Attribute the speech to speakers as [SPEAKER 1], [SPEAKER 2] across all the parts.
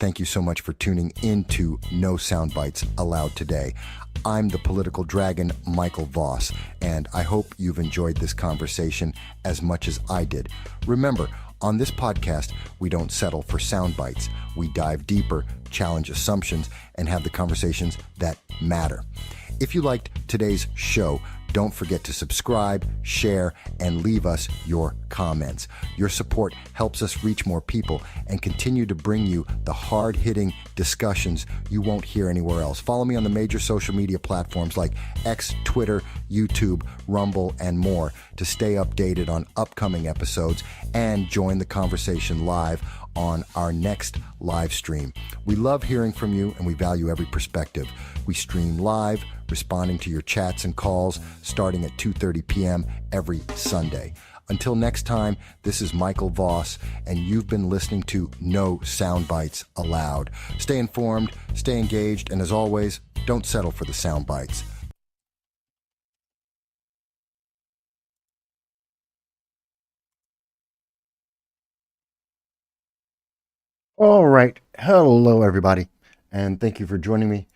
[SPEAKER 1] thank you so much for tuning into No Soundbites Allowed today. I'm the political dragon, Michael Voss, and I hope you've enjoyed this conversation as much as I did. Remember, on this podcast, we don't settle for sound bites. We dive deeper, challenge assumptions, and have the conversations that matter. If you liked today's show, don't forget to subscribe, share, and leave us your comments. Your support helps us reach more people and continue to bring you the hard-hitting discussions you won't hear anywhere else. Follow me on the major social media platforms like X, Twitter, YouTube, Rumble, and more to stay updated on upcoming episodes and join the conversation live on our next live stream. We love hearing from you and we value every perspective. We stream live, responding to your chats and calls starting at 2:30 p.m. every Sunday. Until next time, this is Michael Voss, and you've been listening to No Soundbites Allowed. Stay informed, stay engaged, and as always, don't settle for the sound bites. All right. Hello, everybody, and thank you for joining me.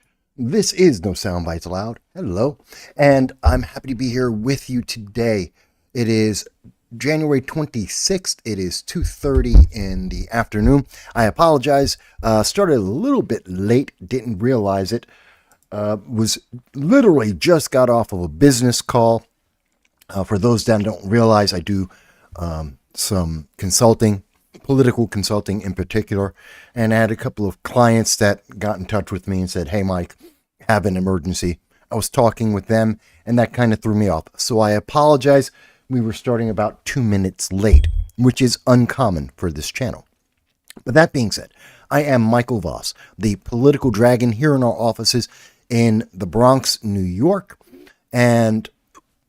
[SPEAKER 1] This is No Soundbites Allowed. Hello, and I'm happy to be here with you today. It is January 26th. It is 2:30 in the afternoon. I apologize. Started a little bit late. Didn't realize it. Was literally just got off of a business call. For those that don't realize, I do some consulting, political consulting in particular, and I had a couple of clients that got in touch with me and said, "Hey, Mike, have an emergency." I was talking with them, and that kind of threw me off. So I apologize. We were starting about 2 minutes late, which is uncommon for this channel. But that being said, I am Michael Voss, the political dragon here in our offices in the Bronx, New York, and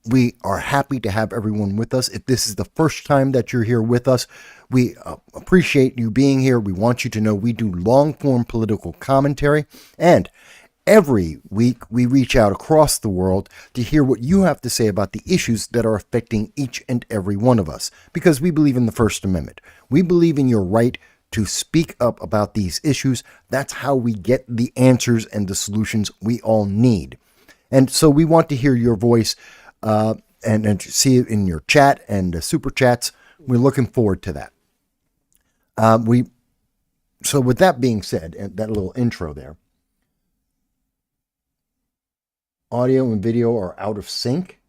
[SPEAKER 1] we are happy to have everyone with us. If this is the first time that you're here with us, we appreciate you being here. We want you to know we do long-form political commentary, and every week we reach out across the world to hear what you have to say about the issues that are affecting each and every one of us, because we believe in the First Amendment. We believe in your right to speak up about these issues. That's how we get the answers and the solutions we all need. And so we want to hear your voice and see it in your chat and the super chats. We're looking forward to that. So with that being said, and that little intro there, audio and video are out of sync.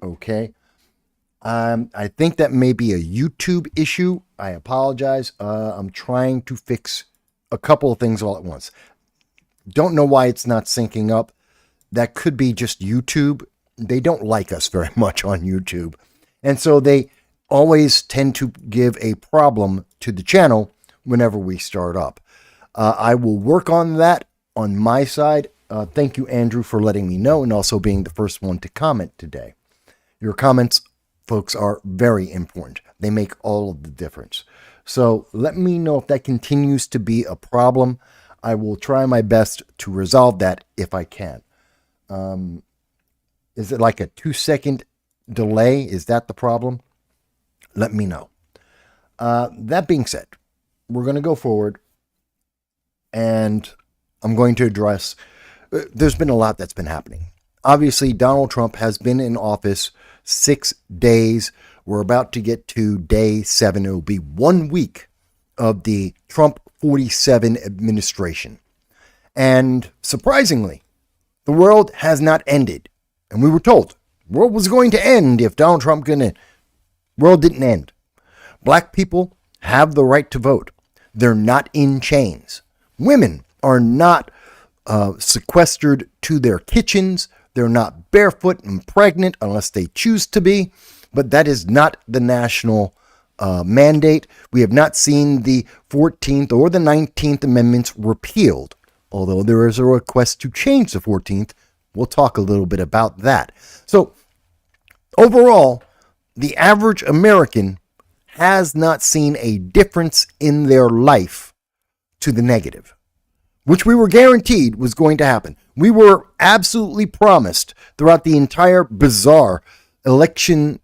[SPEAKER 1] Okay. I think that may be a YouTube issue. I apologize. I'm trying to fix a couple of things all at once. Don't know why it's not syncing up. That could be just YouTube. They don't like us very much on YouTube. And so they always tend to give a problem to the channel whenever we start up. I will work on that on my side. Thank you, Andrew, for letting me know and also being the first one to comment today. Your comments, folks, are very important. They make all of the difference. So let me know if that continues to be a problem. I will try my best to resolve that if I can. Is it like a 2-second delay? Is that the problem? Let me know. That being said, we're going to go forward, and I'm going to address, there's been a lot that's been happening. Obviously, Donald Trump has been in office 6 days. We're about to get to day 7. It will be 1 week of the Trump 47 administration. And surprisingly, the world has not ended. And we were told the world was going to end if Donald Trump got in. World didn't end. Black people have the right to vote. They're not in chains. Women are not sequestered to their kitchens. They're not barefoot and pregnant unless they choose to be. But that is not the national mandate. We have not seen the 14th or the 19th Amendments repealed, although there is a request to change the 14th. We'll talk a little bit about that. So overall, the average American has not seen a difference in their life to the negative, which we were guaranteed was going to happen. We were absolutely promised throughout the entire bizarre election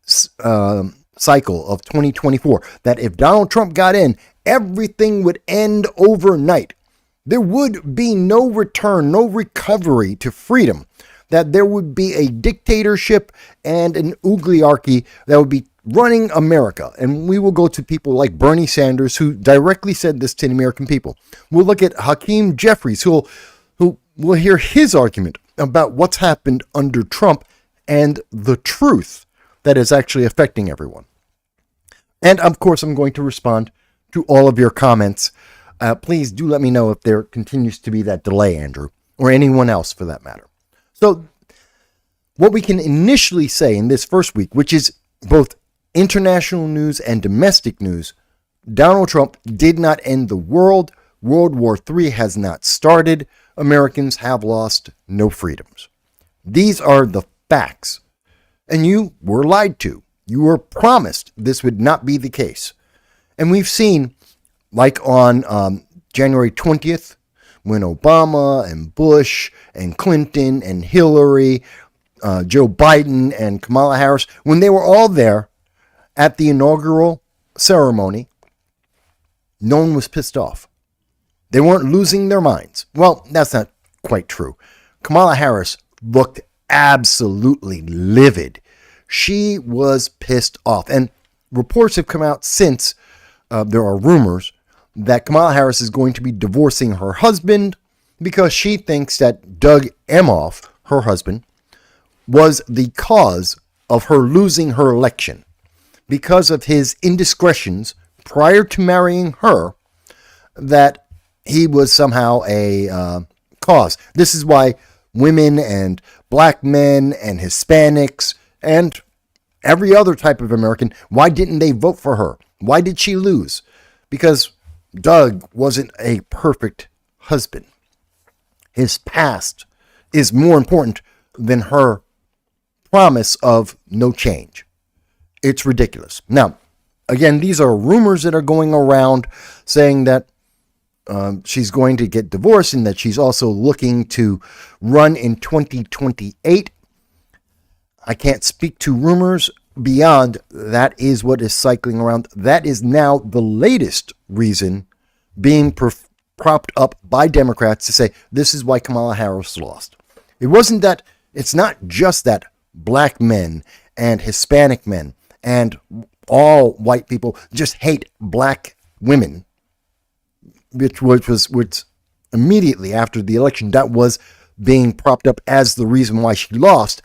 [SPEAKER 1] cycle of 2024 that if Donald Trump got in, everything would end overnight. there would be no return, no recovery to freedom, that there would be a dictatorship and an oligarchy that would be running America. And we will go to people like Bernie Sanders, who directly said this to the American people. We'll look at Hakeem Jeffries, who will hear his argument about what's happened under Trump and the truth that is actually affecting everyone. And of course, I'm going to respond to all of your comments. Please do let me know if there continues to be that delay, Andrew, or anyone else for that matter. So what we can initially say in this first week, which is both international news and domestic news, Donald Trump did not end the world. World War III has not started. Americans have lost no freedoms. These are the facts. And you were lied to. You were promised this would not be the case. And we've seen, like on January 20th, when Obama and Bush and Clinton and Hillary, Joe Biden and Kamala Harris, when they were all there at the inaugural ceremony, no one was pissed off. They weren't losing their minds. Well, that's not quite true. Kamala Harris looked absolutely livid. She was pissed off. And reports have come out since, there are rumors, that Kamala Harris is going to be divorcing her husband because she thinks that Doug Emhoff, her husband, was the cause of her losing her election because of his indiscretions prior to marrying her, that he was somehow a cause. This is why women and black men and Hispanics and every other type of American, why didn't they vote for her? Why did she lose? Because Doug wasn't a perfect husband. His past is more important than her promise of no change. It's ridiculous. Now, again, these are rumors that are going around saying that she's going to get divorced and that she's also looking to run in 2028. I can't speak to rumors beyond that is what is cycling around. That is now the latest reason being propped up by Democrats to say this is why Kamala Harris lost. It's not just that black men and Hispanic men and all white people just hate black women, which was immediately after the election, that was being propped up as the reason why she lost.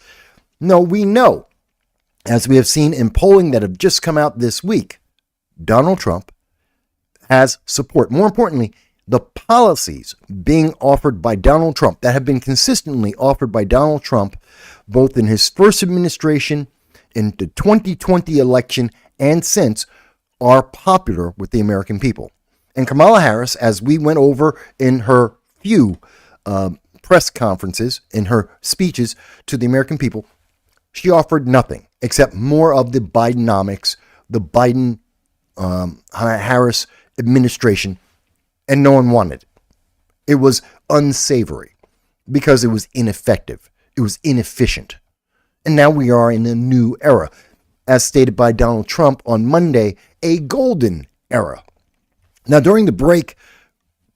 [SPEAKER 1] No, we know, as we have seen in polling that have just come out this week, Donald Trump has support. More importantly, the policies being offered by Donald Trump that have been consistently offered by Donald Trump, both in his first administration, in the 2020 election, and since, are popular with the American people. And Kamala Harris, as we went over in her few press conferences, in her speeches to the American people, she offered nothing except more of the Bidenomics, the Biden-Harris administration, and no one wanted it. It was unsavory because it was ineffective. It was inefficient. And now we are in a new era. As stated by Donald Trump on Monday, a golden era. Now, during the break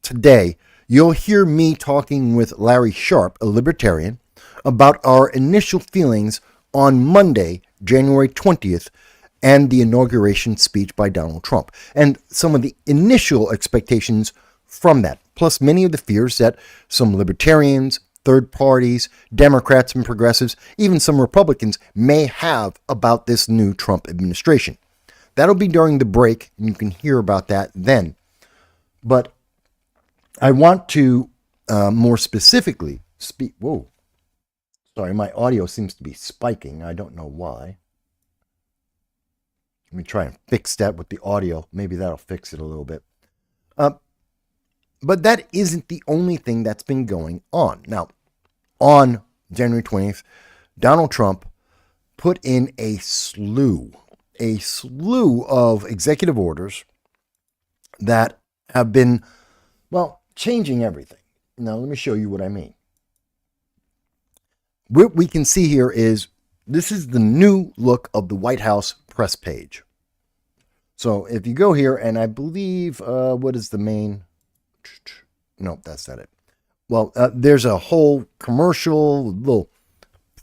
[SPEAKER 1] today, you'll hear me talking with Larry Sharp, a libertarian, about our initial feelings on Monday, January 20th, and the inauguration speech by Donald Trump, and some of the initial expectations from that, plus many of the fears that some libertarians, third parties, Democrats and progressives, even some Republicans may have about this new Trump administration. That'll be during the break, and you can hear about that then. But I want to more specifically speak. Whoa. Sorry, my audio seems to be spiking. I don't know why. Let me try and fix that with the audio. Maybe that'll fix it a little bit. But that isn't the only thing that's been going on. Now, on January 20th, Donald Trump put in a slew of executive orders that have been, well, changing everything. Now, let me show you what I mean. What we can see here is this is the new look of the White House press page. So if you go here, and I believe, what is the main? No, that's not it. Well, there's a whole commercial, little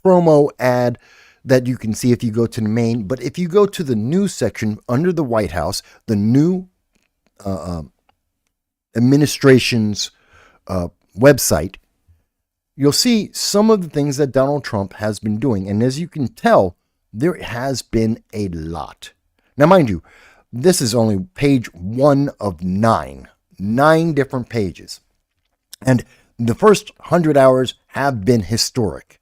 [SPEAKER 1] promo ad that you can see if you go to the main. But if you go to the news section under the White House, the new administration's website, you'll see some of the things that Donald Trump has been doing. And as you can tell, there has been a lot. Now, mind you, this is only page 1 of 9 different pages. And the first 100 hours have been historic.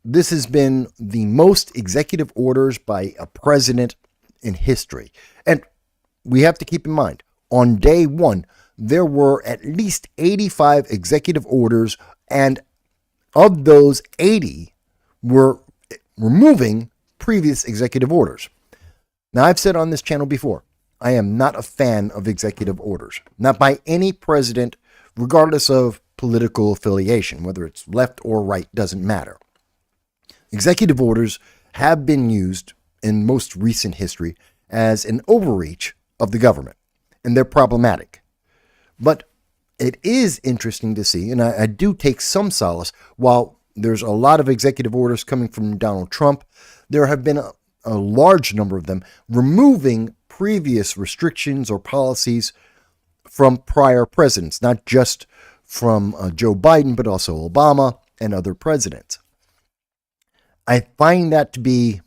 [SPEAKER 1] This has been the most executive orders by a president in history. And we have to keep in mind, on day 1, there were at least 85 executive orders, and of those, 80 were removing previous executive orders. Now, I've said on this channel before, I am not a fan of executive orders, not by any president, regardless of political affiliation, whether it's left or right, doesn't matter. Executive orders have been used in most recent history as an overreach of the government, and they're problematic. But it is interesting to see, and I do take some solace, while there's a lot of executive orders coming from Donald Trump, there have been a large number of them removing previous restrictions or policies from prior presidents, not just from Joe Biden, but also Obama and other presidents. I find that to be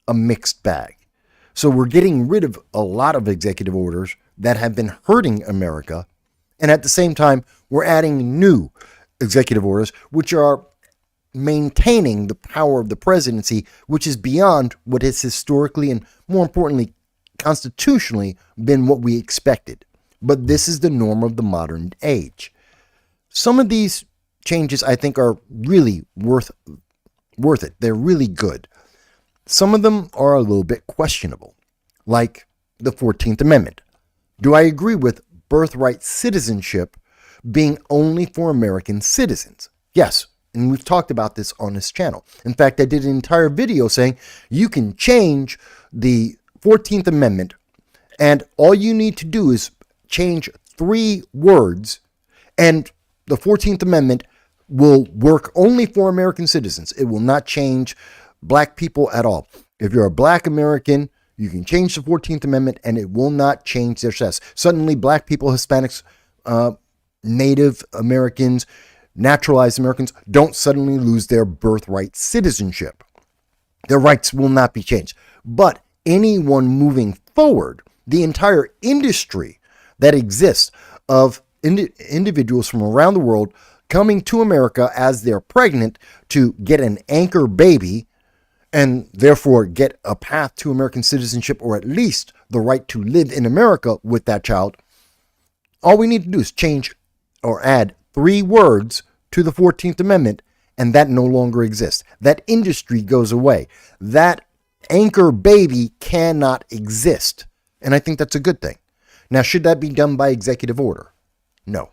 [SPEAKER 1] a mixed bag. So we're getting rid of a lot of executive orders that have been hurting America, and at the same time, we're adding new executive orders, which are maintaining the power of the presidency, which is beyond what has historically and, more importantly, constitutionally been what we expected. But this is the norm of the modern age. Some of these changes, I think, are really worth it. They're really good. Some of them are a little bit questionable, like the 14th Amendment. Do I agree with birthright citizenship being only for American citizens? Yes, and we've talked about this on this channel. In fact, I did an entire video saying you can change the 14th Amendment, and all you need to do is change 3 words, and the 14th Amendment will work only for American citizens. It will not change black people at all. If you're a black American, you can change the 14th Amendment and it will not change their status. Suddenly, black people, Hispanics, Native Americans, naturalized Americans don't suddenly lose their birthright citizenship. Their rights will not be changed. But anyone moving forward, the entire industry that exists of individuals from around the world coming to America as they're pregnant to get an anchor baby and therefore get a path to American citizenship, or at least the right to live in America with that child, all we need to do is change or add 3 words to the 14th Amendment, and that no longer exists. That industry goes away. That anchor baby cannot exist. And I think that's a good thing. Now, should that be done by executive order? No.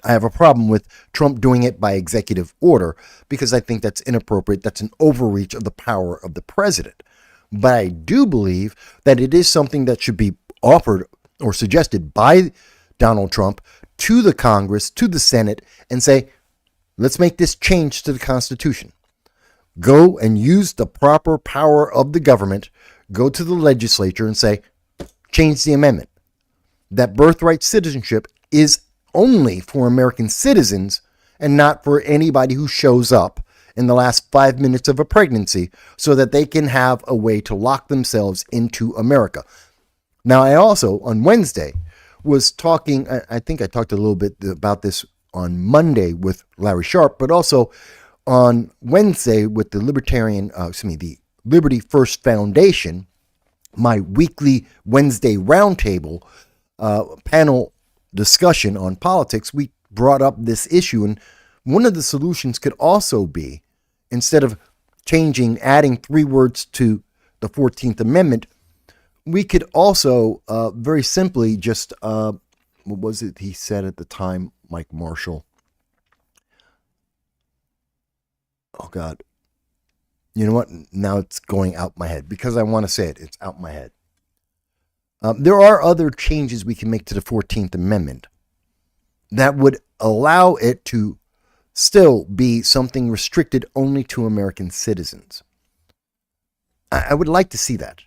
[SPEAKER 1] I have a problem with Trump doing it by executive order because I think that's inappropriate. That's an overreach of the power of the president. But I do believe that it is something that should be offered or suggested by Donald Trump to the Congress, to the Senate, and say, let's make this change to the Constitution. Go and use the proper power of the government. Go to the legislature and say, change the amendment. That birthright citizenship is only for American citizens and not for anybody who shows up in the last 5 minutes of a pregnancy so that they can have a way to lock themselves into America. Now, I also, on Wednesday, was talking, I think I talked a little bit about this on Monday with Larry Sharp, but also on Wednesday with the the Liberty First Foundation, my weekly Wednesday roundtable panel discussion on politics. We brought up this issue, and one of the solutions could also be, instead of adding 3 words to the 14th Amendment, we could also very simply just, what was it he said at the time, Mike Marshall? Oh, God. You know what? Now it's going out my head because I want to say it. It's out my head. There are other changes we can make to the 14th Amendment. that would allow it to still be something restricted only to American citizens. I would like to see that.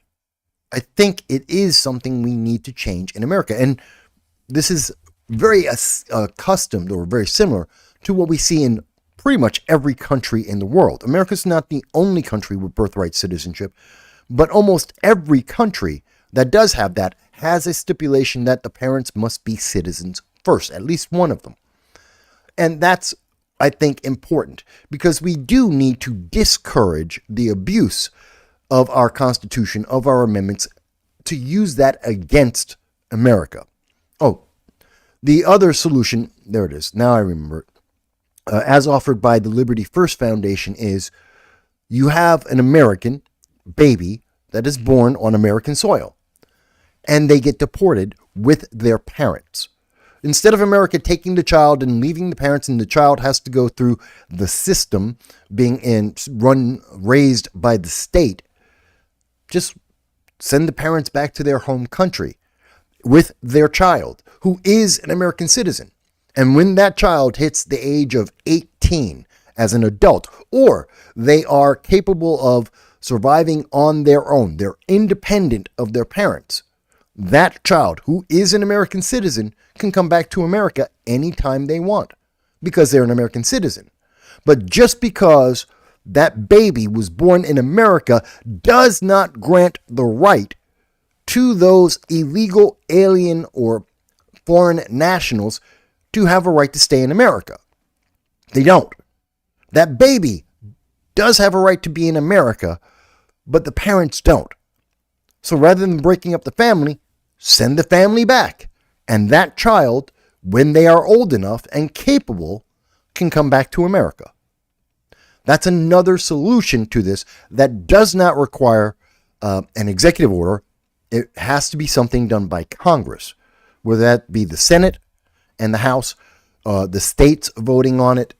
[SPEAKER 1] I think it is something we need to change in America. And this is very accustomed or very similar to what we see in pretty much every country in the world. America's not the only country with birthright citizenship, but almost every country that does have that has a stipulation that the parents must be citizens first, at least one of them. And that's, I think, important because we do need to discourage the abuse of our Constitution, of our amendments, to use that against America. Oh, the other solution, there it is, now I remember it, as offered by the Liberty First Foundation is you have an American baby that is born on American soil, and they get deported with their parents. Instead of America taking the child and leaving the parents, and the child has to go through the system being raised by the state, just send the parents back to their home country with their child, who is an American citizen. And when that child hits the age of 18 as an adult, or they are capable of surviving on their own, they're independent of their parents, that child, who is an American citizen, can come back to America anytime they want because they're an American citizen. But just because that baby was born in America does not grant the right to those illegal alien or foreign nationals to have a right to stay in America. They don't. That baby does have a right to be in America, but the parents don't. So rather than breaking up the family, send the family back. And that child, when they are old enough and capable, can come back to America. That's another solution to this that does not require an executive order. It has to be something done by Congress, whether that be the Senate and the House, the states voting on it.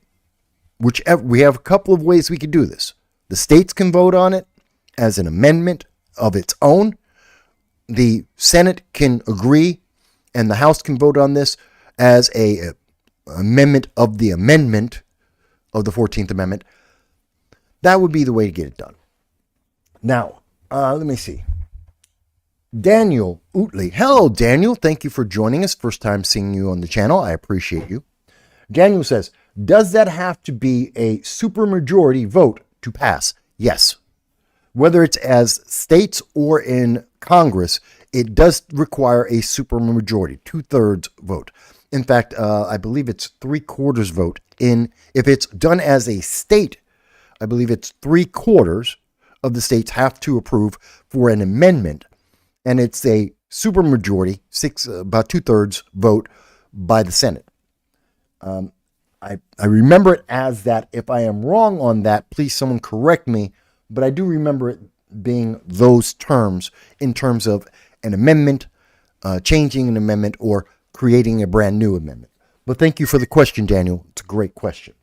[SPEAKER 1] Whichever, we have a couple of ways we could do this. The states can vote on it as an amendment of its own. The Senate can agree, and the House can vote on this as a amendment of the 14th Amendment. That would be the way to get it done. Now, let me see. Daniel Utley. Hello, Daniel. Thank you for joining us. First time seeing you on the channel. I appreciate you. Daniel says, does that have to be a supermajority vote to pass? Yes. Whether it's as states or in Congress, it does require a supermajority, 2/3 vote. In fact, I believe it's 3/4 vote. If it's done as a state, I believe it's 3/4 of the states have to approve for an amendment. And it's a supermajority, about 2/3 vote by the Senate. I remember it as that. If I am wrong on that, please someone correct me. But I do remember it being those terms in terms of an amendment, changing an amendment, or creating a brand new amendment. But thank you for the question, Daniel. It's a great question.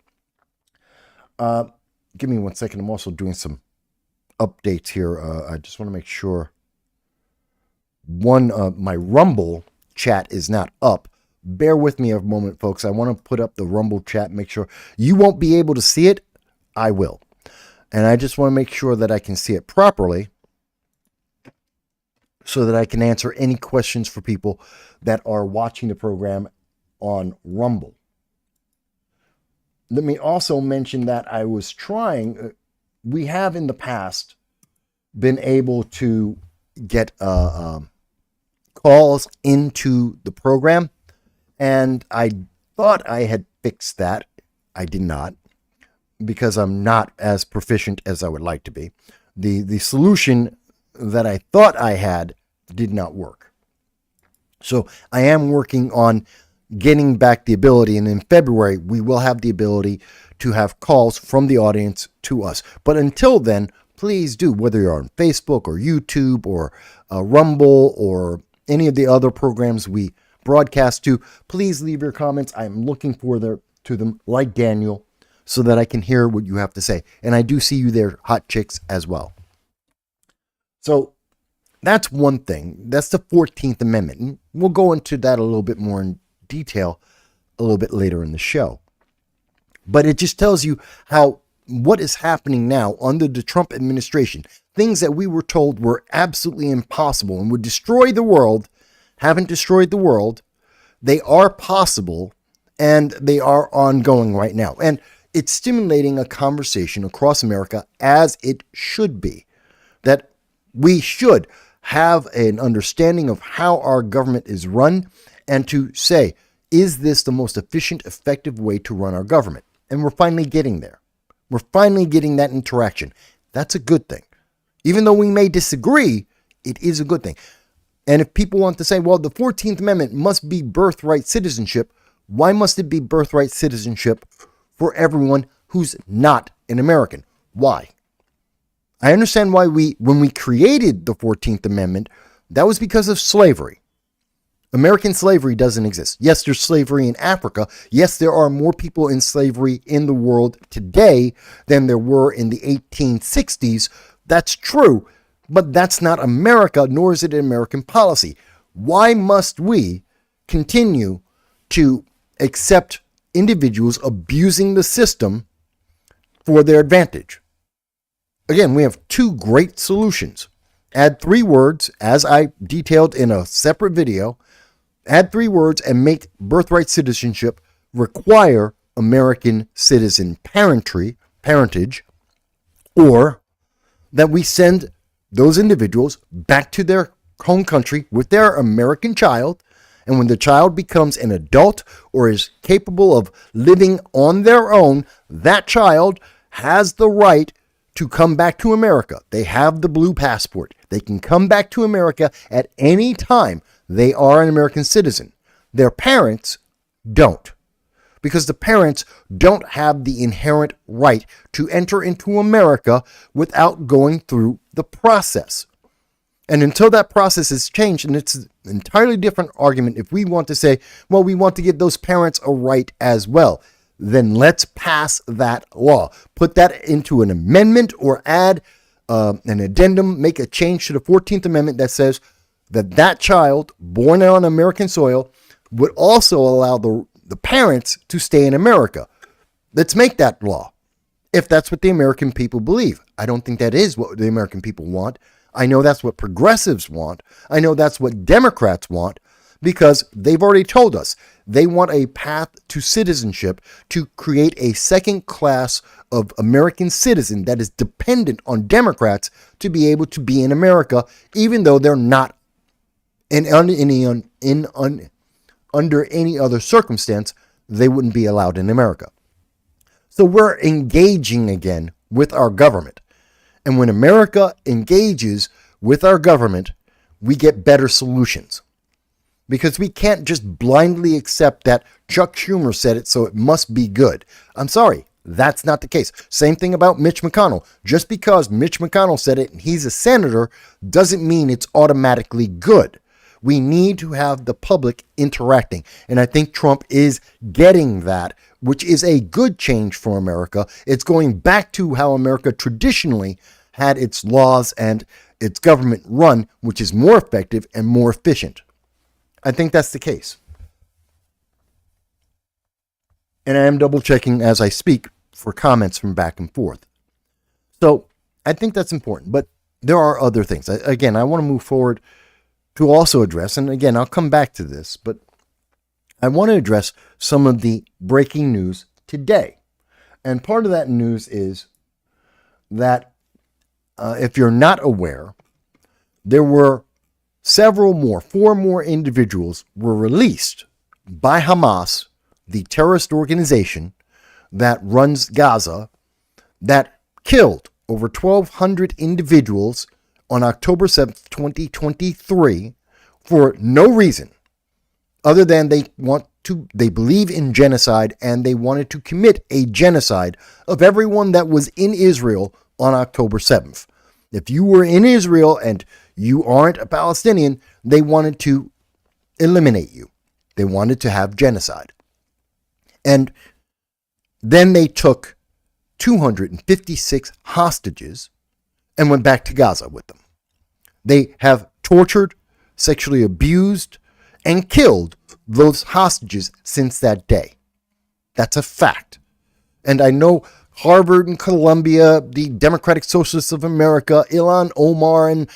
[SPEAKER 1] Give me 1 second. I'm also doing some updates here. I just want to make sure. My Rumble chat is not up. Bear with me a moment, folks. I want to put up the Rumble chat, make sure you won't be able to see it. I will. And I just want to make sure that I can see it properly so that I can answer any questions for people that are watching the program on Rumble. Let me also mention that I was trying, we have in the past been able to get calls into the program, and I thought I had fixed that. I did not, because I'm not as proficient as I would like to be. The solution that I thought I had did not work. So I am working on getting back the ability, and in February we will have the ability to have calls from the audience to us. But until then, please do, whether you're on Facebook or YouTube or Rumble or any of the other programs we broadcast to, please leave your comments. I'm looking to them, like Daniel, so that I can hear what you have to say. And I do see you there, hot chicks, as well. So that's one thing. That's the 14th Amendment. And we'll go into that a little bit more in detail a little bit later in the show. But it just tells you how what is happening now under the Trump administration, things that we were told were absolutely impossible and would destroy the world, haven't destroyed the world. They are possible, and they are ongoing right now. And it's stimulating a conversation across America, as it should be, that we should have an understanding of how our government is run and to say, is this the most efficient, effective way to run our government? And we're finally getting there. We're finally getting that interaction. That's a good thing. Even though we may disagree, it is a good thing. And if people want to say, well, the 14th Amendment must be birthright citizenship, why must it be birthright citizenship for everyone who's not an American? Why? I understand why when we created the 14th Amendment, that was because of slavery. American slavery doesn't exist. Yes, there's slavery in Africa. Yes, there are more people in slavery in the world today than there were in the 1860s. That's true, but that's not America, nor is it an American policy. Why must we continue to accept individuals abusing the system for their advantage? Again, we have two great solutions. Add 3 words, as I detailed in a separate video. Add 3 words and make birthright citizenship require American citizen parentage, or that we send those individuals back to their home country with their American child, and when the child becomes an adult or is capable of living on their own, that child has the right to come back to America. They have the blue passport. They can come back to America at any time. They are an American citizen. Their parents don't, because the parents don't have the inherent right to enter into America without going through the process. And until that process is changed, and it's an entirely different argument if we want to say, well, we want to give those parents a right as well, then let's pass that law. Put that into an amendment or add an addendum, make a change to the 14th Amendment that says that child born on American soil would also allow the parents to stay in America. Let's make that law, if that's what the American people believe. I don't think that is what the American people want. I know that's what progressives want. I know that's what Democrats want, because they've already told us they want a path to citizenship to create a second class of American citizen that is dependent on Democrats to be able to be in America, even though they're not under any other circumstance, they wouldn't be allowed in America. So we're engaging again with our government. And when America engages with our government, we get better solutions. Because we can't just blindly accept that Chuck Schumer said it, so it must be good. I'm sorry, that's not the case. Same thing about Mitch McConnell. Just because Mitch McConnell said it and he's a senator doesn't mean it's automatically good. We need to have the public interacting. And I think Trump is getting that, which is a good change for America. It's going back to how America traditionally had its laws and its government run, which is more effective and more efficient. I think that's the case. And I am double checking as I speak for comments from back and forth. So I think that's important. But there are other things. Again, I want to move forward to also address, and again, I'll come back to this, but I want to address some of the breaking news today. And part of that news is that if you're not aware, there were 4 more individuals were released by Hamas, the terrorist organization that runs Gaza, that killed over 1,200 individuals on October 7th, 2023, for no reason other than they believe in genocide and they wanted to commit a genocide of everyone that was in Israel on October 7th. If you were in Israel and you aren't a Palestinian, they wanted to eliminate you. They wanted to have genocide. And then they took 256 hostages and went back to Gaza with them. They have tortured, sexually abused, and killed those hostages since that day. That's a fact. And I know Harvard and Columbia, the Democratic Socialists of America, Ilhan Omar and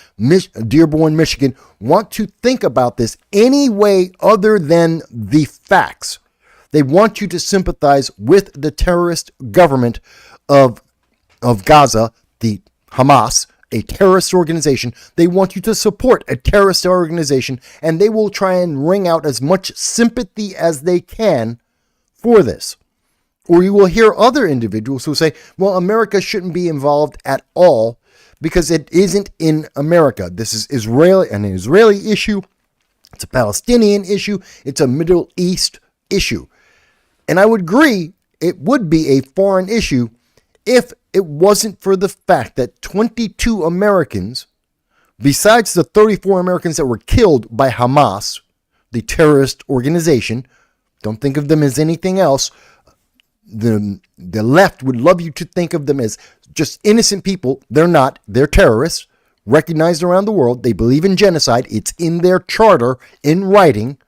[SPEAKER 1] Dearborn, Michigan, want to think about this any way other than the facts. They want you to sympathize with the terrorist government of Gaza, the Hamas, a terrorist organization. They want you to support a terrorist organization, and they will try and wring out as much sympathy as they can for this. Or you will hear other individuals who say, well, America shouldn't be involved at all because it isn't in America. This is an Israeli issue. It's a Palestinian issue. It's a Middle East issue. And I would agree it would be a foreign issue if it wasn't for the fact that 22 Americans, besides the 34 Americans that were killed by Hamas, the terrorist organization, don't think of them as anything else. The left would love you to think of them as just innocent people. They're not. They're terrorists, recognized around the world. They believe in genocide. It's in their charter, in writing.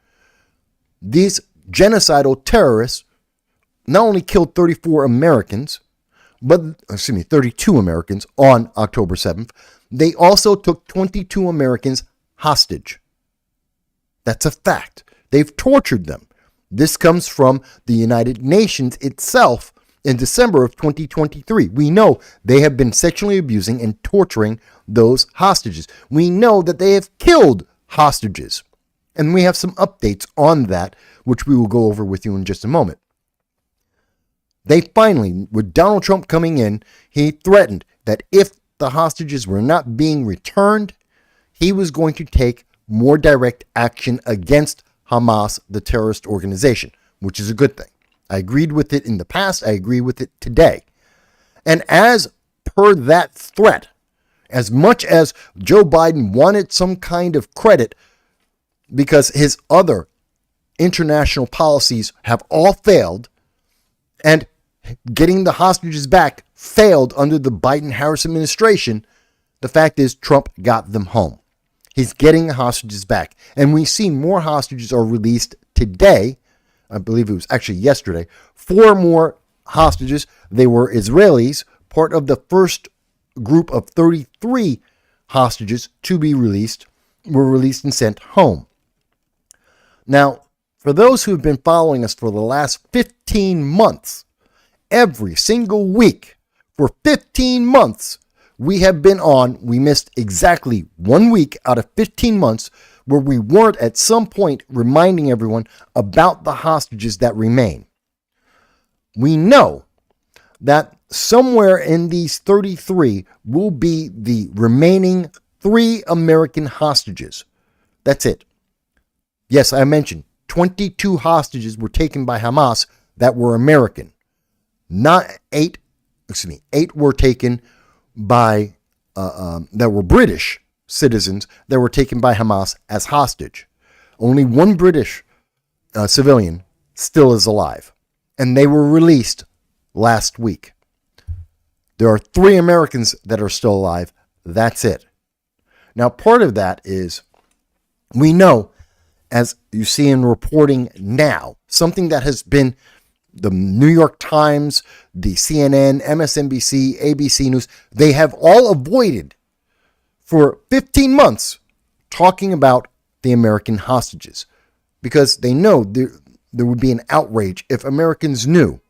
[SPEAKER 1] These genocidal terrorists not only killed 32 Americans on October 7th, they also took 22 Americans hostage. That's a fact. They've tortured them. This comes from the United Nations itself in December of 2023. We know they have been sexually abusing and torturing those hostages. We know that they have killed hostages. And we have some updates on that, which we will go over with you in just a moment. They finally, with Donald Trump coming in, he threatened that if the hostages were not being returned, he was going to take more direct action against Hamas, the terrorist organization, which is a good thing. I agreed with it in the past. I agree with it today. And as per that threat, as much as Joe Biden wanted some kind of credit because his other international policies have all failed, and getting the hostages back failed under the Biden-Harris administration, the fact is Trump got them home. He's getting the hostages back. And we see more hostages are released today. I believe it was actually yesterday. 4 more hostages. They were Israelis, part of the first group of 33 hostages to be released, were released and sent home. Now, for those who have been following us for the last 15 months, every single week for 15 months, we missed exactly 1 week out of 15 months where we weren't at some point reminding everyone about the hostages that remain. We know that somewhere in these 33 will be the remaining 3 American hostages. That's it. Yes, I mentioned 22 hostages were taken by Hamas that were American. Eight were taken by that were British citizens that were taken by Hamas as hostage. Only 1 British civilian still is alive, and they were released last week. There are 3 Americans that are still alive. That's it. Now, part of that is we know, as you see in reporting now, something that has been the New York Times, the CNN, MSNBC, ABC News, they have all avoided for 15 months talking about the American hostages because they know there would be an outrage if Americans knew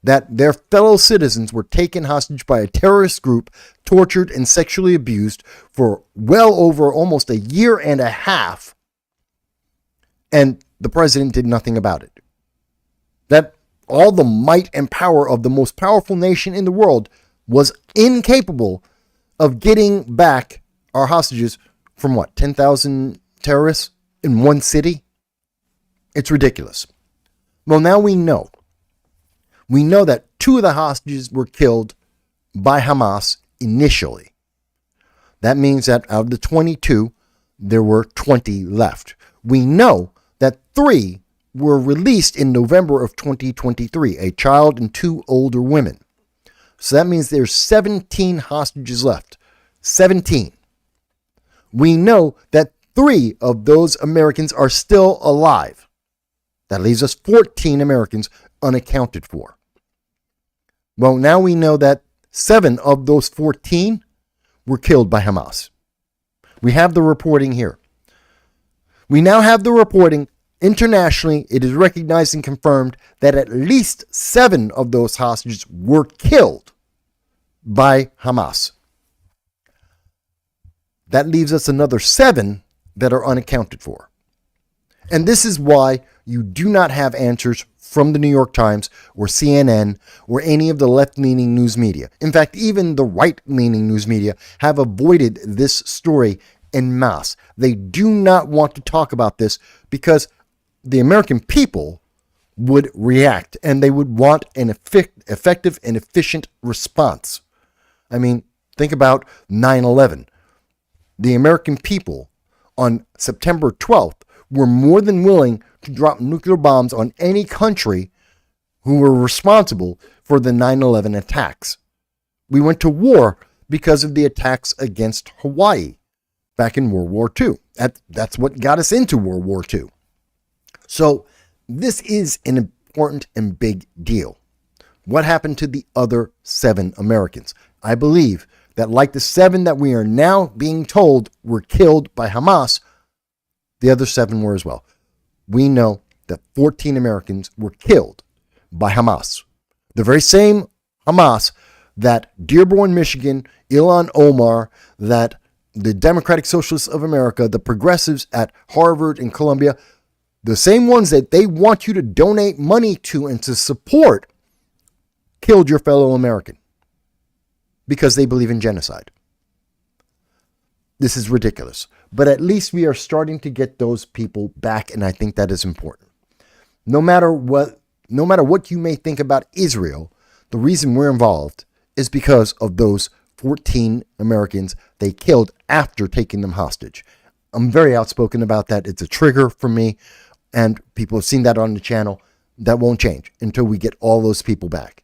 [SPEAKER 1] that their fellow citizens were taken hostage by a terrorist group, tortured and sexually abused for well over almost a year and a half, and the president did nothing about it. That all the might and power of the most powerful nation in the world was incapable of getting back our hostages from 10,000 terrorists in one city? It's ridiculous. Well, now we know. We know that 2 of the hostages were killed by Hamas initially. That means that out of the 22, there were 20 left. We know that 3 were released in November of 2023, a child and 2 older women. So that means there's 17 hostages left. 17. We know that 3 of those Americans are still alive. That leaves us 14 Americans unaccounted for. Well, now we know that 7 of those 14 were killed by Hamas. We have the reporting here. We now have the reporting internationally. It is recognized and confirmed that at least 7 of those hostages were killed by Hamas. That leaves us another 7 that are unaccounted for. And this is why you do not have answers from the New York Times or CNN or any of the left-leaning news media. In fact, even the right-leaning news media have avoided this story en masse. They do not want to talk about this because the American people would react and they would want an effective and efficient response. I mean, think about 9/11. The American people on September 12th were more than willing to drop nuclear bombs on any country who were responsible for the 9/11 attacks. We went to war because of the attacks against Hawaii back in World War II. That's what got us into World War II. So this is an important and big deal. What happened to the other 7 Americans? I believe that like the 7 that we are now being told were killed by Hamas, the other 7 were as well. We know that 14 Americans were killed by Hamas. The very same Hamas that Dearborn, Michigan, Ilhan Omar, that the Democratic Socialists of America, the progressives at Harvard and Columbia, the same ones that they want you to donate money to and to support, killed your fellow American because they believe in genocide. This is ridiculous. But at least we are starting to get those people back, and I think that is important. No matter what you may think about Israel, the reason we're involved is because of those 14 Americans they killed after taking them hostage. I'm very outspoken about that. It's a trigger for me, and people have seen that on the channel. That won't change until we get all those people back.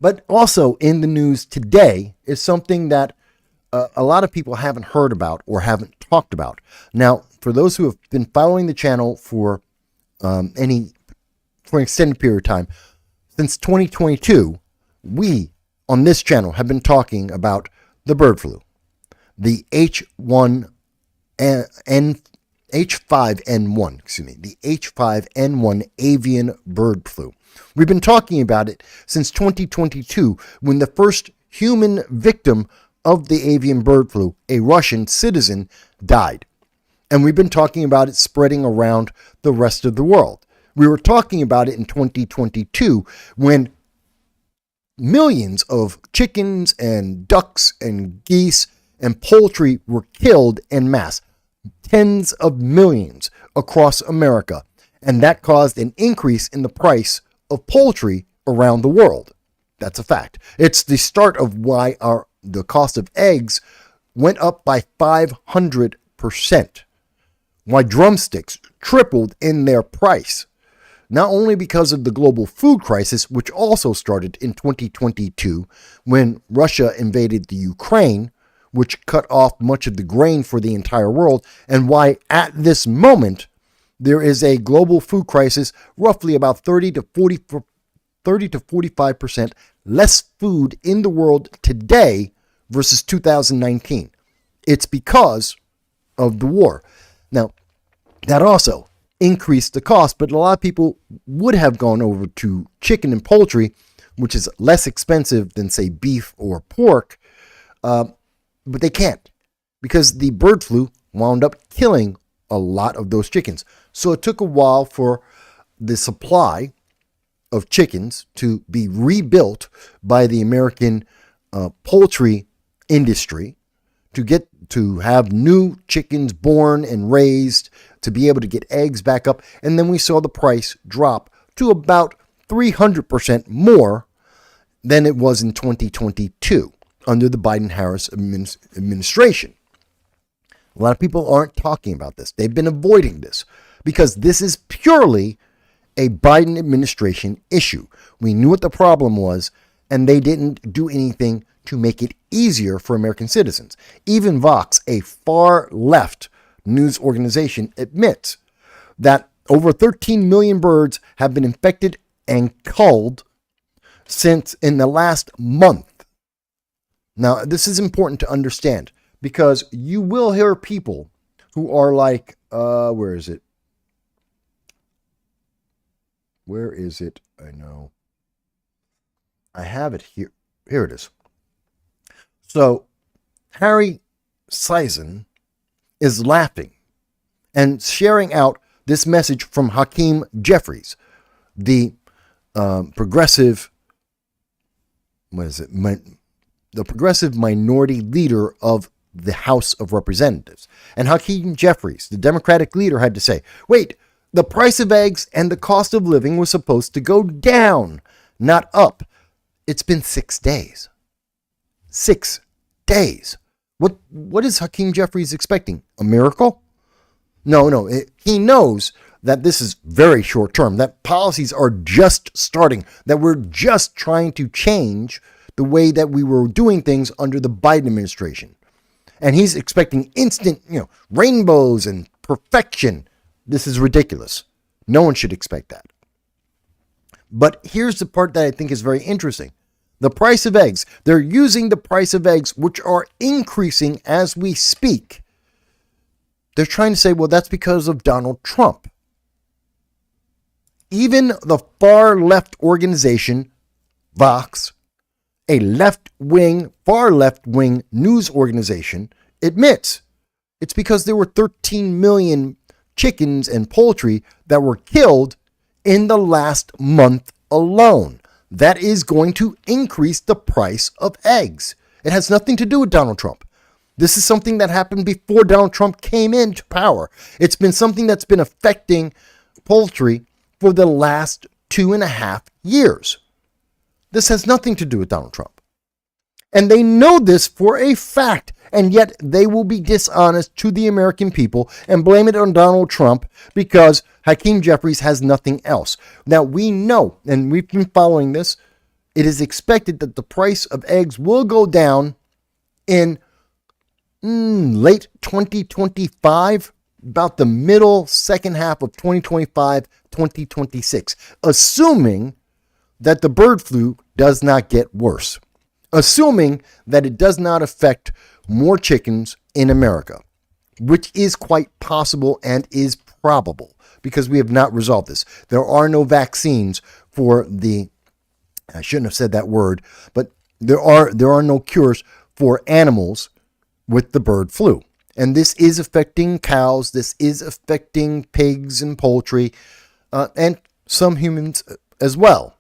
[SPEAKER 1] But also in the news today is something that a lot of people haven't heard about or haven't talked about. Now, for those who have been following the channel for an extended period of time, since 2022, we on this channel have been talking about the bird flu, the H5N1, the H5N1 avian bird flu. We've been talking about it since 2022, when the first human victim of the avian bird flu, a Russian citizen, died. And we've been talking about it spreading around the rest of the world. We were talking about it in 2022 when millions of chickens and ducks and geese and poultry were killed en masse, tens of millions across America. And that caused an increase in the price of poultry around the world. That's a fact. It's the start of why the cost of eggs went up by 500%. Why drumsticks tripled in their price. Not only because of the global food crisis, which also started in 2022 when Russia invaded the Ukraine, which cut off much of the grain for the entire world, and why at this moment there is a global food crisis, roughly about 30 to 45% less food in the world today versus 2019. It's because of the war. Now, that also increased the cost, but a lot of people would have gone over to chicken and poultry, which is less expensive than, say, beef or pork, but they can't because the bird flu wound up killing a lot of those chickens. So it took a while for the supply of chickens to be rebuilt by the American poultry industry to have new chickens born and raised, to be able to get eggs back up. And then we saw the price drop to about 300% more than it was in 2022 under the Biden-Harris administration. A lot of people aren't talking about this. They've been avoiding this because this is purely a Biden administration issue. We knew what the problem was, and they didn't do anything to make it easier for American citizens. Even Vox, a far left news organization, admits that Over 13 million birds have been infected and culled since in the last month. Now, this is important to understand because you will hear people who are like, where is it? Where is it? I know. I have it here. Here it is. So, Harry Sison is laughing and sharing out this message from Hakeem Jeffries, the progressive, the progressive minority leader of the House of Representatives. And Hakeem Jeffries, the Democratic leader, had to say, wait, the price of eggs and the cost of living was supposed to go down, not up. It's been 6 days. 6 days. What is Hakeem Jeffries expecting? A miracle? No. He knows that this is very short term, that policies are just starting, that we're just trying to change the way that we were doing things under the Biden administration. And he's expecting instant, rainbows and perfection. This is ridiculous. No one should expect that. But here's the part that I think is very interesting. The price of eggs. They're using the price of eggs, which are increasing as we speak. They're trying to say, well, that's because of Donald Trump. Even the far left organization, Vox, a far left-wing news organization, admits it's because there were 13 million chickens and poultry that were killed in the last month alone. That is going to increase the price of eggs. It has nothing to do with Donald Trump. This is something that happened before Donald Trump came into power. It's been something that's been affecting poultry for the last 2.5 years. This has nothing to do with Donald Trump. And they know this for a fact, and yet they will be dishonest to the American people and blame it on Donald Trump because Hakeem Jeffries has nothing else. Now, we know, and we've been following this, it is expected that the price of eggs will go down in late 2025, about the middle second half of 2025, 2026, assuming that the bird flu does not get worse, assuming that it does not affect more chickens in America, which is quite possible and is probable because we have not resolved this. There are no vaccines for I shouldn't have said that word, but there are no cures for animals with the bird flu. And this is affecting cows, this is affecting pigs and poultry, and some humans as well.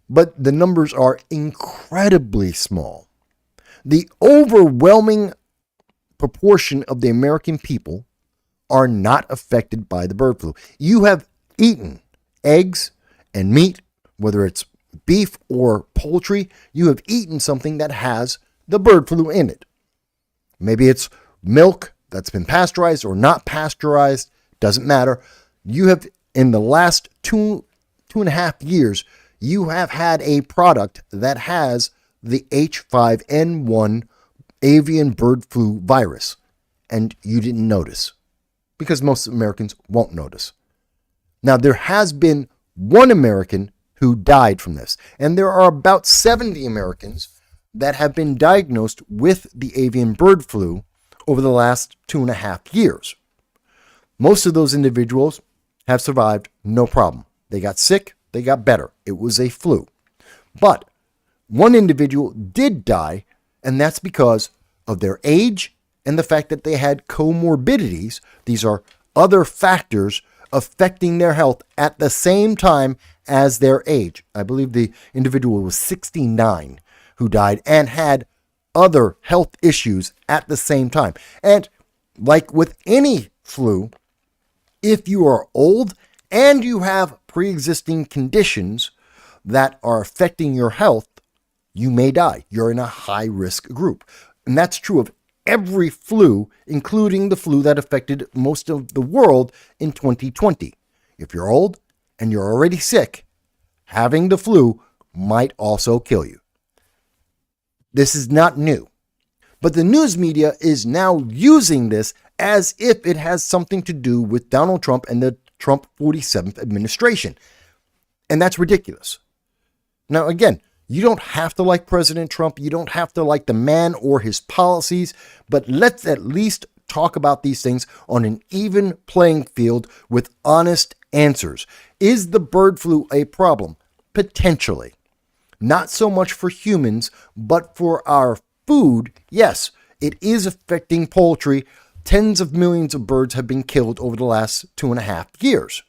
[SPEAKER 1] But the numbers are incredibly small. The overwhelming proportion of the American people are not affected by the bird flu. You have eaten eggs and meat, whether it's beef or poultry, you have eaten something that has the bird flu in it. Maybe it's milk that's been pasteurized or not pasteurized, doesn't matter. You have, in the last 2.5 years, you have had a product that has the H5N1 avian bird flu virus, and you didn't notice because most Americans won't notice. Now, there has been one American who died from this, and there are about 70 Americans that have been diagnosed with the avian bird flu over the last 2.5 years. Most of those individuals have survived no problem. They got sick, they got better. It was a flu. But one individual did die, and that's because of their age and the fact that they had comorbidities. These are other factors affecting their health at the same time as their age. I believe the individual was 69 who died and had other health issues at the same time. And like with any flu, if you are old and you have pre-existing conditions that are affecting your health, you may die. You're in a high-risk group. And that's true of every flu, including the flu that affected most of the world in 2020. If you're old and you're already sick, having the flu might also kill you. This is not new. But the news media is now using this as if it has something to do with Donald Trump and the Trump 47th administration. And that's ridiculous. Now, again, you don't have to like President Trump. You don't have to like the man or his policies, but let's at least talk about these things on an even playing field with honest answers. Is the bird flu a problem? Potentially. Not so much for humans, but for our food, yes, it is affecting poultry. Tens of millions of birds have been killed over the last 2.5 years.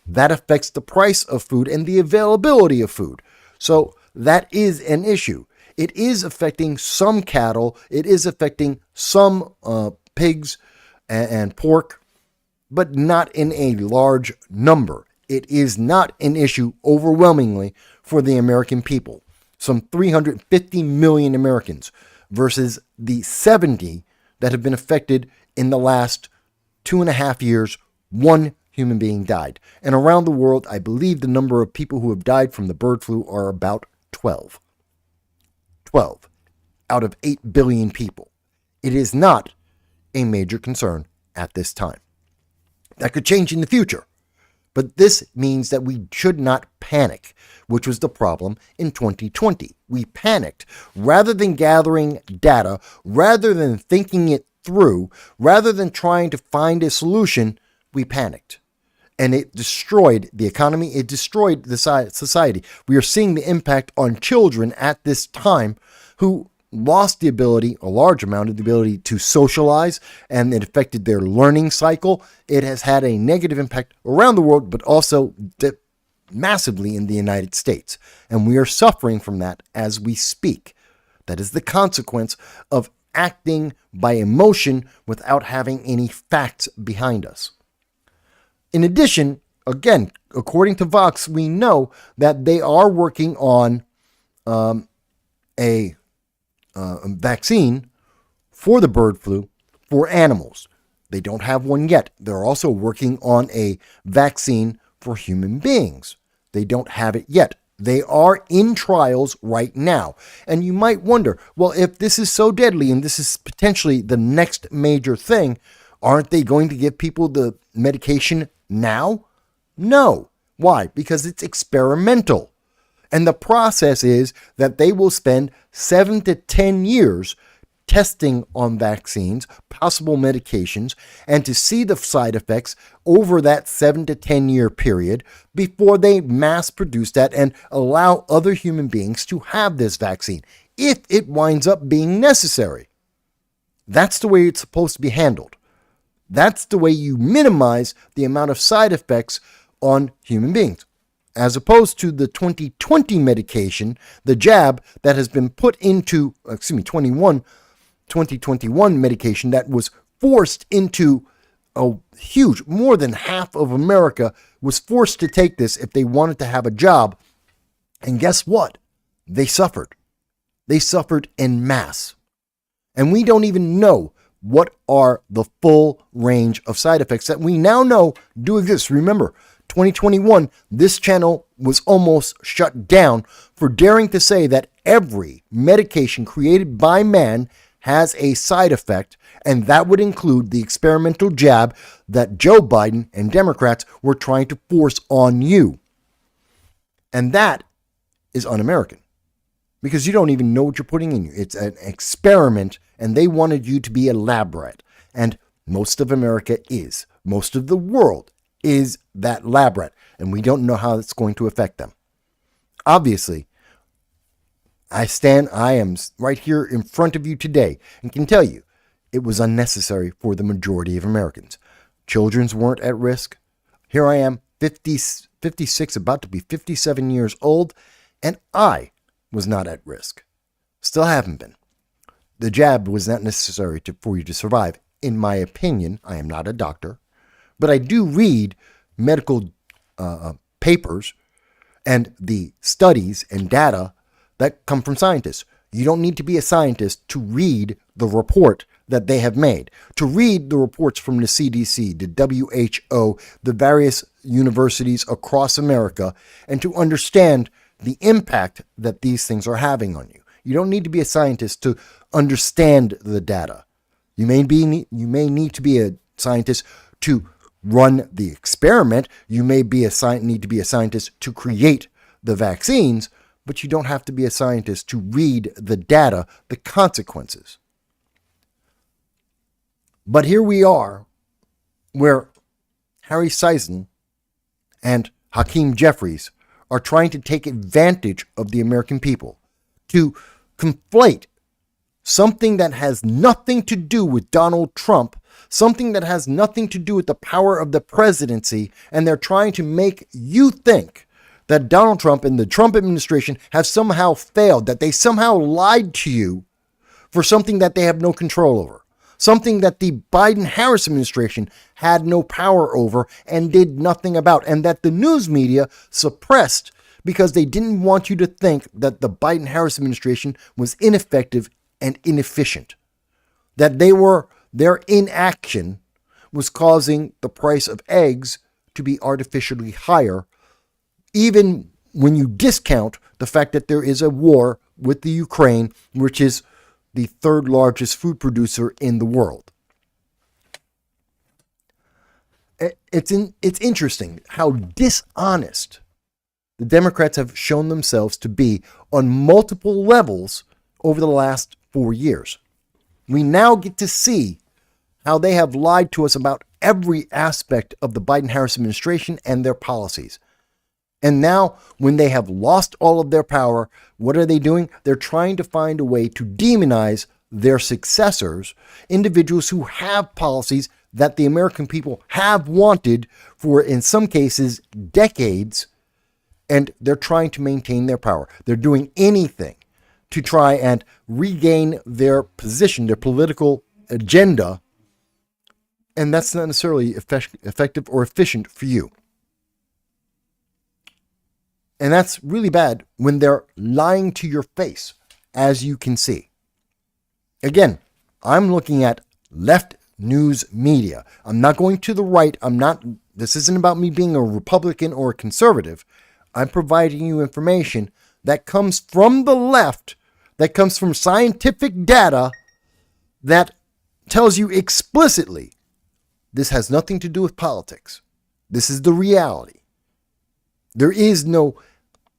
[SPEAKER 1] That affects the price of food and the availability of food. So that is an issue. It is affecting some cattle. It is affecting some pigs and pork, but not in a large number. It is not an issue overwhelmingly for the American people. Some 350 million Americans versus the 70 that have been affected in the last 2.5 years. One human being died. And around the world, I believe the number of people who have died from the bird flu are about 12. 12 out of 8 billion people. It is not a major concern at this time. That could change in the future. But this means that we should not panic, which was the problem in 2020. We panicked. Rather than gathering data, rather than thinking it through, rather than trying to find a solution, we panicked. And it destroyed the economy. It destroyed the society. We are seeing the impact on children at this time who lost the ability, a large amount of the ability to socialize, and it affected their learning cycle. It has had a negative impact around the world, but also massively in the United States. And we are suffering from that as we speak. That is the consequence of acting by emotion without having any facts behind us. In addition, again, according to Vox, we know that they are working on a vaccine for the bird flu for animals. They don't have one yet. They're also working on a vaccine for human beings. They don't have it yet. They are in trials right now. And you might wonder, well, if this is so deadly and this is potentially the next major thing, aren't they going to give people the medication now? No. Why? Because it's experimental. And the process is that they will spend 7 to 10 years testing on vaccines, possible medications, and to see the side effects over that 7 to 10 year period before they mass produce that and allow other human beings to have this vaccine, if it winds up being necessary. That's the way it's supposed to be handled. That's the way you minimize the amount of side effects on human beings. As opposed to the 2020 medication, the jab that has been put into, 2021 medication that was forced into a huge, more than half of America was forced to take this if they wanted to have a job. And guess what? They suffered. They suffered en masse. And we don't even know what are the full range of side effects that we now know do exist. Remember, 2021, this channel was almost shut down for daring to say that every medication created by man has a side effect, and that would include the experimental jab that Joe Biden and Democrats were trying to force on you. And that is un-American, because you don't even know what you're putting in you. It's an experiment, and they wanted you to be a lab rat. And most of America is. Most of the world is that lab rat, and we don't know how it's going to affect them. Obviously, I am right here in front of you today and can tell you it was unnecessary for the majority of Americans. Children weren't at risk. Here I am, 56, about to be 57 years old, and I was not at risk. Still haven't been. The jab was not necessary for you to survive. In my opinion, I am not a doctor, but I do read medical papers and the studies and data that come from scientists. You don't need to be a scientist to read the report that they have made, to read the reports from the CDC, the WHO, the various universities across America, and to understand the impact that these things are having on you. You don't need to be a scientist to understand the data. You may need to be a scientist to run the experiment. You may be need to be a scientist to create the vaccines, but you don't have to be a scientist to read the data, the consequences. But here we are, where Harry Sison and Hakeem Jeffries are trying to take advantage of the American people to conflate something that has nothing to do with Donald Trump, something that has nothing to do with the power of the presidency, and they're trying to make you think that Donald Trump and the Trump administration have somehow failed, that they somehow lied to you for something that they have no control over, something that the Biden-Harris administration had no power over and did nothing about, and that the news media suppressed because they didn't want you to think that the Biden-Harris administration was ineffective and inefficient, that their inaction was causing the price of eggs to be artificially higher, even when you discount the fact that there is a war with the Ukraine, which is the third largest food producer in the world. It's interesting how dishonest the Democrats have shown themselves to be on multiple levels over the last 4 years. We now get to see how they have lied to us about every aspect of the Biden-Harris administration and their policies. And now, when they have lost all of their power, what are they doing? They're trying to find a way to demonize their successors, individuals who have policies that the American people have wanted for, in some cases, decades, and they're trying to maintain their power. They're doing anything to try and regain their position, their political agenda, and that's not necessarily effective or efficient for you. And that's really bad when they're lying to your face, as you can see. Again, I'm looking at left news media. I'm not going to the right. This isn't about me being a Republican or a conservative. I'm providing you information that comes from the left, that comes from scientific data that tells you explicitly this has nothing to do with politics. This is the reality. There is no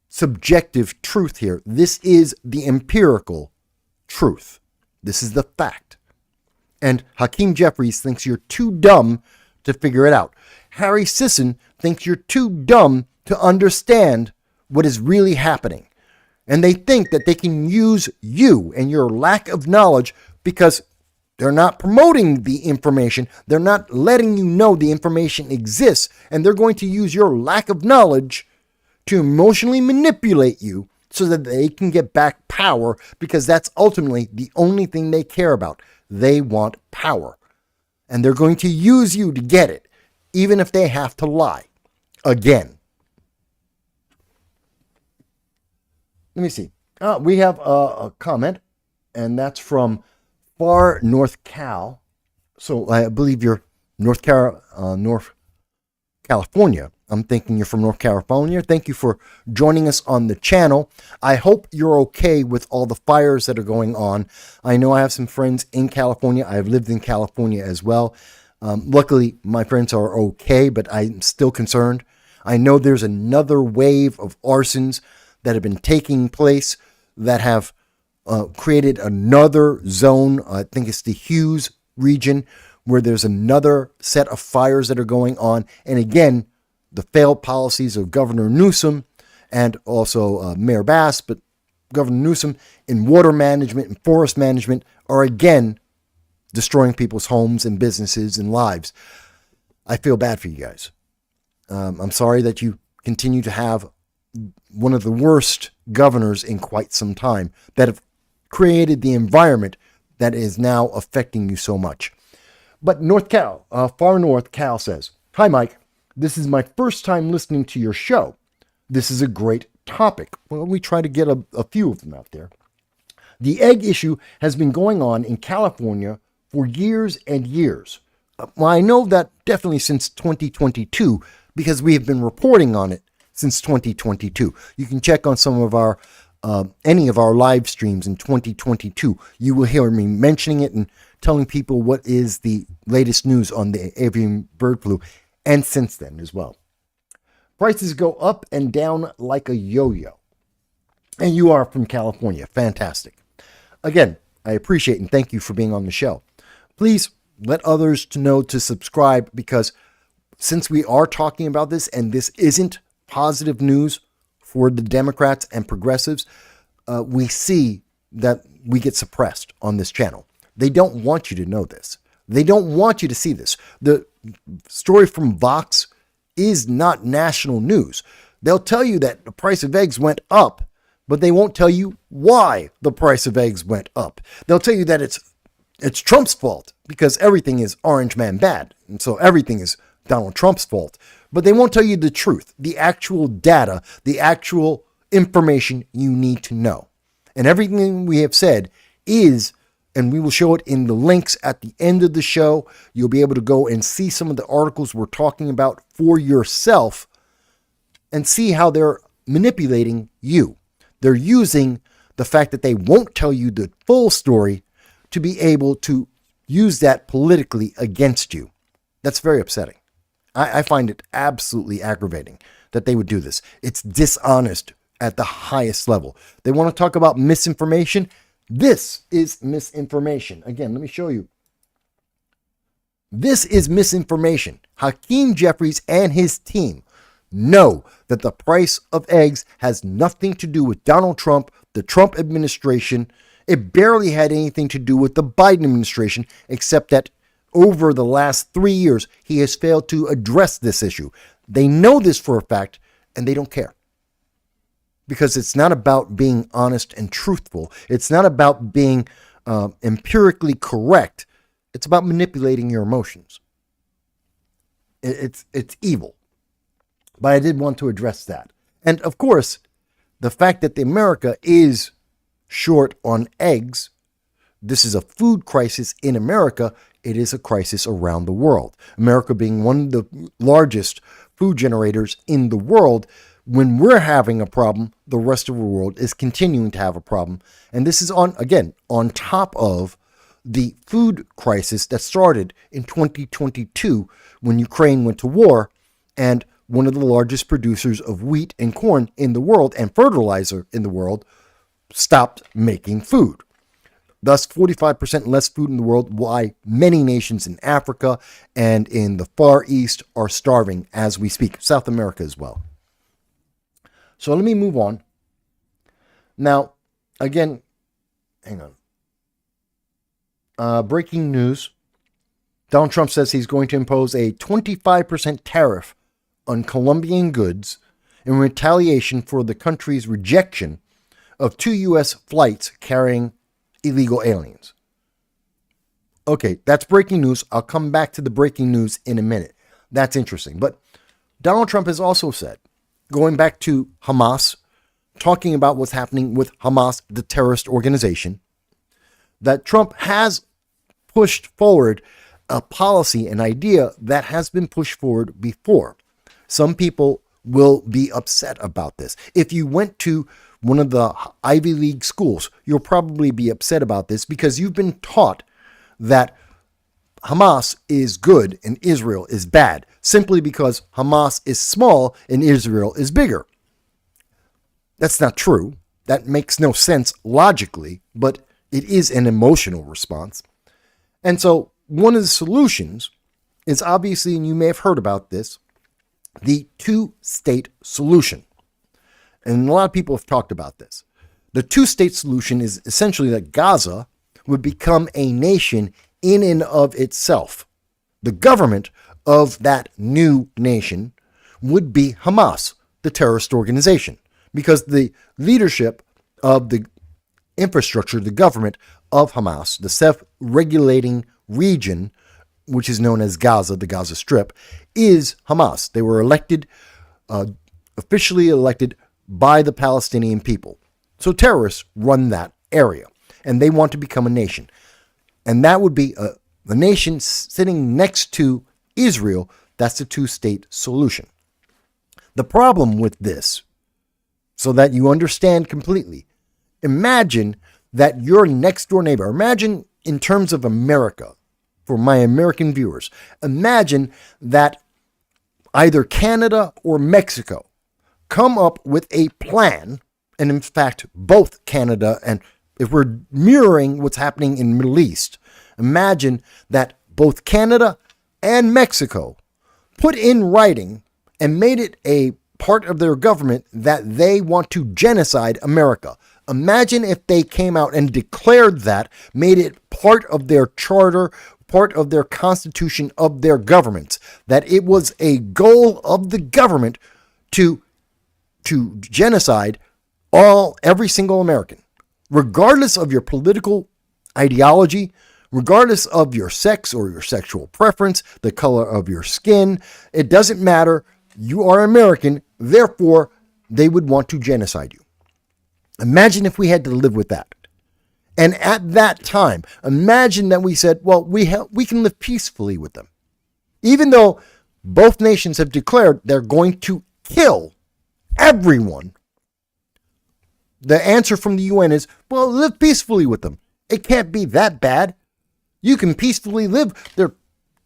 [SPEAKER 1] subjective truth here. This is the empirical truth. This is the fact. And Hakeem Jeffries thinks you're too dumb to figure it out. Harry Sison thinks you're too dumb to understand what is really happening. And they think that they can use you and your lack of knowledge because they're not promoting the information. They're not letting you know the information exists. And they're going to use your lack of knowledge to emotionally manipulate you so that they can get back power, because that's ultimately the only thing they care about. They want power. And they're going to use you to get it, even if they have to lie. Again. Let me see. We have a comment, and that's from Far North Cal. So I believe you're North California. I'm thinking you're from North California. Thank you for joining us on the channel. I hope you're okay with all the fires that are going on. I know I have some friends in California. I've lived in California as well. Luckily, my friends are okay, but I'm still concerned. I know there's another wave of arsons that have been taking place that have created another zone. I think it's the Hughes region, where there's another set of fires that are going on. And again, the failed policies of Governor Newsom and also Mayor Bass, but Governor Newsom in water management and forest management are again destroying people's homes and businesses and lives. I feel bad for you guys. I'm sorry that you continue to have one of the worst governors in quite some time that have created the environment that is now affecting you so much. But Far North Cal says, "Hi, Mike. This is my first time listening to your show. This is a great topic." Well, we try to get a few of them out there. "The egg issue has been going on in California for years and years. Well, I know that definitely since 2022, because we have been reporting on it since 2022. You can check on some of our any of our live streams in 2022. You will hear me mentioning it and telling people what is the latest news on the avian bird flu. and since then as well. Prices go up and down like a yo-yo. And you are from California. Fantastic. Again, I appreciate and thank you for being on the show. Please let others to know to subscribe, because since we are talking about this and this isn't positive news for the Democrats and progressives, we see that we get suppressed on this channel. They don't want you to know this. They don't want you to see this. The story from Vox is not national news. They'll tell you that the price of eggs went up, but they won't tell you why the price of eggs went up. They'll tell you that it's Trump's fault because everything is Orange Man bad. And so everything is Donald Trump's fault. But they won't tell you the truth, the actual data, the actual information you need to know. And everything we have said is, and we will show it in the links at the end of the show. You'll be able to go and see some of the articles we're talking about for yourself and see how they're manipulating you. They're using the fact that they won't tell you the full story to be able to use that politically against you. That's very upsetting. I find it absolutely aggravating that they would do this. It's dishonest at the highest level. They want to talk about misinformation. This is misinformation. Again, let me show you. This is misinformation. Hakeem Jeffries and his team know that the price of eggs has nothing to do with Donald Trump, the Trump administration. It barely had anything to do with the Biden administration, except that over the last 3 years, he has failed to address this issue. They know this for a fact, and they don't care. Because it's not about being honest and truthful. It's not about being empirically correct. It's about manipulating your emotions. It's evil. But I did want to address that. And of course, the fact that America is short on eggs, this is a food crisis in America. It is a crisis around the world. America being one of the largest food generators in the world. When we're having a problem, the rest of the world is continuing to have a problem. And this is on top of the food crisis that started in 2022 when Ukraine went to war, and one of the largest producers of wheat and corn in the world and fertilizer in the world stopped making food. Thus, 45% less food in the world, why many nations in Africa and in the Far East are starving as we speak. South America as well. So let me move on. Now, again, hang on. Breaking news. Donald Trump says he's going to impose a 25% tariff on Colombian goods in retaliation for the country's rejection of 2 U.S. flights carrying illegal aliens. Okay, that's breaking news. I'll come back to the breaking news in a minute. That's interesting. But Donald Trump has also said, going back to Hamas, talking about what's happening with Hamas, the terrorist organization, that Trump has pushed forward a policy, an idea that has been pushed forward before. Some people will be upset about this. If you went to one of the Ivy League schools, you'll probably be upset about this because you've been taught that Hamas is good and Israel is bad, simply because Hamas is small and Israel is bigger. That's not true. That makes no sense logically, but it is an emotional response. And so one of the solutions is obviously, and you may have heard about this, the two-state solution. And a lot of people have talked about this. The two-state solution is essentially that Gaza would become a nation in and of itself. The government of that new nation would be Hamas, the terrorist organization, because the leadership of the infrastructure, the government of Hamas, the self-regulating region, which is known as Gaza, the Gaza Strip, is Hamas. They were elected, officially elected by the Palestinian people. So terrorists run that area, and they want to become a nation. And that would be a nation sitting next to Israel. That's the two-state solution. The problem with this, so that you understand completely, imagine that your next door neighbor, imagine in terms of America, for my American viewers, imagine that either Canada or Mexico come up with a plan, and in fact, both Canada and if we're mirroring what's happening in the Middle East, imagine that both Canada and Mexico put in writing and made it a part of their government that they want to genocide America. Imagine if they came out and declared that, made it part of their charter, part of their constitution of their governments, that it was a goal of the government to genocide every single American, regardless of your political ideology, regardless of your sex or your sexual preference, the color of your skin. It doesn't matter. You are American, therefore they would want to genocide you. Imagine if we had to live with that. And at that time, imagine that we said, well, we can live peacefully with them. Even though both nations have declared they're going to kill everyone, the answer from the UN is, well, live peacefully with them. It can't be that bad. You can peacefully live. They're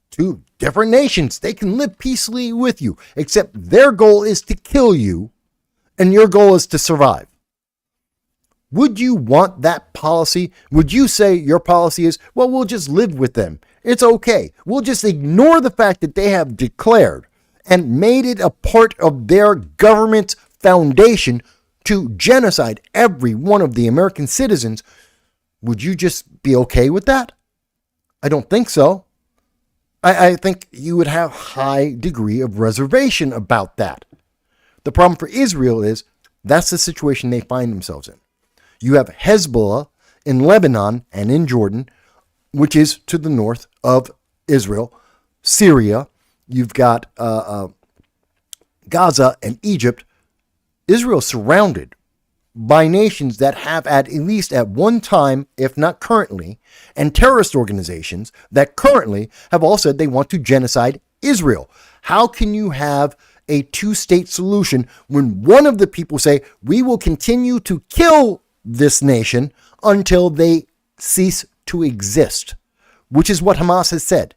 [SPEAKER 1] two different nations. They can live peacefully with you, except their goal is to kill you, and your goal is to survive. Would you want that policy? Would you say your policy is, well, we'll just live with them. It's okay. We'll just ignore the fact that they have declared and made it a part of their government's foundation to genocide every one of the American citizens. Would you just be okay with that? I don't think so. I think you would have a high degree of reservation about that. The problem for Israel is that's the situation they find themselves in. You have Hezbollah in Lebanon and in Jordan, which is to the north of Israel, Syria. You've got Gaza and Egypt. Israel surrounded by nations that have at least at one time, if not currently, and terrorist organizations that currently have all said they want to genocide Israel. How can you have a two-state solution when one of the people say, we will continue to kill this nation until they cease to exist, which is what Hamas has said.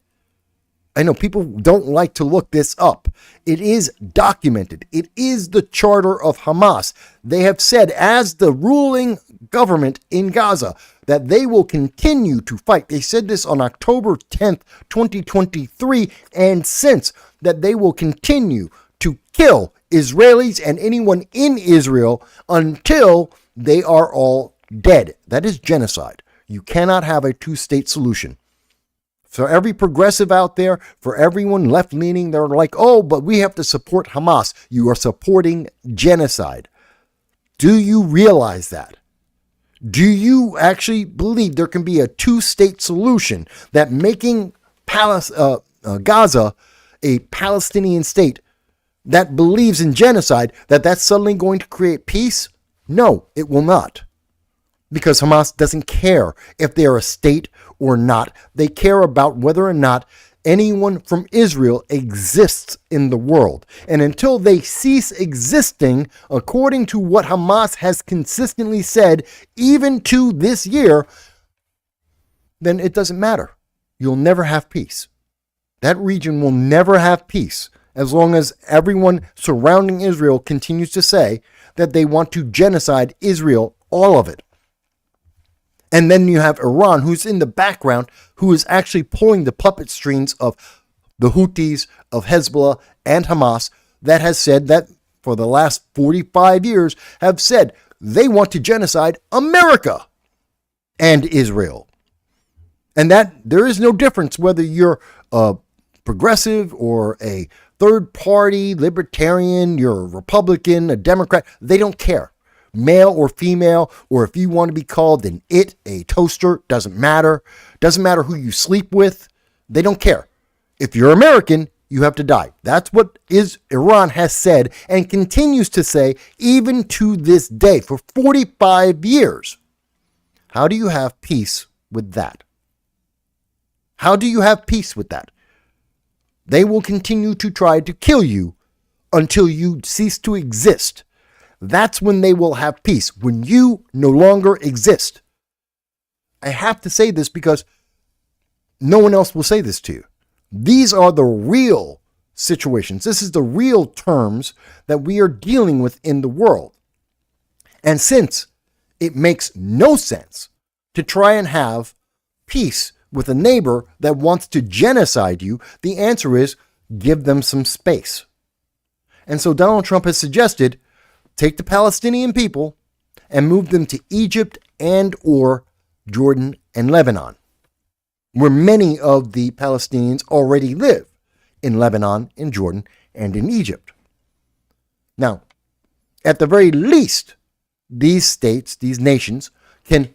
[SPEAKER 1] I know people don't like to look this up. It is documented. It is the charter of Hamas. They have said, as the ruling government in Gaza, that they will continue to fight. They said this on October 10th, 2023, and since that they will continue to kill Israelis and anyone in Israel until they are all dead. That is genocide. You cannot have a two-state solution. For every progressive out there, for everyone left-leaning, they're like, oh, but we have to support Hamas. You are supporting genocide. Do you realize that? Do you actually believe there can be a two-state solution that making Gaza a Palestinian state that believes in genocide, that's suddenly going to create peace? No, it will not. Because Hamas doesn't care if they're a state or not. They care about whether or not anyone from Israel exists in the world. And until they cease existing, according to what Hamas has consistently said, even to this year, then it doesn't matter. You'll never have peace. That region will never have peace as long as everyone surrounding Israel continues to say that they want to genocide Israel, all of it. And then you have Iran, who's in the background, who is actually pulling the puppet strings of the Houthis, of Hezbollah, and Hamas, that has said that for the last 45 years have said they want to genocide America and Israel. And that there is no difference whether you're a progressive or a third party, libertarian, you're a Republican, a Democrat. They don't care. Male or female, or if you want to be called a toaster, doesn't matter. Doesn't matter who you sleep with. They don't care. If you're American, you have to die. That's what Iran has said and continues to say even to this day for 45 years. How do you have peace with that? How do you have peace with that? They will continue to try to kill you until you cease to exist. That's when they will have peace, when you no longer exist. I have to say this because no one else will say this to you. These are the real situations. This is the real terms that we are dealing with in the world. And since it makes no sense to try and have peace with a neighbor that wants to genocide you, the answer is give them some space. And so Donald Trump has suggested take the Palestinian people and move them to Egypt and or Jordan and Lebanon, where many of the Palestinians already live, in Lebanon, in Jordan, and in Egypt. Now, at the very least, these states, these nations, can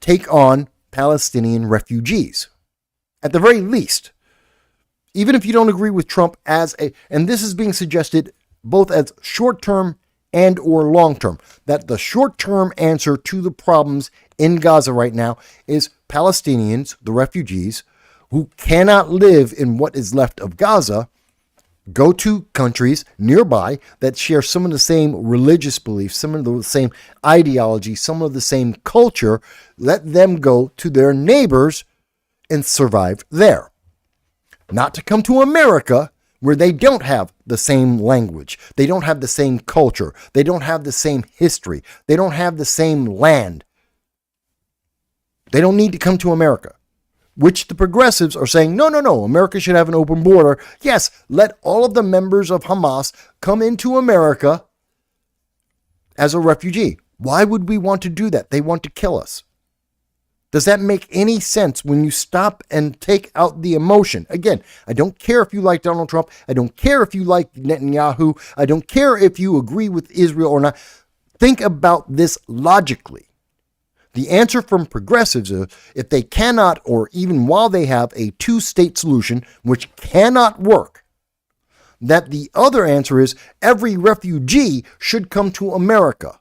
[SPEAKER 1] take on Palestinian refugees. At the very least, even if you don't agree with Trump and this is being suggested both as short-term and or long-term, that the short-term answer to the problems in Gaza right now is Palestinians, the refugees, who cannot live in what is left of Gaza, go to countries nearby that share some of the same religious beliefs, some of the same ideology, some of the same culture. Let them go to their neighbors and survive there. Not to come to America, where they don't have the same language, they don't have the same culture, they don't have the same history, they don't have the same land. They don't need to come to America, which the progressives are saying, no, America should have an open border. Yes, let all of the members of Hamas come into America as a refugee. Why would we want to do that? They want to kill us. Does that make any sense when you stop and take out the emotion? Again, I don't care if you like Donald Trump. I don't care if you like Netanyahu. I don't care if you agree with Israel or not. Think about this logically. The answer from progressives is if they cannot, or even while they have a two-state solution, which cannot work, that the other answer is every refugee should come to America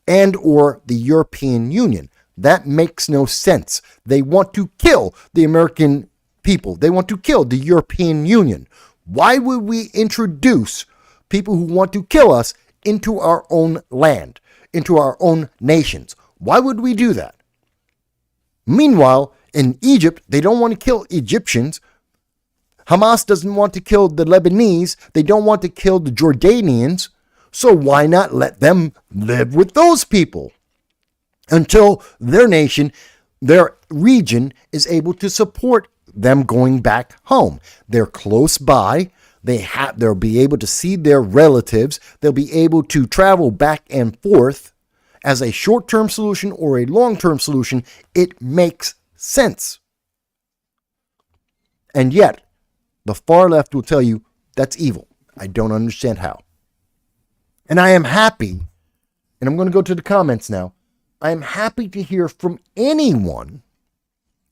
[SPEAKER 1] and or the European Union. That makes no sense. They want to kill the American people. They want to kill the European Union. Why would we introduce people who want to kill us into our own land, into our own nations? Why would we do that? Meanwhile, in Egypt, they don't want to kill Egyptians. Hamas doesn't want to kill the Lebanese. They don't want to kill the Jordanians. So why not let them live with those people until their nation, their region is able to support them going back home? They're close by. They'll be able to see their relatives. They'll be able to travel back and forth. As a short-term solution or a long-term solution, it makes sense. And yet, the far left will tell you that's evil. I don't understand how. And I am happy, and I'm going to go to the comments now, I am happy to hear from anyone,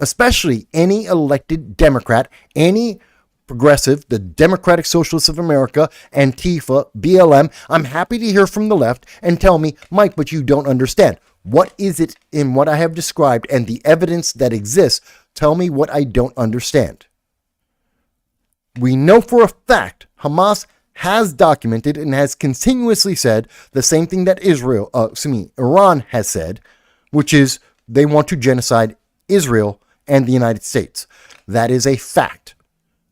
[SPEAKER 1] especially any elected Democrat, any progressive, the Democratic Socialists of America, Antifa, BLM. I'm happy to hear from the left and tell me, Mike, but you don't understand. What is it in what I have described and the evidence that exists? Tell me what I don't understand. We know for a fact Hamas has documented and has continuously said the same thing that Iran has said, which is they want to genocide Israel and the United States. That is a fact.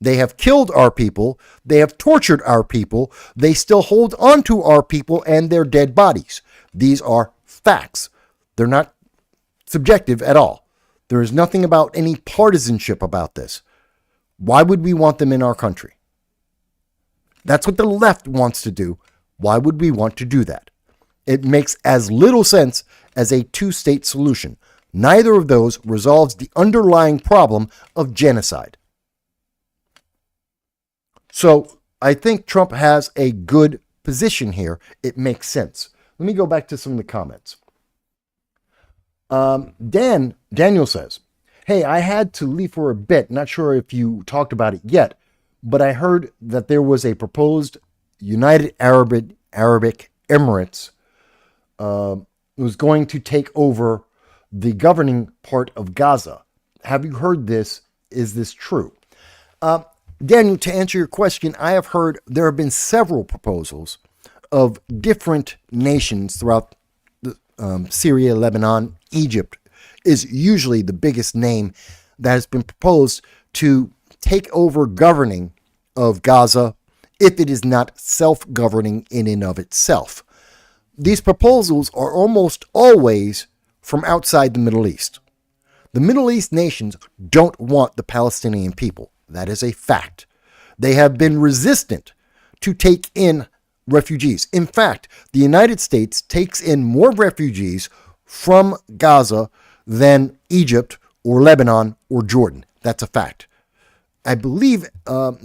[SPEAKER 1] They have killed our people. They have tortured our people. They still hold on to our people and their dead bodies. These are facts. They're not subjective at all. There is nothing about any partisanship about this. Why would we want them in our country? That's what the left wants to do. Why would we want to do that? It makes as little sense as a two-state solution. Neither of those resolves the underlying problem of genocide. So I think Trump has a good position here. It makes sense. Let me go back to some of the comments. Daniel says, hey, I had to leave for a bit. Not sure if you talked about it yet, but I heard that there was a proposed United Arab Emirates was going to take over the governing part of Gaza. Have you heard this? Is this true? Daniel, to answer your question, I have heard there have been several proposals of different nations throughout Syria, Lebanon, Egypt is usually the biggest name that has been proposed to take over governing of Gaza if it is not self-governing in and of itself. These proposals are almost always from outside the Middle East. The Middle East nations don't want the Palestinian people. That is a fact. They have been resistant to take in refugees. In fact, the United States takes in more refugees from Gaza than Egypt or Lebanon or Jordan. That's a fact. I believe,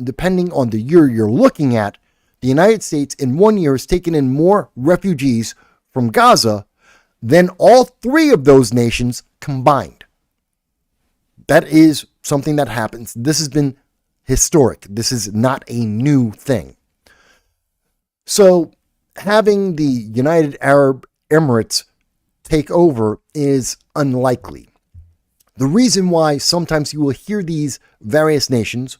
[SPEAKER 1] depending on the year you're looking at, the United States in 1 year has taken in more refugees from Gaza than all three of those nations combined. That is something that happens. This has been historic. This is not a new thing. So having the United Arab Emirates take over is unlikely. The reason why sometimes you will hear these various nations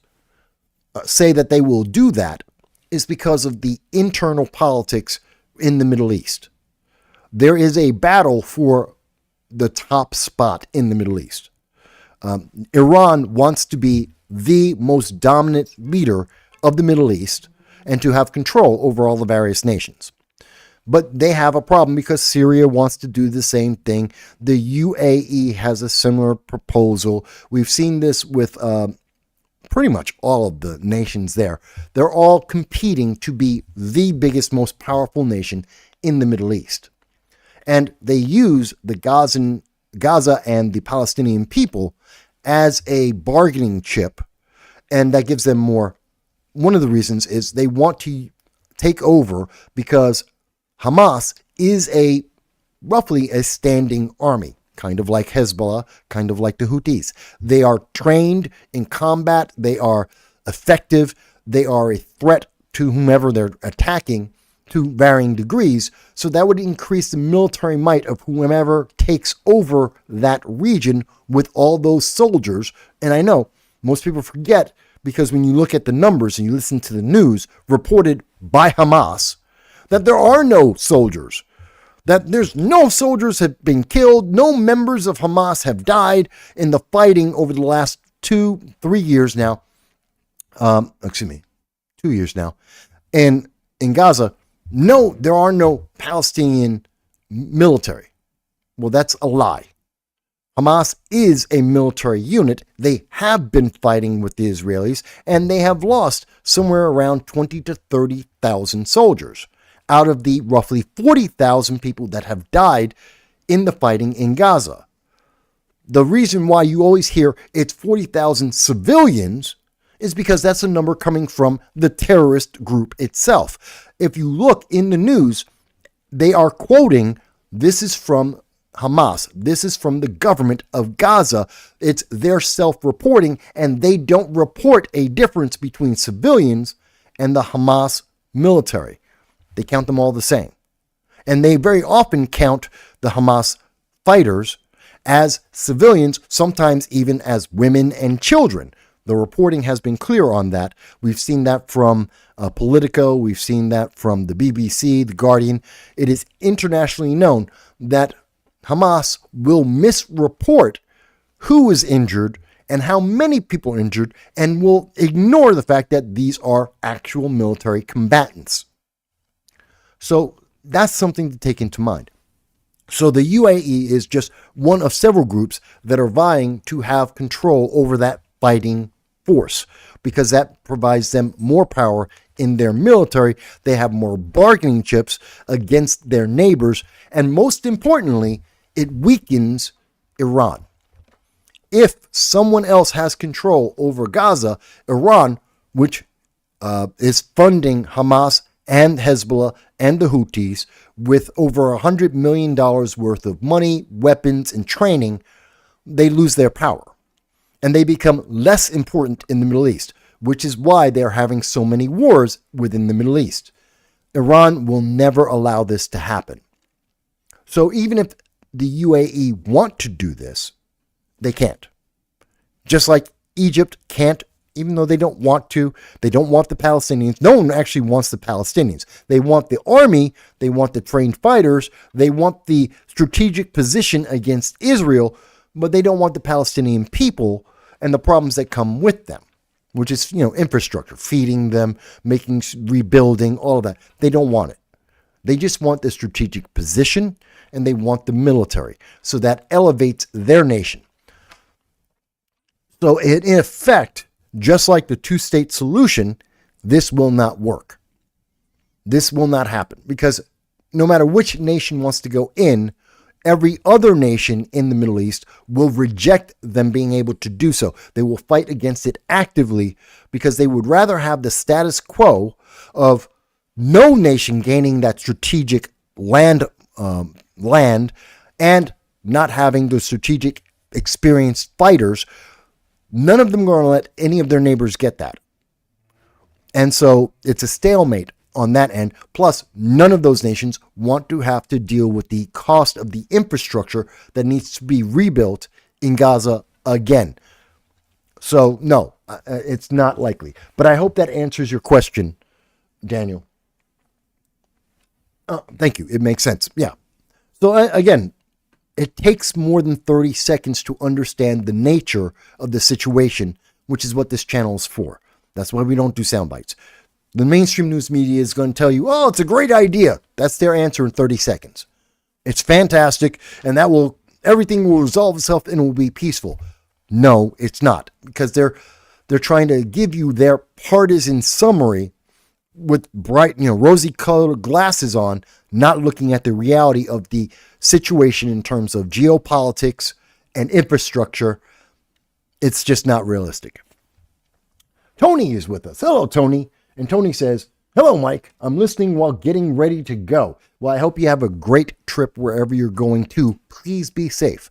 [SPEAKER 1] say that they will do that is because of the internal politics in the Middle East. There is a battle for the top spot in the Middle East. Iran wants to be the most dominant leader of the Middle East and to have control over all the various nations. But they have a problem because Syria wants to do the same thing. The UAE has a similar proposal. We've seen this with pretty much all of the nations there. They're all competing to be the biggest, most powerful nation in the Middle East. And they use the Gaza and the Palestinian people as a bargaining chip, and that gives them more. One of the reasons is they want to take over because Hamas is roughly a standing army, kind of like Hezbollah, kind of like the Houthis. They are trained in combat. They are effective. They are a threat to whomever they're attacking to varying degrees. So that would increase the military might of whomever takes over that region with all those soldiers. And I know most people forget, because when you look at the numbers and you listen to the news reported by Hamas, that there are no soldiers, that there's no soldiers have been killed, no members of Hamas have died in the fighting over the last 2-3 years now. 2 years now. And in Gaza, no, there are no Palestinian military. Well, that's a lie. Hamas is a military unit. They have been fighting with the Israelis, and they have lost somewhere around 20 to 30,000 soldiers out of the roughly 40,000 people that have died in the fighting in Gaza. The reason why you always hear it's 40,000 civilians is because that's a number coming from the terrorist group itself. If you look in the news, they are quoting, this is from Hamas. This is from the government of Gaza. It's their self-reporting, and they don't report a difference between civilians and the Hamas military. They count them all the same. And they very often count the Hamas fighters as civilians, sometimes even as women and children. The reporting has been clear on that. We've seen that from Politico. We've seen that from the BBC, The Guardian. It is internationally known that Hamas will misreport who is injured and how many people are injured, and will ignore the fact that these are actual military combatants. So that's something to take into mind. So the UAE is just one of several groups that are vying to have control over that fighting force, because that provides them more power in their military. They have more bargaining chips against their neighbors, and most importantly, it weakens Iran. If someone else has control over Gaza, Iran, which is funding Hamas and Hezbollah and the Houthis with over $100 million worth of money, weapons, and training, they lose their power. And they become less important in the Middle East, which is why they're having so many wars within the Middle East. Iran will never allow this to happen. So even if the UAE want to do this, they can't. Just like Egypt can't, even though they don't want to. They don't want the Palestinians. No one actually wants the Palestinians. They want the army. They want the trained fighters. They want the strategic position against Israel, but they don't want the Palestinian people and the problems that come with them, which is, infrastructure, feeding them, rebuilding, all of that. They don't want it. They just want the strategic position, and they want the military. So that elevates their nation. So in effect, just like the two-state solution, this will not work. This will not happen, because no matter which nation wants to go in, every other nation in the Middle East will reject them being able to do so. They will fight against it actively, because they would rather have the status quo of no nation gaining that strategic land and not having the strategic experienced fighters. None of them are going to let any of their neighbors get that. And so it's a stalemate on that end. Plus, none of those nations want to have to deal with the cost of the infrastructure that needs to be rebuilt in Gaza again. So, no, it's not likely. But I hope that answers your question, Daniel. Thank you. It makes sense. Yeah. So, again, it takes more than 30 seconds to understand the nature of the situation, which is what this channel is for. That's why we don't do sound bites. The mainstream news media is going to tell you, oh, it's a great idea. That's their answer in 30 seconds. It's fantastic, and everything will resolve itself and it will be peaceful. No, it's not, because they're trying to give you their partisan summary with bright, rosy-colored glasses on, not looking at the reality of the situation in terms of geopolitics and infrastructure. It's just not realistic. Tony is with us. Hello, Tony. And Tony says, hello, Mike. I'm listening while getting ready to go. Well, I hope you have a great trip wherever you're going to. Please be safe.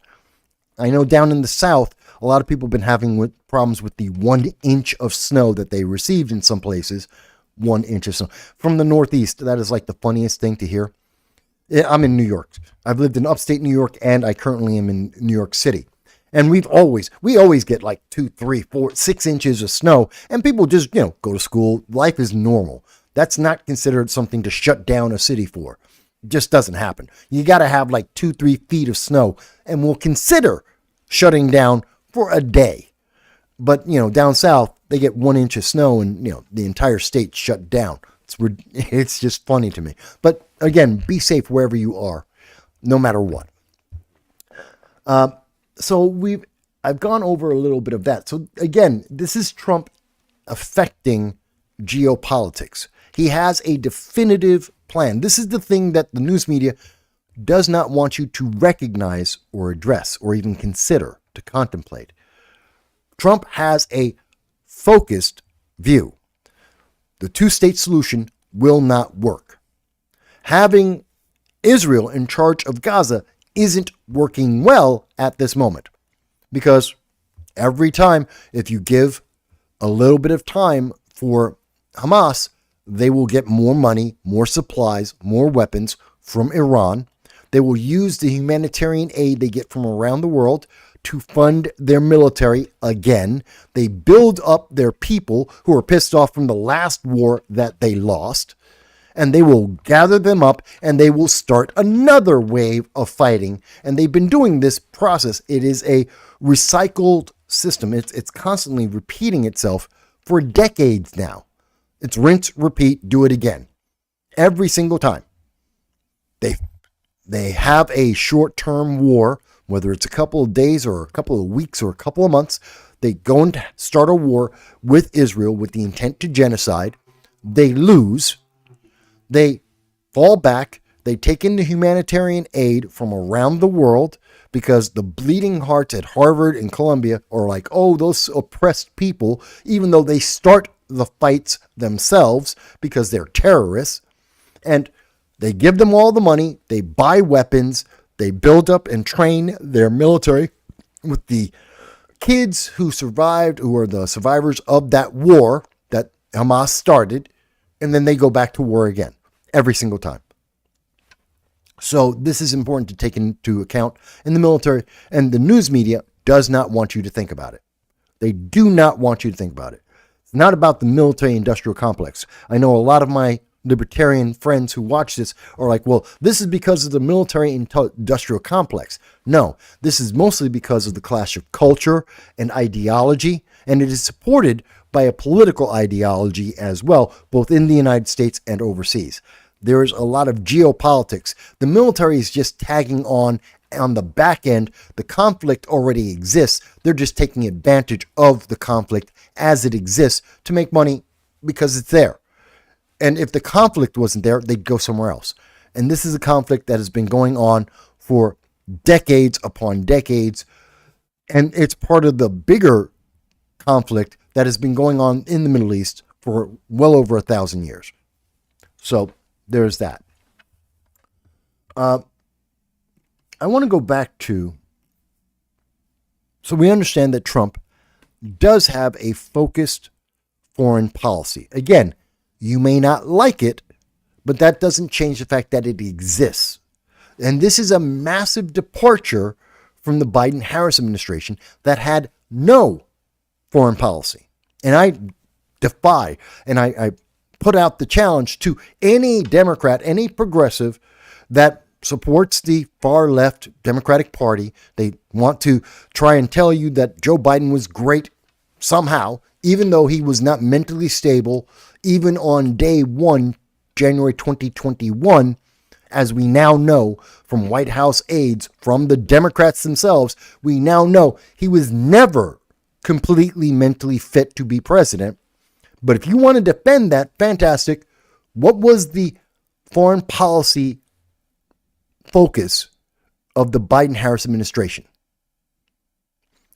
[SPEAKER 1] I know down in the South, a lot of people have been having problems with the 1 inch of snow that they received in some places. 1 inch of snow. From the Northeast, that is like the funniest thing to hear. I'm in New York. I've lived in upstate New York, and I currently am in New York City. And we always get like 2, 3, 4, 6 inches of snow, and people just, go to school. Life is normal. That's not considered something to shut down a city for. It just doesn't happen. You got to have like 2, 3 feet of snow, and we'll consider shutting down for a day. But, down south, they get 1 inch of snow and, the entire state shut down. It's just funny to me. But again, be safe wherever you are, no matter what. So I've gone over a little bit of that. So again, this is Trump affecting geopolitics. He has a definitive plan. This is the thing that the news media does not want you to recognize or address or even consider to contemplate. Trump has a focused view. The two-state solution will not work. Having Israel in charge of Gaza isn't working well at this moment, because every time, if you give a little bit of time for Hamas, they will get more money, more supplies, more weapons from Iran. They will use the humanitarian aid they get from around the world to fund their military again. They build up their people who are pissed off from the last war that they lost, and they will gather them up and they will start another wave of fighting. And they've been doing this process. It is a recycled system. It's constantly repeating itself for decades now. It's rinse, repeat, do it again. Every single time. They have a short-term war, whether it's a couple of days or a couple of weeks or a couple of months. They go and start a war with Israel with the intent to genocide. They lose. They fall back. They take in the humanitarian aid from around the world, because the bleeding hearts at Harvard and Columbia are like, oh, those oppressed people, even though they start the fights themselves because they're terrorists. And they give them all the money. They buy weapons. They build up and train their military with the kids who survived, who are the survivors of that war that Hamas started. And then they go back to war again every single time. So this is important to take into account in the military, and the news media does not want you to think about it. They do not want you to think about it. It's not about the military industrial complex. I know a lot of my libertarian friends who watch this are like, well, this is because of the military industrial complex. No, this is mostly because of the clash of culture and ideology, and it is supported by a political ideology as well, both in the United States and overseas. There is a lot of geopolitics. The military is just tagging on the back end. The conflict already exists. They're just taking advantage of the conflict as it exists to make money because it's there. And if the conflict wasn't there, they'd go somewhere else. And this is a conflict that has been going on for decades upon decades. And it's part of the bigger conflict that has been going on in the Middle East for well over 1,000 years. So there's that. I want to go back to, so we understand that Trump does have a focused foreign policy. Again, you may not like it, but that doesn't change the fact that it exists. And this is a massive departure from the Biden-Harris administration that had no foreign policy. And I defy, and I put out the challenge to any Democrat, any progressive that supports the far left Democratic Party. They want to try and tell you that Joe Biden was great somehow, even though he was not mentally stable, even on day one, January 2021, as we now know from White House aides, from the Democrats themselves, we now know he was never completely mentally fit to be president. But if you want to defend that, fantastic. What was the foreign policy focus of the Biden-Harris administration?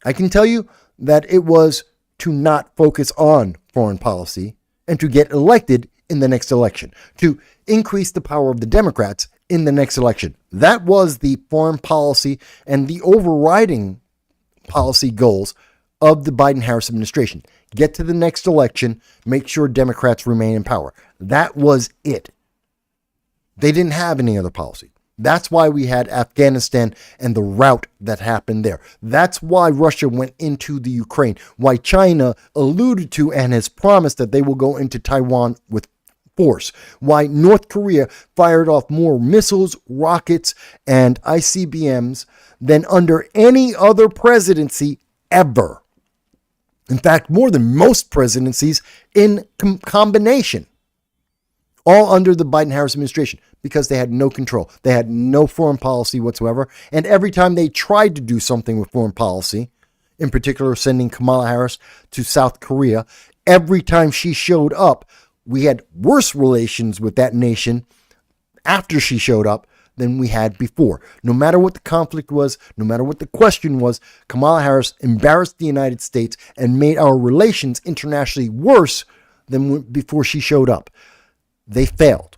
[SPEAKER 1] I can tell you that it was to not focus on foreign policy and to get elected in the next election, to increase the power of the Democrats in the next election. That was the foreign policy and the overriding policy goals of the Biden-Harris administration. Get to the next election, make sure Democrats remain in power. That was it. They didn't have any other policy. That's why we had Afghanistan and the rout that happened there. That's why Russia went into the Ukraine, why China alluded to and has promised that they will go into Taiwan with force, why North Korea fired off more missiles, rockets, and ICBMs than under any other presidency ever. In fact, more than most presidencies in combination. All under the Biden-Harris administration, because they had no control. They had no foreign policy whatsoever. And every time they tried to do something with foreign policy, in particular sending Kamala Harris to South Korea, every time she showed up, we had worse relations with that nation after she showed up than we had before. No matter what the conflict was, no matter what the question was, Kamala Harris embarrassed the United States and made our relations internationally worse than before she showed up. They failed.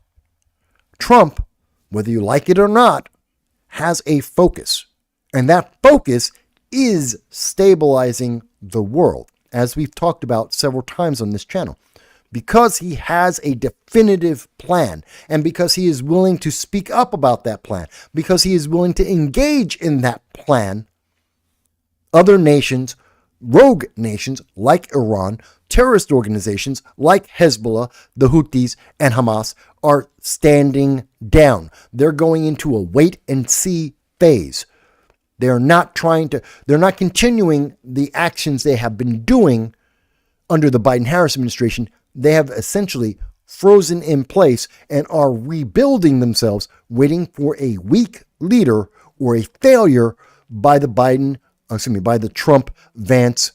[SPEAKER 1] Trump, whether you like it or not, has a focus. And that focus is stabilizing the world, as we've talked about several times on this channel. Because he has a definitive plan, and because he is willing to speak up about that plan, because he is willing to engage in that plan, other nations, rogue nations like Iran, terrorist organizations like Hezbollah, the Houthis, and Hamas are standing down. They're going into a wait and see phase. They're not continuing the actions they have been doing under the Biden-Harris administration. They have essentially frozen in place and are rebuilding themselves, waiting for a weak leader or a failure by the Trump-Vance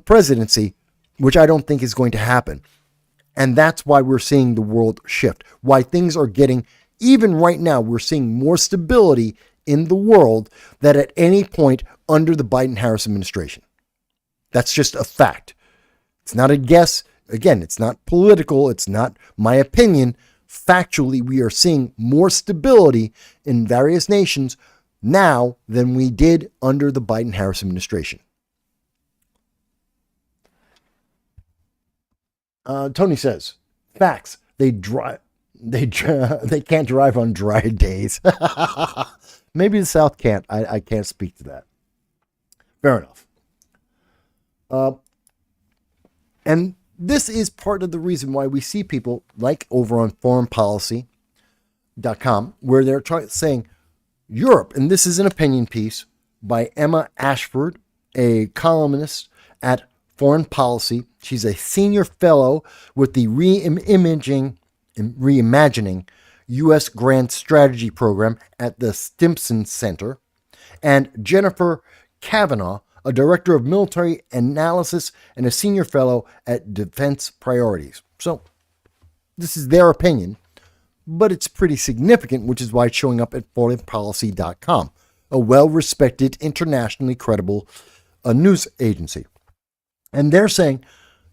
[SPEAKER 1] presidency, which I don't think is going to happen. And that's why we're seeing the world shift. Why things are getting, even right now, we're seeing more stability in the world than at any point under the Biden-Harris administration. That's just a fact. It's not a guess. Again, it's not political. It's not my opinion. Factually, we are seeing more stability in various nations now than we did under the Biden-Harris administration. Tony says, facts. They can't drive on dry days. Maybe the South can't. I can't speak to that. Fair enough. And this is part of the reason why we see people like over on foreignpolicy.com, where they're saying Europe, and this is an opinion piece by Emma Ashford, a columnist at foreign policy. She's a senior fellow with the Reimagining U.S. Grand Strategy Program at the Stimson Center, and Jennifer Kavanaugh, a director of military analysis and a senior fellow at Defense Priorities. So, this is their opinion, but it's pretty significant, which is why it's showing up at foreignpolicy.com, a well-respected, internationally credible news agency. And they're saying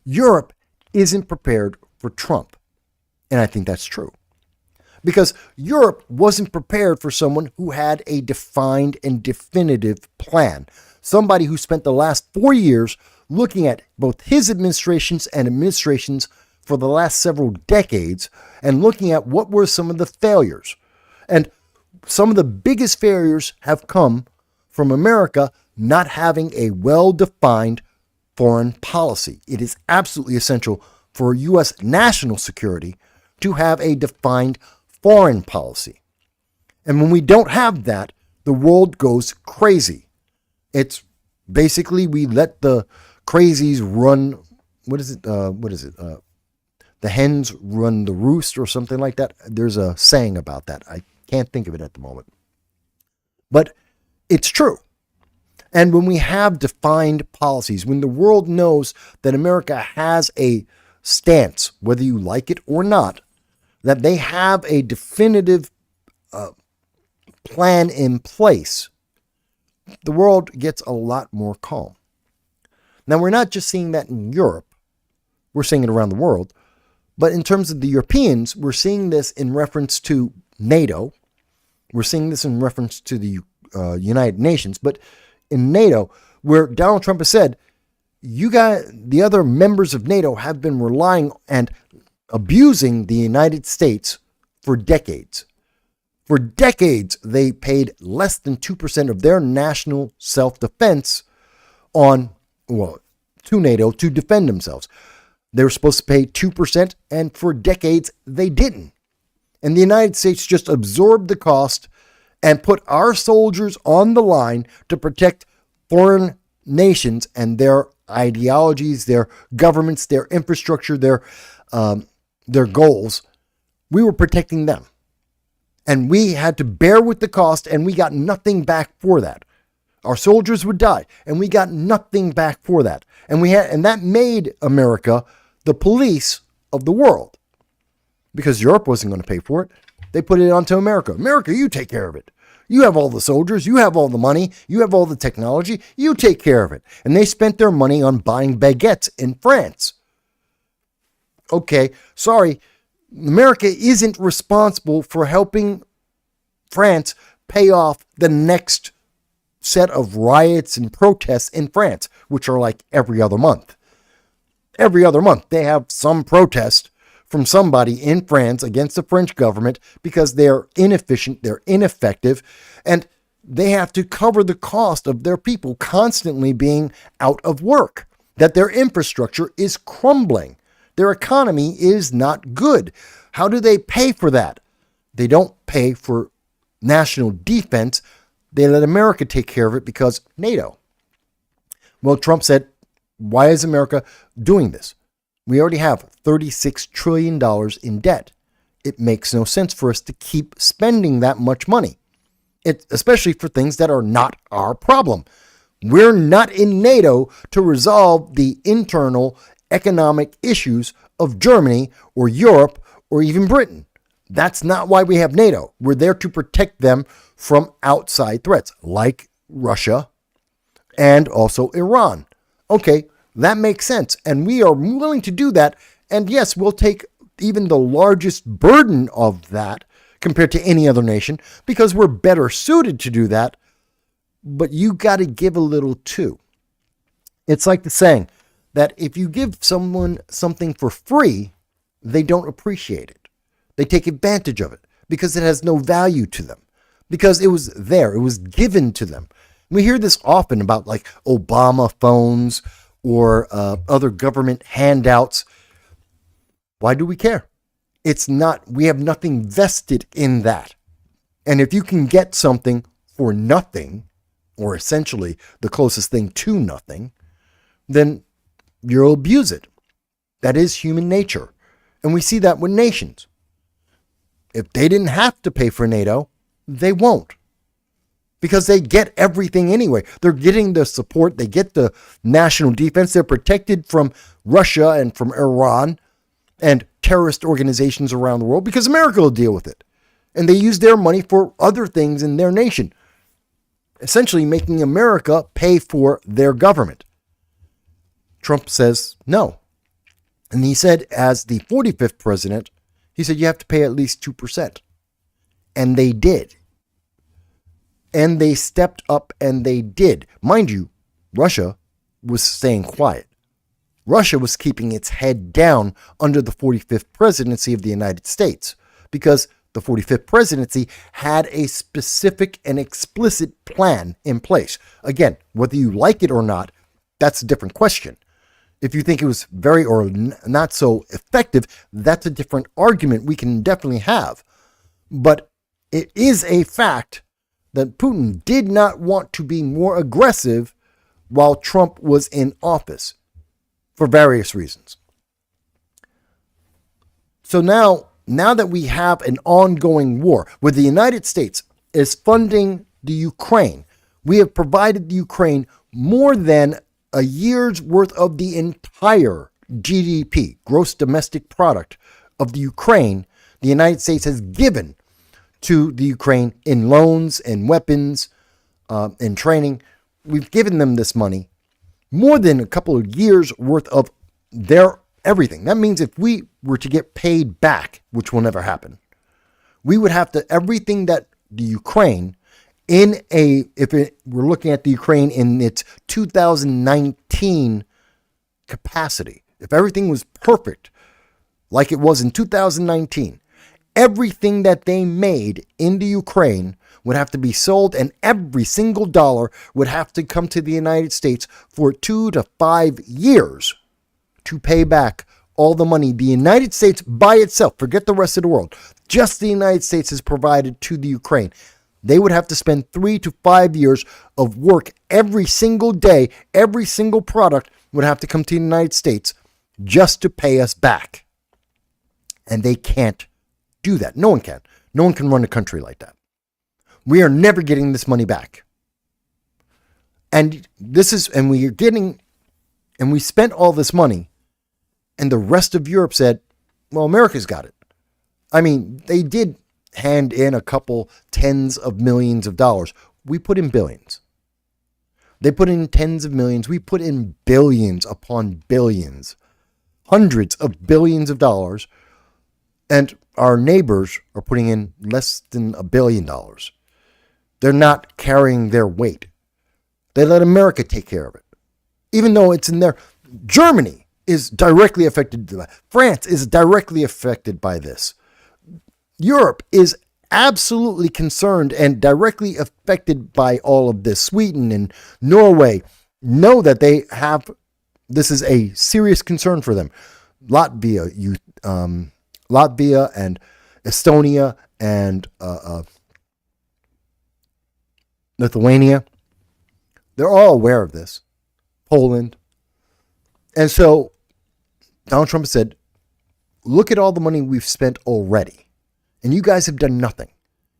[SPEAKER 1] Europe isn't prepared for Trump. And I think that's true. Because Europe wasn't prepared for someone who had a defined and definitive plan. Somebody who spent the last 4 years looking at both his administrations and administrations for the last several decades and looking at what were some of the failures. And some of the biggest failures have come from America not having a well-defined foreign policy. It is absolutely essential for U.S. national security to have a defined foreign policy. And when we don't have that, the world goes crazy. It's basically we let the crazies run. What is it? The hens run the roost or something like that. There's a saying about that. I can't think of it at the moment. But it's true. And when we have defined policies, when the world knows that America has a stance, whether you like it or not, that they have a definitive plan in place, the world gets a lot more calm. Now, we're not just seeing that in Europe. We're seeing it around the world. But in terms of the Europeans, we're seeing this in reference to NATO. We're seeing this in reference to the United Nations. But in NATO, where Donald Trump has said, you guys, the other members of NATO have been relying and abusing the United States for decades. For decades, they paid less than 2% of their national self-defense to NATO to defend themselves. They were supposed to pay 2%, and for decades, they didn't. And the United States just absorbed the cost and put our soldiers on the line to protect foreign nations and their ideologies, their governments, their infrastructure, their goals. We were protecting them. And we had to bear with the cost, and we got nothing back for that. Our soldiers would die, and we got nothing back for that. And that made America the police of the world. Because Europe wasn't going to pay for it. They put it onto America. America, you take care of it. You have all the soldiers. You have all the money. You have all the technology. You take care of it. And they spent their money on buying baguettes in France. Okay, sorry. America isn't responsible for helping France pay off the next set of riots and protests in France, which are like every other month. Every other month, they have some protest from somebody in France against the French government because they're inefficient, they're ineffective, and they have to cover the cost of their people constantly being out of work, that their infrastructure is crumbling. Their economy is not good. How do they pay for that? They don't pay for national defense. They let America take care of it because NATO. Well, Trump said, why is America doing this? We already have $36 trillion in debt. It makes no sense for us to keep spending that much money, especially for things that are not our problem. We're not in NATO to resolve the internal economic issues of Germany or Europe or even Britain. That's not why we have NATO. We're there to protect them from outside threats like Russia and also Iran. Okay, that makes sense. And we are willing to do that. And yes, we'll take even the largest burden of that compared to any other nation because we're better suited to do that. But you got to give a little too. It's like the saying that if you give someone something for free, they don't appreciate it. They take advantage of it because it has no value to them, because it was there. It was given to them. We hear this often about like Obama phones or other government handouts. Why do we care? It's not, we have nothing vested in that. And if you can get something for nothing, or essentially the closest thing to nothing, then you'll abuse it. That is human nature. And we see that with nations. If they didn't have to pay for NATO, they won't. Because they get everything anyway. They're getting the support. They get the national defense. They're protected from Russia and from Iran and terrorist organizations around the world because America will deal with it. And they use their money for other things in their nation, essentially making America pay for their government. Trump says no. And he said, as the 45th president, he said, you have to pay at least 2%. And they did. And they stepped up and they did. Mind you, Russia was staying quiet. Russia was keeping its head down under the 45th presidency of the United States because the 45th presidency had a specific and explicit plan in place. Again, whether you like it or not, that's a different question. If you think it was very or not so effective, that's a different argument we can definitely have. But it is a fact that Putin did not want to be more aggressive while Trump was in office for various reasons. So now that we have an ongoing war where the United States is funding the Ukraine, we have provided the Ukraine more than a year's worth of the entire GDP, gross domestic product of the Ukraine, the United States has given to the Ukraine in loans and weapons, and training. We've given them this money, more than a couple of years worth of their everything. That means if we were to get paid back, which will never happen, we would have to, everything that the Ukraine we're looking at the Ukraine in its 2019 capacity, if everything was perfect like it was in 2019, everything that they made in the Ukraine would have to be sold, and every single dollar would have to come to the United States for 2 to 5 years to pay back all the money the United States by itself, forget the rest of the world, just the United States has provided to the Ukraine. They would have to spend 3 to 5 years of work every single day. Every single product would have to come to the United States just to pay us back. And they can't do that. No one can. No one can run a country like that. We are never getting this money back. And we spent all this money, and the rest of Europe said, well, America's got it. I mean, they did hand in a couple tens of millions of dollars. We put in billions. They put in tens of millions. We put in billions upon billions, hundreds of billions of dollars. And our neighbors are putting in less than $1 billion. They're not carrying their weight. They let America take care of it. Even though it's in there. Germany is directly affected by that. France is directly affected by this. Europe is absolutely concerned and directly affected by all of this. Sweden and Norway know that this is a serious concern for them. Latvia and Estonia and Lithuania, they're all aware of this. Poland. And so Donald Trump said, look at all the money we've spent already. And you guys have done nothing.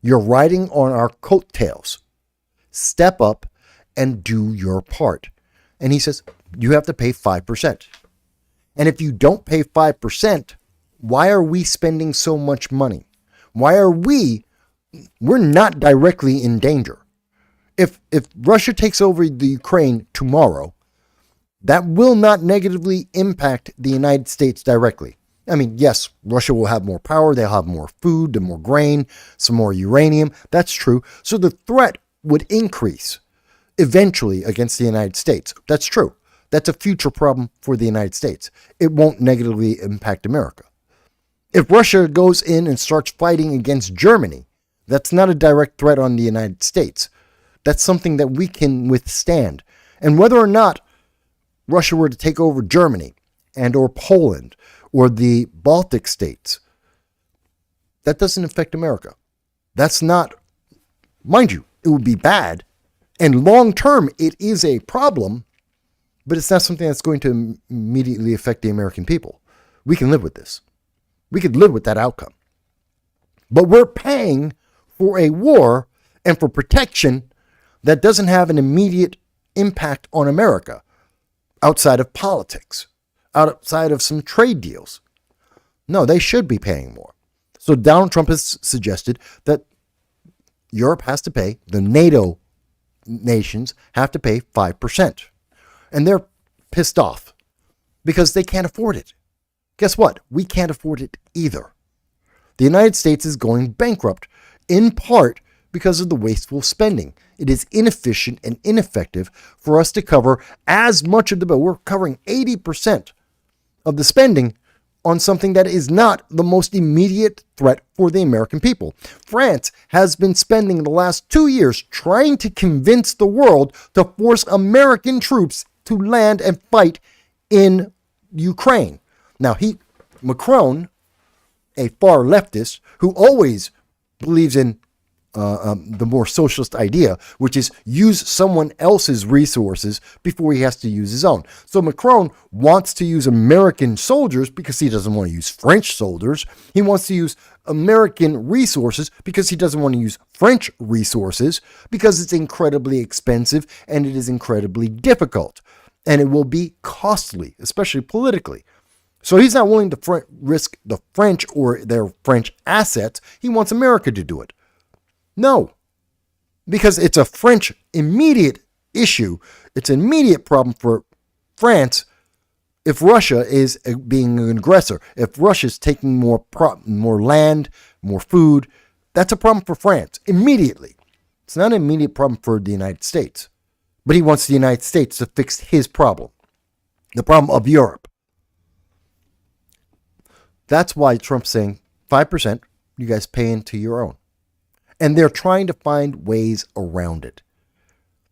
[SPEAKER 1] You're riding on our coattails. Step up and do your part. And he says, you have to pay 5%. And if you don't pay 5%, why are we spending so much money? We're not directly in danger. If Russia takes over the Ukraine tomorrow, that will not negatively impact the United States directly. I mean, yes, Russia will have more power. They'll have more food and more grain, some more uranium. That's true. So the threat would increase eventually against the United States. That's true. That's a future problem for the United States. It won't negatively impact America. If Russia goes in and starts fighting against Germany, that's not a direct threat on the United States. That's something that we can withstand. And whether or not Russia were to take over Germany and or Poland or the Baltic states, that doesn't affect America. That's not, mind you, it would be bad. And long term, it is a problem. but it's not something that's going to immediately affect the American people. We can live with this. We could live with that outcome. But we're paying for a war and for protection that doesn't have an immediate impact on America outside of politics, outside of some trade deals. No, they should be paying more. So Donald Trump has suggested that Europe has to pay, the NATO nations have to pay 5%. And they're pissed off because they can't afford it. Guess what? We can't afford it either. The United States is going bankrupt, in part because of the wasteful spending. It is inefficient and ineffective for us to cover as much of the bill. We're covering 80% of the spending on something that is not the most immediate threat for the American people. France has been spending the last 2 years trying to convince the world to force American troops to land and fight in Ukraine. Now, Macron, a far leftist who always believes in the more socialist idea, which is use someone else's resources before he has to use his own. So Macron wants to use American soldiers because he doesn't want to use French soldiers. He wants to use American resources because he doesn't want to use French resources, because it's incredibly expensive and it is incredibly difficult. And it will be costly, especially politically. So he's not willing to risk the French or their French assets. He wants America to do it. No, because it's a French immediate issue. It's an immediate problem for France if Russia is being an aggressor. If Russia is taking more land, more food, that's a problem for France immediately. It's not an immediate problem for the United States. But he wants the United States to fix his problem, the problem of Europe. That's why Trump's saying 5%, you guys pay into your own. And they're trying to find ways around it.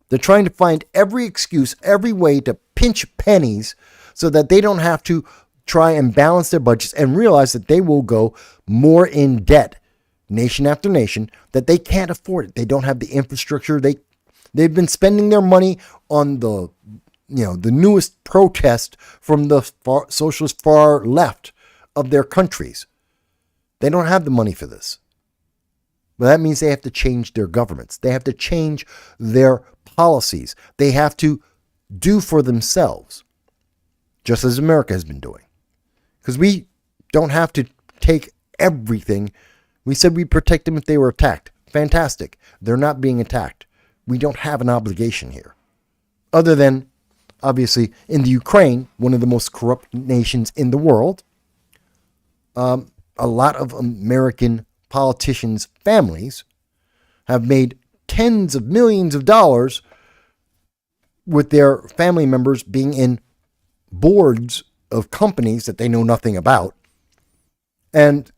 [SPEAKER 1] They're trying to find every excuse, every way to pinch pennies so that they don't have to try and balance their budgets and realize that they will go more in debt, nation after nation, that they can't afford it. They don't have the infrastructure. They've been spending their money on the newest protest from the socialist far left of their countries. They don't have the money for this. But that means they have to change their governments. They have to change their policies. They have to do for themselves, just as America has been doing. Because we don't have to take everything. We said we'd protect them if they were attacked. Fantastic. They're not being attacked. We don't have an obligation here. Other than, obviously, in the Ukraine, one of the most corrupt nations in the world, a lot of American politicians' families have made tens of millions of dollars with their family members being in boards of companies that they know nothing about. And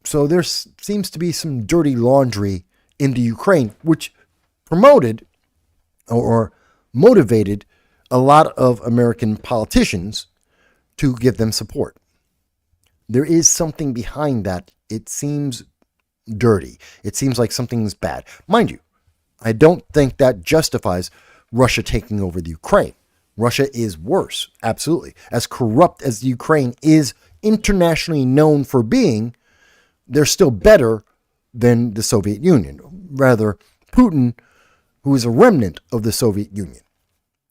[SPEAKER 1] so there seems to be some dirty laundry in the Ukraine, which promoted or motivated a lot of American politicians to give them support. There is something behind that. It seems dirty. It seems like something's bad. Mind you, I don't think that justifies Russia taking over the Ukraine. Russia is worse, absolutely. As corrupt as the Ukraine is internationally known for being, they're still better than the Soviet Union. Rather, Putin, who is a remnant of the Soviet Union.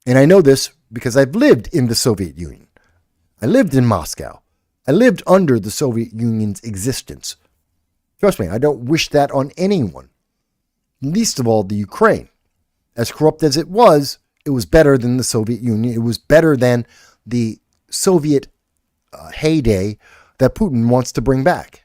[SPEAKER 1] And I know this because I've lived in the Soviet Union. I lived in Moscow. I lived under the Soviet Union's existence. Trust me, I don't wish that on anyone. Least of all the Ukraine. As corrupt as it was better than the Soviet Union. It was better than the Soviet heyday that Putin wants to bring back.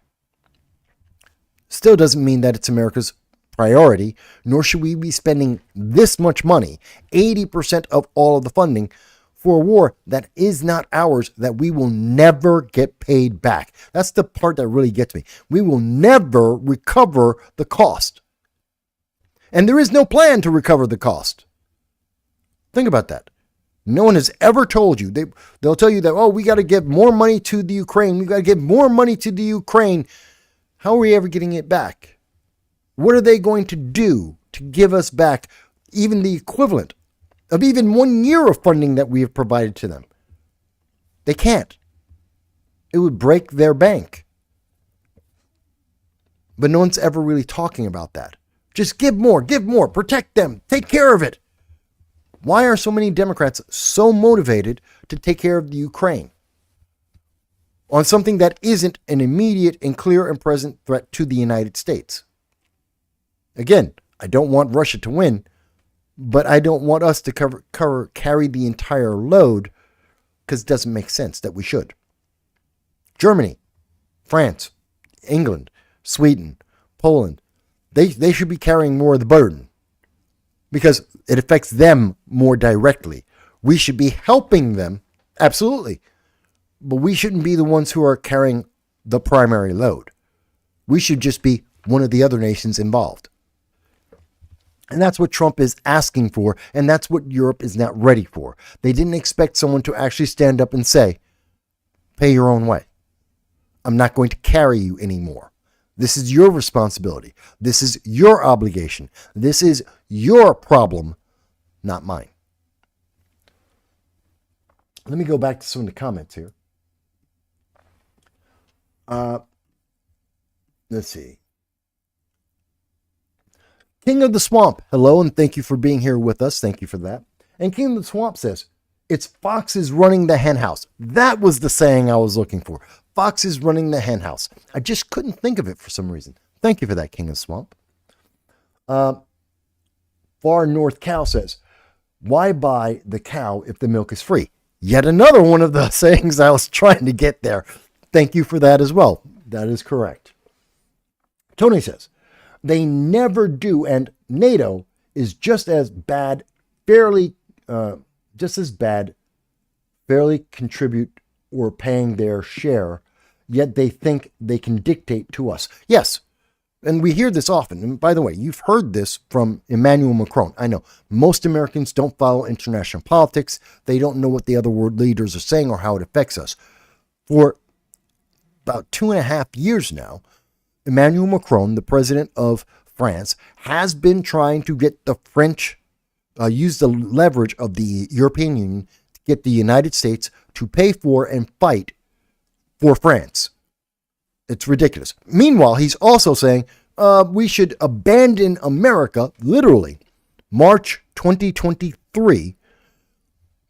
[SPEAKER 1] Still doesn't mean that it's America's priority, nor should we be spending this much money, 80% of all of the funding, for a war that is not ours, that we will never get paid back. That's the part that really gets me. We will never recover the cost. And there is no plan to recover the cost. Think about that. No one has ever told you. They'll tell you that, oh, we got to give more money to the Ukraine. We got to give more money to the Ukraine. How are we ever getting it back? What are they going to do to give us back even the equivalent of even 1 year of funding that we have provided to them. They can't. It would break their bank. But no one's ever really talking about that. Just give more, protect them, take care of it. Why are so many Democrats so motivated to take care of the Ukraine on something that isn't an immediate and clear and present threat to the United States? Again, I don't want Russia to win, but I don't want us to carry the entire load, because it doesn't make sense that we should. Germany, France, England, Sweden, Poland, they should be carrying more of the burden because it affects them more directly. We should be helping them, absolutely, but we shouldn't be the ones who are carrying the primary load. We should just be one of the other nations involved. And that's what Trump is asking for, and that's what Europe is not ready for. They didn't expect someone to actually stand up and say, pay your own way. I'm not going to carry you anymore. This is your responsibility. This is your obligation. This is your problem, not mine. Let me go back to some of the comments here. Let's see. King of the Swamp, hello, and thank you for being here with us. Thank you for that. And King of the Swamp says, it's foxes running the hen house. That was the saying I was looking for. Foxes running the hen house. I just couldn't think of it for some reason. Thank you for that, King of the Swamp. Far North Cow says, why buy the cow if the milk is free? Yet another one of the sayings I was trying to get there. Thank you for that as well. That is correct. Tony says, they never do, and NATO is just as bad, fairly contribute or paying their share, yet they think they can dictate to us. Yes, and we hear this often. And by the way, you've heard this from Emmanuel Macron. I know most Americans don't follow international politics. They don't know what the other world leaders are saying or how it affects us. For about 2.5 years now, Emmanuel Macron, the president of France, has been trying to get the French, use the leverage of the European Union to get the United States to pay for and fight for France. It's ridiculous. Meanwhile, he's also saying we should abandon America, literally. March 2023,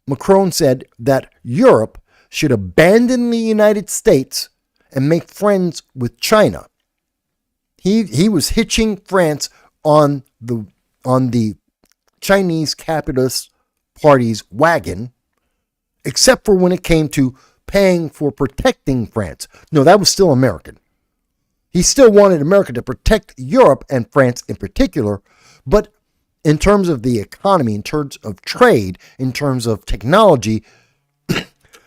[SPEAKER 1] Macron said that Europe should abandon the United States and make friends with China. He was hitching France on the Chinese Communist Party's wagon, except for when it came to paying for protecting France. No, that was still American. He still wanted America to protect Europe and France in particular, but in terms of the economy, in terms of trade, in terms of technology,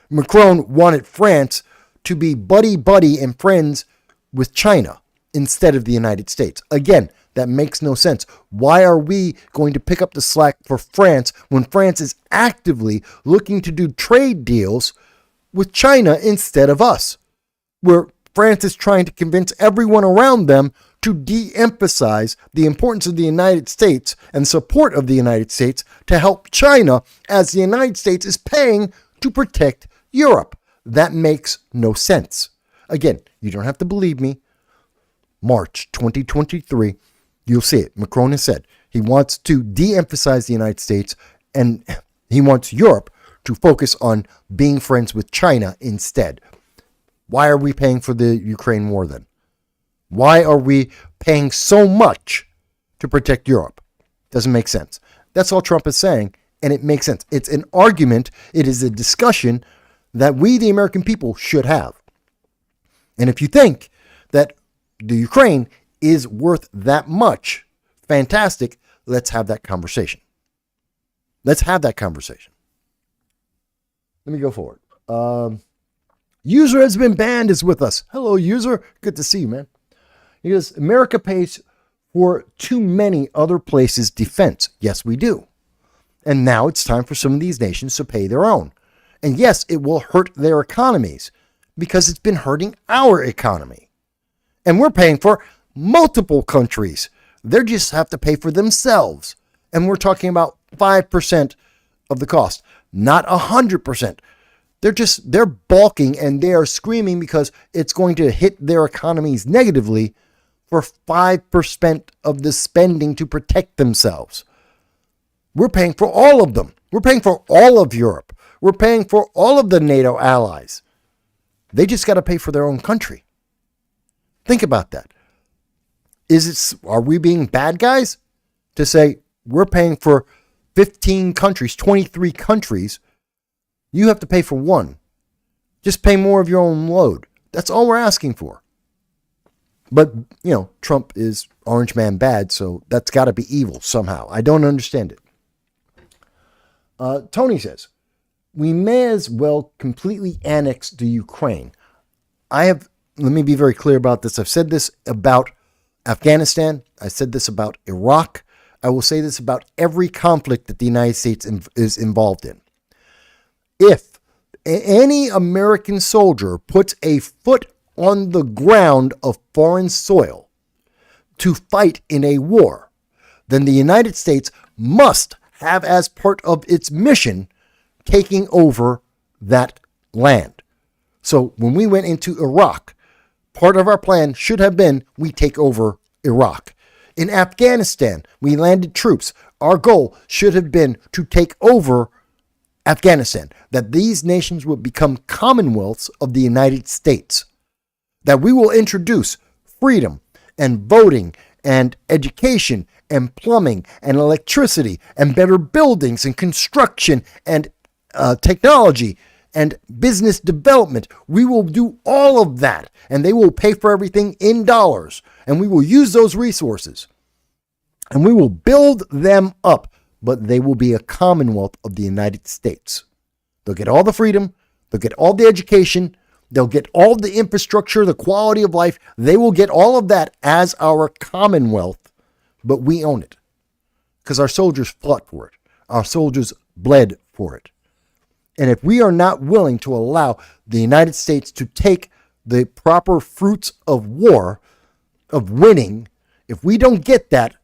[SPEAKER 1] Macron wanted France to be buddy and friends with China instead of the United States. Again, that makes no sense. Why are we going to pick up the slack for France when France is actively looking to do trade deals with China instead of us? Where France is trying to convince everyone around them to de-emphasize the importance of the United States and support of the United States to help China as the United States is paying to protect Europe. That makes no sense. Again, you don't have to believe me. March 2023, you'll see it. Macron has said he wants to de-emphasize the United States and he wants Europe to focus on being friends with China instead. Why are we paying for the Ukraine war then? Why are we paying so much to protect Europe? Doesn't make sense. That's all Trump is saying, and it makes sense. It's an argument. It is a discussion that we, the American people, should have. And if you think that the Ukraine is worth that much, fantastic. Let's have that conversation. Let's have that conversation. Let me go forward. User has been banned is with us. Hello, user. Good to see you, man. He goes, America pays for too many other places' defense. Yes, we do. And now it's time for some of these nations to pay their own. And yes, it will hurt their economies because it's been hurting our economy. And we're paying for multiple countries. They just have to pay for themselves. And we're talking about 5% of the cost, not 100%. They're balking and they are screaming because it's going to hit their economies negatively for 5% of the spending to protect themselves. We're paying for all of them. We're paying for all of Europe. We're paying for all of the NATO allies. They just got to pay for their own country. Think about that. Are we being bad guys to say we're paying for 15 countries, 23 countries? You have to pay for one. Just pay more of your own load. That's all we're asking for. But, Trump is orange man bad, so that's got to be evil somehow. I don't understand it. Tony says, we may as well completely annex the Ukraine. Let me be very clear about this. I've said this about Afghanistan. I said this about Iraq. I will say this about every conflict that the United States is involved in. If any American soldier puts a foot on the ground of foreign soil to fight in a war, then the United States must have as part of its mission taking over that land. So when we went into Iraq, part of our plan should have been we take over Iraq. In Afghanistan, we landed troops. Our goal should have been to take over Afghanistan, that these nations will become commonwealths of the United States, that we will introduce freedom and voting and education and plumbing and electricity and better buildings and construction and technology and business development. We will do all of that, and they will pay for everything in dollars, and we will use those resources and we will build them up, but they will be a commonwealth of the United States. They'll get all the freedom, they'll get all the education, they'll get all the infrastructure, the quality of life. They will get all of that as our commonwealth, but we own it because our soldiers fought for it. Our soldiers bled for it. And if we are not willing to allow the United States to take the proper fruits of war, of winning, if we don't get that,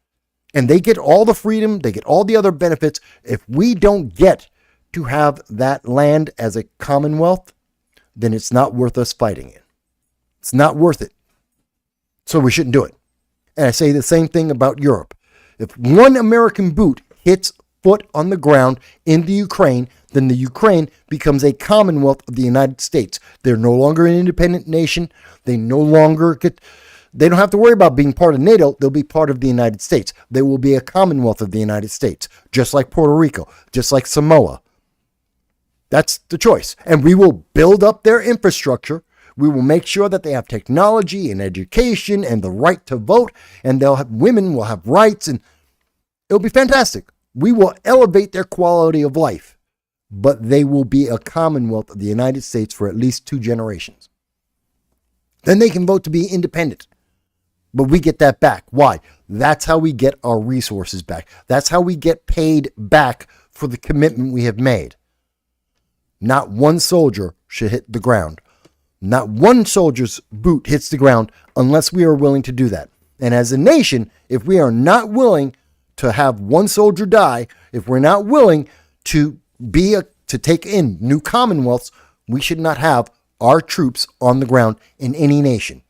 [SPEAKER 1] and they get all the freedom, they get all the other benefits, if we don't get to have that land as a commonwealth, then it's not worth us fighting in. It's not worth it. So we shouldn't do it. And I say the same thing about Europe. If one American boot hits foot on the ground in the Ukraine, then the Ukraine becomes a commonwealth of the United States. They're no longer an independent nation. They don't have to worry about being part of NATO. They'll be part of the United States. They will be a commonwealth of the United States, just like Puerto Rico, just like Samoa. That's the choice. And we will build up their infrastructure. We will make sure that they have technology and education and the right to vote, and women will have rights, and it'll be fantastic. We will elevate their quality of life, but they will be a commonwealth of the United States for at least 2 generations. Then they can vote to be independent. But we get that back. Why? That's how we get our resources back. That's how we get paid back for the commitment we have made. Not one soldier should hit the ground. Not one soldier's boot hits the ground unless we are willing to do that. And as a nation, if we are not willing to have one soldier die, if we're not willing to take in new commonwealths, we should not have our troops on the ground in any nation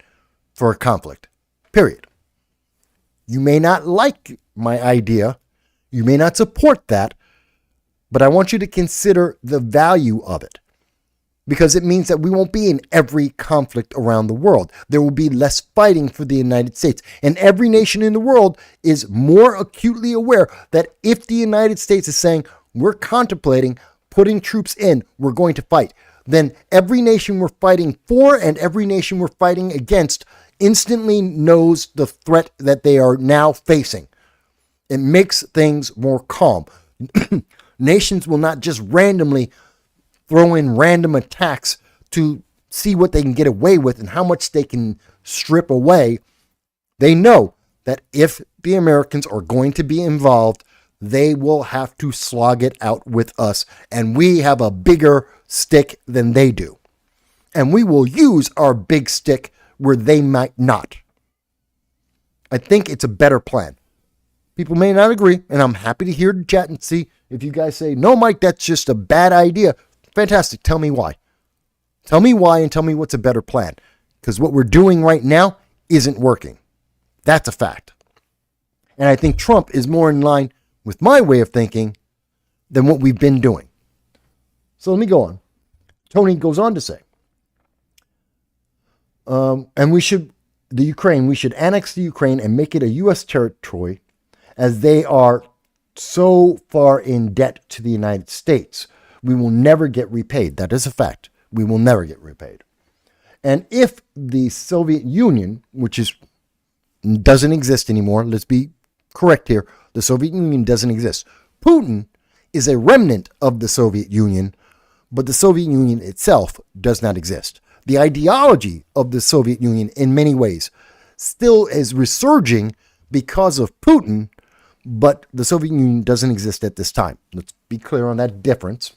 [SPEAKER 1] for a conflict. Period. You may not like my idea. You may not support that, but I want you to consider the value of it, because it means that we won't be in every conflict around the world. There will be less fighting for the United States. And every nation in the world is more acutely aware that if the United States is saying, we're contemplating putting troops in, we're going to fight, then every nation we're fighting for and every nation we're fighting against instantly knows the threat that they are now facing. It makes things more calm. Nations will not just randomly throw in random attacks to see what they can get away with and how much they can strip away. They know that if the Americans are going to be involved, they will have to slog it out with us. And we have a bigger stick than they do. And we will use our big stick where they might not. I think it's a better plan. People may not agree, and I'm happy to hear the chat and see if you guys say, no, Mike, that's just a bad idea. Fantastic. Tell me why. Tell me why and tell me what's a better plan. Because what we're doing right now isn't working. That's a fact. And I think Trump is more in line with my way of thinking than what we've been doing. So let me go on. Tony goes on to say, and we should annex the Ukraine and make it a U.S. territory, as they are so far in debt to the United States. We will never get repaid. That is a fact. We will never get repaid. And if the Soviet Union, doesn't exist anymore, let's be correct here, the Soviet Union doesn't exist. Putin is a remnant of the Soviet Union, but the Soviet Union itself does not exist. The ideology of the Soviet Union, in many ways, still is resurging because of Putin, but the Soviet Union doesn't exist at this time. Let's be clear on that difference.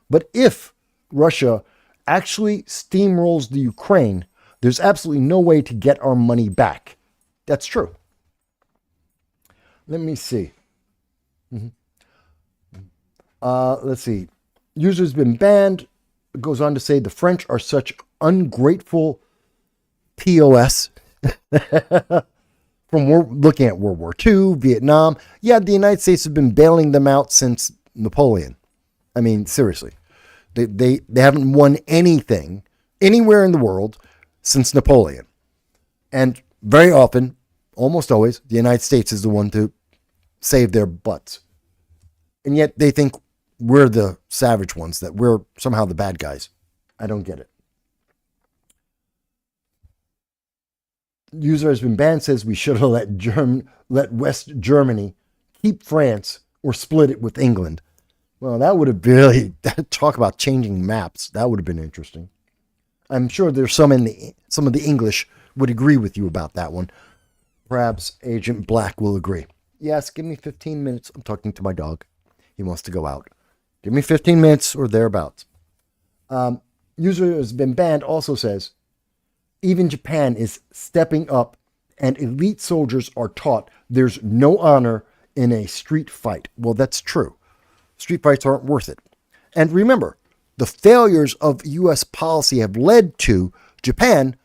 [SPEAKER 1] But if Russia actually steamrolls the Ukraine, there's absolutely no way to get our money back. That's true. Let me see. Let's see. User's been banned. It goes on to say the French are such ungrateful POS. From looking at World War II, Vietnam. Yeah, the United States have been bailing them out since Napoleon. I mean, seriously. They haven't won anything anywhere in the world since Napoleon. And very often, almost always, the United States is the one to save their butts. And yet they think we're the savage ones, that we're somehow the bad guys. I don't get it. User has been banned, says we should have let West Germany keep France or split it with England. Well, that would have really, talk about changing maps. That would have been interesting. I'm sure there's some of the English would agree with you about that one. Perhaps Agent Black will agree. Yes, give me 15 minutes. I'm talking to my dog. He wants to go out. Give me 15 minutes or thereabouts. User has been banned also says, even Japan is stepping up and elite soldiers are taught there's no honor in a street fight. Well, that's true. Street fights aren't worth it. And remember, the failures of U.S. policy have led to Japan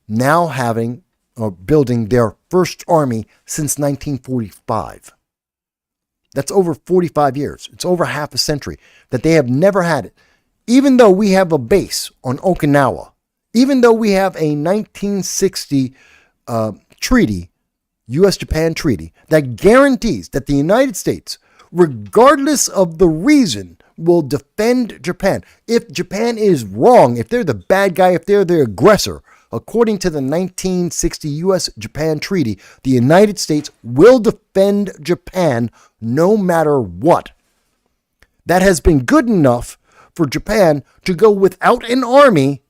[SPEAKER 1] now having or building their first army since 1945. That's over 45 years. It's over half a century that they have never had it. Even though we have a base on Okinawa, even though we have a 1960 treaty, U.S.-Japan treaty, that guarantees that the United States, regardless of the reason, will defend Japan. If Japan is wrong, if they're the bad guy, if they're the aggressor, according to the 1960 U.S.-Japan treaty, the United States will defend Japan no matter what. That has been good enough for Japan to go without an army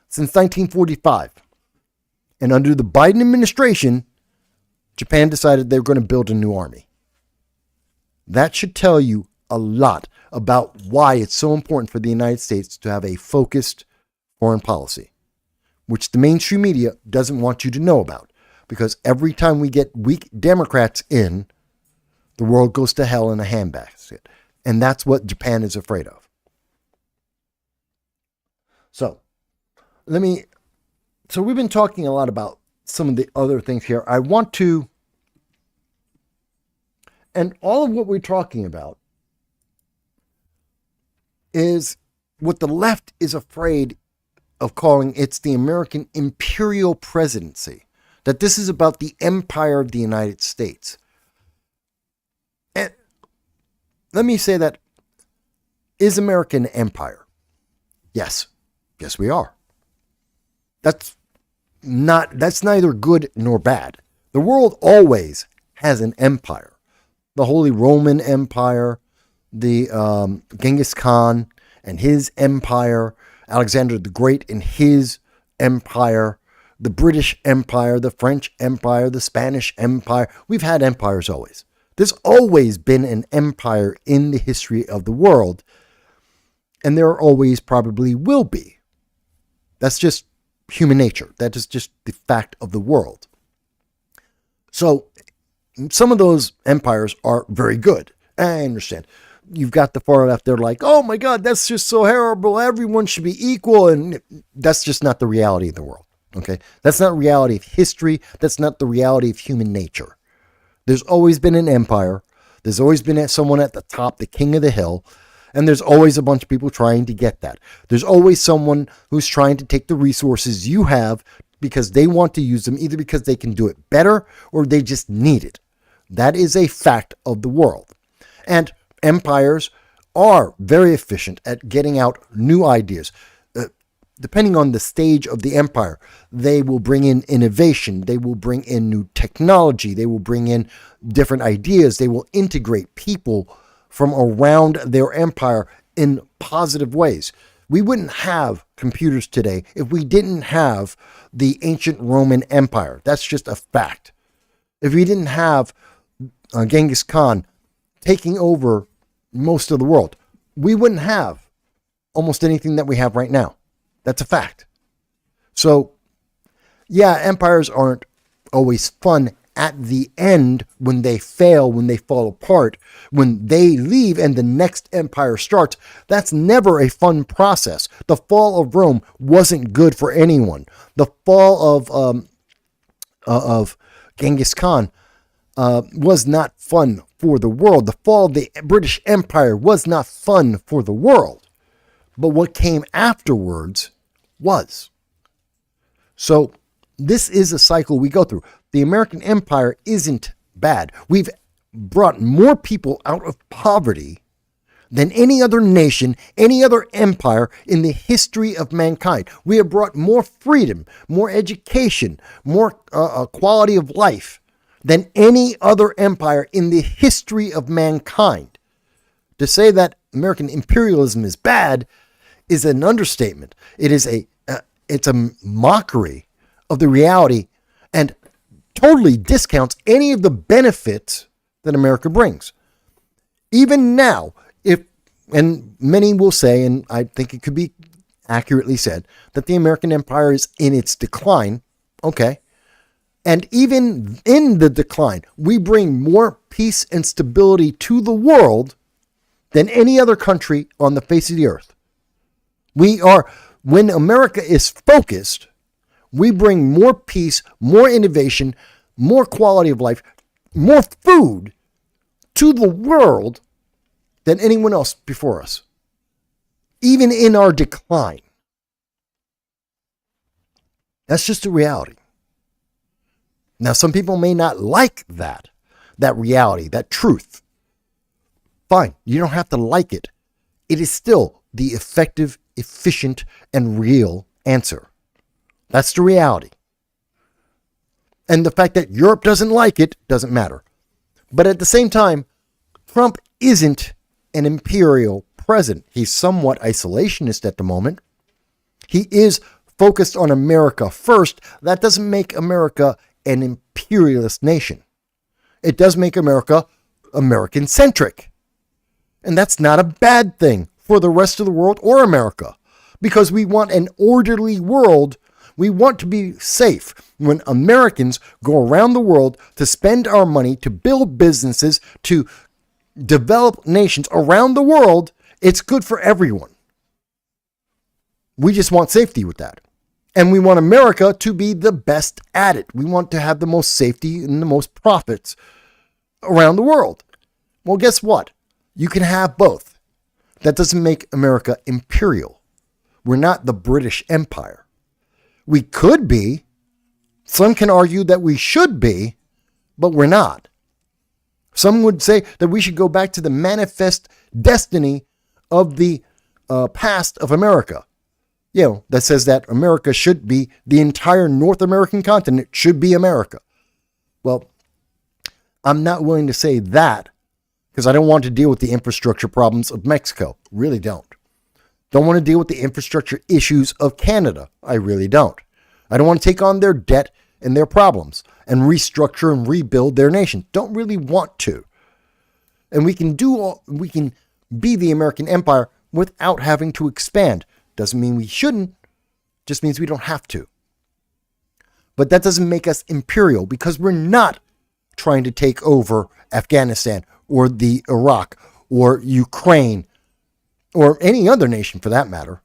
[SPEAKER 1] since 1945. And under the Biden administration, Japan decided they were going to build a new army. That should tell you a lot about why it's so important for the United States to have a focused foreign policy, which the mainstream media doesn't want you to know about. Because every time we get weak Democrats in, the world goes to hell in a handbasket. And that's what Japan is afraid of. So we've been talking a lot about some of the other things here. I want to, and all of what we're talking about is what the left is afraid of calling it's the American imperial presidency, that this is about the empire of the United States. And let me say that, is America an empire? Yes. Yes, we are. That's neither good nor bad. The world always has an empire. The Holy Roman Empire, the Genghis Khan and his empire, Alexander the Great and his empire, the British Empire, the French Empire, the Spanish Empire. We've had empires always. There's always been an empire in the history of the world, and there always probably will be. That's just human nature. That is just the fact of the world. So some of those empires are very good. I understand. You've got the far left, they're like, oh my God, that's just so horrible. Everyone should be equal. And that's just not the reality of the world. Okay. That's not reality of history. That's not the reality of human nature. There's always been an empire. There's always been someone at the top, the king of the hill. And there's always a bunch of people trying to get that. There's always someone who's trying to take the resources you have because they want to use them, either because they can do it better or they just need it. That is a fact of the world. And empires are very efficient at getting out new ideas. Depending on the stage of the empire, they will bring in innovation. They will bring in new technology. They will bring in different ideas. They will integrate people from around their empire in positive ways. We wouldn't have computers today if we didn't have the ancient Roman Empire. That's just a fact. If we didn't have Genghis Khan taking over most of the world, we wouldn't have almost anything that we have right now. That's a fact. So, yeah, empires aren't always fun at the end when they fail, when they fall apart, when they leave and the next empire starts. That's never a fun process. The fall of Rome wasn't good for anyone. The fall of Genghis Khan was not fun for the world. The fall of the British Empire was not fun for the world. But what came afterwards was. So this is a cycle we go through. The American Empire isn't bad. We've brought more people out of poverty than any other nation, any other empire in the history of mankind. We have brought more freedom, more education, more quality of life than any other empire in the history of mankind. To say that American imperialism is bad is an understatement. It's a mockery of the reality and totally discounts any of the benefits that America brings. Even now, and many will say, and I think it could be accurately said, that the American empire is in its decline. Okay. And even in the decline, we bring more peace and stability to the world than any other country on the face of the earth. When America is focused, we bring more peace, more innovation, more quality of life, more food to the world than anyone else before us, even in our decline. That's just a reality. Now, some people may not like that reality, that truth. Fine, you don't have to like it. It is still the effective, efficient, and real answer. That's the reality. And the fact that Europe doesn't like it doesn't matter. But at the same time, Trump isn't an imperial president. He's somewhat isolationist at the moment. He is focused on America first. That doesn't make America an imperialist nation. It does make America American-centric. And that's not a bad thing for the rest of the world or America, because we want an orderly world. We want to be safe. When Americans go around the world to spend our money, to build businesses, to develop nations around the world, it's good for everyone. We just want safety with that. And we want America to be the best at it. We want to have the most safety and the most profits around the world. Well, guess what? You can have both. That doesn't make America imperial. We're not the British Empire. We could be. Some can argue that we should be, but we're not. Some would say that we should go back to the manifest destiny of the past of America. That says that America should be, the entire North American continent should be America. Well, I'm not willing to say that because I don't want to deal with the infrastructure problems of Mexico. Really don't. Don't want to deal with the infrastructure issues of Canada. I really don't. I don't want to take on their debt and their problems and restructure and rebuild their nation. Don't really want to. And we can be the American empire without having to expand. Doesn't mean we shouldn't, just means we don't have to. But that doesn't make us imperial because we're not trying to take over Afghanistan or the Iraq or Ukraine or any other nation for that matter.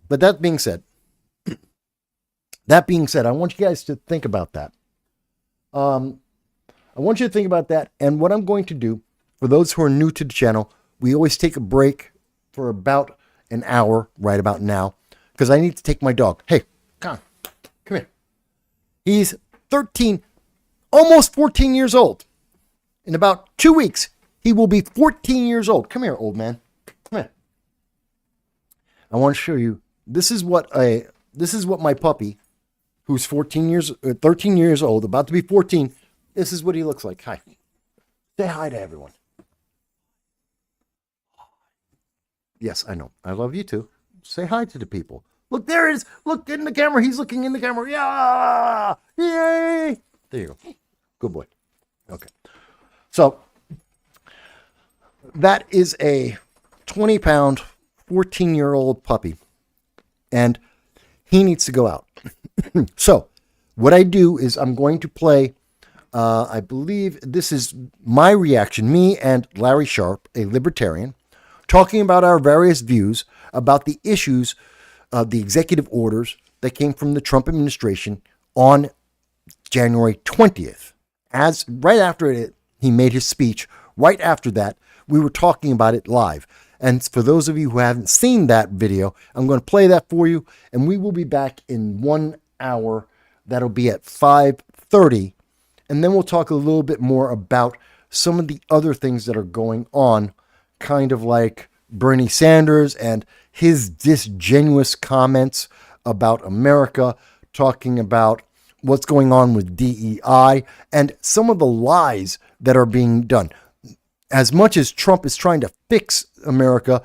[SPEAKER 1] But that being said, I want you guys to think about that. I want you to think about that. And what I'm going to do, for those who are new to the channel, we always take a break for about an hour right about now, because I need to take my dog. Hey, come here. He's 13, almost 14 years old. In about 2 weeks, he will be 14 years old. Come here, old man. Come here. I want to show you. This is what my puppy, who's 13 years old, about to be 14. This is what he looks like. Hi. Say hi to everyone. Yes, I know. I love you too. Say hi to the people. Look, there it is. Look in the camera. He's looking in the camera. Yeah. Yay. There you go. Good boy. Okay. So that is a 20-pound, 14-year-old puppy. And he needs to go out. So what I do is I'm going to play, I believe this is my reaction, me and Larry Sharp, a libertarian, talking about our various views about the issues of the executive orders that came from the Trump administration on January 20th. As right after he made his speech, right after that, we were talking about it live. And for those of you who haven't seen that video, I'm going to play that for you, and we will be back in 1 hour. That'll be at 5:30, and then we'll talk a little bit more about some of the other things that are going on, kind of like Bernie Sanders and his disingenuous comments about America, talking about what's going on with DEI and some of the lies that are being done. As much as Trump is trying to fix America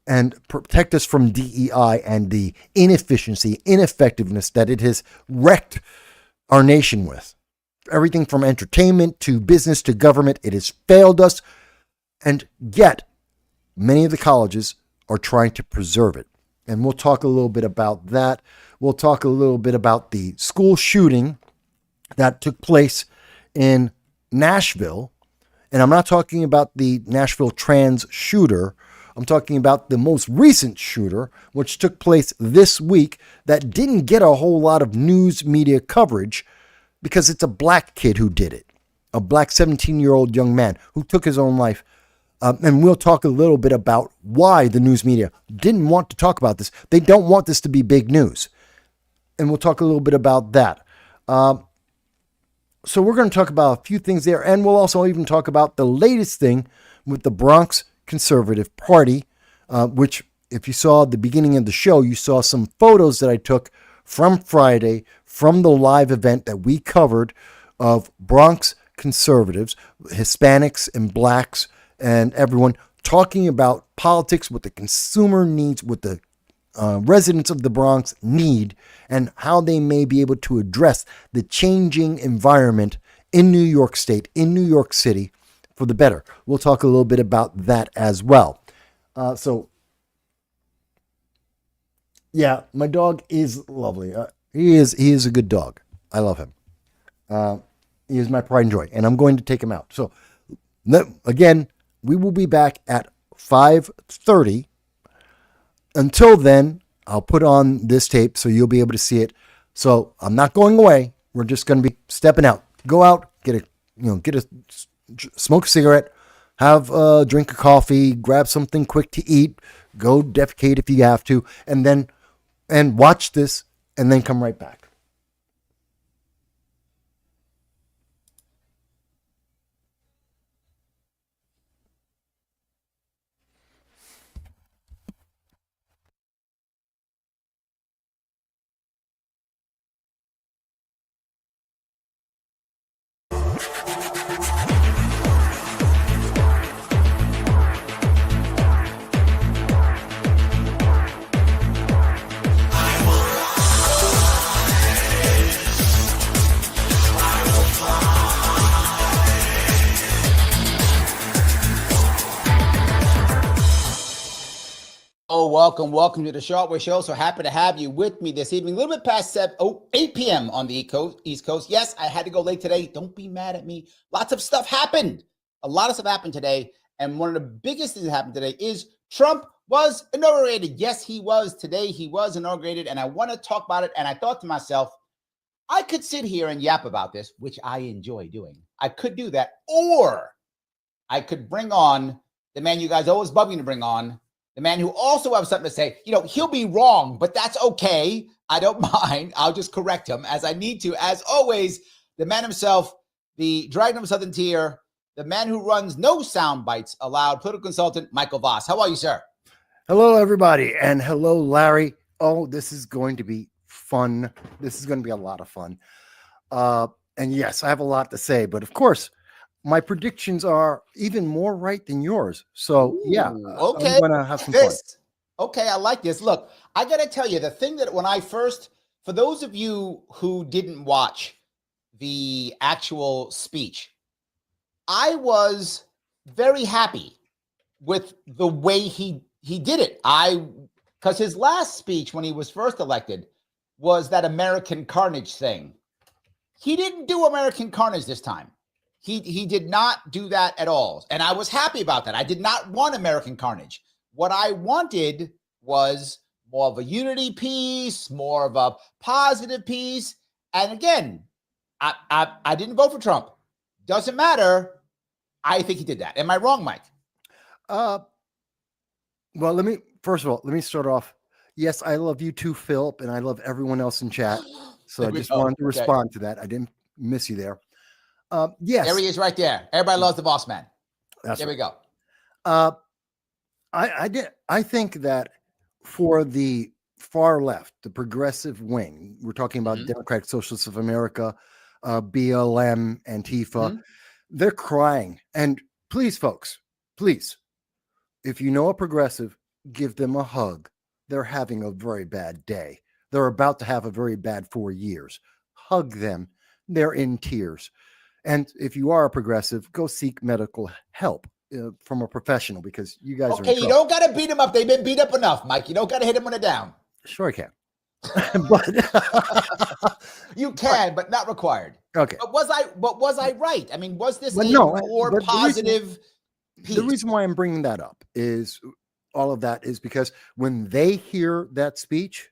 [SPEAKER 1] and protect us from DEI and the inefficiency, ineffectiveness that it has wrecked our nation with, everything from entertainment to business to government, it has failed us. And yet, many of the colleges are trying to preserve it. And we'll talk a little bit about that. We'll talk a little bit about the school shooting that took place in Nashville. And I'm not talking about the Nashville trans shooter. I'm talking about the most recent shooter, which took place this week, that didn't get a whole lot of news media coverage because it's a black kid who did it. A black 17-year-old young man who took his own life. And we'll talk a little bit about why the news media didn't want to talk about this. They don't want this to be big news. And we'll talk a little bit about that. So we're going to talk about a few things there. And we'll also even talk about the latest thing with the Bronx Conservative Party, which if you saw at the beginning of the show, you saw some photos that I took from Friday from the live event that we covered of Bronx conservatives, Hispanics and blacks, and everyone talking about politics, what the consumer needs, what the residents of the Bronx need, and how they may be able to address the changing environment in New York State, in New York City, for the better. We'll talk a little bit about that as well. Yeah, my dog is lovely. He is a good dog. I love him. He is my pride and joy, and I'm going to take him out. So, again, we will be back at 5:30. Until then, I'll put on this tape so you'll be able to see it. So I'm not going away. We're just going to be stepping out. Go out, smoke a cigarette, have a drink of coffee, grab something quick to eat, go defecate if you have to, and watch this, and then come right back.
[SPEAKER 2] Welcome to the Shortwave Show. So happy to have you with me this evening. A little bit past 8 p.m. on the East Coast. Yes, I had to go late today. Don't be mad at me. Lots of stuff happened. A lot of stuff happened today. And one of the biggest things that happened today is Trump was inaugurated. Yes, he was. Today he was inaugurated. And I want to talk about it. And I thought to myself, I could sit here and yap about this, which I enjoy doing. I could do that. Or I could bring on the man you guys always love me to bring on, the man who also has something to say. You know, he'll be wrong, but that's okay. I don't mind. I'll just correct him as I need to. As always, the man himself, the Dragon of Southern Tier, the man who runs No Soundbites Allowed, political consultant, Michael Voss. How are you, sir?
[SPEAKER 1] Hello, everybody. And hello, Larry. Oh, this is going to be fun. This is going to be a lot of fun. And yes, I have a lot to say, but of course, my predictions are even more right than yours. So, yeah,
[SPEAKER 2] okay.
[SPEAKER 1] I'm going to have some fun.
[SPEAKER 2] Okay, I like this. Look, I got to tell you, the thing that when I first, for those of you who didn't watch the actual speech, I was very happy with the way he did it. Because his last speech when he was first elected was that American carnage thing. He didn't do American carnage this time. He did not do that at all. And I was happy about that. I did not want American carnage. What I wanted was more of a unity piece, more of a positive piece. And again, I didn't vote for Trump. Doesn't matter. I think he did that. Am I wrong, Mike?
[SPEAKER 1] Well, first of all, let me start off. Yes, I love you too, Philip, and I love everyone else in chat. So I just wanted to respond to that. I didn't miss you there. Yes.
[SPEAKER 2] There he is right there. Everybody loves the boss man.
[SPEAKER 1] That's
[SPEAKER 2] there
[SPEAKER 1] right.
[SPEAKER 2] we go.
[SPEAKER 1] I think that for the far left, the progressive wing, we're talking about Democratic Socialists of America, BLM, Antifa, they're crying. And please, folks, please, if you know a progressive, give them a hug. They're having a very bad day. They're about to have a very bad 4 years. Hug them. They're in tears. And if you are a progressive, go seek medical help from a professional, because you guys are in trouble.
[SPEAKER 2] You don't got to beat them up. They've been beat up enough, Mike. You don't got to hit them when they're down.
[SPEAKER 1] Sure, I can. But
[SPEAKER 2] you can, but not required.
[SPEAKER 1] Okay.
[SPEAKER 2] But was I right? I mean, was this more positive piece?
[SPEAKER 1] The reason why I'm bringing that up is all of that is because when they hear that speech,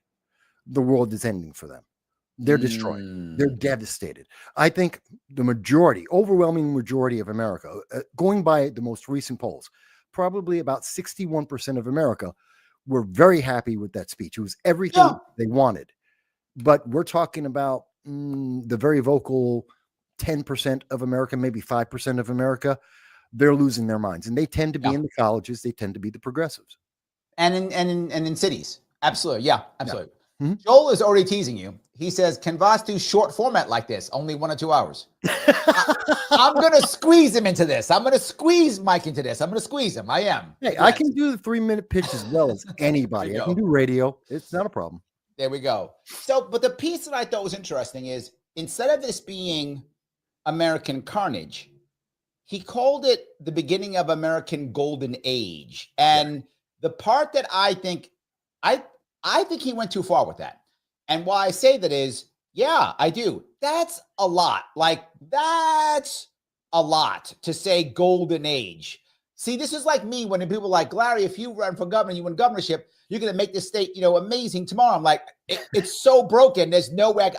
[SPEAKER 1] the world is ending for them. They're destroyed. They're devastated. I think the overwhelming majority of America, going by the most recent polls, probably about 61% of America were very happy with that speech. It was everything they wanted. But we're talking about the very vocal 10% of America, maybe 5% of America. They're losing their minds. And they tend to be in the colleges. They tend to be the progressives.
[SPEAKER 2] And in cities. Absolutely. Yeah, absolutely. Yeah. Joel is already teasing you. He says, can Voss do short format like this? Only 1 or 2 hours. I'm going to squeeze him into this. I'm going to squeeze Mike into this. I'm going to squeeze him. I am.
[SPEAKER 1] Hey, I can do the 3-minute pitch as well as anybody. I can do radio. It's not a problem.
[SPEAKER 2] There we go. So, but the piece that I thought was interesting is instead of this being American carnage, he called it the beginning of American golden age. And the part that I think he went too far with that. And why I say that is, yeah, I do. That's a lot. Like, that's a lot to say golden age. See, this is like me when people are like, Larry, if you run for governor, you win governorship, you're going to make this state, amazing tomorrow. I'm like, it's so broken. There's no way.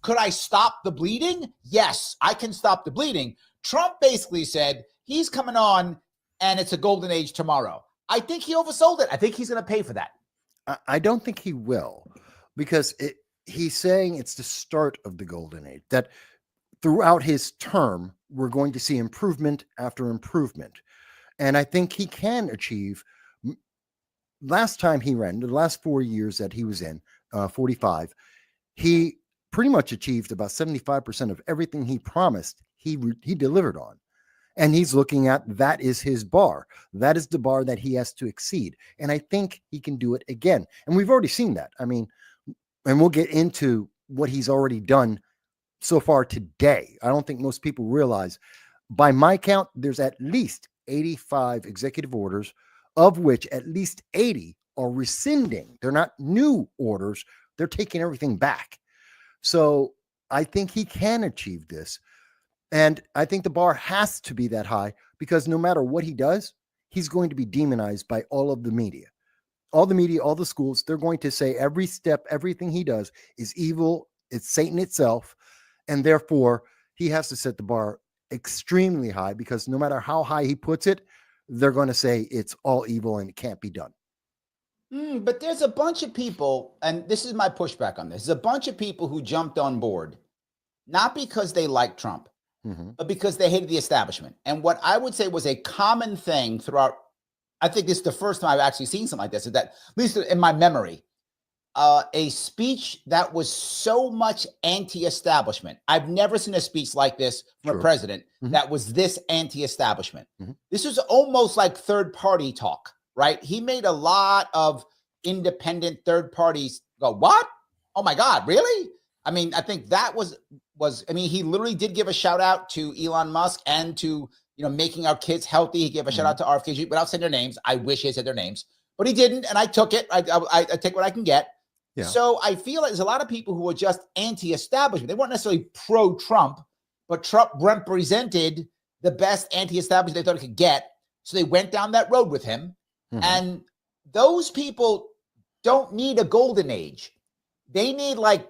[SPEAKER 2] Could I stop the bleeding? Yes, I can stop the bleeding. Trump basically said he's coming on and it's a golden age tomorrow. I think he oversold it. I think he's going to pay for that.
[SPEAKER 1] I don't think he will, because he's saying it's the start of the golden age, that throughout his term, we're going to see improvement after improvement. And I think he can achieve. Last time he ran, the last 4 years that he was in, 45, he pretty much achieved about 75% of everything he promised he delivered on. And he's looking at that is his bar. That is the bar that he has to exceed. And I think he can do it again. And we've already seen that. I mean, and we'll get into what he's already done so far today. I don't think most people realize, by my count, there's at least 85 executive orders, of which at least 80 are rescinding. They're not new orders. They're taking everything back. So I think he can achieve this. And I think the bar has to be that high because no matter what he does, he's going to be demonized by all of the media. All the media, all the schools, they're going to say every step, everything he does is evil. It's Satan itself. And therefore, he has to set the bar extremely high because no matter how high he puts it, they're going to say it's all evil and it can't be done.
[SPEAKER 2] But there's a bunch of people, and this is my pushback on this. There's a bunch of people who jumped on board, not because they liked Trump, but because they hated the establishment. And what I would say was a common thing throughout, I think this is the first time I've actually seen something like this, is that, at least in my memory, a speech that was so much anti-establishment. I've never seen a speech like this from a president that was this anti-establishment. This was almost like third-party talk, right? He made a lot of independent third parties go, what? Oh my God, really? I mean, I think that was, I mean, he literally did give a shout out to Elon Musk and to, making our kids healthy. He gave a shout out to RFK without saying their names. I wish he had said their names, but he didn't. And I took it. I take what I can get. Yeah. So I feel like there's a lot of people who are just anti-establishment. They weren't necessarily pro-Trump, but Trump represented the best anti-establishment they thought he could get. So they went down that road with him. And those people don't need a golden age. They need like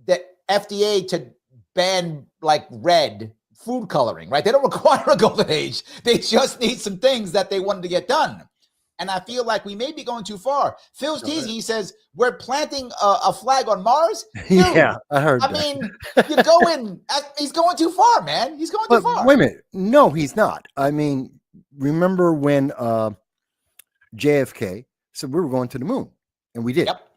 [SPEAKER 2] the FDA to ban like red food coloring, right? They don't require a golden age. They just need some things that they wanted to get done. And I feel like we may be going too far. Phil's teasing. He says, we're planting a flag on Mars. Dude,
[SPEAKER 1] yeah, I heard that.
[SPEAKER 2] Mean, he's going too far, man. He's going too far.
[SPEAKER 1] Wait a minute. No, he's not. I mean, remember when JFK said we were going to the moon, and we did.
[SPEAKER 2] Yep.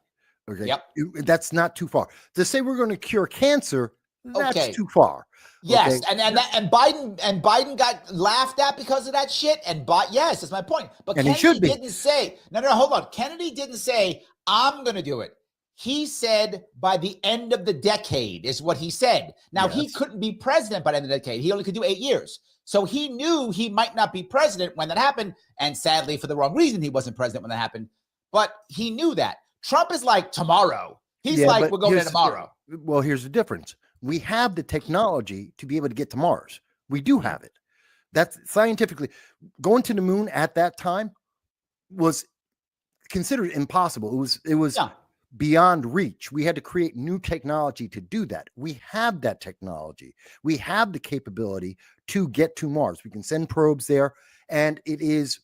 [SPEAKER 1] Okay. Yep. That's not too far. To say we're going to cure cancer, that's too far.
[SPEAKER 2] Yes, okay. and Biden got laughed at because of that shit. And yes, that's my point. But and Kennedy didn't say no. Hold on. Kennedy didn't say I'm going to do it. He said by the end of the decade is what he said. Now he couldn't be president by the end of the decade. He only could do 8 years. So he knew he might not be president when that happened. And sadly, for the wrong reason, he wasn't president when that happened. But he knew that. Trump is like tomorrow. He's like, we're going there tomorrow.
[SPEAKER 1] Well, here's the difference. We have the technology to be able to get to Mars. We do have it. That's scientifically going to the moon at that time was considered impossible. It was beyond reach. We had to create new technology to do that. We have that technology. We have the capability to get to Mars. We can send probes there, and it is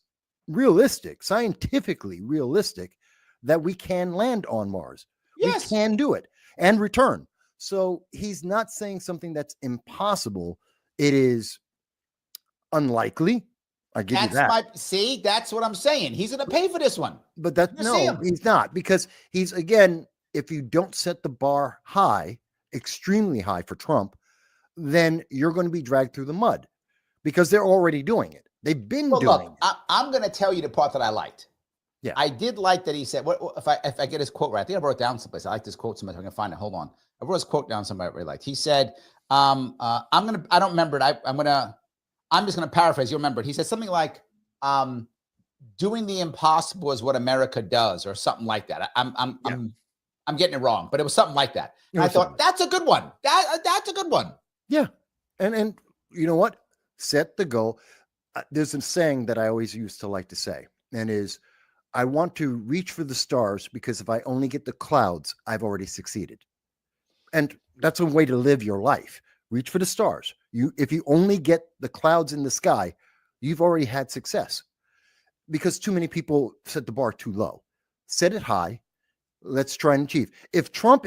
[SPEAKER 1] realistic, scientifically realistic, that we can land on Mars. Yes. We can do it and return. So he's not saying something that's impossible. It is unlikely. I give you that.
[SPEAKER 2] That's what I'm saying. He's going to pay for this one.
[SPEAKER 1] But he's not, because he's, again, if you don't set the bar high, extremely high for Trump, then you're going to be dragged through the mud because they're already doing it. They've been doing it.
[SPEAKER 2] I'm going to tell you the part that I liked.
[SPEAKER 1] Yeah,
[SPEAKER 2] I did like that he said, if I get his quote right, I think I wrote it down someplace. I like this quote so much I can find it. Hold on. I wrote his quote down somewhere I really liked. He said, I don't remember it. I'm just going to paraphrase. You'll remember it. He said something like, doing the impossible is what America does, or something like that. I'm getting it wrong, but it was something like that. And I thought, that's a good one. That's a good one.
[SPEAKER 1] Yeah. And you know what? Set the goal. There's a saying that I always used to like to say, and is, I want to reach for the stars because if I only get the clouds, I've already succeeded. And that's a way to live your life. Reach for the stars. If you only get the clouds in the sky, you've already had success. Because too many people set the bar too low. Set it high. Let's try and achieve. If Trump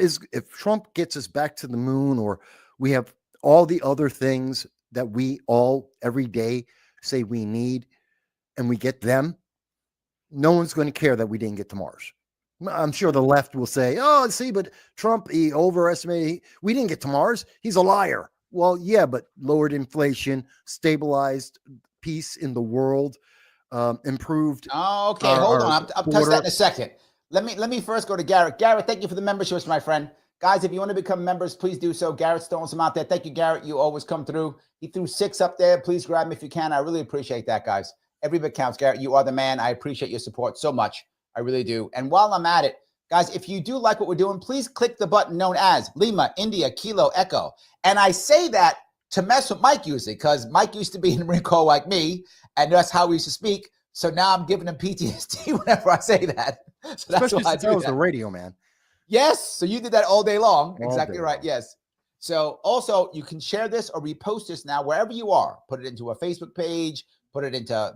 [SPEAKER 1] gets us back to the moon, or we have all the other things that we all every day say we need, and we get them, no one's going to care that we didn't get to Mars. I'm sure the left will say, oh, see, but Trump, he overestimated. We didn't get to Mars. He's a liar. Well, yeah, but lowered inflation, stabilized peace in the world, improved.
[SPEAKER 2] Oh, okay. Hold on. I'll touch that in a second. Let me first go to Garrett. Garrett, thank you for the memberships, my friend. Guys, if you want to become members, please do so. Garrett's throwing some out there. Thank you, Garrett. You always come through. He threw 6 up there. Please grab me if you can. I really appreciate that, guys. Every bit counts, Garrett. You are the man. I appreciate your support so much. I really do. And while I'm at it, guys, if you do like what we're doing, please click the button known as Lima, India, Kilo, Echo. And I say that to mess with Mike usually, because Mike used to be in the Marine Corps like me, and that's how we used to speak. So now I'm giving him PTSD whenever I say that. So that's
[SPEAKER 1] Especially
[SPEAKER 2] why
[SPEAKER 1] since
[SPEAKER 2] I
[SPEAKER 1] I
[SPEAKER 2] do
[SPEAKER 1] was
[SPEAKER 2] that.
[SPEAKER 1] a radio man.
[SPEAKER 2] Yes. So you did that all day long.
[SPEAKER 1] All
[SPEAKER 2] Exactly
[SPEAKER 1] day
[SPEAKER 2] right.
[SPEAKER 1] long.
[SPEAKER 2] Yes. So also you can share this or repost this now wherever you are. Put it into a Facebook page, put it into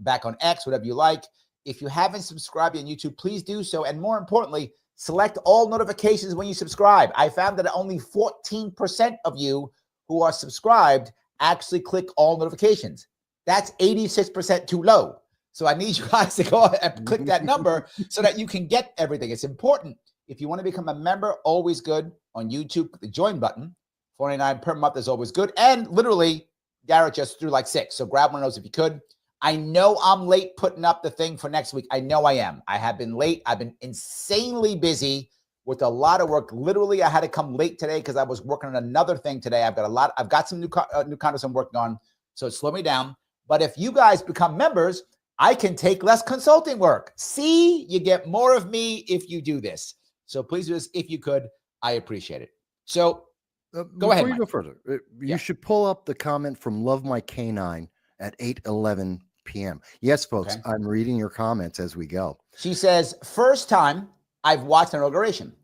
[SPEAKER 2] back on X, whatever you like. If you haven't subscribed on YouTube, please do so. And more importantly, select all notifications when you subscribe. I found that only 14% of you who are subscribed actually click all notifications. That's 86% too low. So I need you guys to go and click that number so that you can get everything. It's important. If you want to become a member, always good on YouTube, the join button, $49 per month is always good. And literally, Garrett just threw like 6. So grab one of those if you could. I know I'm late putting up the thing for next week. I know I am. I have been late. I've been insanely busy with a lot of work. Literally, I had to come late today because I was working on another thing today. I've got some new condos I'm working on, so it slowed me down. But if you guys become members, I can take less consulting work. See, you get more of me if you do this. So please do this if you could. I appreciate it. So go ahead,
[SPEAKER 1] Before you
[SPEAKER 2] Mike.
[SPEAKER 1] go further, you should pull up the comment from Love My Canine at 8:11 p.m. Yes, folks,
[SPEAKER 2] Okay.
[SPEAKER 1] I'm reading your comments as we go.
[SPEAKER 2] She says, first time I've watched an inauguration.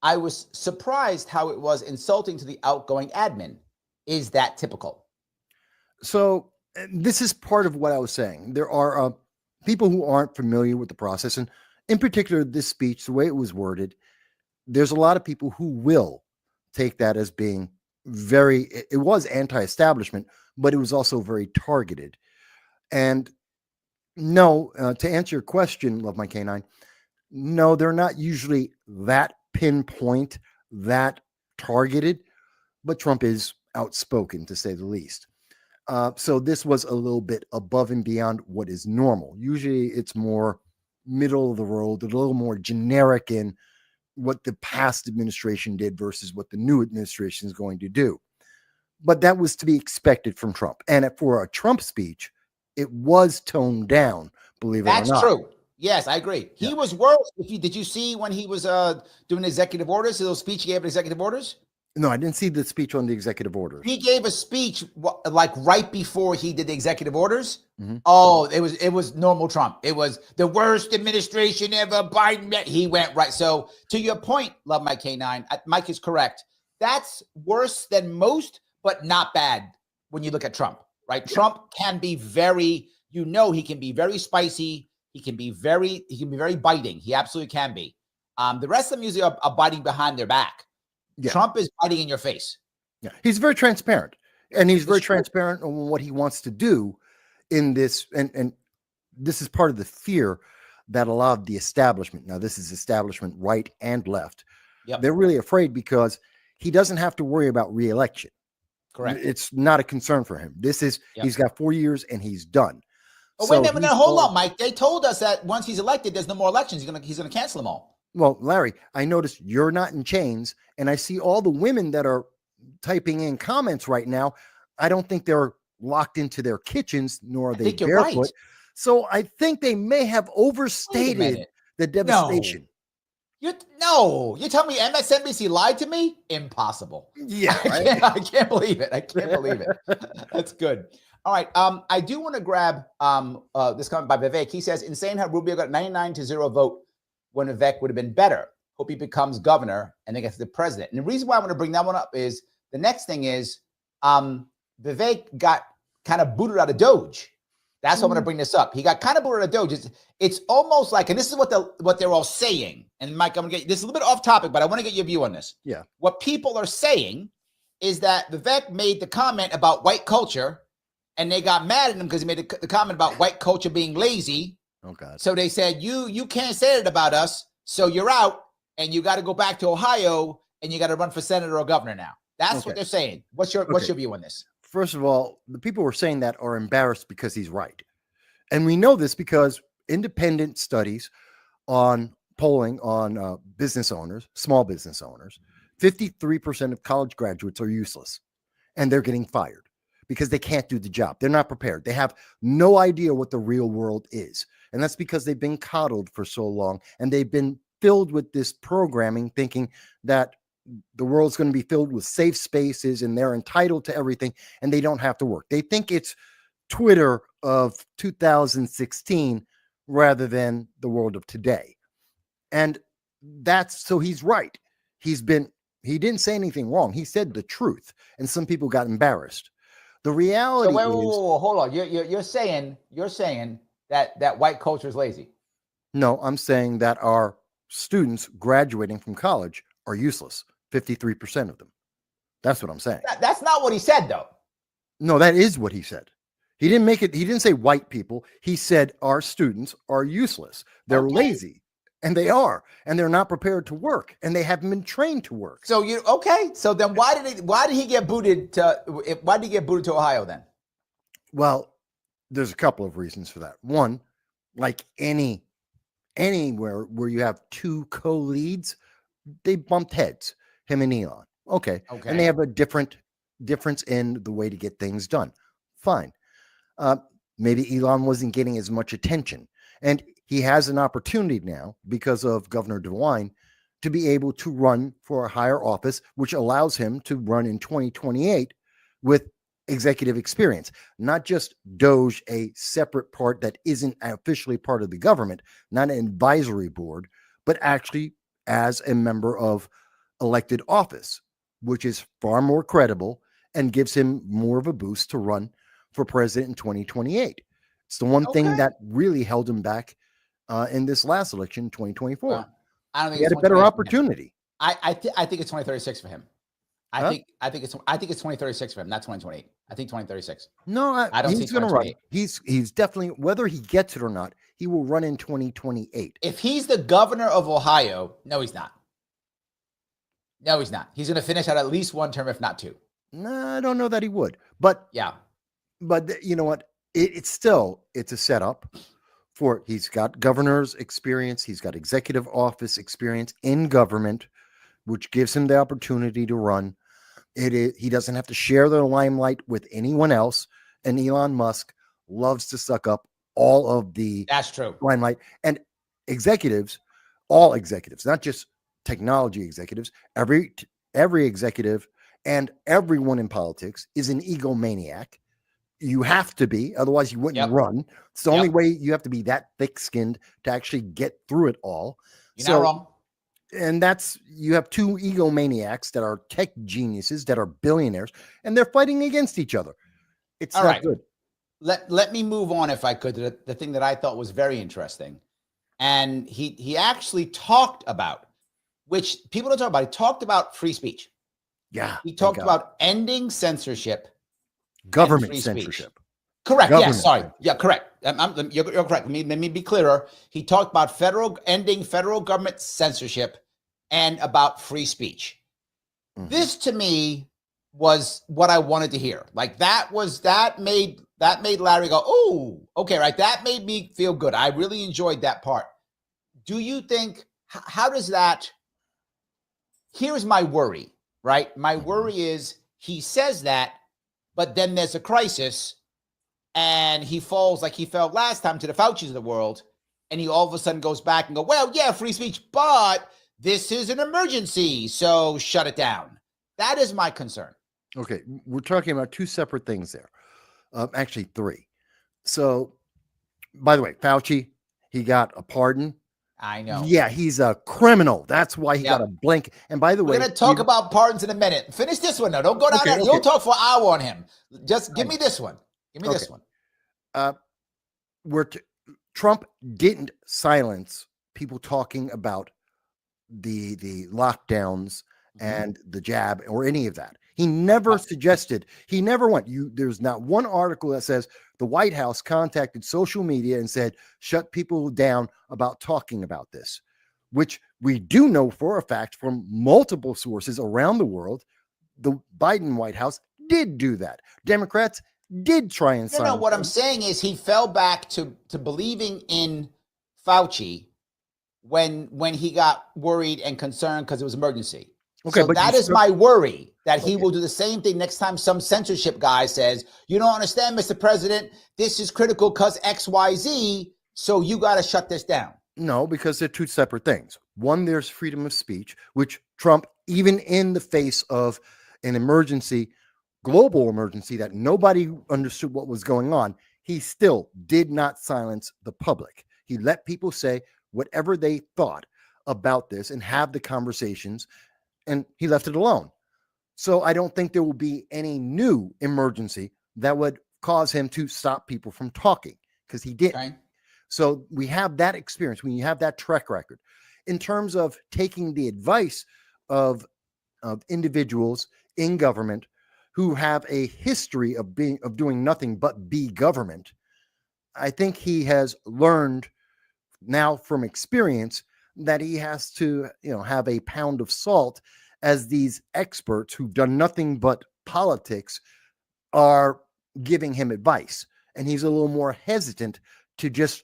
[SPEAKER 2] I was surprised how it was insulting to the outgoing admin. Is that typical?
[SPEAKER 1] So this is part of what I was saying. There are people who aren't familiar with the process, and in particular, this speech, the way it was worded, there's a lot of people who will take that as being it was anti-establishment, but it was also very targeted. And no, to answer your question, Love My Canine, no, they're not usually that pinpoint, that targeted, but Trump is outspoken, to say the least. So this was a little bit above and beyond what is normal. Usually it's more middle of the road, a little more generic in what the past administration did versus what the new administration is going to do. But that was to be expected from Trump. And for a Trump speech, it was toned down, believe it or not.
[SPEAKER 2] That's true. Yes, I agree. He was worse. Did you see when he was doing executive orders, the little speech he gave at executive orders?
[SPEAKER 1] No, I didn't see the speech on the executive orders.
[SPEAKER 2] He gave a speech like right before he did the executive orders.
[SPEAKER 1] Mm-hmm.
[SPEAKER 2] Oh, it was normal Trump. It was the worst administration ever. Biden, he went right. So to your point, Love My Canine, Mike is correct. That's worse than most, but not bad when you look at Trump, right? Yeah. Trump can be very, he can be very spicy. He can be very biting. He absolutely can be. The rest of them usually are biting behind their back. Yeah. Trump is biting in your face.
[SPEAKER 1] Yeah, he's very transparent, and he's very transparent on what he wants to do in this. And this is part of the fear that a lot of the establishment. Now, this is establishment right and left.
[SPEAKER 2] Yep.
[SPEAKER 1] They're really afraid because he doesn't have to worry about re-election.
[SPEAKER 2] Correct.
[SPEAKER 1] It's not a concern for him. This is he's got 4 years and he's done.
[SPEAKER 2] Oh, wait a minute, hold on, Mike. They told us that once he's elected, there's no more elections. He's gonna cancel them all.
[SPEAKER 1] Well, Larry, I noticed you're not in chains, and I see all the women that are typing in comments right now. I don't think they're locked into their kitchens, nor are they barefoot. Right. So I think they may have overstated the devastation.
[SPEAKER 2] You tell me MSNBC lied to me? Impossible.
[SPEAKER 1] Yeah,
[SPEAKER 2] I can't believe it. I can't believe it. That's good. All right. I do want to grab this comment by Vivek. He says, insane how Rubio got 99-0 vote when Vivek would have been better. Hope he becomes governor and then gets the president. And the reason why I want to bring that one up is the next thing is Vivek got kind of booted out of Doge. That's why I'm going to bring this up. He got kind of booted out of Doge. It's almost like, and this is what they're all saying. And Mike, I'm going to get this is a little bit off topic, but I want to get your view on this.
[SPEAKER 1] Yeah.
[SPEAKER 2] What people are saying is that Vivek made the comment about white culture, and they got mad at him because he made the comment about white culture being lazy.
[SPEAKER 1] Oh God.
[SPEAKER 2] So they said, you can't say it about us, so you're out, and you got to go back to Ohio, and you got to run for senator or governor now. That's what they're saying. What's your view on this?
[SPEAKER 1] First of all, the people who are saying that are embarrassed because he's right. And we know this because independent studies on polling on business owners, small business owners, 53% of college graduates are useless, and they're getting fired because they can't do the job. They're not prepared. They have no idea what the real world is. And that's because they've been coddled for so long, and they've been filled with this programming thinking that the world's going to be filled with safe spaces and they're entitled to everything and they don't have to work. They think it's Twitter of 2016 rather than the world of today. And so he's right. He didn't say anything wrong. He said the truth, and some people got embarrassed. The reality
[SPEAKER 2] wait,
[SPEAKER 1] is,
[SPEAKER 2] hold on. You're saying that white culture is lazy.
[SPEAKER 1] no, I'm saying that our students graduating from college are useless. 53% of them. That's what I'm saying.
[SPEAKER 2] That's not what he said, though.
[SPEAKER 1] No, that is what he said. He didn't make it. He didn't say white people. He said our students are useless. They're lazy, and they are, and they're not prepared to work, and they haven't been trained to work.
[SPEAKER 2] So So then why did he get booted to Ohio then?
[SPEAKER 1] Well, there's a couple of reasons for that. One, like anywhere where you have two co-leads, they bumped heads, him and Elon. Okay. And they have a difference in the way to get things done. Fine. Maybe Elon wasn't getting as much attention, and he has an opportunity now because of Governor DeWine to be able to run for a higher office, which allows him to run in 2028 with executive experience, not just Doge, a separate part that isn't officially part of the government, not an advisory board, but actually as a member of elected office, which is far more credible and gives him more of a boost to run for president in 2028. It's the one thing that really held him back in this last election, 2024.
[SPEAKER 2] I don't think
[SPEAKER 1] he had a better opportunity.
[SPEAKER 2] I think it's 2036 for him. I think it's 2036 for him, not 2028. I think 2036.
[SPEAKER 1] No, I don't. He's going to run. He's definitely, whether he gets it or not, he will run in 2028.
[SPEAKER 2] If he's the governor of Ohio, no, he's not. No, he's not. He's going to finish out at least one term, if not two.
[SPEAKER 1] No, I don't know that he would. But
[SPEAKER 2] yeah,
[SPEAKER 1] but you know what? It's a setup for. He's got governor's experience. He's got executive office experience in government, which gives him the opportunity to run. He doesn't have to share the limelight with anyone else. And Elon Musk loves to suck up all of the limelight. And executives, all executives, not just technology executives, every executive and everyone in politics is an egomaniac. You have to be, otherwise you wouldn't run. It's the only way. You have to be that thick-skinned to actually get through it all.
[SPEAKER 2] You're not wrong.
[SPEAKER 1] And you have two egomaniacs that are tech geniuses, that are billionaires, and they're fighting against each other. It's not good.
[SPEAKER 2] Let me move on, if I could, to the thing that I thought was very interesting. And he actually talked about, which people don't talk about. He talked about free speech.
[SPEAKER 1] Yeah.
[SPEAKER 2] He talked about ending censorship.
[SPEAKER 1] Government censorship.
[SPEAKER 2] Correct. Yes. Sorry. Yeah, correct. You're correct. Let me be clearer. He talked about ending federal government censorship and about free speech. Mm-hmm. This to me was what I wanted to hear. Like that made Larry go, "Oh, okay, right." That made me feel good. I really enjoyed that part. Do you think, how does that, here's my worry, right? My worry is he says that, but then there's a crisis and he falls like he fell last time to the Faucis of the world. And he all of a sudden goes back and go, well, yeah, free speech, but this is an emergency, so shut it down. That is my concern.
[SPEAKER 1] Okay. We're talking about two separate things there. Actually, three. So, by the way, Fauci, he got a pardon.
[SPEAKER 2] I know.
[SPEAKER 1] Yeah, he's a criminal. That's why he got a blank. And by the way,
[SPEAKER 2] we're going to talk about pardons in a minute. Finish this one, though. Don't go down there. You'll talk for an hour on him. Just give me this one. Give me this one.
[SPEAKER 1] Trump didn't silence people talking about the lockdowns and the jab or any of that. He never suggested, he never went, there's not one article that says the White House contacted social media and said, shut people down about talking about this, which we do know for a fact from multiple sources around the world. The Biden White House did do that. Democrats did try and silence.
[SPEAKER 2] No, what I'm saying is he fell back to believing in Fauci when he got worried and concerned because it was emergency. Okay, so that is my worry, that he will do the same thing next time some censorship guy says, you don't understand, Mr. President, this is critical because XYZ. So you got to shut this down.
[SPEAKER 1] No, because they're two separate things. One, there's freedom of speech, which Trump, even in the face of an emergency, global emergency that nobody understood what was going on, he still did not silence the public. He let people say whatever they thought about this and have the conversations, and he left it alone. So I don't think there will be any new emergency that would cause him to stop people from talking, because he didn't.
[SPEAKER 2] Okay.
[SPEAKER 1] So we have that experience, when you have that track record. In terms of taking the advice of individuals in government who have a history of doing nothing but be government, I think he has learned now from experience that he has to, have a pound of salt, as these experts who've done nothing but politics are giving him advice. And he's a little more hesitant to just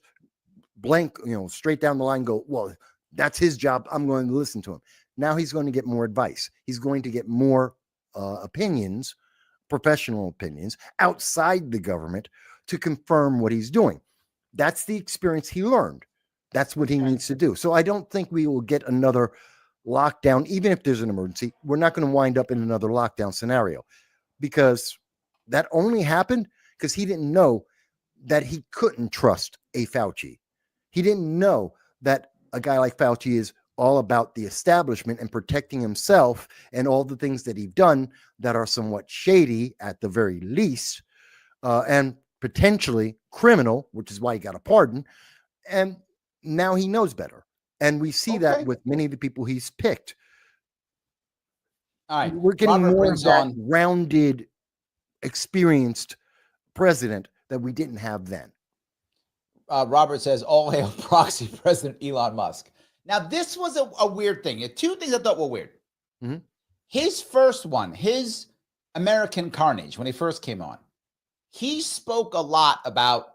[SPEAKER 1] blank, straight down the line go, well, that's his job, I'm going to listen to him. Now he's going to get more advice. He's going to get more opinions, professional opinions outside the government to confirm what he's doing. That's the experience he learned. That's what he needs to do. So I don't think we will get another lockdown, even if there's an emergency. We're not going to wind up in another lockdown scenario, because that only happened because he didn't know that he couldn't trust a Fauci. He didn't know that a guy like Fauci is all about the establishment and protecting himself and all the things that he's done that are somewhat shady at the very least, and potentially criminal, which is why he got a pardon. And now he knows better. And we see that with many of the people he's picked.
[SPEAKER 2] All right.
[SPEAKER 1] We're getting more of that rounded, experienced president that we didn't have then.
[SPEAKER 2] Robert says, all hail proxy President Elon Musk. Now, this was a weird thing. Two things I thought were weird.
[SPEAKER 1] Mm-hmm.
[SPEAKER 2] His first one, his American Carnage, when he first came on, he spoke a lot about,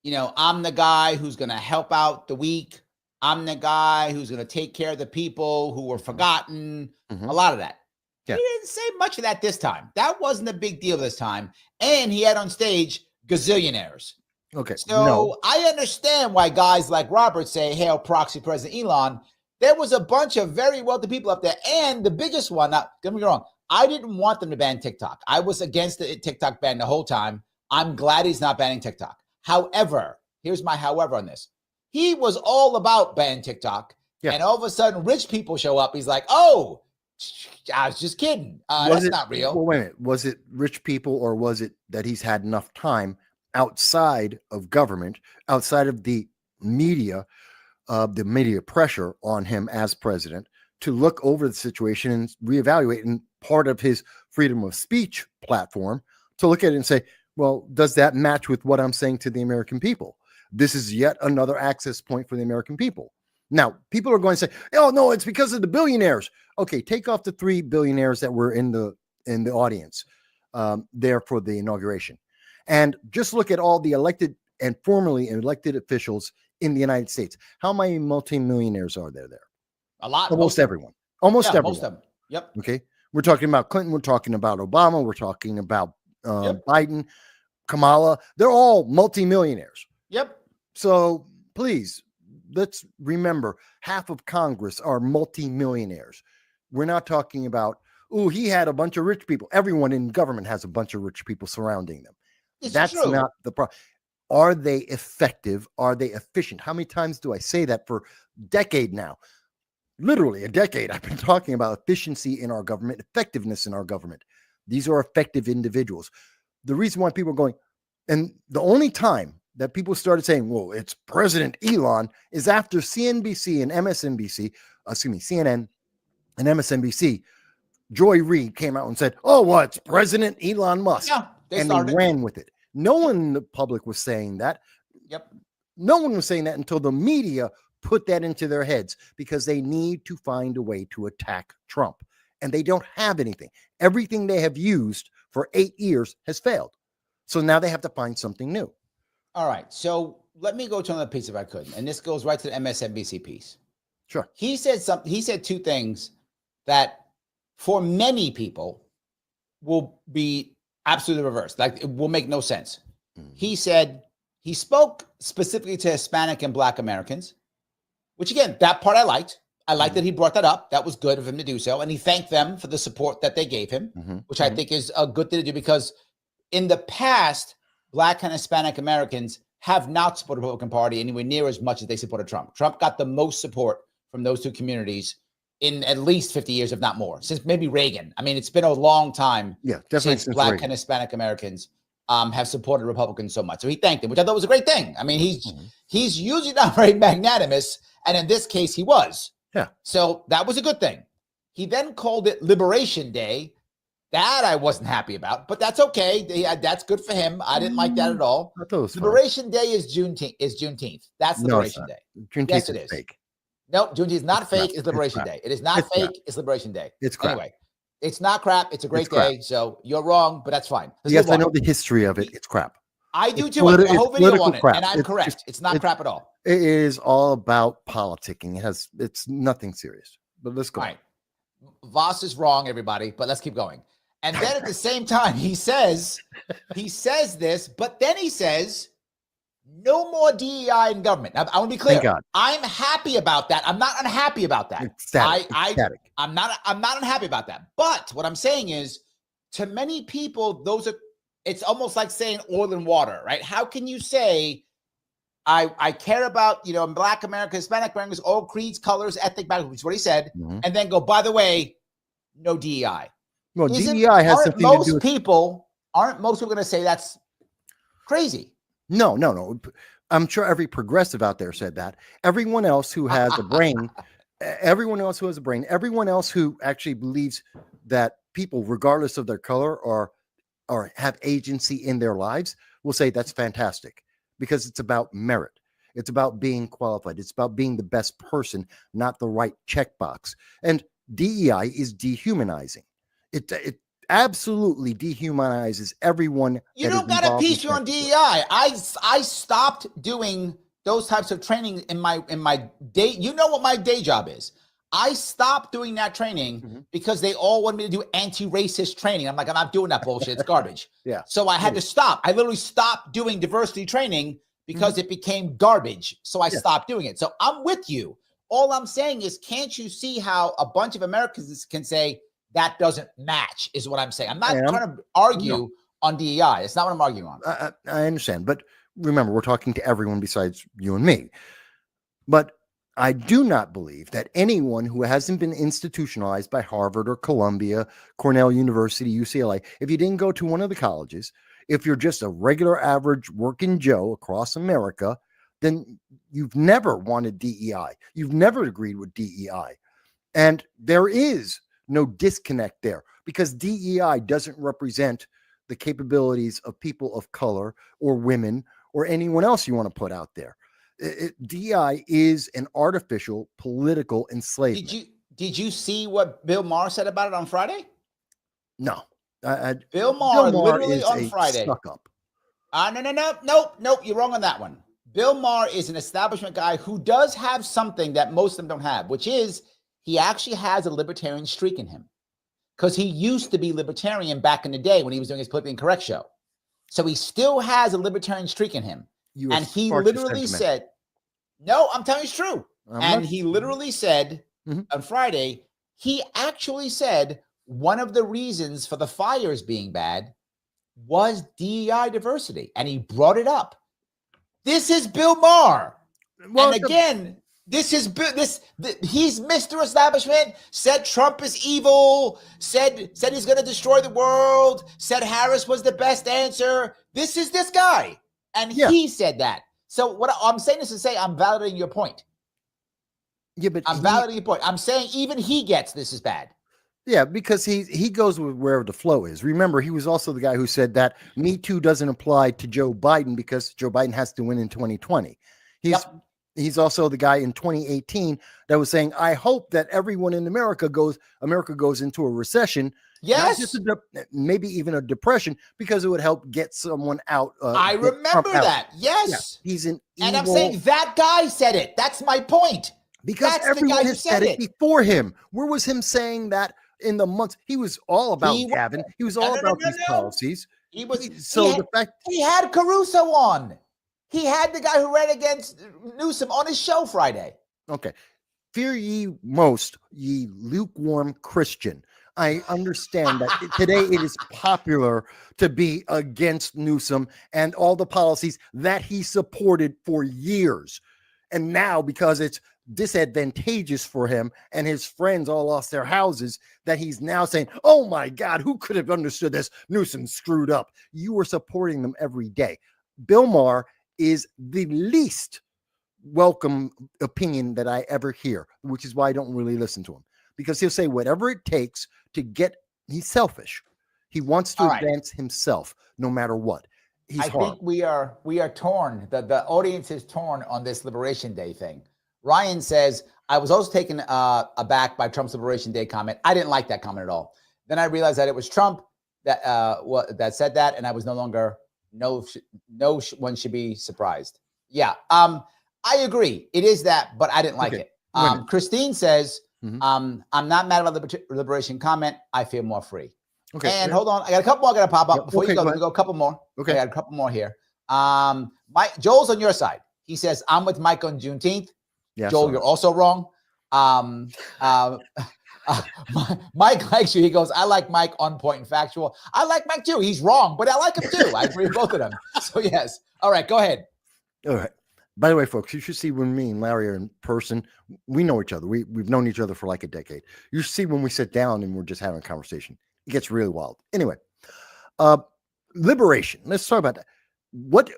[SPEAKER 2] I'm the guy who's going to help out the weak. I'm the guy who's going to take care of the people who were forgotten.
[SPEAKER 1] Mm-hmm.
[SPEAKER 2] A lot of that.
[SPEAKER 1] Yeah.
[SPEAKER 2] He didn't say much of that this time. That wasn't a big deal this time. And he had on stage gazillionaires.
[SPEAKER 1] Okay.
[SPEAKER 2] So I understand why guys like Robert say, hail proxy President Elon. There was a bunch of very wealthy people up there. And the biggest one, now, don't get me wrong, I didn't want them to ban TikTok. I was against the TikTok ban the whole time. I'm glad he's not banning TikTok. However, here's my however on this. He was all about banning TikTok. Yeah. And all of a sudden, rich people show up. He's like, oh, I was just kidding. That's not real.
[SPEAKER 1] Well, wait a minute. Was it rich people, or was it that he's had enough time outside of government, outside of the media pressure on him as president, to look over the situation and reevaluate, and part of his freedom of speech platform to look at it and say, well, does that match with what I'm saying to the American people? This is yet another access point for the American people. Now, people are going to say, oh, no, it's because of the billionaires. Okay, take off the 3 billionaires that were in the audience there for the inauguration. And just look at all the elected and formerly elected officials in the United States. How many multimillionaires are there?
[SPEAKER 2] A lot.
[SPEAKER 1] Almost everyone. Almost everyone.
[SPEAKER 2] Most of them. Yep.
[SPEAKER 1] Okay. We're talking about Clinton. We're talking about Obama. We're talking about Biden, Kamala. They're all multimillionaires.
[SPEAKER 2] Yep.
[SPEAKER 1] So please, let's remember, half of Congress are multimillionaires. We're not talking about, he had a bunch of rich people. Everyone in government has a bunch of rich people surrounding them. That's true. Not the problem. Are they effective? Are they efficient? How many times do I say that for a decade now? Literally a decade. I've been talking about efficiency in our government, effectiveness in our government. These are effective individuals. The reason why people are going, and the only time that people started saying, well, it's President Elon, is after CNBC and MSNBC, CNN and MSNBC, Joy Reid came out and said, oh, well, it's President Elon Musk. Yeah, they ran with it. No one in the public was saying that.
[SPEAKER 2] Yep.
[SPEAKER 1] No one was saying that until the media put that into their heads, because they need to find a way to attack Trump. And they don't have anything. Everything they have used for 8 years has failed. So now they have to find something new.
[SPEAKER 2] All right. So let me go to another piece if I could. And this goes right to the MSNBC piece.
[SPEAKER 1] Sure.
[SPEAKER 2] He said two things that for many people will be absolutely reversed. Like, it will make no sense. Mm-hmm. He He spoke specifically to Hispanic and Black Americans, which again, that part I liked. I liked that he brought that up. That was good of him to do so. And he thanked them for the support that they gave him, which I think is a good thing to do, because in the past, Black and Hispanic Americans have not supported the Republican Party anywhere near as much as they supported Trump. Trump got the most support from those two communities in at least 50 years, if not more, since maybe Reagan. I mean, it's been a long time since Black Reagan and Hispanic Americans have supported Republicans so much. So he thanked them, which I thought was a great thing. I mean, he's usually not very magnanimous, and in this case, he was.
[SPEAKER 1] Yeah. So
[SPEAKER 2] that was a good thing. He then called it Liberation Day. That I wasn't happy about, but that's okay. That's good for him. I didn't like that at all. Liberation Day is Juneteenth. That's Liberation Day.
[SPEAKER 1] Juneteenth yes, it is. Fake.
[SPEAKER 2] No, Juneteenth is not fake. It's Liberation Day. It is not fake. It's Liberation Day.
[SPEAKER 1] It's crap.
[SPEAKER 2] Anyway, it's not crap. It's a great day. So you're wrong, but that's fine.
[SPEAKER 1] Yes, I know the history of it. It's crap.
[SPEAKER 2] I do too. I have a whole video on it, and I'm correct. It's not crap at all.
[SPEAKER 1] It is all about politicking. It's nothing serious. But let's go.
[SPEAKER 2] All right. Voss is wrong, everybody, but let's keep going. And then at the same time, he says this, but then he says, no more DEI in government. Now, I want to be clear. I'm happy about that. I'm not unhappy about that. I'm not unhappy about that. But what I'm saying is, to many people, it's almost like saying oil and water, right? How can you say, I care about, Black America, Hispanic Americans, all creeds, colors, ethnic backgrounds, which is what he said, and then go, by the way, no DEI.
[SPEAKER 1] Well, DEI has something to do with...
[SPEAKER 2] Aren't most people going to say that's crazy?
[SPEAKER 1] No. I'm sure every progressive out there said that. Everyone else who has a brain, everyone else who actually believes that people, regardless of their color or have agency in their lives, will say that's fantastic, because it's about merit. It's about being qualified. It's about being the best person, not the right checkbox. And DEI is dehumanizing. It absolutely dehumanizes everyone.
[SPEAKER 2] You don't got to piece you on DEI. I stopped doing those types of training in my day. You know what my day job is. I stopped doing that training because they all wanted me to do anti-racist training. I'm like, I'm not doing that bullshit. It's garbage.
[SPEAKER 1] Yeah.
[SPEAKER 2] So I had to stop. I literally stopped doing diversity training because it became garbage. So I stopped doing it. So I'm with you. All I'm saying is, can't you see how a bunch of Americans can say that doesn't match, is what I'm saying. I'm not trying to argue on DEI. It's not what I'm arguing on.
[SPEAKER 1] I understand. But remember, we're talking to everyone besides you and me. But I do not believe that anyone who hasn't been institutionalized by Harvard or Columbia, Cornell University, UCLA, if you didn't go to one of the colleges, if you're just a regular average working Joe across America, then you've never wanted DEI. You've never agreed with DEI. And there is no disconnect there, because DEI doesn't represent the capabilities of people of color or women or anyone else you want to put out there. DEI is an artificial political enslavement.
[SPEAKER 2] Did you see what Bill Maher said about it on Friday?
[SPEAKER 1] No.
[SPEAKER 2] Bill Maher literally on Friday.
[SPEAKER 1] Stuck up.
[SPEAKER 2] Nope. You're wrong on that one. Bill Maher is an establishment guy who does have something that most of them don't have, which is he actually has a libertarian streak in him, because he used to be libertarian back in the day when he was doing his politically incorrect show. So he still has a libertarian streak in him. And he literally said, no, I'm telling you it's true. And he literally said on Friday, he actually said one of the reasons for the fires being bad was DEI diversity. And he brought it up. This is Bill Maher. Well, and again, he's Mr. Establishment, said Trump is evil, said he's going to destroy the world, said Harris was the best answer. This is this guy. And he said that. So what I'm saying is to say, I'm validating your point.
[SPEAKER 1] Yeah, but
[SPEAKER 2] I'm validating your point. I'm saying even he gets this is bad.
[SPEAKER 1] Yeah, because he goes with wherever the flow is. Remember, he was also the guy who said that Me Too doesn't apply to Joe Biden because Joe Biden has to win in 2020. He's also the guy in 2018 that was saying, I hope that everyone in America goes into a recession.
[SPEAKER 2] Yes.
[SPEAKER 1] Maybe even a depression, because it would help get someone out.
[SPEAKER 2] I remember that. Yes.
[SPEAKER 1] Yeah, he's an evil.
[SPEAKER 2] And I'm saying that guy said it. That's my point.
[SPEAKER 1] Because everyone has said it before him. Where was him saying that in the months? He was all about Gavin. He was all about these policies.
[SPEAKER 2] He had Caruso on. He had the guy who ran against Newsom on his show Friday.
[SPEAKER 1] Okay. Fear ye most, ye lukewarm Christian. I understand that today it is popular to be against Newsom and all the policies that he supported for years. And now, because it's disadvantageous for him and his friends all lost their houses, that he's now saying, oh my God, who could have understood this? Newsom screwed up. You were supporting them every day. Bill Maher is the least welcome opinion that I ever hear, which is why I don't really listen to him, because he'll say whatever it takes to get, he's selfish. He wants to advance himself no matter what.
[SPEAKER 2] I think we are torn. The audience is torn on this Liberation Day thing. Ryan says, I was also taken aback by Trump's Liberation Day comment. I didn't like that comment at all. Then I realized that it was Trump that that said that, and I was no longer, no one should be surprised. Yeah, I agree. It is that, but I didn't like it. Christine says, I'm not mad about the Liberation comment. I feel more free. Okay. And hold on, I got a couple more I got to pop up before you go. Let me go a couple more. Okay. I got a couple more here. Joel's on your side. He says, I'm with Mike on Juneteenth. Yeah, Joel, you're also wrong. Mike likes you. He goes, I like Mike on point and factual. I like Mike too. He's wrong, but I like him too. I agree with both of them. So yes. All right, go ahead.
[SPEAKER 1] All right. By the way, folks, you should see when me and Larry are in person, we know each other. We've known each other for like a decade. You should see when we sit down and we're just having a conversation. It gets really wild. Anyway, liberation. Let's talk about that.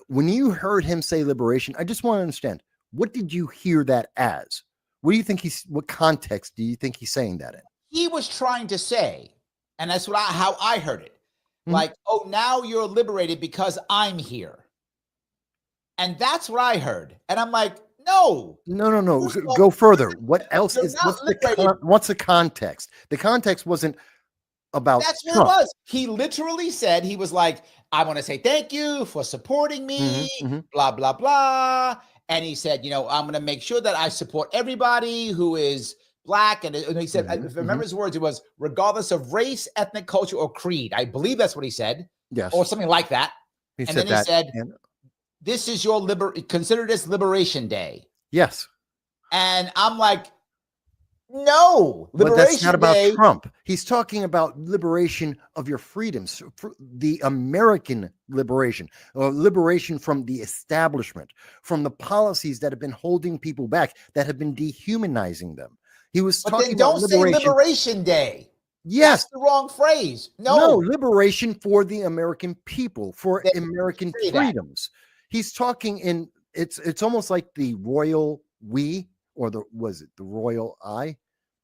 [SPEAKER 1] When you heard him say liberation, I just want to understand, what did you hear that as? What do you think what context do you think he's saying that in?
[SPEAKER 2] He was trying to say, and that's how I heard it. Like, oh, now you're liberated because I'm here. And that's what I heard. And I'm like, no.
[SPEAKER 1] Go further. What else what's the context? The context wasn't about
[SPEAKER 2] That's what
[SPEAKER 1] Trump.
[SPEAKER 2] It was. He literally said, he was like, I want to say thank you for supporting me, blah, blah, blah. And he said, I'm going to make sure that I support everybody who is Black. And he said, if I remember his words, it was regardless of race, ethnic culture, or creed. I believe that's what he said. Yes. Or something like that. He said, this is your consider this Liberation Day.
[SPEAKER 1] Yes.
[SPEAKER 2] And I'm like, no,
[SPEAKER 1] Liberation But that's not about Trump. He's talking about liberation of your freedoms, the American liberation, or liberation from the establishment, from the policies that have been holding people back, that have been dehumanizing them. He was talking about
[SPEAKER 2] liberation. Don't say Liberation Day.
[SPEAKER 1] Yes.
[SPEAKER 2] That's the wrong phrase.
[SPEAKER 1] No, liberation for the American people, for American freedoms. He's talking it's almost like the royal we, or the royal I,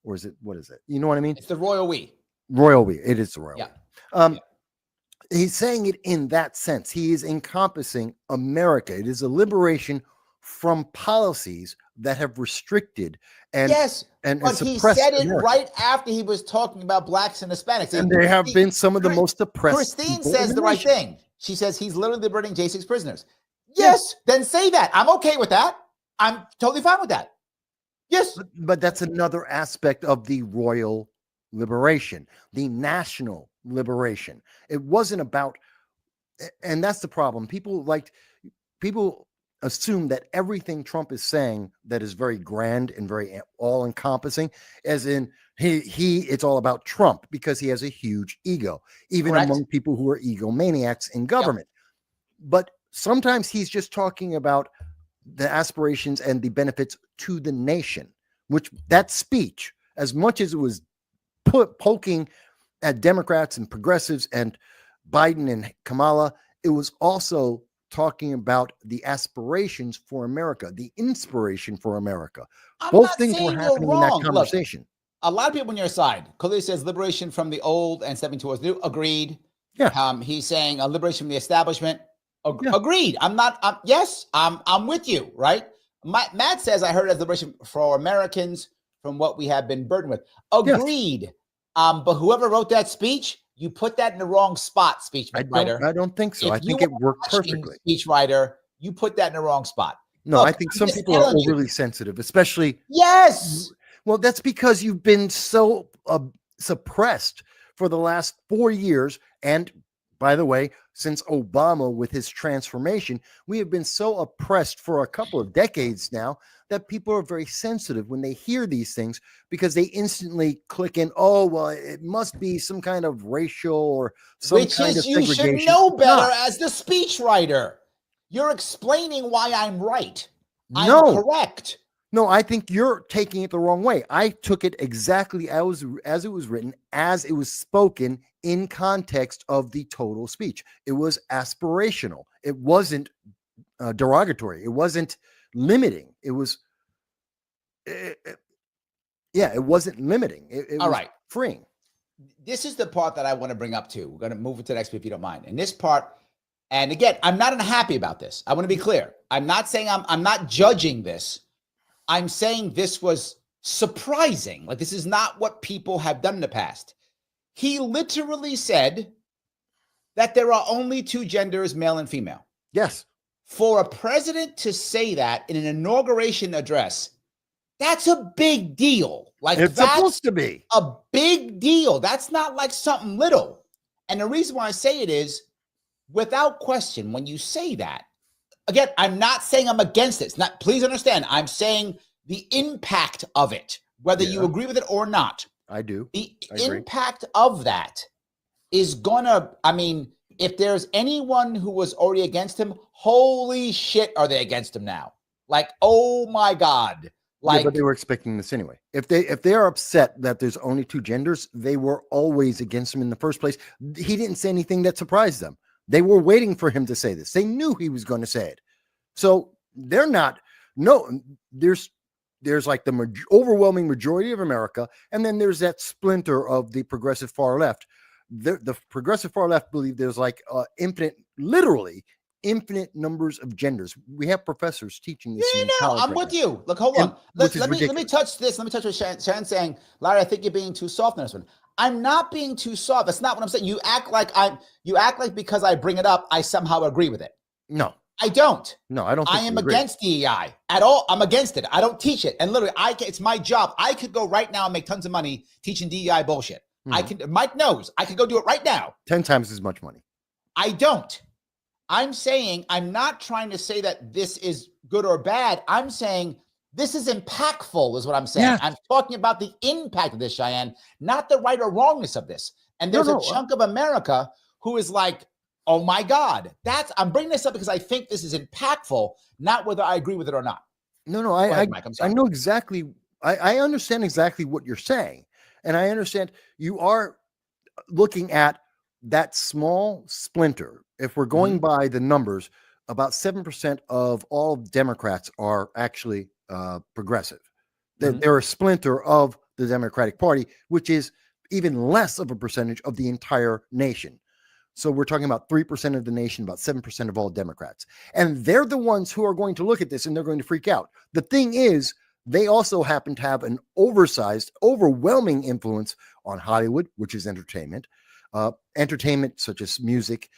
[SPEAKER 1] or what is it? You know what I mean?
[SPEAKER 2] It's the royal we.
[SPEAKER 1] Royal we. It is the royal.
[SPEAKER 2] Yeah.
[SPEAKER 1] He's saying it in that sense. He is encompassing America. It is a liberation from policies that have restricted and
[SPEAKER 2] but he said it right after he was talking about Blacks and Hispanics.
[SPEAKER 1] And they have been some of the most oppressed.
[SPEAKER 2] Christine says the right thing. She says he's literally liberating J6 prisoners. Yes, then say that. I'm okay with that. I'm totally fine with that. Yes.
[SPEAKER 1] But that's another aspect of the royal liberation, the national liberation. It wasn't about, and that's the problem. People assume that everything Trump is saying that is very grand and very all-encompassing, as in it's all about Trump, because he has a huge ego, even among people who are egomaniacs in government. But sometimes he's just talking about the aspirations and the benefits to the nation, which that speech, as much as it was poking at Democrats and progressives and Biden and Kamala, it was also talking about the aspirations for America, the inspiration for America. Both things were happening in that conversation.
[SPEAKER 2] Look, a lot of people on your side, Khalil says liberation from the old and stepping towards new. Agreed.
[SPEAKER 1] Yeah.
[SPEAKER 2] He's saying a liberation from the establishment. Agreed. I'm with you, right? Matt says, I heard as liberation for Americans from what we have been burdened with. Agreed. Yes. But whoever wrote that speech, you put that in the wrong spot, speech writer.
[SPEAKER 1] I don't think so. I think it worked perfectly.
[SPEAKER 2] Speech writer, you put that in the wrong spot.
[SPEAKER 1] No, I think some people are overly sensitive, especially.
[SPEAKER 2] Yes.
[SPEAKER 1] Well, that's because you've been so suppressed for the last 4 years, and By the way, since Obama with his transformation, we have been so oppressed for a couple of decades now that people are very sensitive when they hear these things because they instantly click in, oh, well, it must be some kind of racial or some
[SPEAKER 2] Which
[SPEAKER 1] kind
[SPEAKER 2] is,
[SPEAKER 1] of
[SPEAKER 2] you
[SPEAKER 1] segregation.
[SPEAKER 2] should know
[SPEAKER 1] It's
[SPEAKER 2] better
[SPEAKER 1] not.
[SPEAKER 2] as the speechwriter. You're explaining why I'm right. I am
[SPEAKER 1] No.
[SPEAKER 2] correct.
[SPEAKER 1] No, I think you're taking it the wrong way. I took it exactly as it was written, as it was spoken in context of the total speech. It was aspirational. It wasn't derogatory. It wasn't limiting. It was, yeah, it wasn't limiting. It
[SPEAKER 2] All
[SPEAKER 1] was
[SPEAKER 2] right.
[SPEAKER 1] freeing.
[SPEAKER 2] This is the part that I want to bring up too. We're going to move it to the next, if you don't mind. And this part, and again, I'm not unhappy about this. I want to be clear. I'm not saying I'm not judging this. I'm saying this was surprising. Like, this is not what people have done in the past. He literally said that there are only two genders, male and female.
[SPEAKER 1] Yes.
[SPEAKER 2] For a president to say that in an inauguration address, that's a big deal. Like,
[SPEAKER 1] It's
[SPEAKER 2] that's
[SPEAKER 1] supposed to be
[SPEAKER 2] a big deal. That's not like something little. And the reason why I say it is, without question, when you say that, again, I'm not saying I'm against it. Please understand, I'm saying the impact of it, whether you agree with it or not.
[SPEAKER 1] I do.
[SPEAKER 2] The
[SPEAKER 1] I agree.
[SPEAKER 2] impact of that is gonna, I mean, if there's anyone who was already against him, holy shit, are they against him now? Like, oh my God. Like,
[SPEAKER 1] yeah, but they were expecting this anyway. If they are upset that there's only two genders, they were always against him in the first place. He didn't say anything that surprised them. They were waiting for him to say this. They knew he was going to say it. So they're not. No, there's like the overwhelming majority of America, and then there's that splinter of the progressive far left. The progressive far left believe there's like literally infinite numbers of genders. We have professors teaching this.
[SPEAKER 2] Yeah, no, I'm with you. Look, hold on. Let me touch this. Let me touch what Shannon's saying. Larry, I think you're being too soft on this one. I'm not being too soft. That's not what I'm saying. You act like because I bring it up, I somehow agree with it.
[SPEAKER 1] No.
[SPEAKER 2] I don't.
[SPEAKER 1] No, I don't.
[SPEAKER 2] I am against DEI at all. I'm against it. I don't teach it. And literally, it's my job. I could go right now and make tons of money teaching DEI bullshit. I can. Mike knows. I could go do it right now.
[SPEAKER 1] 10 times as much money.
[SPEAKER 2] I don't. I'm saying, I'm not trying to say that this is good or bad. I'm saying this is impactful, is what I'm saying. Yeah. I'm talking about the impact of this, Cheyenne, not the right or wrongness of this. And there's a chunk of America who is like, oh my God, I'm bringing this up because I think this is impactful, not whether I agree with it or not.
[SPEAKER 1] No, I know exactly. I understand exactly what you're saying. And I understand you are looking at that small splinter. If we're going by the numbers, about 7% of all Democrats are actually progressive. They're a splinter of the Democratic Party, which is even less of a percentage of the entire nation. So we're talking about 3% of the nation, about 7% of all Democrats. And they're the ones who are going to look at this and they're going to freak out. The thing is, they also happen to have an oversized, overwhelming influence on Hollywood, which is entertainment such as music,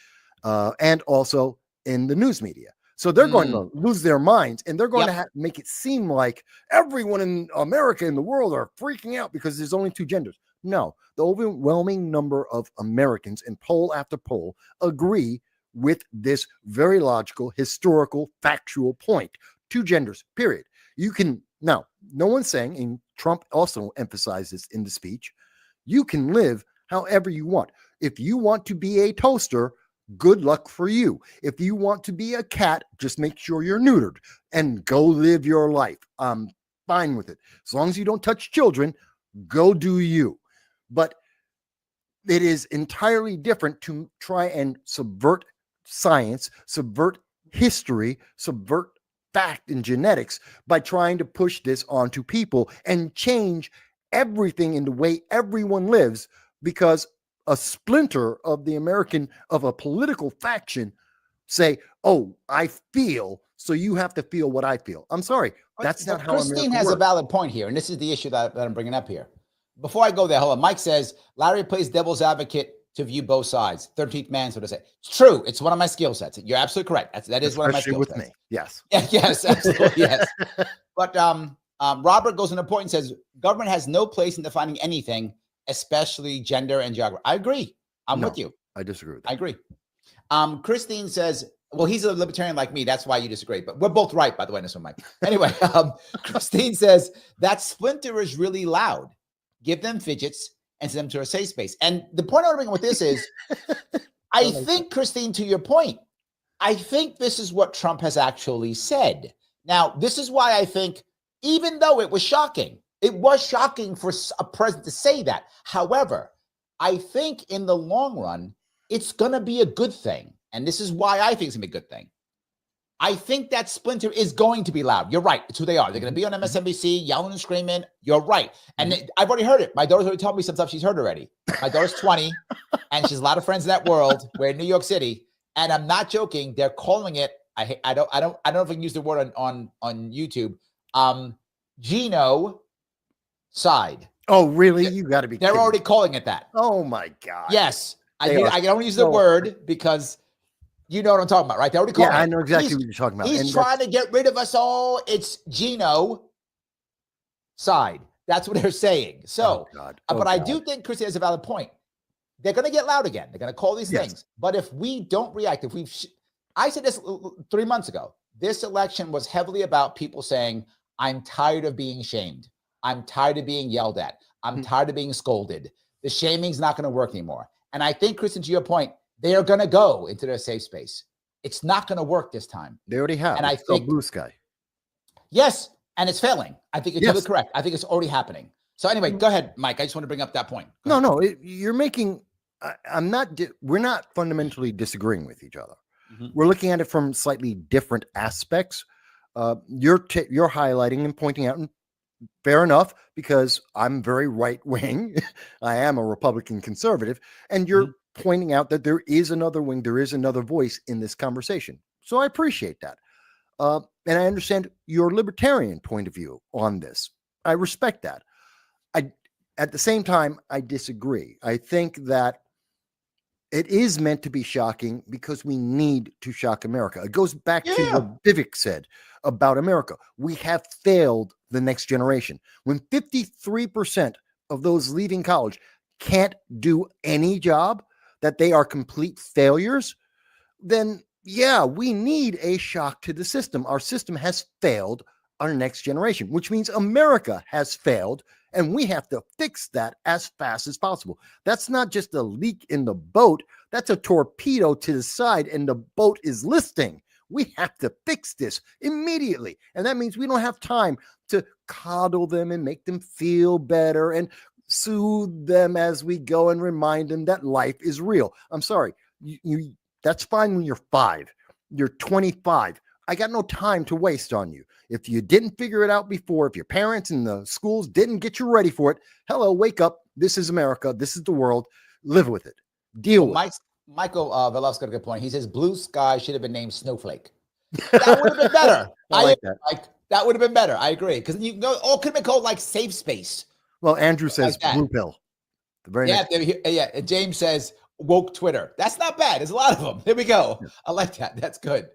[SPEAKER 1] and also in the news media. So they're going to lose their minds, and they're going to make it seem like everyone in America and the world are freaking out because there's only two genders. No, the overwhelming number of Americans in poll after poll agree with this very logical, historical, factual point. Two genders, period. You can, now, no one's saying, and Trump also emphasized this in the speech, you can live however you want. If you want to be a toaster, good luck for you. If you want to be a cat, just make sure you're neutered and go live your life. I'm fine with it. As long as you don't touch children, go do you. But it is entirely different to try and subvert science, subvert history, subvert fact and genetics by trying to push this onto people and change everything in the way everyone lives, because a splinter of a political faction say, oh, I feel, so you have to feel what I feel. I'm sorry. That's not how
[SPEAKER 2] Christine
[SPEAKER 1] America
[SPEAKER 2] has
[SPEAKER 1] works.
[SPEAKER 2] a valid point here. And this is the issue that I'm bringing up here. Before I go there, hold on. Mike says, Larry plays devil's advocate to view both sides. 13th man, so to say. It's true. It's one of my skill sets. You're absolutely correct. That is one of my skill sets. With me.
[SPEAKER 1] Yes.
[SPEAKER 2] Yes, absolutely. Yes. But Robert goes on a point and says, government has no place in defining anything, especially gender and geography. I agree. I'm with you.
[SPEAKER 1] I disagree with that.
[SPEAKER 2] I agree. Christine says, well, he's a libertarian like me. That's why you disagree. But we're both right, by the way. This one, Mike. Anyway, Christine says, that splinter is really loud. Give them fidgets and send them to a safe space. And the point I want to bring with this is, I think, Christine, to your point, I think this is what Trump has actually said. Now, this is why I think, even though it was shocking for a president to say that. However, I think in the long run, it's going to be a good thing. And this is why I think it's going to be a good thing. I think that splinter is going to be loud. You're right. It's who they are. They're going to be on MSNBC yelling and screaming. You're right. And I've already heard it. My daughter's already told me some stuff she's heard already. My daughter's 20 and she's a lot of friends in that world. We're in New York City. And I'm not joking. They're calling it, I don't know if I can use the word on YouTube. Genocide.
[SPEAKER 1] Oh, really? You got to be
[SPEAKER 2] They're
[SPEAKER 1] kidding.
[SPEAKER 2] already calling it that.
[SPEAKER 1] Oh my God.
[SPEAKER 2] Yes. I can only use the word because you know what I'm talking about, right? They already called it.
[SPEAKER 1] I know exactly what you're talking about.
[SPEAKER 2] He's trying to get rid of us all. It's genocide. That's what they're saying. So, but I do think Christy has a valid point. They're going to get loud again. They're going to call these things. But if we don't react, I said this 3 months ago, this election was heavily about people saying, I'm tired of being shamed. I'm tired of being yelled at. I'm tired of being scolded. The shaming's not going to work anymore. And I think, Kristen, to your point, they are going to go into their safe space. It's not going to work this time.
[SPEAKER 1] They already have.
[SPEAKER 2] And
[SPEAKER 1] I think blue sky.
[SPEAKER 2] Yes, and it's failing. I think you're totally correct. I think it's already happening. So anyway, go ahead, Mike. I just want to bring up that point.
[SPEAKER 1] No, you're making. I'm not. We're not fundamentally disagreeing with each other. We're looking at it from slightly different aspects. You're highlighting and pointing out, and fair enough, because I'm very right wing. I am a Republican conservative, and you're pointing out that there is another wing, there is another voice in this conversation. So I appreciate that. And I understand your libertarian point of view on this. I respect that. At the same time, I disagree. I think that it is meant to be shocking because we need to shock America. It goes back to what Vivek said about America. We have failed the next generation. When 53% of those leaving college can't do any job, that they are complete failures, then we need a shock to the system. Our system has failed our next generation, which means America has failed, and we have to fix that as fast as possible. That's not just a leak in the boat. That's a torpedo to the side, and the boat is listing. We have to fix this immediately. And that means we don't have time to coddle them and make them feel better and soothe them as we go and remind them that life is real. I'm sorry. That's fine when you're 5. You're 25. I got no time to waste on you. If you didn't figure it out before, if your parents and the schools didn't get you ready for it, hello, wake up. This is America. This is the world. Live with it. Deal with it.
[SPEAKER 2] Michael Velov's got a good point. He says Blue Sky should have been named Snowflake. That would have been better.
[SPEAKER 1] I like that.
[SPEAKER 2] That would have been better. I agree. Because you can go, could have been called like Safe Space.
[SPEAKER 1] Well, Andrew says Blue Pill.
[SPEAKER 2] James says woke Twitter. That's not bad. There's a lot of them. There we go. I like that. That's good.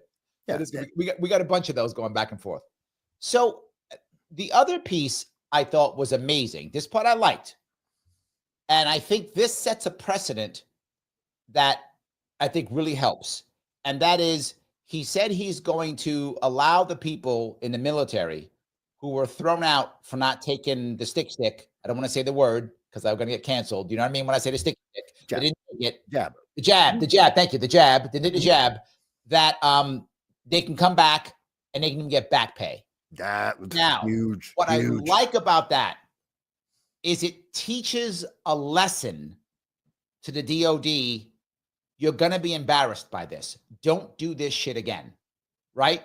[SPEAKER 2] Yeah, we got a bunch of those going back and forth. So the other piece I thought was amazing. This part I liked. And I think this sets a precedent that I think really helps. And that is, he said he's going to allow the people in the military who were thrown out for not taking the stick. I don't want to say the word because I'm going to get canceled. You know what I mean? When I say the stick,
[SPEAKER 1] jab.
[SPEAKER 2] They didn't take it.
[SPEAKER 1] The
[SPEAKER 2] jab. Thank you. The jab. They did the jab. That they can come back and they can even get back pay.
[SPEAKER 1] That was huge.
[SPEAKER 2] What I like about that is it teaches a lesson to the DOD. You're going to be embarrassed by this. Don't do this shit again. Right?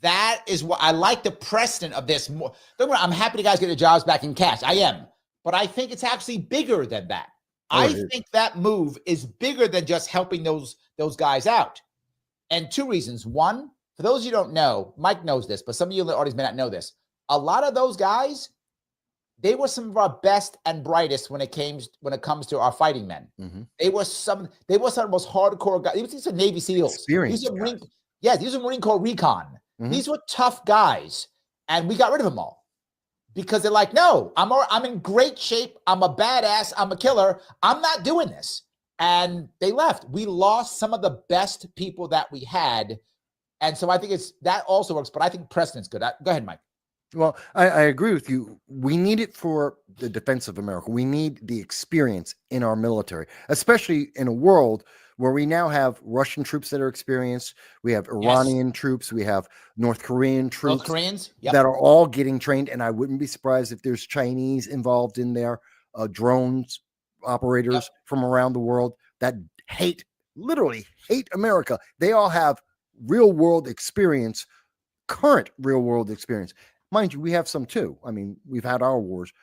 [SPEAKER 2] That is what I like, the precedent of this more. I'm happy the guys get their jobs back in cash. I am. But I think it's actually bigger than that. I think that move is bigger than just helping those guys out. And 2 reasons. One, for those you don't know, Mike knows this, but some of you in the audience may not know this. A lot of those guys, they were some of our best and brightest when it comes to our fighting men. They were some of the most hardcore guys. These are Navy SEALs. These are Marine Corps recon. These were tough guys, and we got rid of them all because they're like, no, I'm in great shape. I'm a badass. I'm a killer. I'm not doing this. and they left. We lost some of the best people that we had. And so I think that also works, but I think precedent's good. Go ahead, Mike.
[SPEAKER 1] Well, I agree with you. We need it for the defense of America. We need the experience in our military, especially in a world where we now have Russian troops that are experienced. We have Iranian troops. We have North Korean troops.
[SPEAKER 2] North Koreans
[SPEAKER 1] that are all getting trained. And I wouldn't be surprised if there's Chinese involved in there, drones operators from around the world that literally hate America. They all have real world experience, current real world experience. Mind you, we have some too. I mean, we've had our wars,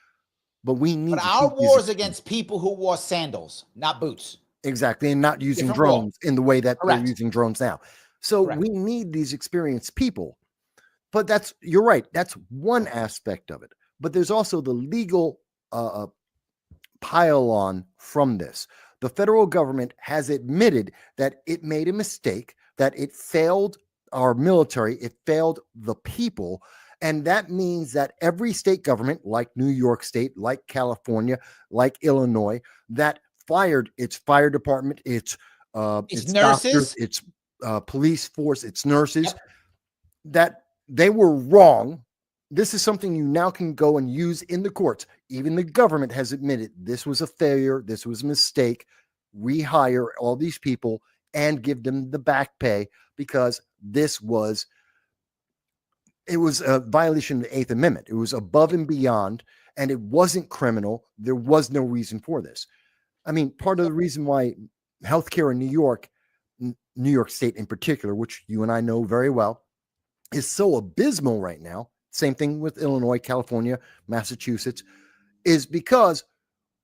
[SPEAKER 1] but we need
[SPEAKER 2] our wars against people who wore sandals, not boots.
[SPEAKER 1] Exactly. And not using drones in the way that they're using drones now. So we need these experienced people. But you're right. That's one aspect of it. But there's also the legal pile on from this. The federal government has admitted that it made a mistake, that it failed our military, it failed the people. And that means that every state government, like New York State, like California, like Illinois, that fired its fire department, its
[SPEAKER 2] nurses,
[SPEAKER 1] doctors, its police force, its nurses, that they were wrong. This is something you now can go and use in the courts. Even the government has admitted this was a failure, this was a mistake. Rehire all these people and give them the back pay because it was a violation of the Eighth Amendment. It was above and beyond, and it wasn't criminal. There was no reason for this. I mean, part of the reason why healthcare in New York State in particular, which you and I know very well, is so abysmal right now, same thing with Illinois, California, Massachusetts, is because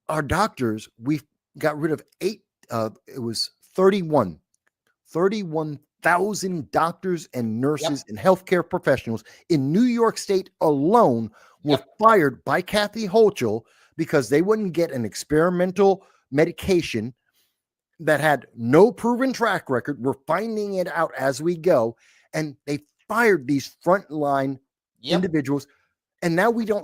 [SPEAKER 1] our doctors, we got rid of 31,000 doctors and nurses and healthcare professionals in New York State alone were fired by Kathy Hochul because they wouldn't get an experimental medication that had no proven track record. We're finding it out as we go. And they fired these frontline individuals. And now we don't,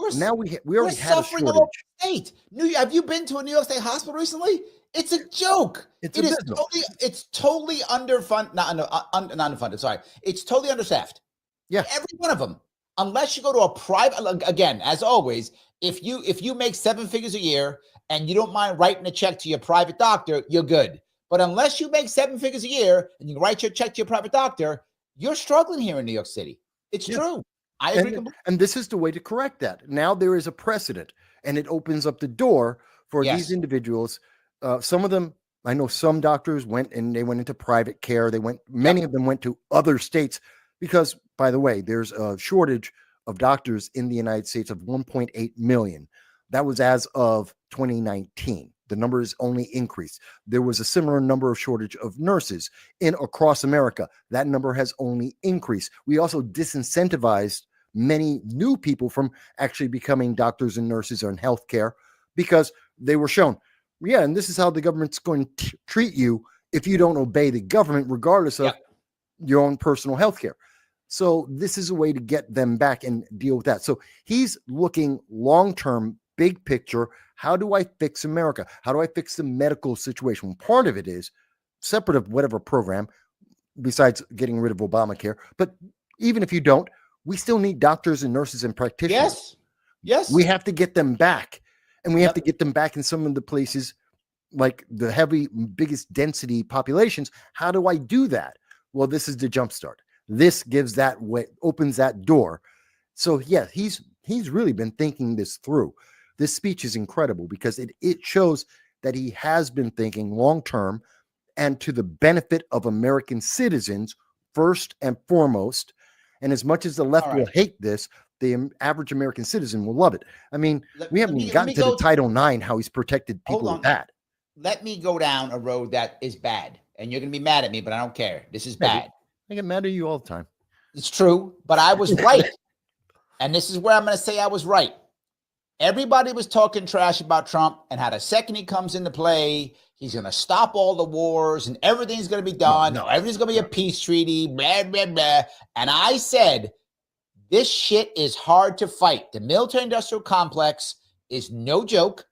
[SPEAKER 1] we already had a shortage.
[SPEAKER 2] State. Have you been to a New York State hospital recently? It's a joke. It's totally underfunded, not underfunded. Sorry. It's totally understaffed.
[SPEAKER 1] Yeah.
[SPEAKER 2] Every one of them. Unless you go to a private, again, as always, if you make 7 figures a year and you don't mind writing a check to your private doctor, you're good. But unless you make 7 figures a year and you write your check to your private doctor, you're struggling here in New York City. It's true. I agree.
[SPEAKER 1] And this is the way to correct that. Now there is a precedent, and it opens up the door for these individuals. Some of them, I know some doctors went into private care. Many of them went to other states because, by the way, there's a shortage of doctors in the United States of 1.8 million. That was as of 2019. The number has only increased. There was a similar number of shortage of nurses across America. That number has only increased. We also disincentivized many new people from actually becoming doctors and nurses or in healthcare because they were shown, and this is how the government's going to treat you if you don't obey the government, regardless of your own personal healthcare. So this is a way to get them back and deal with that. So he's looking long-term, big picture. How do I fix America? How do I fix the medical situation? Part of it is separate of whatever program, besides getting rid of Obamacare. But even if you don't, we still need doctors and nurses and practitioners.
[SPEAKER 2] Yes.
[SPEAKER 1] We have to get them back. And we have to get them back in some of the places like the biggest density populations. How do I do that? Well, this is the jumpstart. This gives that way, opens that door. So yeah, he's really been thinking this through. This speech is incredible because it shows that he has been thinking long-term and to the benefit of American citizens first and foremost. And as much as the left will hate this, the average American citizen will love it. I mean, we haven't even gotten to the Title IX, how he's protected people with that.
[SPEAKER 2] Let me go down a road that is bad. And you're going to be mad at me, but I don't care. This is bad.
[SPEAKER 1] I get mad at you all the time.
[SPEAKER 2] It's true, but I was right. And this is where I'm going to say I was right. Everybody was talking trash about Trump and how the second he comes into play, he's going to stop all the wars and everything's going to be done. No, everything's going to be a peace treaty, blah, blah, blah. And I said, this shit is hard to fight. The military-industrial complex is no joke.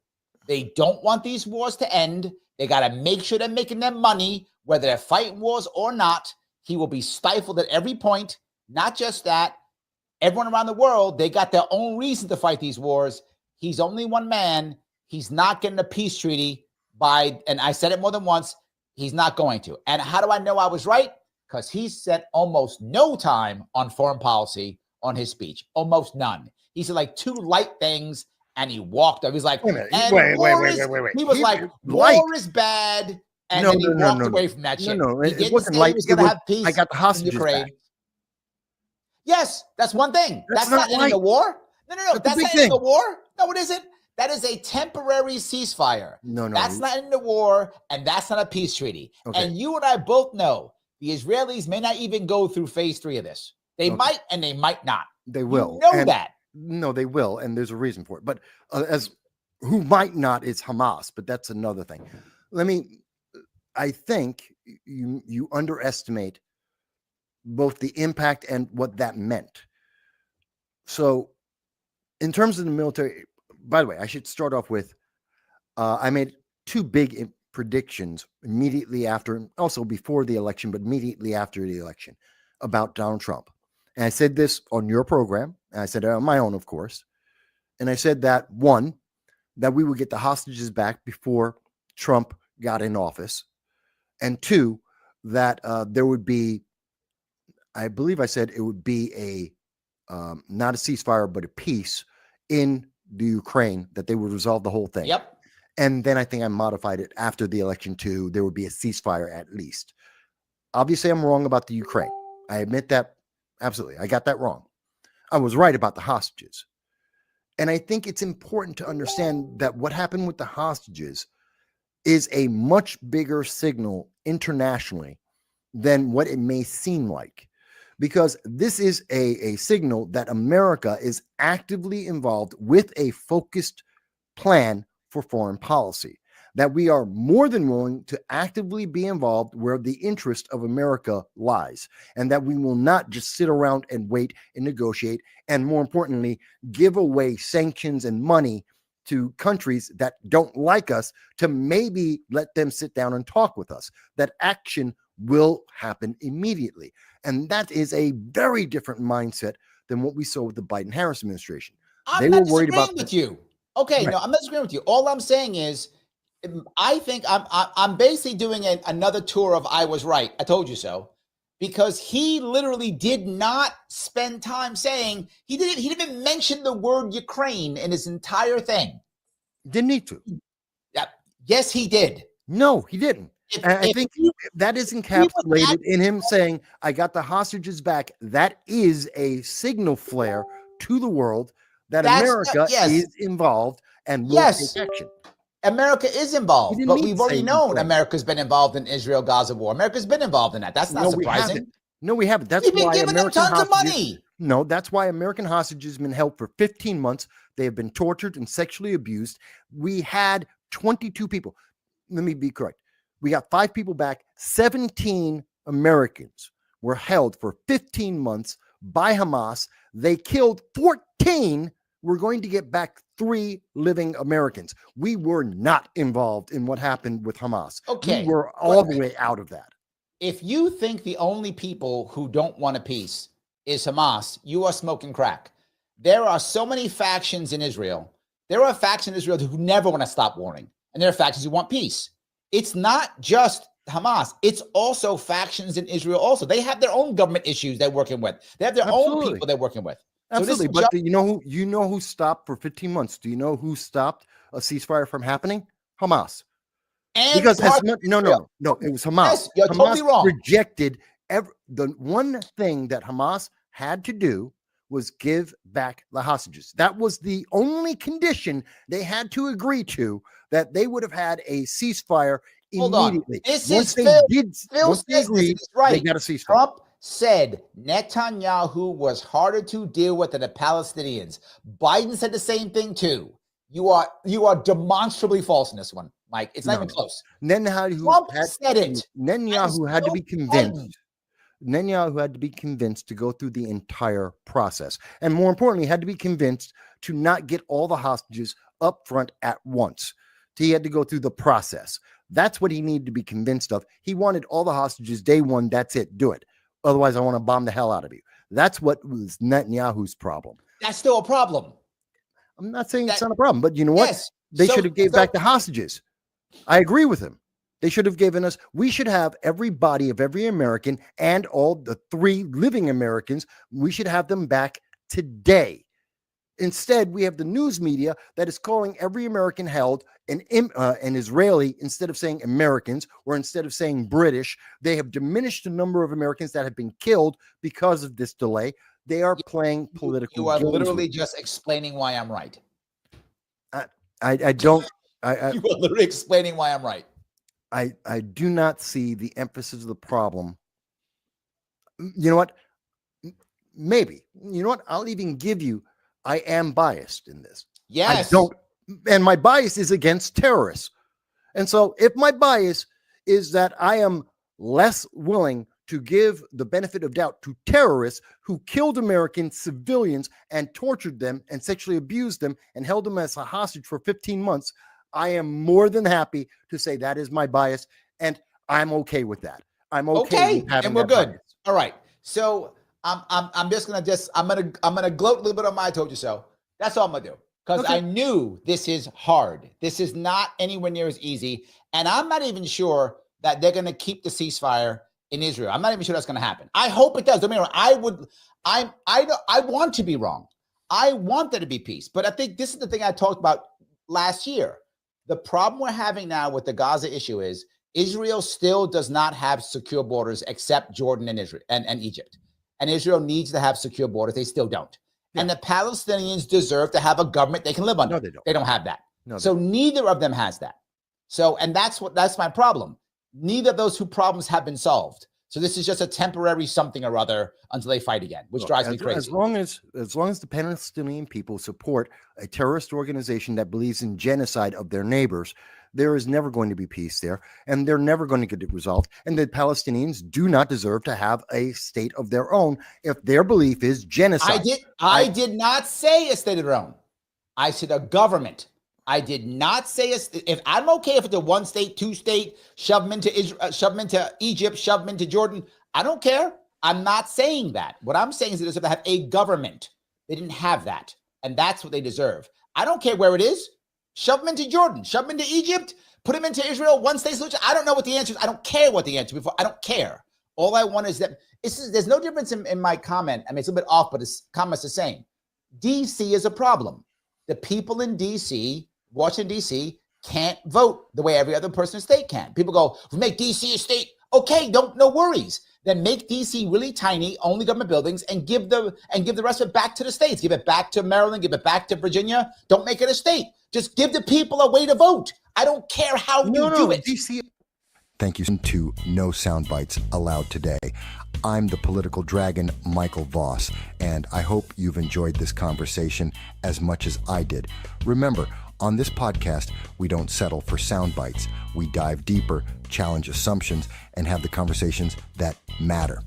[SPEAKER 2] They don't want these wars to end. They got to make sure they're making their money, whether they're fighting wars or not. He will be stifled at every point. Not just that, everyone around the world, they got their own reason to fight these wars. He's only one man. He's not getting a peace treaty and I said it more than once, he's not going to. And how do I know I was right? Because he spent almost no time on foreign policy on his speech, almost none. He said like 2 light things and he walked up. He's like,
[SPEAKER 1] Wait.
[SPEAKER 2] He was like, war is bad. And then he walked away from that shit.
[SPEAKER 1] No,
[SPEAKER 2] he
[SPEAKER 1] it wasn't light.
[SPEAKER 2] He was going to have peace.
[SPEAKER 1] I got the hostages back.
[SPEAKER 2] Yes, that's one thing. That's not ending the war. No. That's not ending the war. No, it isn't. That is a temporary ceasefire.
[SPEAKER 1] No.
[SPEAKER 2] That's not ending the war, and that's not a peace treaty. Okay. And you and I both know the Israelis may not even go through phase 3 of this. They might, and they might not.
[SPEAKER 1] They will.
[SPEAKER 2] You know that.
[SPEAKER 1] No, they will, and there's a reason for it. But as who might not is Hamas, but that's another thing. I think you underestimate both the impact and what that meant. So in terms of the military, by the way, I should start off with, I made 2 big predictions immediately after, also before the election, but immediately after the election about Donald Trump. And I said this on your program, and I said it on my own, of course. And I said that, 1, that we would get the hostages back before Trump got in office. And 2, that there would be, I believe I said it would be not a ceasefire, but a peace in the Ukraine, that they would resolve the whole thing.
[SPEAKER 2] Yep.
[SPEAKER 1] And then I think I modified it after the election to there would be a ceasefire at least. Obviously, I'm wrong about the Ukraine. I admit that. Absolutely. I got that wrong. I was right about the hostages. And I think it's important to understand that what happened with the hostages is a much bigger signal internationally than what it may seem like. Because this is a signal that America is actively involved with a focused plan for foreign policy, that we are more than willing to actively be involved where the interest of America lies, and that we will not just sit around and wait and negotiate, and more importantly, give away sanctions and money to countries that don't like us to maybe let them sit down and talk with us. That action will happen immediately. And that is a very different mindset than what we saw with the Biden-Harris administration.
[SPEAKER 2] They were worried about with you. Okay, right. No, I'm not disagreeing with you. All I'm saying is, I think I'm basically doing another tour of I was right. I told you so. Because he literally did not spend time saying, he didn't even mention the word Ukraine in his entire thing.
[SPEAKER 1] Didn't need to.
[SPEAKER 2] Yes, he did.
[SPEAKER 1] No, he didn't. I think that is encapsulated in him saying, I got the hostages back. That is a signal flare to the world that America is involved and will take action.
[SPEAKER 2] America is involved, but we've already known America's been involved in Israel-Gaza war. America's been involved in that. That's not surprising.
[SPEAKER 1] No, we haven't. That's why giving them tons of money. No, that's why American hostages have been held for 15 months. They have been tortured and sexually abused. We had 22 people. Let me be correct. We got 5 people back. 17 Americans were held for 15 months by Hamas. They killed 14. We're going to get back 3 living Americans. We were not involved in what happened with Hamas.
[SPEAKER 2] Okay.
[SPEAKER 1] We were all the way out of that.
[SPEAKER 2] If you think the only people who don't want a peace is Hamas, you are smoking crack. There are so many factions in Israel. There are factions in Israel who never want to stop warring. And there are factions who want peace. It's not just Hamas. It's also factions in Israel also. They have their own government issues they're working with. They have their own people they're working with.
[SPEAKER 1] Absolutely. So but you know who stopped for 15 months? Do you know who stopped a ceasefire from happening? Hamas.
[SPEAKER 2] And
[SPEAKER 1] because no, it was Hamas.
[SPEAKER 2] Yes, you're
[SPEAKER 1] Hamas
[SPEAKER 2] totally wrong.
[SPEAKER 1] Rejected the one thing that Hamas had to do was give back the hostages. That was the only condition they had to agree to, that they would have had a ceasefire immediately.
[SPEAKER 2] Once they agreed, right.
[SPEAKER 1] They got a ceasefire.
[SPEAKER 2] Trump said Netanyahu was harder to deal with than the Palestinians. Biden said the same thing too. You are demonstrably false in this one, Mike. It's not even close.
[SPEAKER 1] Trump
[SPEAKER 2] said it.
[SPEAKER 1] Netanyahu had to be convinced. Netanyahu had to be convinced to go through the entire process. And more importantly, had to be convinced to not get all the hostages up front at once. He had to go through the process. That's what he needed to be convinced of. He wanted all the hostages day one. That's it. Do it. Otherwise, I want to bomb the hell out of you. That's what was Netanyahu's problem.
[SPEAKER 2] That's still a problem.
[SPEAKER 1] I'm not saying it's not a problem, but you know what?
[SPEAKER 2] Yes.
[SPEAKER 1] They should have gave back the hostages. I agree with him. They should have given us, we should have every body of every American and all the 3 living Americans, we should have them back today. Instead, we have the news media that is calling every American held an Israeli instead of saying Americans, or instead of saying British. They have diminished the number of Americans that have been killed because of this delay. They are playing political
[SPEAKER 2] You are
[SPEAKER 1] games
[SPEAKER 2] literally just explaining why I'm right.
[SPEAKER 1] I don't.
[SPEAKER 2] You are literally explaining why I'm right.
[SPEAKER 1] I do not see the emphasis of the problem. You know what? Maybe. You know what? I'll even give you, I am biased in this.
[SPEAKER 2] Yes.
[SPEAKER 1] I don't, and my bias is against terrorists. And so if my bias is that I am less willing to give the benefit of doubt to terrorists who killed American civilians and tortured them and sexually abused them and held them as a hostage for 15 months, I am more than happy to say that is my bias, and I'm okay with that. I'm okay with having
[SPEAKER 2] and we're good.
[SPEAKER 1] bias.
[SPEAKER 2] All right. So I'm gonna gloat a little bit on my I told you so. That's all I'm gonna do. Because I knew this is hard. This is not anywhere near as easy. And I'm not even sure that they're gonna keep the ceasefire in Israel. I'm not even sure that's gonna happen. I hope it does. Don't get me wrong. I want to be wrong. I want there to be peace. But I think this is the thing I talked about last year. The problem we're having now with the Gaza issue is Israel still does not have secure borders except Jordan and Israel and Egypt. And Israel needs to have secure borders. They still don't. Yeah. And the Palestinians deserve to have a government they can live under.
[SPEAKER 1] No, they don't.
[SPEAKER 2] They don't have that. No, so neither of them has that. So, and that's my problem. Neither of those 2 problems have been solved. So this is just a temporary something or other until they fight again, which drives me crazy.
[SPEAKER 1] As long as the Palestinian people support a terrorist organization that believes in genocide of their neighbors, there is never going to be peace there, and they're never going to get it resolved. And the Palestinians do not deserve to have a state of their own if their belief is genocide.
[SPEAKER 2] I did not say a state of their own. I said a government. I did not say if I'm okay if it's a 1 state, 2 state, shove them into Israel, shove them into Egypt, shove them into Jordan. I don't care. I'm not saying that. What I'm saying is they deserve to have a government. They didn't have that, and that's what they deserve. I don't care where it is. Shove them into Jordan, shove them into Egypt, put them into Israel, 1 state solution. I don't know what the answer is. I don't care what the answer is. I don't care. All I want is that there's no difference in my comment. I mean, it's a little bit off, but it's comment's the same. DC is a problem. The people in DC, Washington, D.C., can't vote the way every other person in the state can. People go, we make D.C. a state. Okay, no worries. Then make D.C. really tiny, only government buildings, and give the rest of it back to the states. Give it back to Maryland. Give it back to Virginia. Don't make it a state. Just give the people a way to vote. I don't care how you do it.
[SPEAKER 1] DC. Thank you to No Soundbites Allowed today. I'm the political dragon, Michael Voss, and I hope you've enjoyed this conversation as much as I did. Remember, on this podcast, we don't settle for sound bites. We dive deeper, challenge assumptions, and have the conversations that matter.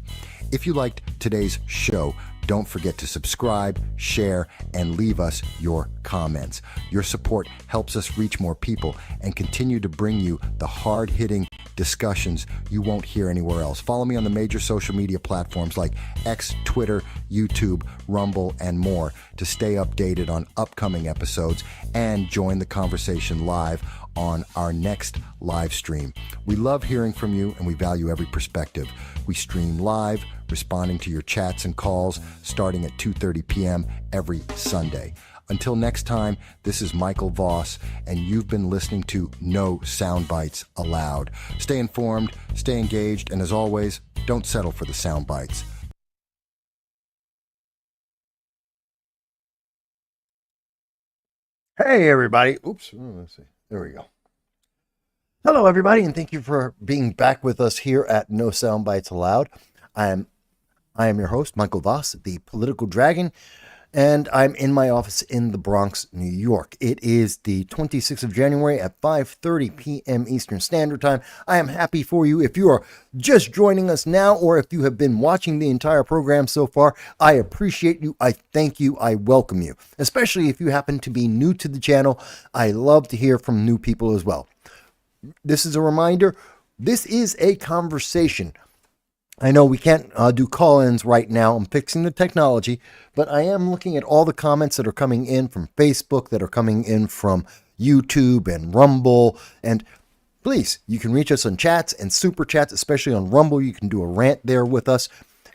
[SPEAKER 1] If you liked today's show, don't forget to subscribe, share, and leave us your comments. Your support helps us reach more people and continue to bring you the hard-hitting discussions you won't hear anywhere else. Follow me on the major social media platforms like X, Twitter, YouTube, Rumble, and more to stay updated on upcoming episodes and join the conversation live on our next live stream. We love hearing from you and we value every perspective. We stream live, responding to your chats and calls starting at 2:30 p.m. every Sunday. Until next time, this is Michael Voss, and you've been listening to No Soundbites Allowed. Stay informed, stay engaged, and as always, don't settle for the sound bites. Hey, everybody. Oops. Let's see. There we go. Hello, everybody, and thank you for being back with us here at No Soundbites Allowed. I am your host, Michael Voss, the political dragon, and I'm in my office in the Bronx, New York. It is the 26th of January at 5:30 p.m. Eastern Standard Time. I am happy for you. If you are just joining us now, or if you have been watching the entire program so far, I appreciate you. I thank you. I welcome you, especially if you happen to be new to the channel. I love to hear from new people as well. this is a reminder. This is a conversation. I know we can't do call-ins right now. I'm fixing the technology, but I am looking at all the comments that are coming in from Facebook, that are coming in from YouTube and Rumble. And please, you can reach us on chats and super chats, especially on Rumble. You can do a rant there with us.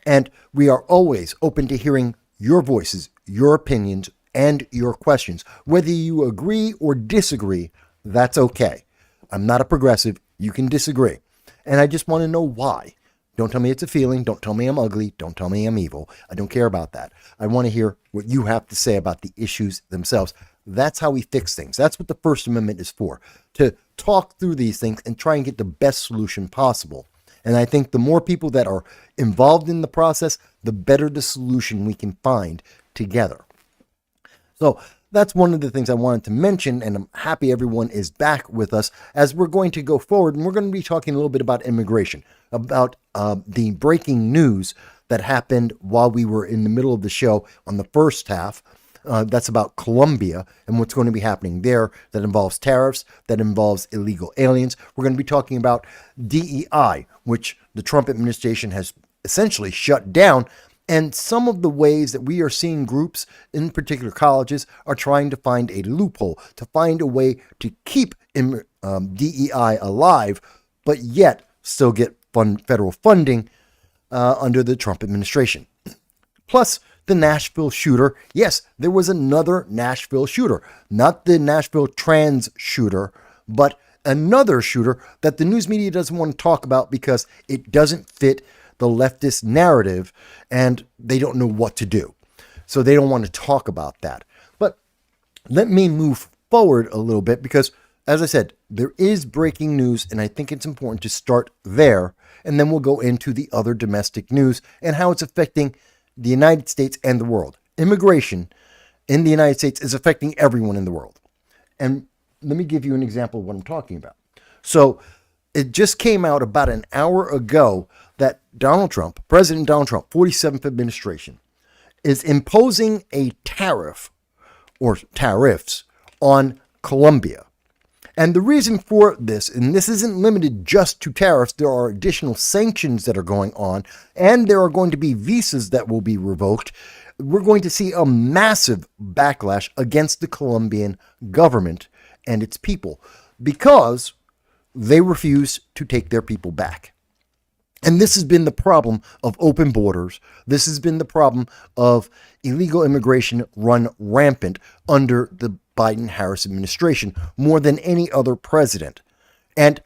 [SPEAKER 1] And we are always open to hearing your voices, your opinions, and your questions. Whether you agree or disagree, that's okay. I'm not a progressive. You can disagree. And I just want to know why. Don't tell me it's a feeling. Don't tell me I'm ugly. Don't tell me I'm evil. I don't care about that. I want to hear what you have to say about the issues themselves. That's how we fix things. That's what the First Amendment is for, to talk through these things and try and get the best solution possible. And I think the more people that are involved in the process, the better the solution we can find together. So that's one of the things I wanted to mention, and I'm happy everyone is back with us as we're going to go forward, and we're going to be talking a little bit about immigration, about the breaking news that happened while we were in the middle of the show on the first half. That's about Colombia and what's going to be happening there. That involves tariffs, that involves illegal aliens. We're going to be talking about DEI, which the Trump administration has essentially shut down, and some of the ways that we are seeing groups, in particular colleges, are trying to find a loophole, to find a way to keep DEI alive, but yet still get federal funding under the Trump administration. Plus, the Nashville shooter. Yes, there was another Nashville shooter, not the Nashville trans shooter, but another shooter that the news media doesn't want to talk about because it doesn't fit the leftist narrative and they don't know what to do. So they don't want to talk about that. But let me move forward a little bit because, as I said, there is breaking news, and I think it's important to start there, and then we'll go into the other domestic news and how it's affecting the United States and the world. Immigration in the United States is affecting everyone in the world. And let me give you an example of what I'm talking about. So it just came out about an hour ago that Donald Trump, President Donald Trump, 47th administration, is imposing a tariff or tariffs on Colombia. And the reason for this, and this isn't limited just to tariffs, there are additional sanctions that are going on, and there are going to be visas that will be revoked. We're going to see a massive backlash against the Colombian government and its people because they refuse to take their people back. And this has been the problem of open borders. This has been the problem of illegal immigration run rampant under the Biden-Harris administration more than any other president. And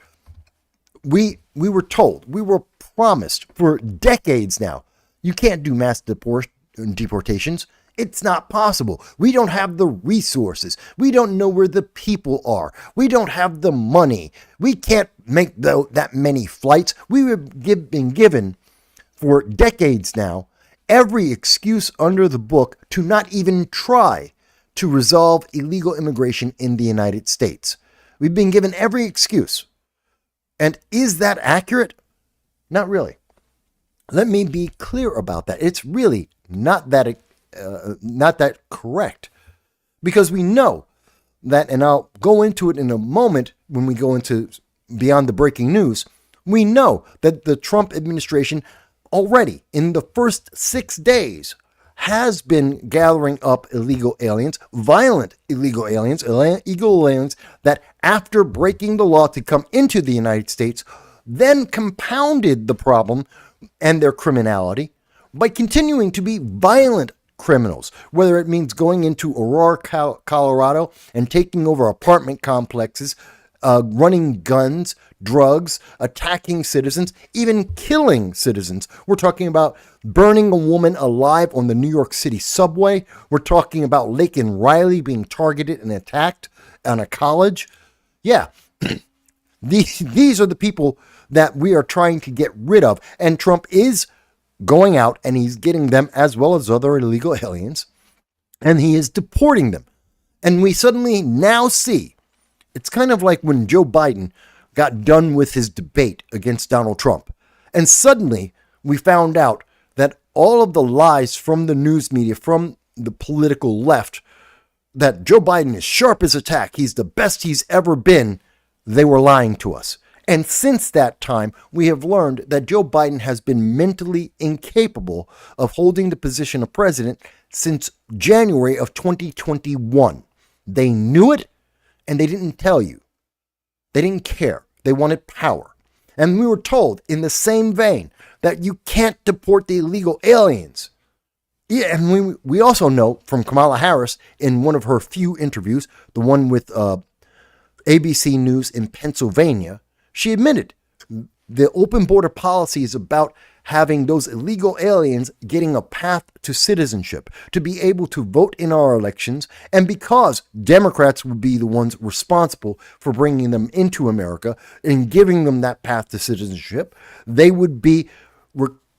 [SPEAKER 1] we were told, we were promised for decades now, you can't do mass deportations. It's not possible. We don't have the resources. We don't know where the people are. We don't have the money. We can't make that many flights. We've been given for decades now every excuse under the book to not even try to resolve illegal immigration in the United States. We've been given every excuse. And is that accurate? Not really. Let me be clear about that. It's really not that correct. Because we know that, and I'll go into it in a moment when we go into beyond the breaking news, we know that the Trump administration already in the first 6 days has been gathering up illegal aliens, violent illegal aliens that after breaking the law to come into the United States, then compounded the problem and their criminality by continuing to be violent criminals, whether it means going into Aurora, Colorado and taking over apartment complexes, running guns, drugs, attacking citizens, even killing citizens. We're talking about burning a woman alive on the New York City subway. We're talking about Laken Riley being targeted and attacked on a college. Yeah, these are the people that we are trying to get rid of. And Trump is going out and he's getting them as well as other illegal aliens. And he is deporting them. And we suddenly now see, it's kind of like when Joe Biden got done with his debate against Donald Trump. And suddenly we found out that all of the lies from the news media, from the political left, that Joe Biden is sharp as a tack, he's the best he's ever been, they were lying to us. And since that time, we have learned that Joe Biden has been mentally incapable of holding the position of president since January of 2021. They knew it, and they didn't tell you. They didn't care. They wanted power. And we were told in the same vein that you can't deport the illegal aliens. Yeah, and we also know from Kamala Harris in one of her few interviews, the one with ABC News in Pennsylvania, she admitted the open border policy is about having those illegal aliens getting a path to citizenship, to be able to vote in our elections. And because Democrats would be the ones responsible for bringing them into America and giving them that path to citizenship, they would be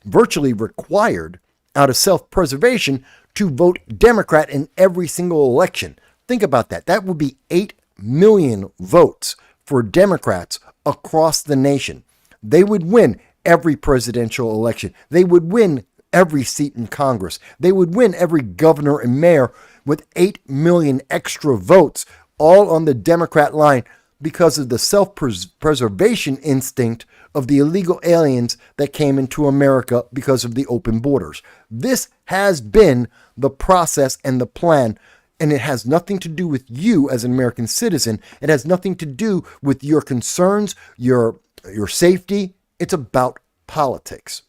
[SPEAKER 1] virtually required out of self-preservation to vote Democrat in every single election. Think about that. That would be 8 million votes for Democrats across the nation. They would win every presidential election. They would win every seat in Congress. They would win every governor and mayor with 8 million extra votes, all on the Democrat line because of the self-preservation instinct of the illegal aliens that came into America because of the open borders. This has been the process and the plan. And it has nothing to do with you as an American citizen. It has nothing to do with your concerns, your safety. It's about politics.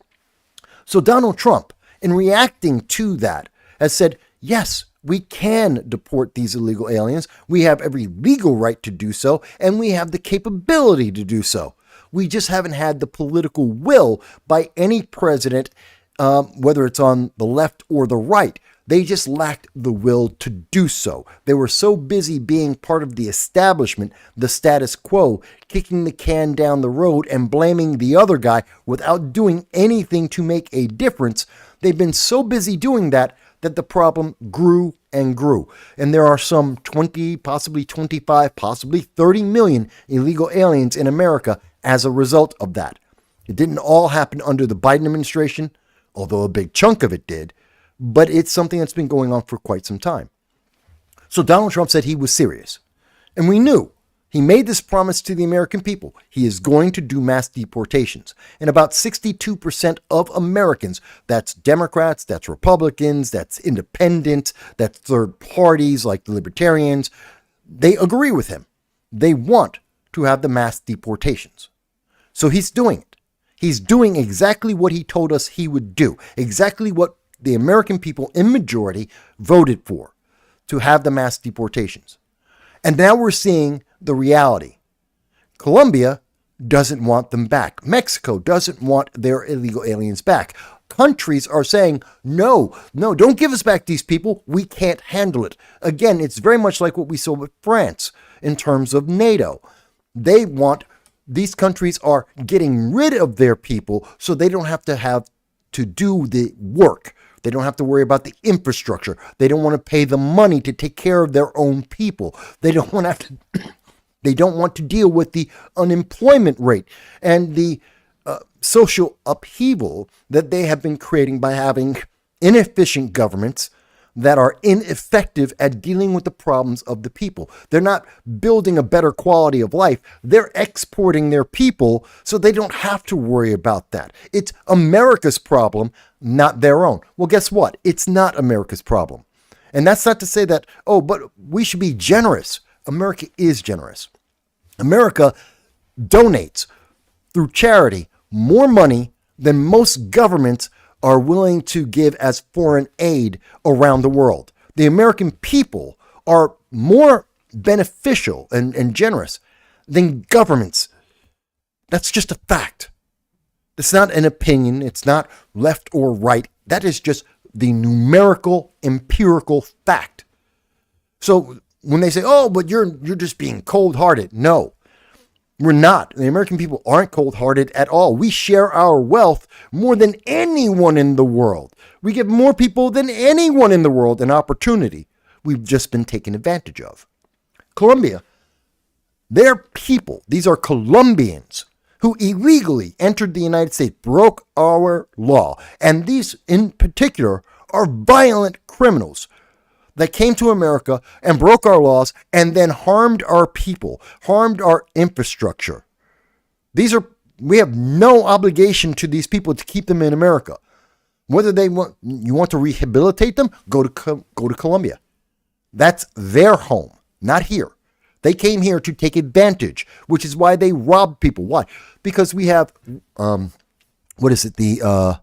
[SPEAKER 1] So Donald Trump, in reacting to that, has said, yes, we can deport these illegal aliens. We have every legal right to do so, and we have the capability to do so. We just haven't had the political will by any president, whether it's on the left or the right. They just lacked the will to do so. They were so busy being part of the establishment, the status quo, kicking the can down the road and blaming the other guy without doing anything to make a difference. They've been so busy doing that the problem grew and grew. And there are some 20, possibly 25, possibly 30 million illegal aliens in America as a result of that. It didn't all happen under the Biden administration, although a big chunk of it did. But it's something that's been going on for quite some time. So Donald Trump said he was serious. And we knew. He made this promise to the American people. He is going to do mass deportations. And about 62% of Americans, that's Democrats, that's Republicans, that's independents, that's third parties like the Libertarians, they agree with him. They want to have the mass deportations. So he's doing it. He's doing exactly what he told us he would do. Exactly what the American people in majority voted for, to have the mass deportations. And now we're seeing the reality. Colombia doesn't want them back. Mexico doesn't want their illegal aliens back. Countries are saying, no, don't give us back these people. We can't handle it. Again, it's very much like what we saw with France in terms of NATO. These countries are getting rid of their people so they don't have to do the work. They don't have to worry about the infrastructure. They don't want to pay the money to take care of their own people. They don't want to deal with the unemployment rate and the social upheaval that they have been creating by having inefficient governments that are ineffective at dealing with the problems of the people. They're not building a better quality of life. They're exporting their people so they don't have to worry about that. It's America's problem, not their own. Well, guess what? It's not America's problem. And that's not to say that, but we should be generous. America is generous. America donates through charity more money than most governments are willing to give as foreign aid around the world. The American people are more beneficial and generous than governments. That's just a fact. It's not an opinion. It's not left or right. That is just the numerical, empirical fact. So when they say, but you're just being cold-hearted. No, we're not. The American people aren't cold-hearted at all. We share our wealth more than anyone in the world. We give more people than anyone in the world an opportunity. We've just been taken advantage of. Colombia, their people, these are Colombians who illegally entered the United States, broke our law. And these in particular are violent criminals. that came to America and broke our laws and then harmed our people, harmed our infrastructure. We have no obligation to these people to keep them in America. Whether you want to rehabilitate them, go to Colombia. That's their home, not here. They came here to take advantage, which is why they rob people. Why? Because we have, the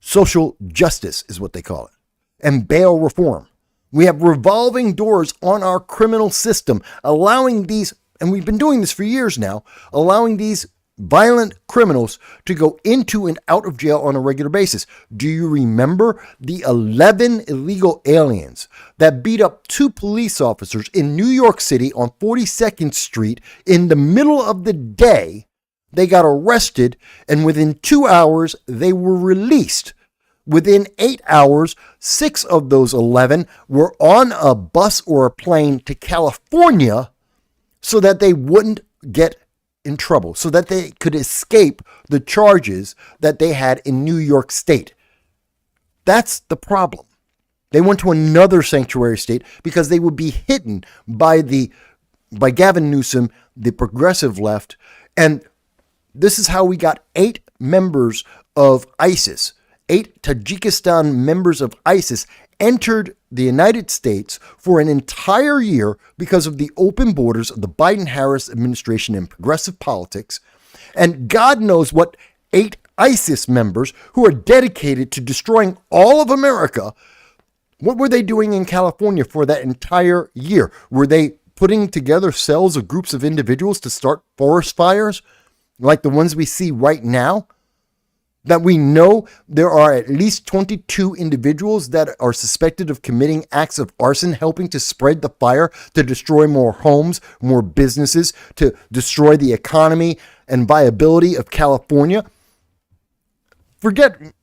[SPEAKER 1] social justice is what they call it, and bail reform. We have revolving doors on our criminal system, allowing these, and we've been doing this for years now, allowing these violent criminals to go into and out of jail on a regular basis. Do you remember the 11 illegal aliens that beat up 2 police officers in New York City on 42nd Street in the middle of the day? They got arrested, and within 2 hours, they were released. Within 8 hours, 6 of those 11 were on a bus or a plane to California so that they wouldn't get in trouble, so that they could escape the charges that they had in New York State. That's the problem. They went to another sanctuary state because they would be hidden by Gavin Newsom, the progressive left. And this is how we got 8 members of ISIS, 8 Tajikistan members of ISIS entered the United States for an entire year because of the open borders of the Biden-Harris administration and progressive politics. And God knows what 8 ISIS members who are dedicated to destroying all of America, what were they doing in California for that entire year? Were they putting together cells or groups of individuals to start forest fires like the ones we see right now? That we know there are at least 22 individuals that are suspected of committing acts of arson, helping to spread the fire, to destroy more homes, more businesses, to destroy the economy and viability of California.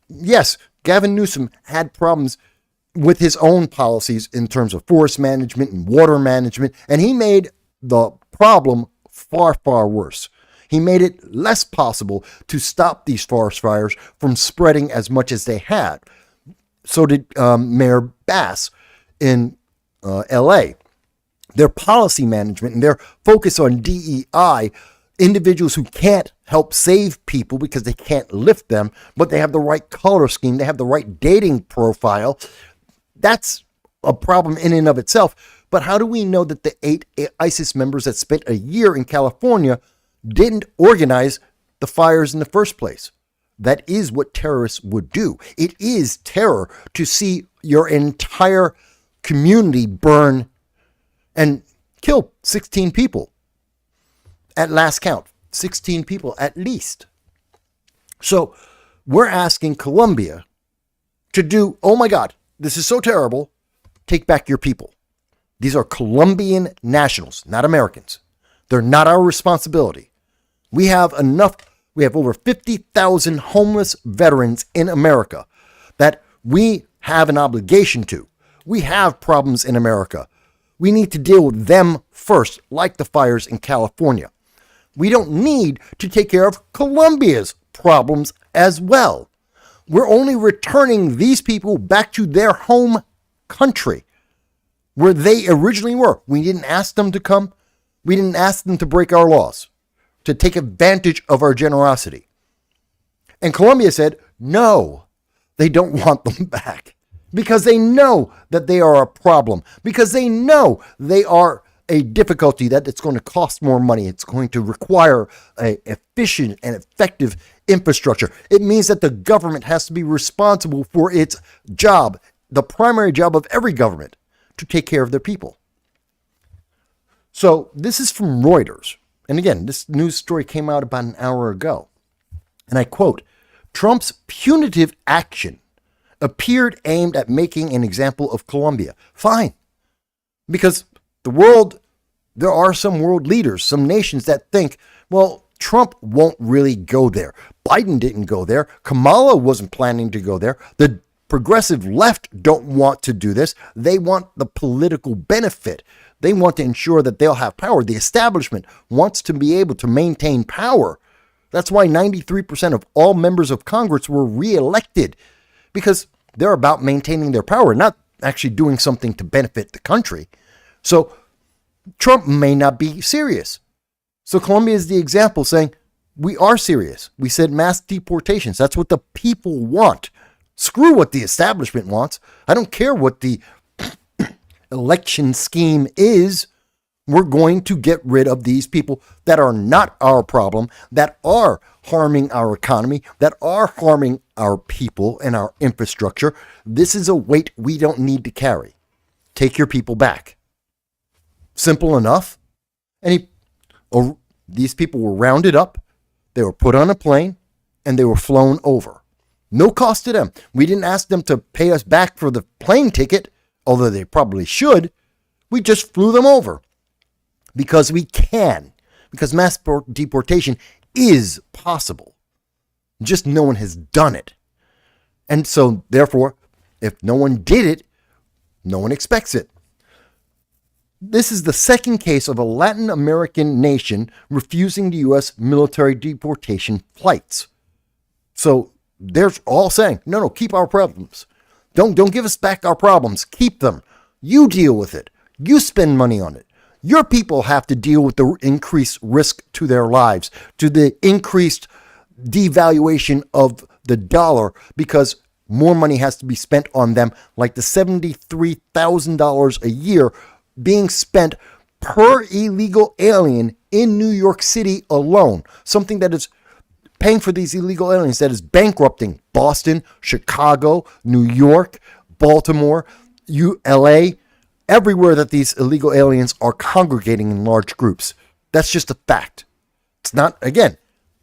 [SPEAKER 1] Yes, Gavin Newsom had problems with his own policies in terms of forest management and water management, and he made the problem far, far worse. He made it less possible to stop these forest fires from spreading as much as they had. So did Mayor Bass in LA. Their policy management and their focus on DEI, individuals who can't help save people because they can't lift them, but they have the right color scheme, they have the right dating profile. That's a problem in and of itself. But how do we know that the 8 ISIS members that spent a year in California didn't organize the fires in the first place? That is what terrorists would do. It is terror to see your entire community burn and kill 16 people. At last count, 16 people at least. So we're asking Colombia to do, oh my God, this is so terrible, take back your people. These are Colombian nationals, not Americans. They're not our responsibility. We have over 50,000 homeless veterans in America that we have an obligation to. We have problems in America. We need to deal with them first, like the fires in California. We don't need to take care of Colombia's problems as well. We're only returning these people back to their home country where they originally were. We didn't ask them to come. We didn't ask them to break our laws, to take advantage of our generosity. And Colombia said, no, they don't want them back because they know that they are a problem, because they know they are a difficulty, that it's going to cost more money. It's going to require an efficient and effective infrastructure. It means that the government has to be responsible for its job, the primary job of every government, to take care of their people. So this is from Reuters. And again, this news story came out about an hour ago. And I quote, Trump's punitive action appeared aimed at making an example of Colombia. Fine. Because there are some world leaders, some nations that think, well, Trump won't really go there. Biden didn't go there. Kamala wasn't planning to go there. The progressive left don't want to do this. They want the political benefit. They want to ensure that they'll have power. The establishment wants to be able to maintain power. That's why 93% of all members of Congress were reelected, because they're about maintaining their power, not actually doing something to benefit the country. So Trump may not be serious. So Colombia is the example saying, we are serious. We said mass deportations. That's what the people want. Screw what the establishment wants. I don't care what the election scheme is. We're going to get rid of these people that are not our problem, that are harming our economy, that are harming our people and our infrastructure. This is a weight we don't need to carry. Take your people back. Simple enough. These people were rounded up, they were put on a plane, and they were flown over. No cost to them. We didn't ask them to pay us back for the plane ticket, although they probably should. We just flew them over. Because we can. Because mass deportation is possible. Just no one has done it. And so, therefore, if no one did it, no one expects it. This is the second case of a Latin American nation refusing the U.S. military deportation flights. So they're all saying, no, keep our problems. Don't give us back our problems. Keep them. You deal with it. You spend money on it. Your people have to deal with the increased risk to their lives, to the increased devaluation of the dollar, because more money has to be spent on them, like the $73,000 a year being spent per illegal alien in New York City alone. Something that is paying for these illegal aliens that is bankrupting Boston, Chicago, New York, Baltimore, LA, everywhere that these illegal aliens are congregating in large groups. That's just a fact. It's not, again,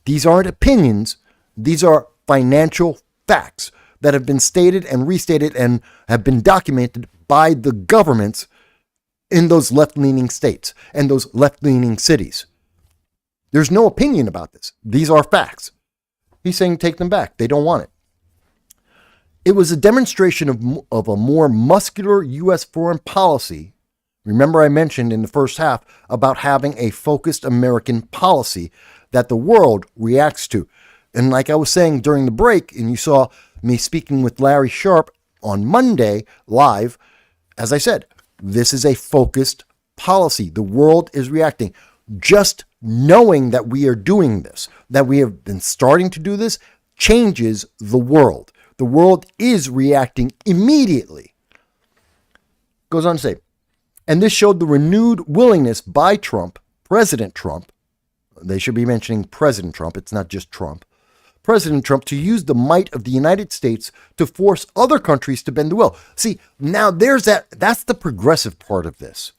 [SPEAKER 1] these aren't opinions. These are financial facts that have been stated and restated and have been documented by the governments in those left-leaning states and those left-leaning cities. There's no opinion about this. These are facts. He's saying take them back. They don't want it. It was a demonstration of a more muscular U.S. foreign policy. Remember I mentioned in the first half about having a focused American policy that the world reacts to. And like I was saying during the break, and you saw me speaking with Larry Sharp on Monday live, as I said, this is a focused policy. The world is reacting. Just knowing that we are doing this, that we have been starting to do this, changes the world. The world is reacting immediately. Goes on to say, and this showed the renewed willingness by Trump, President Trump, they should be mentioning President Trump, it's not just Trump, President Trump, to use the might of the United States to force other countries to bend the will. See, now that's the progressive part of this.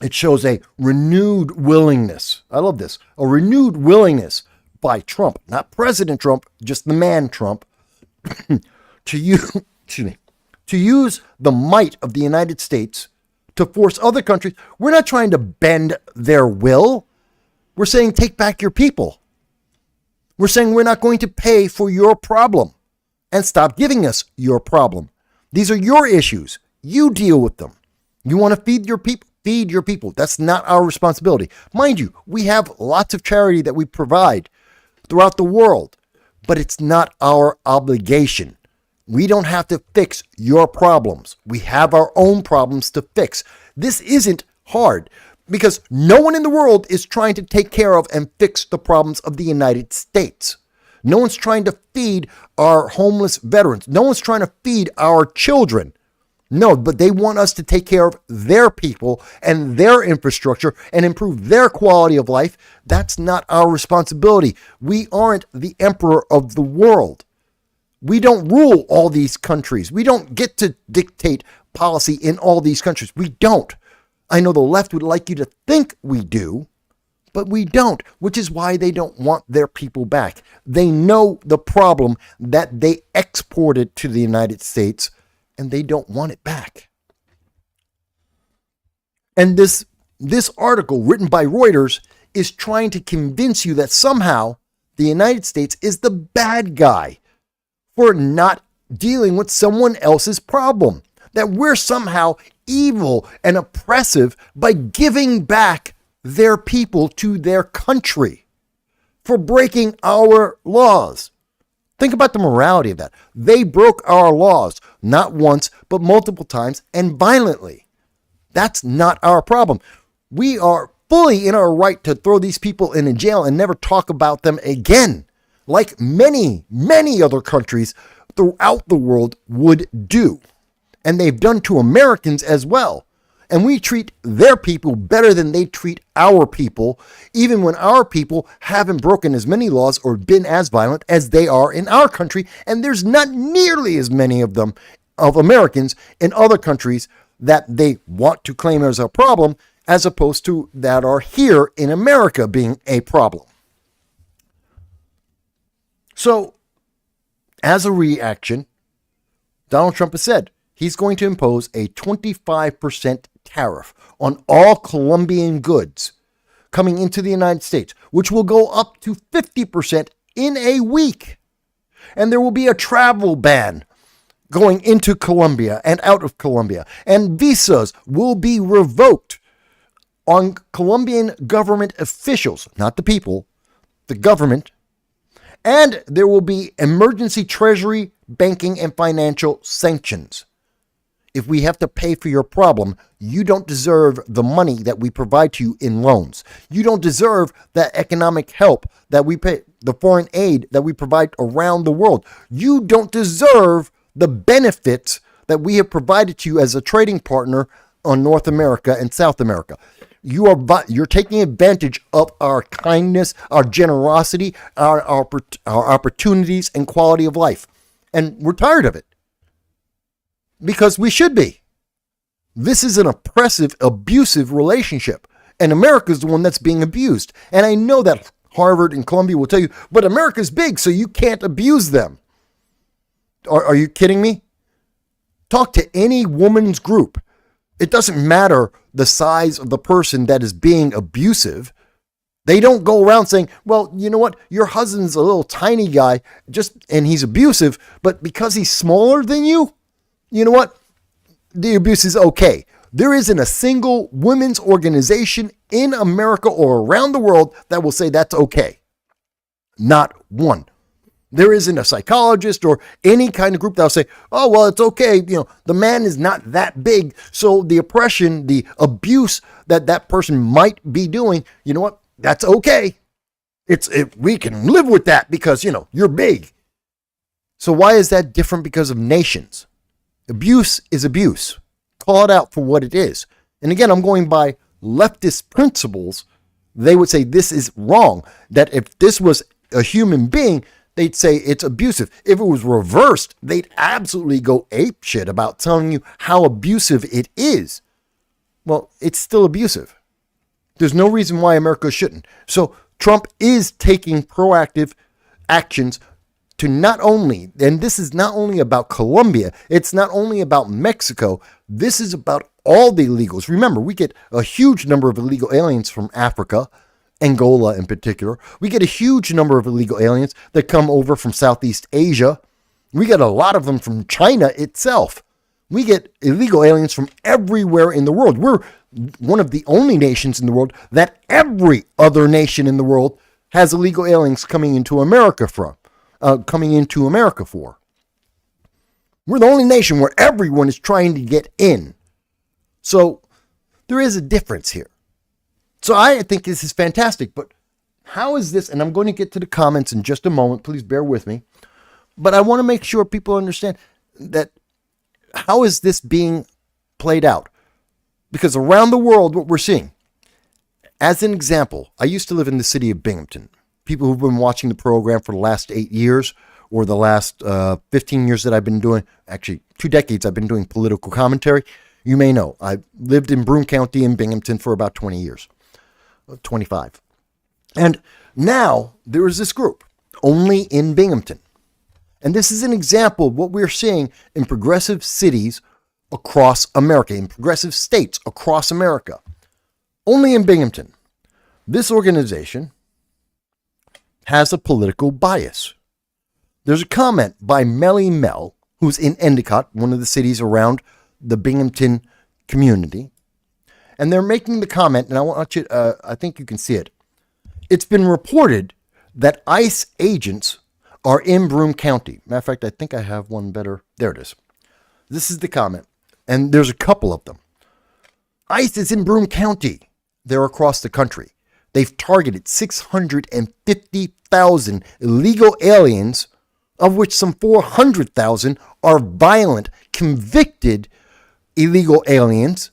[SPEAKER 1] It shows a renewed willingness. I love this. A renewed willingness by Trump, not President Trump, just the man Trump, to use the might of the United States to force other countries. We're not trying to bend their will. We're saying take back your people. We're saying we're not going to pay for your problem and stop giving us your problem. These are your issues. You deal with them. You want to feed your people? Feed your people. That's not our responsibility. Mind you, we have lots of charity that we provide throughout the world, but it's not our obligation. We don't have to fix your problems. We have our own problems to fix. This isn't hard because no one in the world is trying to take care of and fix the problems of the United States. No one's trying to feed our homeless veterans. No one's trying to feed our children. No, but they want us to take care of their people and their infrastructure and improve their quality of life. That's not our responsibility. We aren't the emperor of the world. We don't rule all these countries. We don't get to dictate policy in all these countries. We don't. I know the left would like you to think we do, but we don't, which is why they don't want their people back. They know the problem that they exported to the United States, and they don't want it back. And this article written by Reuters is trying to convince you that somehow the United States is the bad guy for not dealing with someone else's problem. That we're somehow evil and oppressive by giving back their people to their country for breaking our laws. Think about the morality of that. They broke our laws. not once, but multiple times, and violently. That's not our problem. We are fully in our right to throw these people in a jail and never talk about them again, like many, many other countries throughout the world would do. And they've done to Americans as well. And we treat their people better than they treat our people, even when our people haven't broken as many laws or been as violent as they are in our country. And there's not nearly as many of them, of Americans in other countries that they want to claim as a problem, as opposed to that are here in America being a problem. So, as a reaction, Donald Trump has said he's going to impose a 25% tariff on all Colombian goods coming into the United States, which will go up to 50% in a week. And there will be a travel ban going into Colombia and out of Colombia. And visas will be revoked on Colombian government officials, not the people, the government. And there will be emergency treasury, banking, and financial sanctions. If we have to pay for your problem, you don't deserve the money that we provide to you in loans. You don't deserve that economic help that we pay, the foreign aid that we provide around the world. You don't deserve the benefits that we have provided to you as a trading partner on North America and South America. You're taking advantage of our kindness, our generosity, our opportunities, and quality of life. And we're tired of it. Because we should be. This is an oppressive, abusive relationship. And America's the one that's being abused. And I know that Harvard and Columbia will tell you, but America's big, so you can't abuse them. Are you kidding me? Talk to any woman's group. It doesn't matter the size of the person that is being abusive. They don't go around saying, well, you know what? Your husband's a little tiny guy, and he's abusive, but because he's smaller than you, you know what? The abuse is okay. There isn't a single women's organization in America or around the world that will say that's okay. Not one. There isn't a psychologist or any kind of group that'll say, oh, well, it's okay. You know, the man is not that big. So the oppression, the abuse that person might be doing, you know what? That's okay. We can live with that because, you're big. So why is that different because of nations? Abuse is abuse. Call it out for what it is. And again, I'm going by leftist principles. They would say this is wrong. That if this was a human being, they'd say it's abusive. If it was reversed, they'd absolutely go apeshit about telling you how abusive it is. Well, it's still abusive. There's no reason why America shouldn't. So Trump is taking proactive actions to not only, and this is not only about Colombia, it's not only about Mexico, this is about all the illegals. Remember, we get a huge number of illegal aliens from Africa, Angola in particular. We get a huge number of illegal aliens that come over from Southeast Asia. We get a lot of them from China itself. We get illegal aliens from everywhere in the world. We're one of the only nations in the world that every other nation in the world has illegal aliens coming into America for. We're the only nation where everyone is trying to get in. So there is a difference here. So I think this is fantastic, but how is this, and I'm going to get to the comments in just a moment, please bear with me, but I want to make sure people understand that how is this being played out? Because around the world, what we're seeing, as an example, I used to live in the city of Binghamton. People who've been watching the program for the last 8 years or the last 15 years that I've been doing, actually 2 decades I've been doing political commentary, you may know. I lived in Broome County in Binghamton for about 20 years, 25. And now there is this group only in Binghamton. And this is an example of what we're seeing in progressive cities across America, in progressive states across America. Only in Binghamton. This organization has a political bias. There's a comment by Melly Mel, who's in Endicott, one of the cities around the Binghamton community. And they're making the comment, and I want you, I think you can see it. It's been reported that ICE agents are in Broome County. Matter of fact, I think I have one better. There it is. This is the comment, and there's a couple of them. ICE is in Broome County. They're across the country. They've targeted 650,000 illegal aliens, of which some 400,000 are violent, convicted illegal aliens.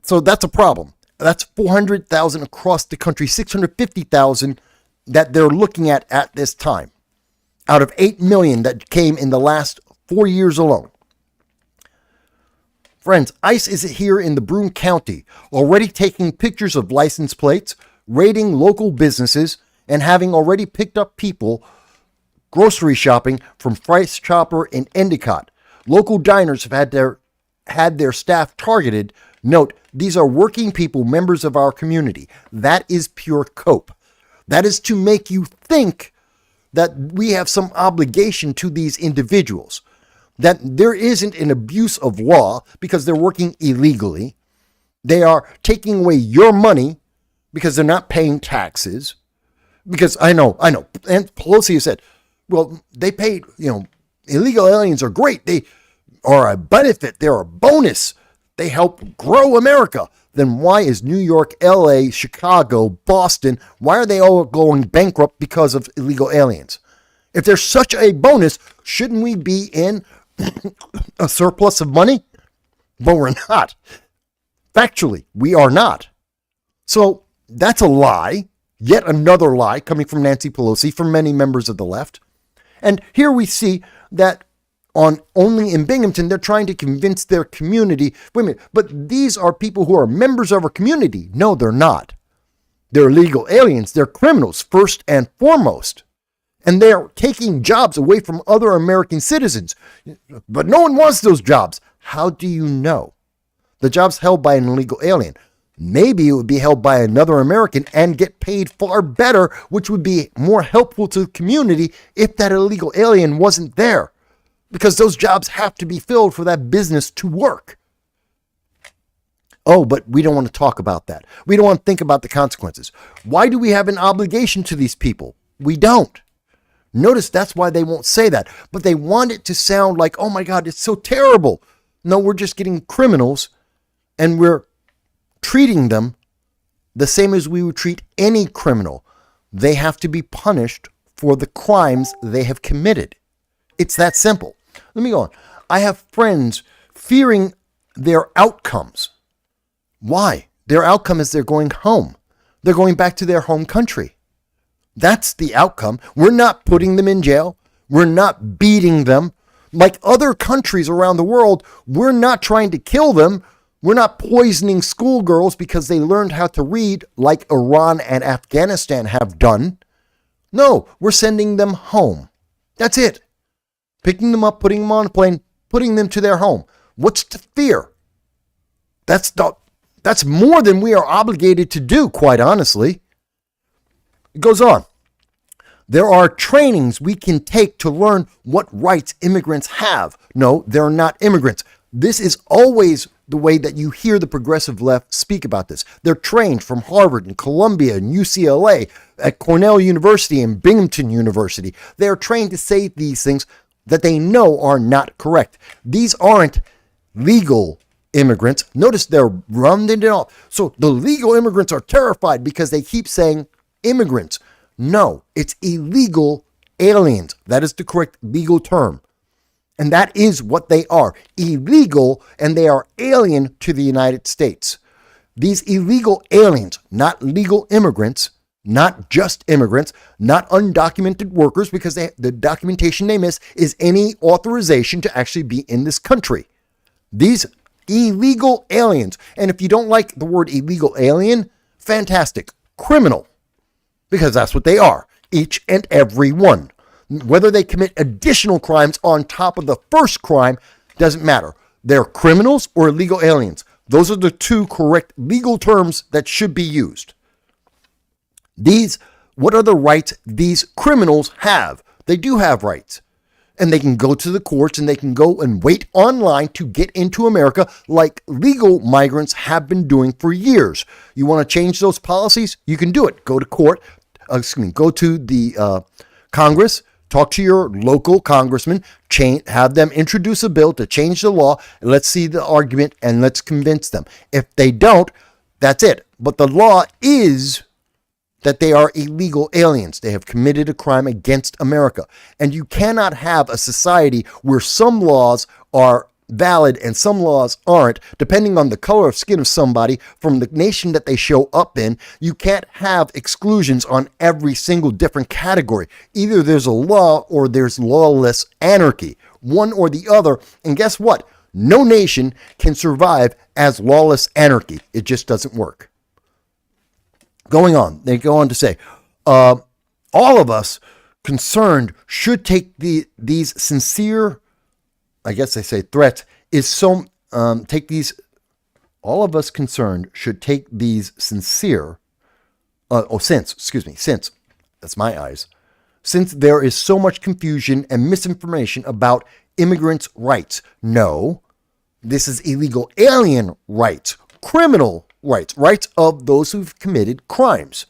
[SPEAKER 1] So that's a problem. That's 400,000 across the country, 650,000 that they're looking at this time, out of 8 million that came in the last 4 years alone. Friends, ICE is here in the Broome County, already taking pictures of license plates, raiding local businesses, and having already picked up people grocery shopping from Price Chopper and Endicott. Local diners have had their staff targeted. Note, these are working people, members of our community. That is pure cope. That is to make you think that we have some obligation to these individuals, that there isn't an abuse of law because they're working illegally. They are taking away your money because they're not paying taxes. Because I know. And Pelosi has said, well, they paid, illegal aliens are great. They are a benefit. They're a bonus. They help grow America. Then why is New York, LA, Chicago, Boston, why are they all going bankrupt because of illegal aliens? If there's such a bonus, shouldn't we be in a surplus of money? But we're not. Factually, we are not. So that's a lie, yet another lie coming from Nancy Pelosi, from many members of the left. And here we see that only in Binghamton, they're trying to convince their community, wait a minute, but these are people who are members of our community. No, they're not. They're illegal aliens. They're criminals, first and foremost. And they're taking jobs away from other American citizens. But no one wants those jobs. How do you know? The job's held by an illegal alien. Maybe it would be held by another American and get paid far better, which would be more helpful to the community if that illegal alien wasn't there. Because those jobs have to be filled for that business to work. Oh, but we don't want to talk about that. We don't want to think about the consequences. Why do we have an obligation to these people? We don't. Notice that's why they won't say that. But they want it to sound like, oh my God, it's so terrible. No, we're just getting criminals and we're treating them the same as we would treat any criminal. They have to be punished for the crimes they have committed. It's that simple. Let me go on. I have friends fearing their outcomes. Why? Their outcome is they're going home. They're going back to their home country. That's the outcome. We're not putting them in jail. We're not beating them. Like other countries around the world, we're not trying to kill them. We're not poisoning schoolgirls because they learned how to read like Iran and Afghanistan have done. No, we're sending them home. That's it. Picking them up, putting them on a plane, putting them to their home. What's to fear? That's more than we are obligated to do, quite honestly. It goes on. There are trainings we can take to learn what rights immigrants have. No, they're not immigrants. This is always the way that you hear the progressive left speak about this. They're trained from Harvard and Columbia and UCLA, at Cornell University and Binghamton University. They're trained to say these things that they know are not correct. These aren't legal immigrants. Notice they're rounding it off. So the legal immigrants are terrified because they keep saying immigrants. No, it's illegal aliens. That is the correct legal term. And that is what they are. Illegal, and they are alien to the United States. These illegal aliens, not legal immigrants, not just immigrants, not undocumented workers, because the documentation they miss is any authorization to actually be in this country. These illegal aliens, and if you don't like the word illegal alien, fantastic, criminal, because that's what they are, each and every one. Whether they commit additional crimes on top of the first crime doesn't matter. They're criminals or illegal aliens. Those are the two correct legal terms that should be used. What are the rights these criminals have? They do have rights. And they can go to the courts and they can go and wait online to get into America like legal migrants have been doing for years. You want to change those policies? You can do it. Go to court. Go to the Congress, talk to your local congressman, have them introduce a bill to change the law, and let's see the argument and let's convince them. If they don't, that's it. But the law is that they are illegal aliens. They have committed a crime against America. And you cannot have a society where some laws are valid and some laws aren't, depending on the color of skin of somebody from the nation that they show up in. You can't have exclusions on every single different category. Either there's a law or there's lawless anarchy, one or the other. And guess what? No nation can survive as lawless anarchy. It just doesn't work. Going on, they go on to say, all of us concerned should take these sincere, I guess they say threats, all of us concerned should take these sincere, since, that's my eyes, since there is so much confusion and misinformation about immigrants' rights. No, this is illegal alien rights, criminal rights of those who've committed crimes.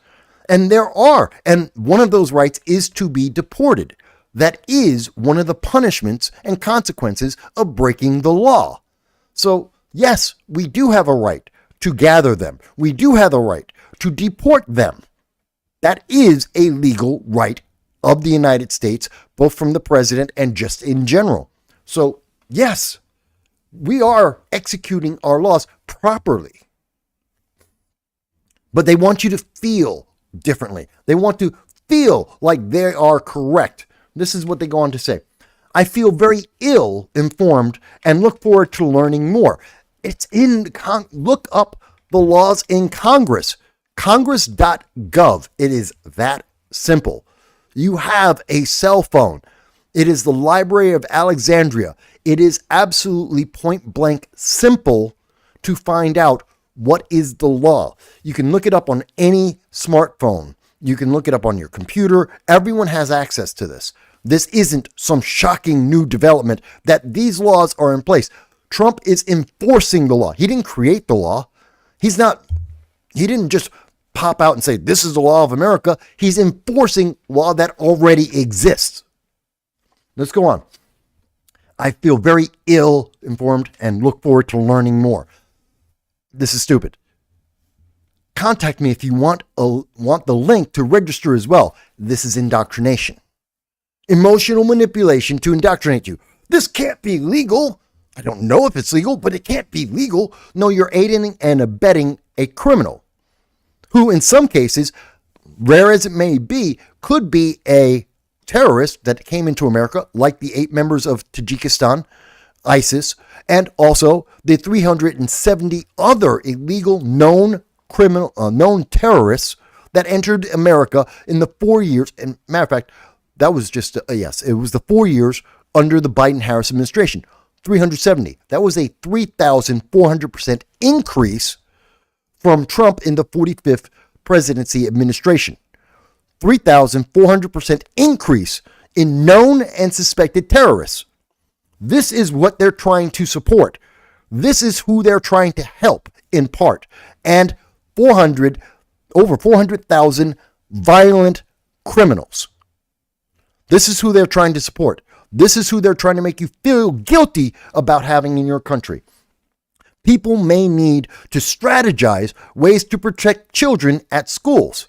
[SPEAKER 1] And and one of those rights is to be deported. That is one of the punishments and consequences of breaking the law. So, yes, we do have a right to gather them. We do have a right to deport them. That is a legal right of the United States, both from the president and just in general. So, yes, we are executing our laws properly. But they want you to feel differently. They want to feel like they are correct. This is what they go on to say. I feel very ill-informed and look forward to learning more. It's look up the laws in Congress. Congress.gov. It is that simple. You have a cell phone. It is the Library of Alexandria. It is absolutely point blank simple to find out what is the law. You can look it up on any smartphone. You can look it up on your computer. Everyone has access to this. This isn't some shocking new development that these laws are in place. Trump is enforcing the law. He didn't create the law. He didn't just pop out and say, this is the law of America. He's enforcing law that already exists. Let's go on. I feel very ill-informed and look forward to learning more. This is stupid. Contact me if you want the link to register as well. This is indoctrination. Emotional manipulation to indoctrinate you. This can't be legal. I don't know if it's legal, but it can't be legal. No, you're aiding and abetting a criminal who, in some cases, rare as it may be, could be a terrorist that came into America, like the 8 members of Tajikistan, ISIS, and also the 370 other illegal known terrorists that entered America in the 4 years. And matter of fact, that was just it was the 4 years under the Biden-Harris administration. 370. That was a 3,400% increase from Trump in the 45th presidency administration. 3,400% increase in known and suspected terrorists. This is what they're trying to support. This is who they're trying to help in part. And over 400,000 violent criminals. This is who they're trying to support. This is who they're trying to make you feel guilty about having in your country. People may need to strategize ways to protect children at schools.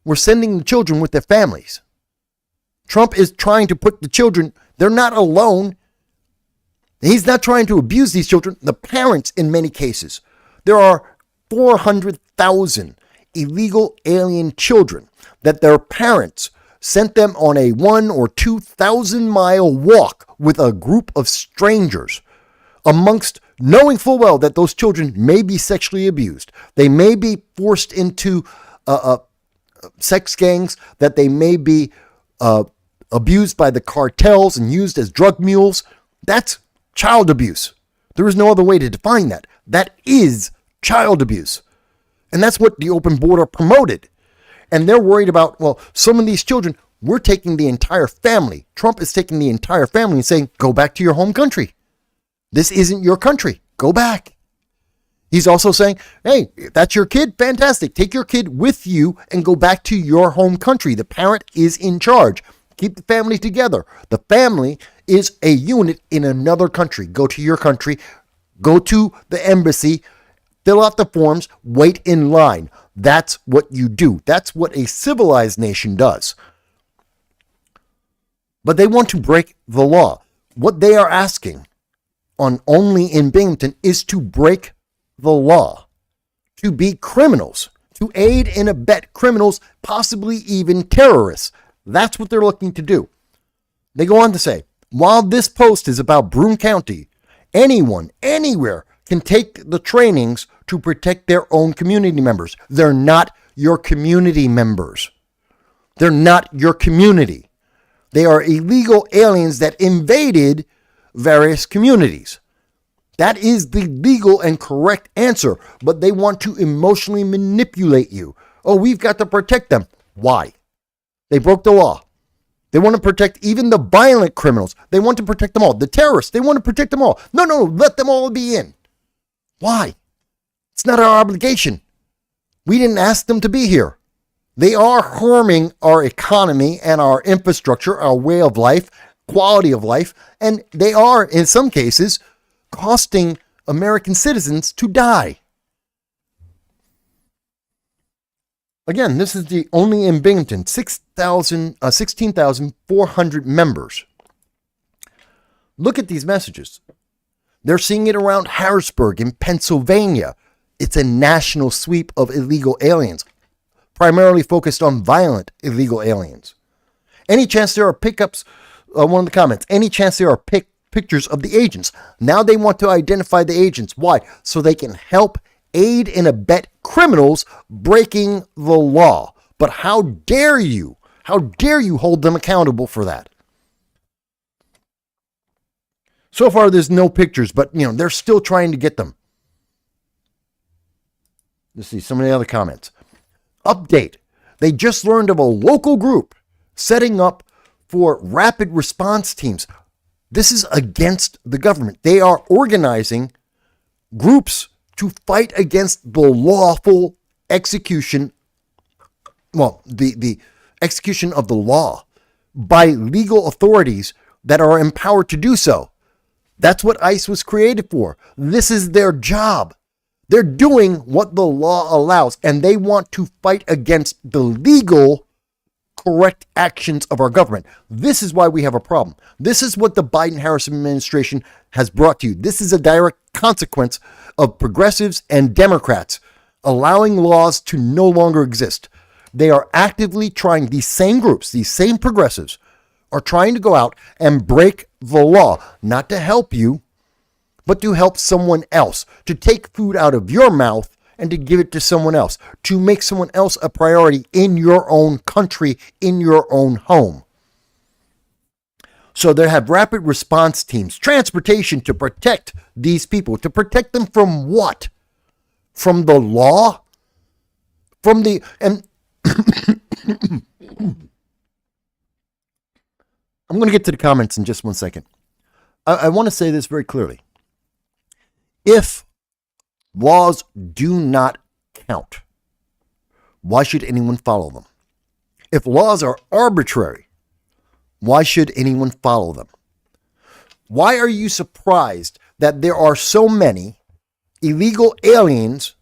[SPEAKER 1] We're sending the children with their families. Trump is trying to put the children, they're not alone. He's not trying to abuse these children, the parents in many cases. There are 400,000 illegal alien children that their parents sent them on a 1,000 or 2,000 mile walk with a group of strangers, amongst knowing full well that those children may be sexually abused. They may be forced into sex gangs, that they may be abused by the cartels and used as drug mules. That's child abuse. There is no other way to define that. That is child abuse. And that's what the open border promoted. And they're worried about, well, some of these children, we're taking the entire family. Trump is taking the entire family and saying, go back to your home country. This isn't your country. Go back. He's also saying, hey, if that's your kid, fantastic. Take your kid with you and go back to your home country. The parent is in charge. Keep the family together. The family is a unit in another country. Go to your country, go to the embassy, fill out the forms, wait in line. That's what you do. That's what a civilized nation does. But they want to break the law. What they are asking on Only in Binghamton is to break the law, to be criminals, to aid and abet criminals, possibly even terrorists. That's what they're looking to do. They go on to say, while this post is about Broome County, anyone, anywhere can take the trainings to protect their own community members. They're not your community members. They're not your community. They are illegal aliens that invaded various communities. That is the legal and correct answer, but they want to emotionally manipulate you. Oh, we've got to protect them. Why? They broke the law. They want to protect even the violent criminals. They want to protect them all. The terrorists, they want to protect them all. No, let them all be in. Why? It's not our obligation. We didn't ask them to be here. They are harming our economy and our infrastructure, our way of life, quality of life, and they are, in some cases, costing American citizens to die. Again, this is the Only in Binghamton, 16,400 members. Look at these messages. They're seeing it around Harrisburg in Pennsylvania. It's a national sweep of illegal aliens, primarily focused on violent illegal aliens. Any chance there are pickups, one of the comments, any chance there are pictures of the agents. Now they want to identify the agents. Why? So they can help aid and abet criminals breaking the law. But how dare you? How dare you hold them accountable for that? So far, there's no pictures, but they're still trying to get them. Let's see some of the other comments. Update. They just learned of a local group setting up for rapid response teams. This is against the government. They are organizing groups to fight against the lawful execution, the execution of the law by legal authorities that are empowered to do so. That's what ICE was created for. This is their job. They're doing what the law allows, and they want to fight against the legal, correct actions of our government. This is why we have a problem. This is what the Biden-Harris administration has brought to you. This is a direct consequence of progressives and Democrats allowing laws to no longer exist. They are actively trying, these same groups, these same progressives, are trying to go out and break the law, not to help you, but to help someone else, to take food out of your mouth and to give it to someone else, to make someone else a priority in your own country, in your own home. So they have rapid response teams, transportation to protect these people. To protect them from what? From the law? From the... And I'm going to get to the comments in just one second. I want to say this very clearly. If laws do not count, why should anyone follow them? If laws are arbitrary, why should anyone follow them? Why are you surprised that there are so many illegal aliens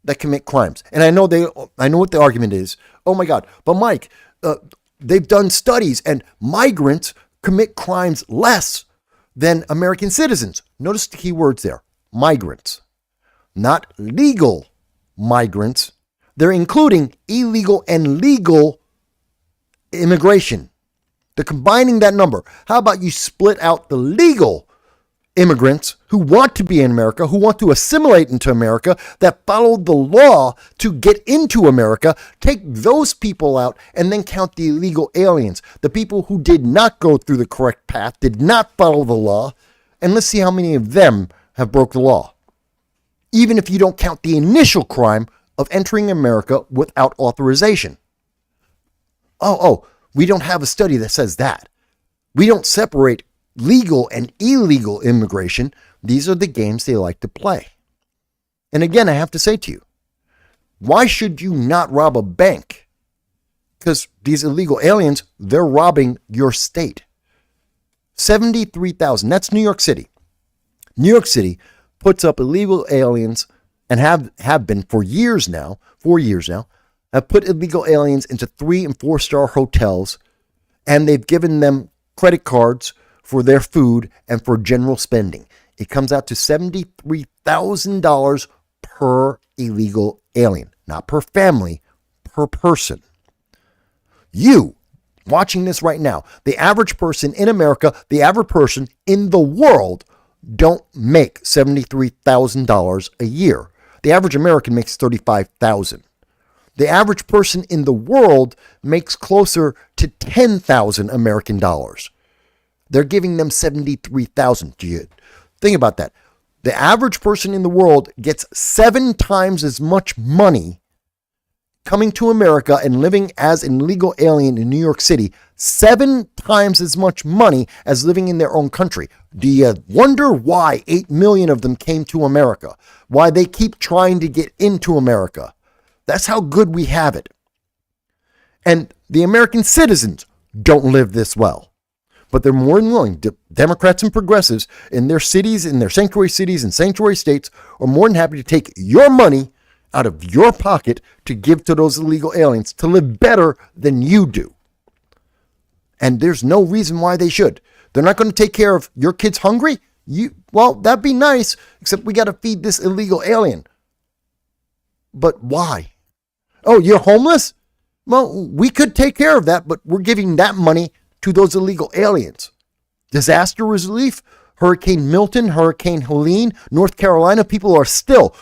[SPEAKER 1] that commit crimes? And I know what the argument is. Oh my God. But Mike, they've done studies and migrants commit crimes less than American citizens. Notice the key words there. Migrants, not legal migrants. They're including illegal and legal immigration. They're combining that number. How about you split out the legal immigrants who want to be in America, who want to assimilate into America, that followed the law to get into America, take those people out, and then count the illegal aliens, the people who did not go through the correct path, did not follow the law, and let's see how many of them have broke the law. Even if you don't count the initial crime of entering America without authorization. Oh, we don't have a study that says that. We don't separate legal and illegal immigration. These are the games they like to play. And again, I have to say to you, why should you not rob a bank because these illegal aliens, they're robbing your state. 73,000. That's New York City. New York City puts up illegal aliens and have been for years now, 4 years now, have put illegal aliens into 3 and 4 star hotels, and they've given them credit cards for their food and for general spending. It comes out to $73,000 per illegal alien, not per family, per person. You watching this right now, the average person in America, the average person in the world don't make $73,000 a year. The average American makes $35,000. The average person in the world makes closer to 10,000 American dollars. They're giving them 73,000. Do you think about that? The average person in the world gets 7 times as much money coming to America and living as an illegal alien in New York City, 7 times as much money as living in their own country. Do you wonder why 8 million of them came to America? Why they keep trying to get into America? That's how good we have it. And the American citizens don't live this well. But they're more than willing, Democrats and progressives in their cities, in their sanctuary cities and sanctuary states, are more than happy to take your money out of your pocket to give to those illegal aliens to live better than you do. And there's no reason why they should. They're not going to take care of your kids hungry. Well, that'd be nice, except we got to feed this illegal alien. But why? Oh, you're homeless? Well, we could take care of that, but we're giving that money to those illegal aliens. Disaster relief, Hurricane Milton, Hurricane Helene, North Carolina, people are still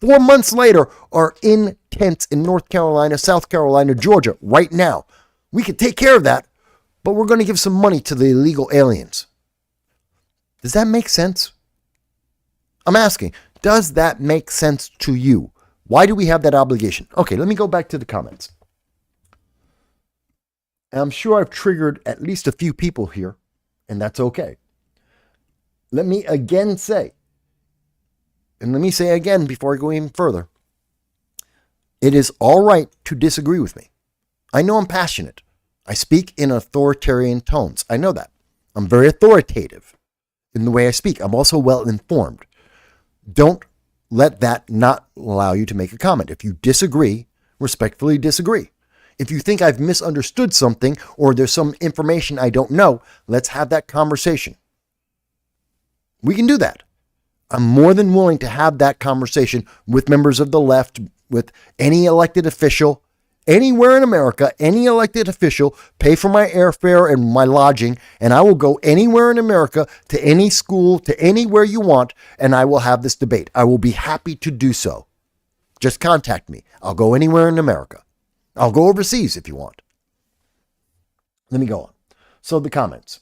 [SPEAKER 1] 4 months later are in tents in North Carolina, South Carolina, Georgia right now. We could take care of that, but we're going to give some money to the illegal aliens. Does that make sense? I'm asking, does that make sense to you? Why do we have that obligation? Okay, let me go back to the comments. I'm sure I've triggered at least a few people here, and that's okay. Let me again say, and let me say again before I go even further, it is all right to disagree with me. I know I'm passionate. I speak in authoritarian tones. I know that. I'm very authoritative in the way I speak. I'm also well informed. Don't let that not allow you to make a comment. If you disagree, respectfully disagree. If you think I've misunderstood something or there's some information I don't know, let's have that conversation. We can do that. I'm more than willing to have that conversation with members of the left, with any elected official, anywhere in America, any elected official, pay for my airfare and my lodging, and I will go anywhere in America, to any school, to anywhere you want, and I will have this debate. I will be happy to do so. Just contact me. I'll go anywhere in America. I'll go overseas if you want. Let me go on. So the comments.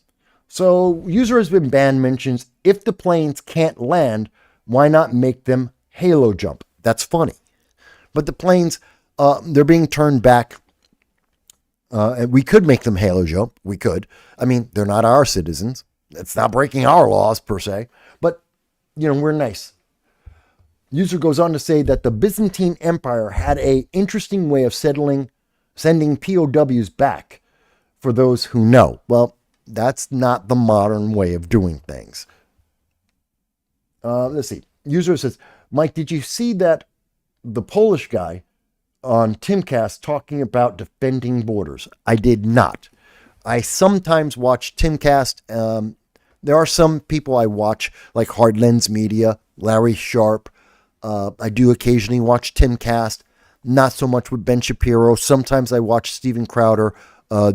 [SPEAKER 1] So user has been banned mentions, if the planes can't land, why not make them halo jump? That's funny. But the planes, they're being turned back. We could make them halo jump. We could. I mean, they're not our citizens. It's not breaking our laws per se. But, we're nice. User goes on to say that the Byzantine Empire had an interesting way of sending POWs back, for those who know. Well, that's not the modern way of doing things. Let's see. User says, Mike, did you see that the Polish guy on Timcast talking about defending borders? I did not. I sometimes watch Timcast. There are some people I watch, like Hard Lens Media, Larry Sharp. I do occasionally watch Timcast, not so much with Ben Shapiro. Sometimes I watch Steven Crowder,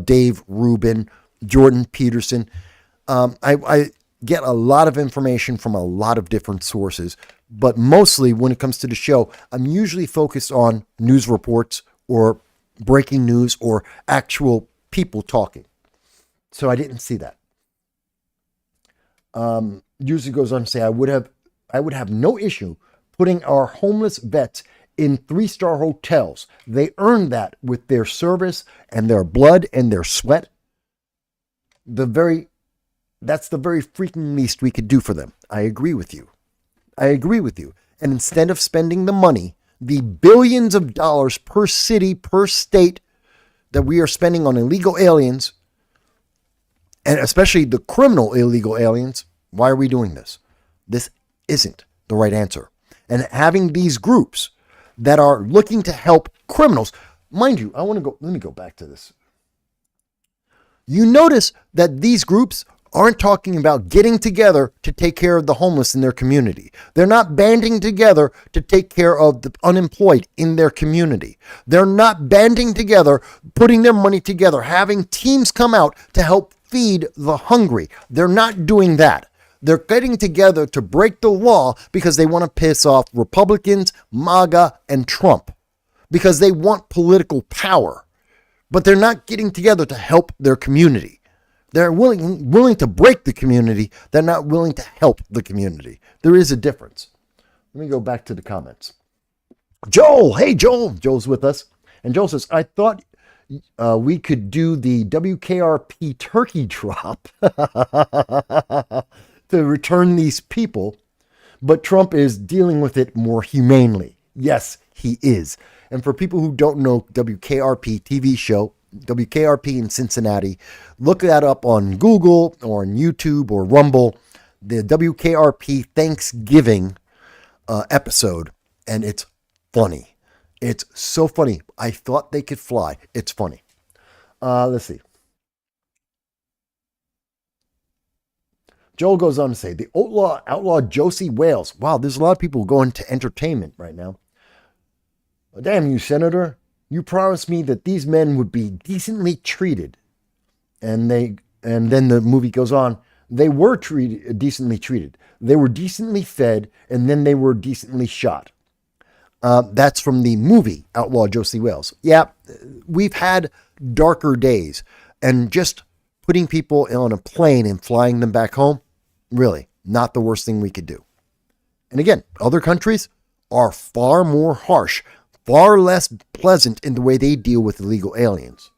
[SPEAKER 1] Dave Rubin, Jordan Peterson. I get a lot of information from a lot of different sources, but mostly when it comes to the show, I'm usually focused on news reports or breaking news or actual people talking. So I didn't see that. Usually goes on to say, I would have no issue putting our homeless vets in 3-star hotels. They earned that with their service and their blood and their sweat. That's the very freaking least we could do for them. I agree with you. And instead of spending the money, the billions of dollars per city, per state, that we are spending on illegal aliens, and especially the criminal illegal aliens, why are we doing this? This isn't the right answer. And having these groups that are looking to help criminals, mind you, let me go back to this. You notice that these groups aren't talking about getting together to take care of the homeless in their community. They're not banding together to take care of the unemployed in their community. They're not banding together, putting their money together, having teams come out to help feed the hungry. They're not doing that. They're getting together to break the law because they want to piss off Republicans, MAGA, and Trump, because they want political power. But they're not getting together to help their community. They're willing to break the community. They're not willing to help the community. There is a difference. Let me go back to the comments. Joel, hey Joel. Joel's with us. And Joel says, I thought we could do the WKRP turkey drop to return these people, but Trump is dealing with it more humanely. Yes, he is. And for people who don't know WKRP TV show, WKRP in Cincinnati, look that up on Google or on YouTube or Rumble, the WKRP Thanksgiving episode, and it's funny. It's so funny. I thought they could fly. It's funny. Let's see. Joel goes on to say, the outlaw Josie Wales. Wow, there's a lot of people going to entertainment right now. Damn you, Senator. You promised me that these men would be decently treated. And then the movie goes on. They were decently treated. They were decently fed, and then they were decently shot. That's from the movie Outlaw Josie Wales. Yeah, we've had darker days. And just putting people on a plane and flying them back home, really, not the worst thing we could do. And again, other countries are far more harsh, far less pleasant in the way they deal with illegal aliens.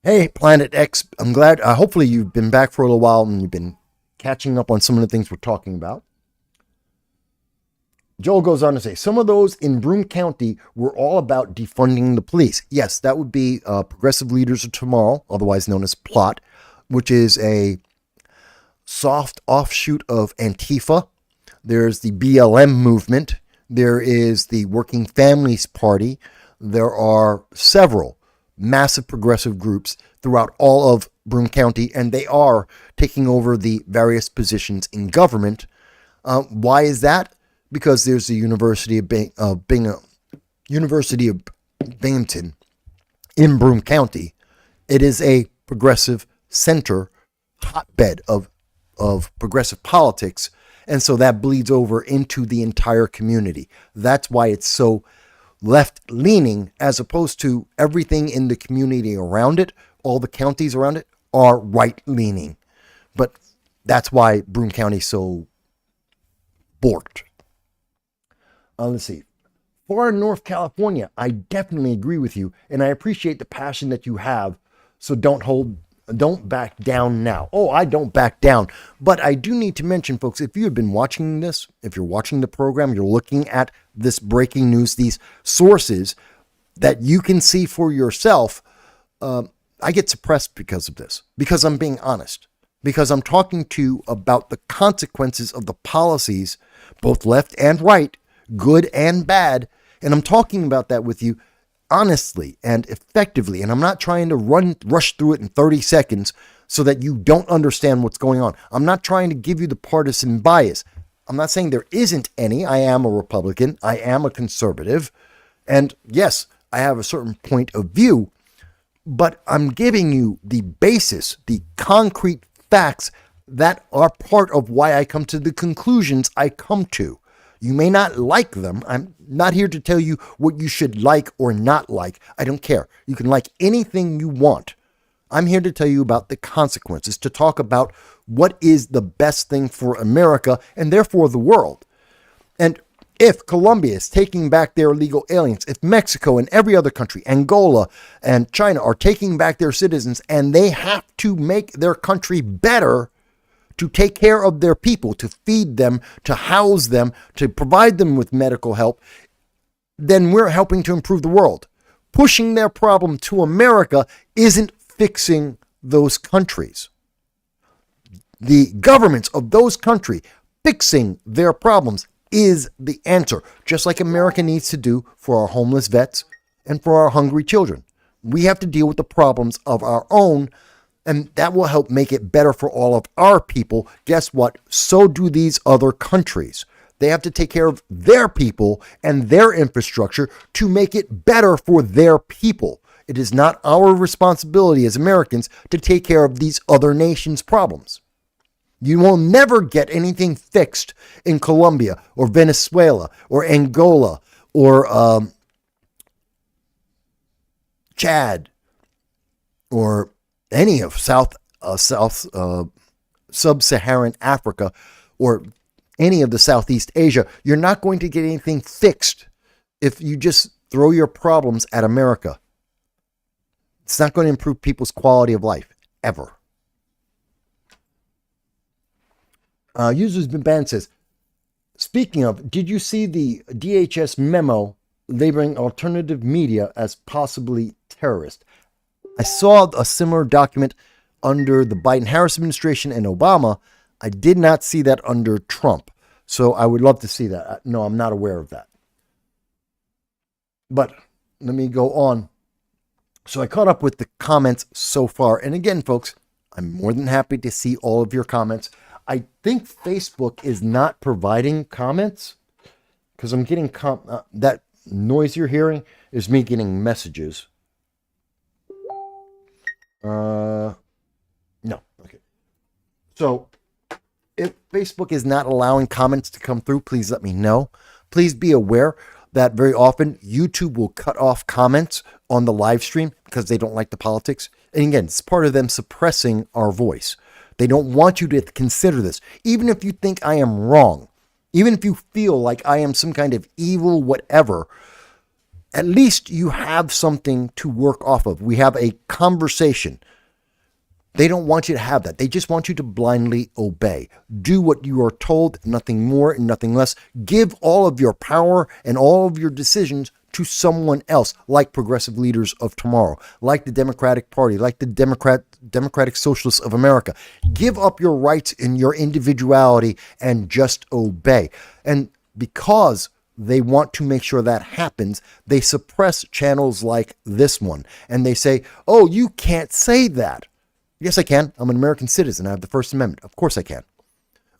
[SPEAKER 1] Hey, Planet X, I'm glad, hopefully you've been back for a little while and you've been catching up on some of the things we're talking about. Joel goes on to say, some of those in Broome County were all about defunding the police. Yes, that would be Progressive Leaders of Tomorrow, otherwise known as PLOT, which is a soft offshoot of Antifa. There's the BLM movement. There is the Working Families Party. There are several massive progressive groups throughout all of Broome County, and they are taking over the various positions in government. Why is that? Because there's the University of Binghamton in Broome County. It is a progressive center, hotbed of progressive politics, and so that bleeds over into the entire community. That's why it's so left-leaning, as opposed to everything in the community around it. All the counties around it are right-leaning, but that's why Broome County is so borked. Let's see. For North California, I definitely agree with you, and I appreciate the passion that you have. So don't back down now. Oh, I don't back down. But I do need to mention, folks, if you have been watching this, if you're watching the program, you're looking at this breaking news, these sources that you can see for yourself. I get suppressed because of this, because I'm being honest, because I'm talking to you about the consequences of the policies, both left and right, good and bad. And I'm talking about that with you honestly and effectively. And I'm not trying to rush through it in 30 seconds so that you don't understand what's going on. I'm not trying to give you the partisan bias. I'm not saying there isn't any. I am a Republican. I am a conservative. And yes, I have a certain point of view, but I'm giving you the basis, the concrete facts that are part of why I come to the conclusions I come to. You may not like them. I'm not here to tell you what you should like or not like. I don't care. You can like anything you want. I'm here to tell you about the consequences, to talk about what is the best thing for America and therefore the world. And if Colombia is taking back their illegal aliens, if Mexico and every other country, Angola and China, are taking back their citizens, and they have to make their country better to take care of their people, to feed them, to house them, to provide them with medical help, then we're helping to improve the world. Pushing their problem to America isn't fixing those countries. The governments of those countries fixing their problems is the answer, just like America needs to do for our homeless vets and for our hungry children. We have to deal with the problems of our own, and that will help make it better for all of our people. Guess what? So do these other countries. They have to take care of their people and their infrastructure to make it better for their people. It is not our responsibility as Americans to take care of these other nations' problems. You will never get anything fixed in Colombia or Venezuela or Angola or Chad or any of sub-Saharan Africa or any of the Southeast Asia. You're not going to get anything fixed if you just throw your problems at America. It's not going to improve people's quality of life, ever. Users been banned says, speaking of, did you see the DHS memo labeling alternative media as possibly terrorist? I saw a similar document under the Biden-Harris administration and Obama. I did not see that under Trump. So I would love to see that. No, I'm not aware of that. But let me go on. So I caught up with the comments so far. And again, folks, I'm more than happy to see all of your comments. I think Facebook is not providing comments because I'm getting that noise you're hearing is me getting messages. No. Okay. So if Facebook is not allowing comments to come through, please let me know. Please be aware that very often YouTube will cut off comments on the live stream because they don't like the politics. And again, it's part of them suppressing our voice. They don't want you to consider this. Even if you think I am wrong, even if you feel like I am some kind of evil whatever, at least you have something to work off of. We have a conversation. They don't want you to have that. They just want you to blindly obey. Do what you are told, nothing more and nothing less. Give all of your power and all of your decisions to someone else, like progressive leaders of tomorrow, like the Democratic Party, like the Democratic Socialists of America. Give up your rights and your individuality and just obey. And because they want to make sure that happens, they suppress channels like this one. And they say, oh, you can't say that. Yes, I can. I'm an American citizen. I have the First Amendment. Of course I can.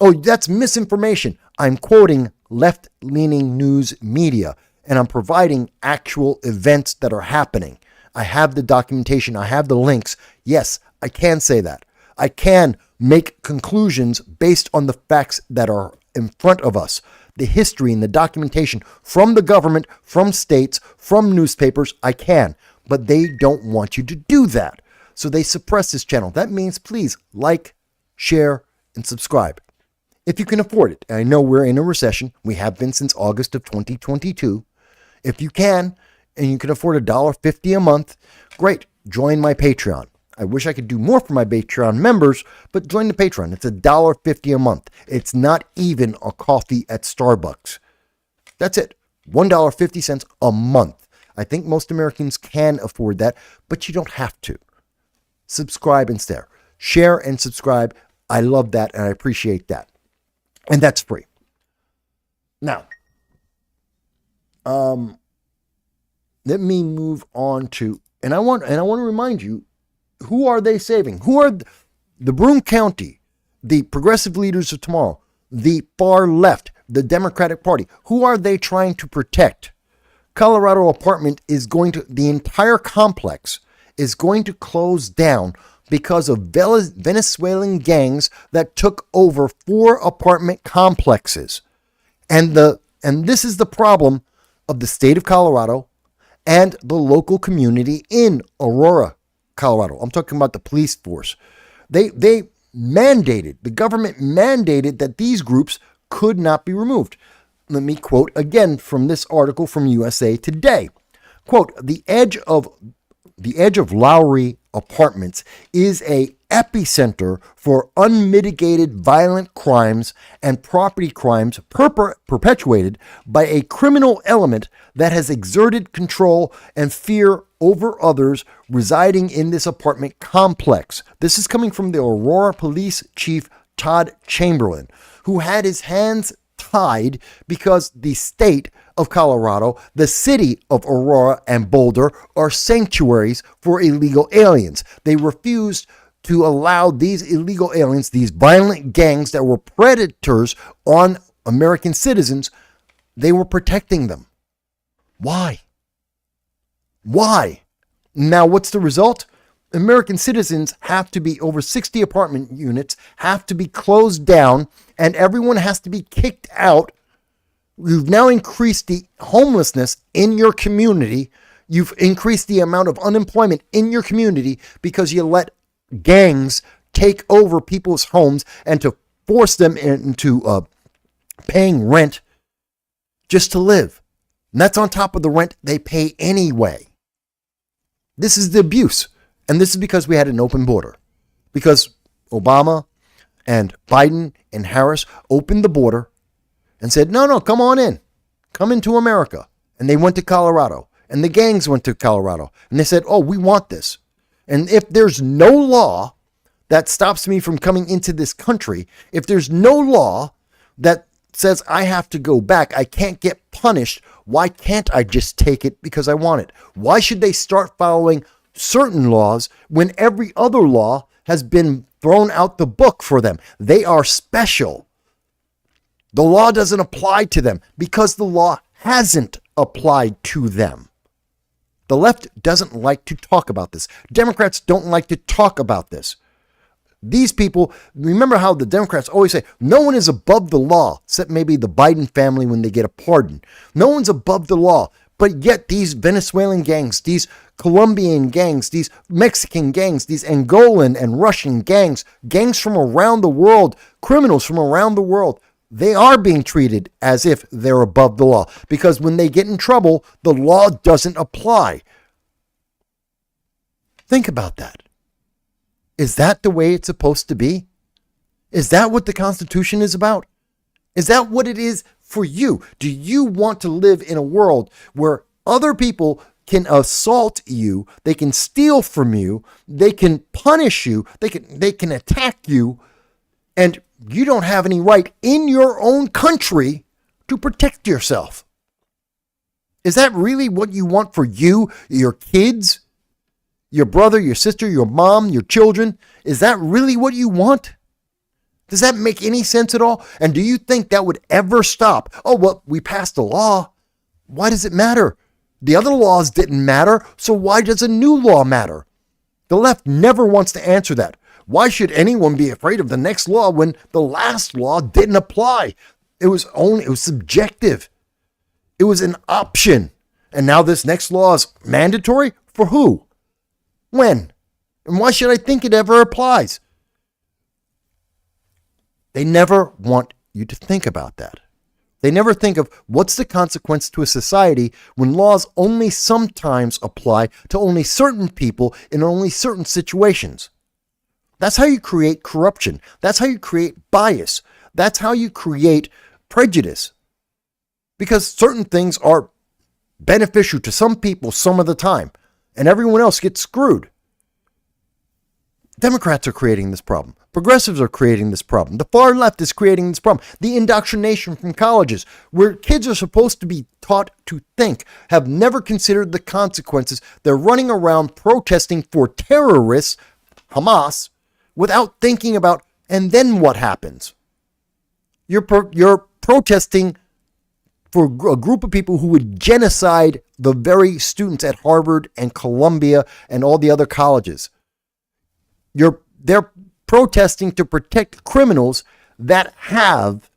[SPEAKER 1] Oh, that's misinformation. I'm quoting left-leaning news media, and I'm providing actual events that are happening. I have the documentation. I have the links. Yes, I can say that. I can make conclusions based on the facts that are in front of us. The history and the documentation from the government, from states, from newspapers, I can. But they don't want you to do that. So they suppress this channel. That means please like, share, and subscribe. If you can afford it. I know we're in a recession. We have been since August of 2022. If you can, and you can afford $1.50 a month, great. Join my Patreon. I wish I could do more for my Patreon members, but join the Patreon. It's $1.50 a month. It's not even a coffee at Starbucks. That's it. $1.50 a month. I think most Americans can afford that, but you don't have to. Subscribe instead. Share and subscribe. I love that and I appreciate that. And that's free. Now, let me move on to, and I want to remind you, who are they saving? Who are the Broome County, the progressive leaders of tomorrow, the far left, the Democratic Party? Who are they trying to protect? Colorado apartment is going to, the entire complex is going to close down because of Venezuelan gangs that took over 4 apartment complexes. And this is the problem of the state of Colorado and the local community in Aurora, Colorado. I'm talking about the police force. They mandated, the government mandated that these groups could not be removed. Let me quote again from this article from USA Today. Quote, the edge of Lowry Apartments is a epicenter for unmitigated violent crimes and property crimes perpetuated by a criminal element that has exerted control and fear over others residing in this apartment complex. This is coming from the Aurora Police Chief Todd Chamberlain, who had his hands tied because the state of Colorado, the city of Aurora and Boulder are sanctuaries for illegal aliens. They refused to allow these illegal aliens, these violent gangs that were predators on American citizens, they were protecting them. Why? Why? Now, what's the result? American citizens have to be, over 60 apartment units have to be closed down, and everyone has to be kicked out. You've now increased the homelessness in your community. You've increased the amount of unemployment in your community because you let gangs take over people's homes and to force them into paying rent just to live. And that's on top of the rent they pay anyway. This is the abuse. And this is because we had an open border. Because Obama and Biden and Harris opened the border and said, no, come on in. Come into America. And they went to Colorado. And the gangs went to Colorado. And they said, oh, we want this. And if there's no law that stops me from coming into this country, if there's no law that says I have to go back, I can't get punished, why can't I just take it because I want it? Why should they start following certain laws when every other law has been thrown out the book for them? They are special. The law doesn't apply to them because the law hasn't applied to them. The left doesn't like to talk about this. Democrats don't like to talk about this. These people, remember how the Democrats always say, no one is above the law, except maybe the Biden family when they get a pardon. No one's above the law. But yet these Venezuelan gangs, these Colombian gangs, these Mexican gangs, these Angolan and Russian gangs, gangs from around the world, criminals from around the world, they are being treated as if they're above the law. Because when they get in trouble, the law doesn't apply. Think about that. Is that the way it's supposed to be? Is that what the Constitution is about? Is that what it is for you? Do you want to live in a world where other people can assault you, they can steal from you, they can punish you, they can attack you, and you don't have any right in your own country to protect yourself? Is that really what you want for you, your kids, your brother, your sister, your mom, your children? Is that really what you want? Does that make any sense at all? And do you think that would ever stop? Oh, well, we passed a law. Why does it matter? The other laws didn't matter, so why does a new law matter? The left never wants to answer that. Why should anyone be afraid of the next law when the last law didn't apply? It was subjective. It was an option. And now this next law is mandatory? For who? When? And why should I think it ever applies? They never want you to think about that. They never think of what's the consequence to a society when laws only sometimes apply to only certain people in only certain situations. That's how you create corruption. That's how you create bias. That's how you create prejudice. Because certain things are beneficial to some people some of the time, and everyone else gets screwed. Democrats are creating this problem. Progressives are creating this problem. The far left is creating this problem. The indoctrination from colleges, where kids are supposed to be taught to think, have never considered the consequences. They're running around protesting for terrorists, Hamas, without thinking about, and then what happens? You're protesting for a group of people who would genocide the very students at Harvard and Columbia and all the other colleges. They're protesting to protect criminals that have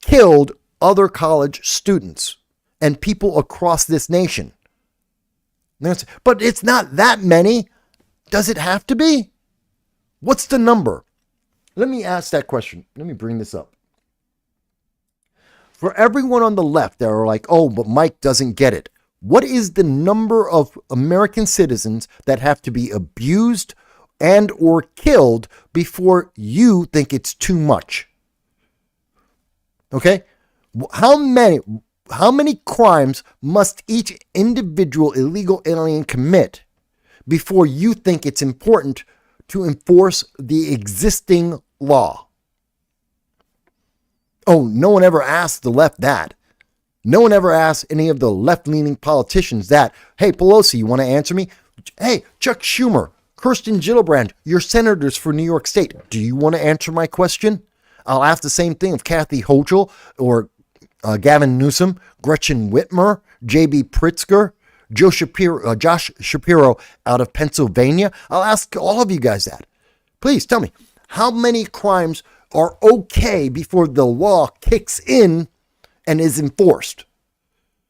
[SPEAKER 1] killed other college students and people across this nation. But it's not that many. Does it have to be? What's the number? Let me ask that question. Let me bring this up. For everyone on the left that are like, oh, but Mike doesn't get it. What is the number of American citizens that have to be abused and or killed before you think it's too much. Okay? How many crimes must each individual illegal alien commit before you think it's important to enforce the existing law? Oh, no one ever asked the left that. No one ever asked any of the left-leaning politicians that. Hey, Pelosi, you want to answer me? Hey, Chuck Schumer, Kirsten Gillibrand, you're senators for New York State. Do you want to answer my question? I'll ask the same thing of Kathy Hochul or Gavin Newsom, Gretchen Whitmer, J.B. Pritzker, Josh Shapiro out of Pennsylvania. I'll ask all of you guys that. Please tell me, how many crimes are okay before the law kicks in and is enforced?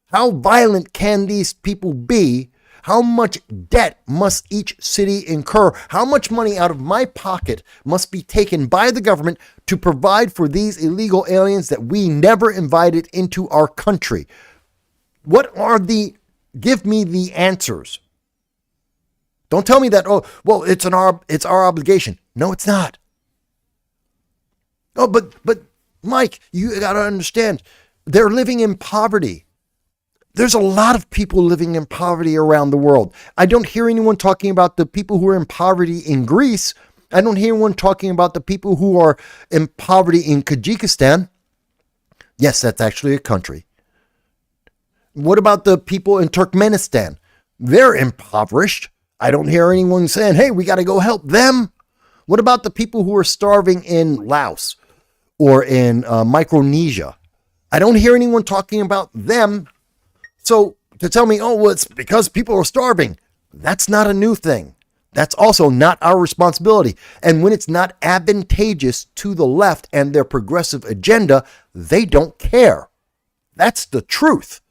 [SPEAKER 1] How violent can these people be? How much debt must each city incur? How much money out of my pocket must be taken by the government to provide for these illegal aliens that we never invited into our country? Give me the answers. Don't tell me that, oh, well, it's our obligation. No, it's not. Oh, but Mike, you got to understand, they're living in poverty. There's a lot of people living in poverty around the world. I don't hear anyone talking about the people who are in poverty in Greece. I don't hear anyone talking about the people who are in poverty in Kyrgyzstan. Yes, that's actually a country. What about the people in Turkmenistan? They're impoverished. I don't hear anyone saying, hey, we got to go help them. What about the people who are starving in Laos or in Micronesia? I don't hear anyone talking about them. So to tell me, oh, well, it's because people are starving, that's not a new thing. That's also not our responsibility. And when it's not advantageous to the left and their progressive agenda, they don't care. That's the truth.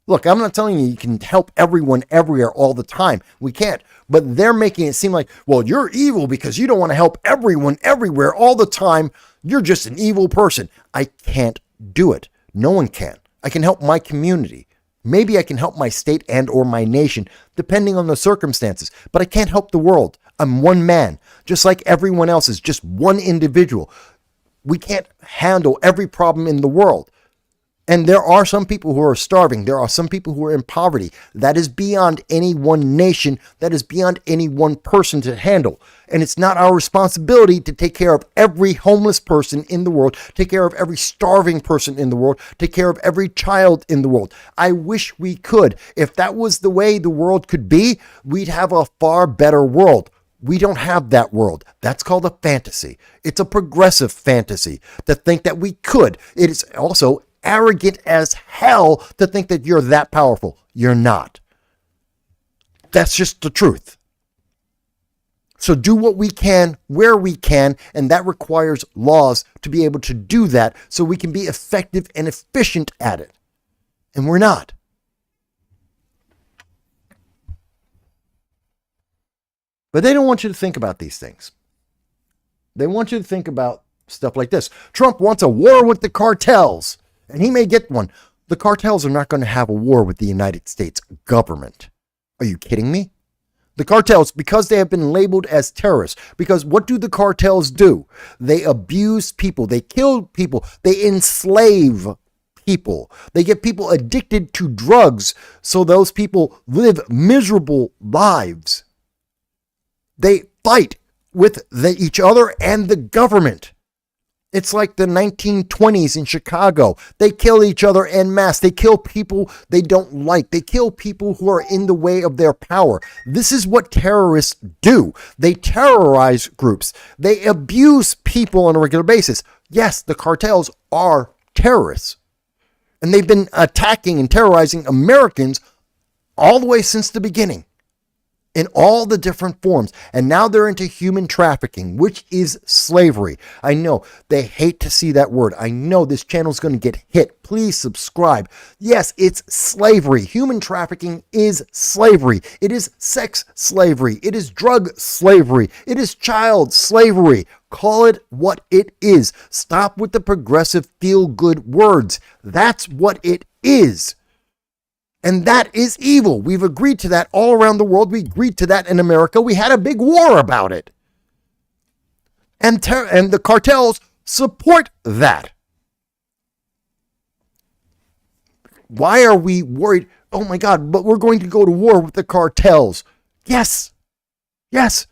[SPEAKER 1] Look, I'm not telling you can help everyone everywhere all the time. We can't. But they're making it seem like, well, you're evil because you don't want to help everyone everywhere all the time. You're just an evil person. I can't do it. No one can. I can help my community. Maybe I can help my state and or my nation, depending on the circumstances. But I can't help the world. I'm one man, just like everyone else is just one individual. We can't handle every problem in the world. And there are some people who are starving. There are some people who are in poverty. That is beyond any one nation. That is beyond any one person to handle. And it's not our responsibility to take care of every homeless person in the world, take care of every starving person in the world, take care of every child in the world. I wish we could. If that was the way the world could be, we'd have a far better world. We don't have that world. That's called a fantasy. It's a progressive fantasy to think that we could. It is also arrogant as hell to think that you're that powerful. You're not. That's just the truth. So do what we can, where we can, and that requires laws to be able to do that so we can be effective and efficient at it. And we're not. But they don't want you to think about these things. They want you to think about stuff like this. Trump wants a war with the cartels. And he may get one. The cartels are not going to have a war with the United States government. Are you kidding me? The cartels, because they have been labeled as terrorists, because what do the cartels do? They abuse people. They kill people. They enslave people. They get people addicted to drugs so those people live miserable lives. They fight with each other and the government. It's like the 1920s in Chicago. They kill each other en masse. They kill people they don't like. They kill people who are in the way of their power. This is what terrorists do. They terrorize groups. They abuse people on a regular basis. Yes, the cartels are terrorists. And they've been attacking and terrorizing Americans all the way since the beginning. In all the different forms. And now they're into human trafficking, which is slavery. I know they hate to see that word. I know this channel is going to get hit. Please subscribe. Yes, it's slavery. Human trafficking is slavery. It is sex slavery. It is drug slavery. It is child slavery. Call it what it is. Stop with the progressive feel-good words. That's what it is. And that is evil. We've agreed to that all around the world. We agreed to that in America. We had a big war about it. And the cartels support that. Why are we worried? Oh my God, but we're going to go to war with the cartels. Yes. Yes.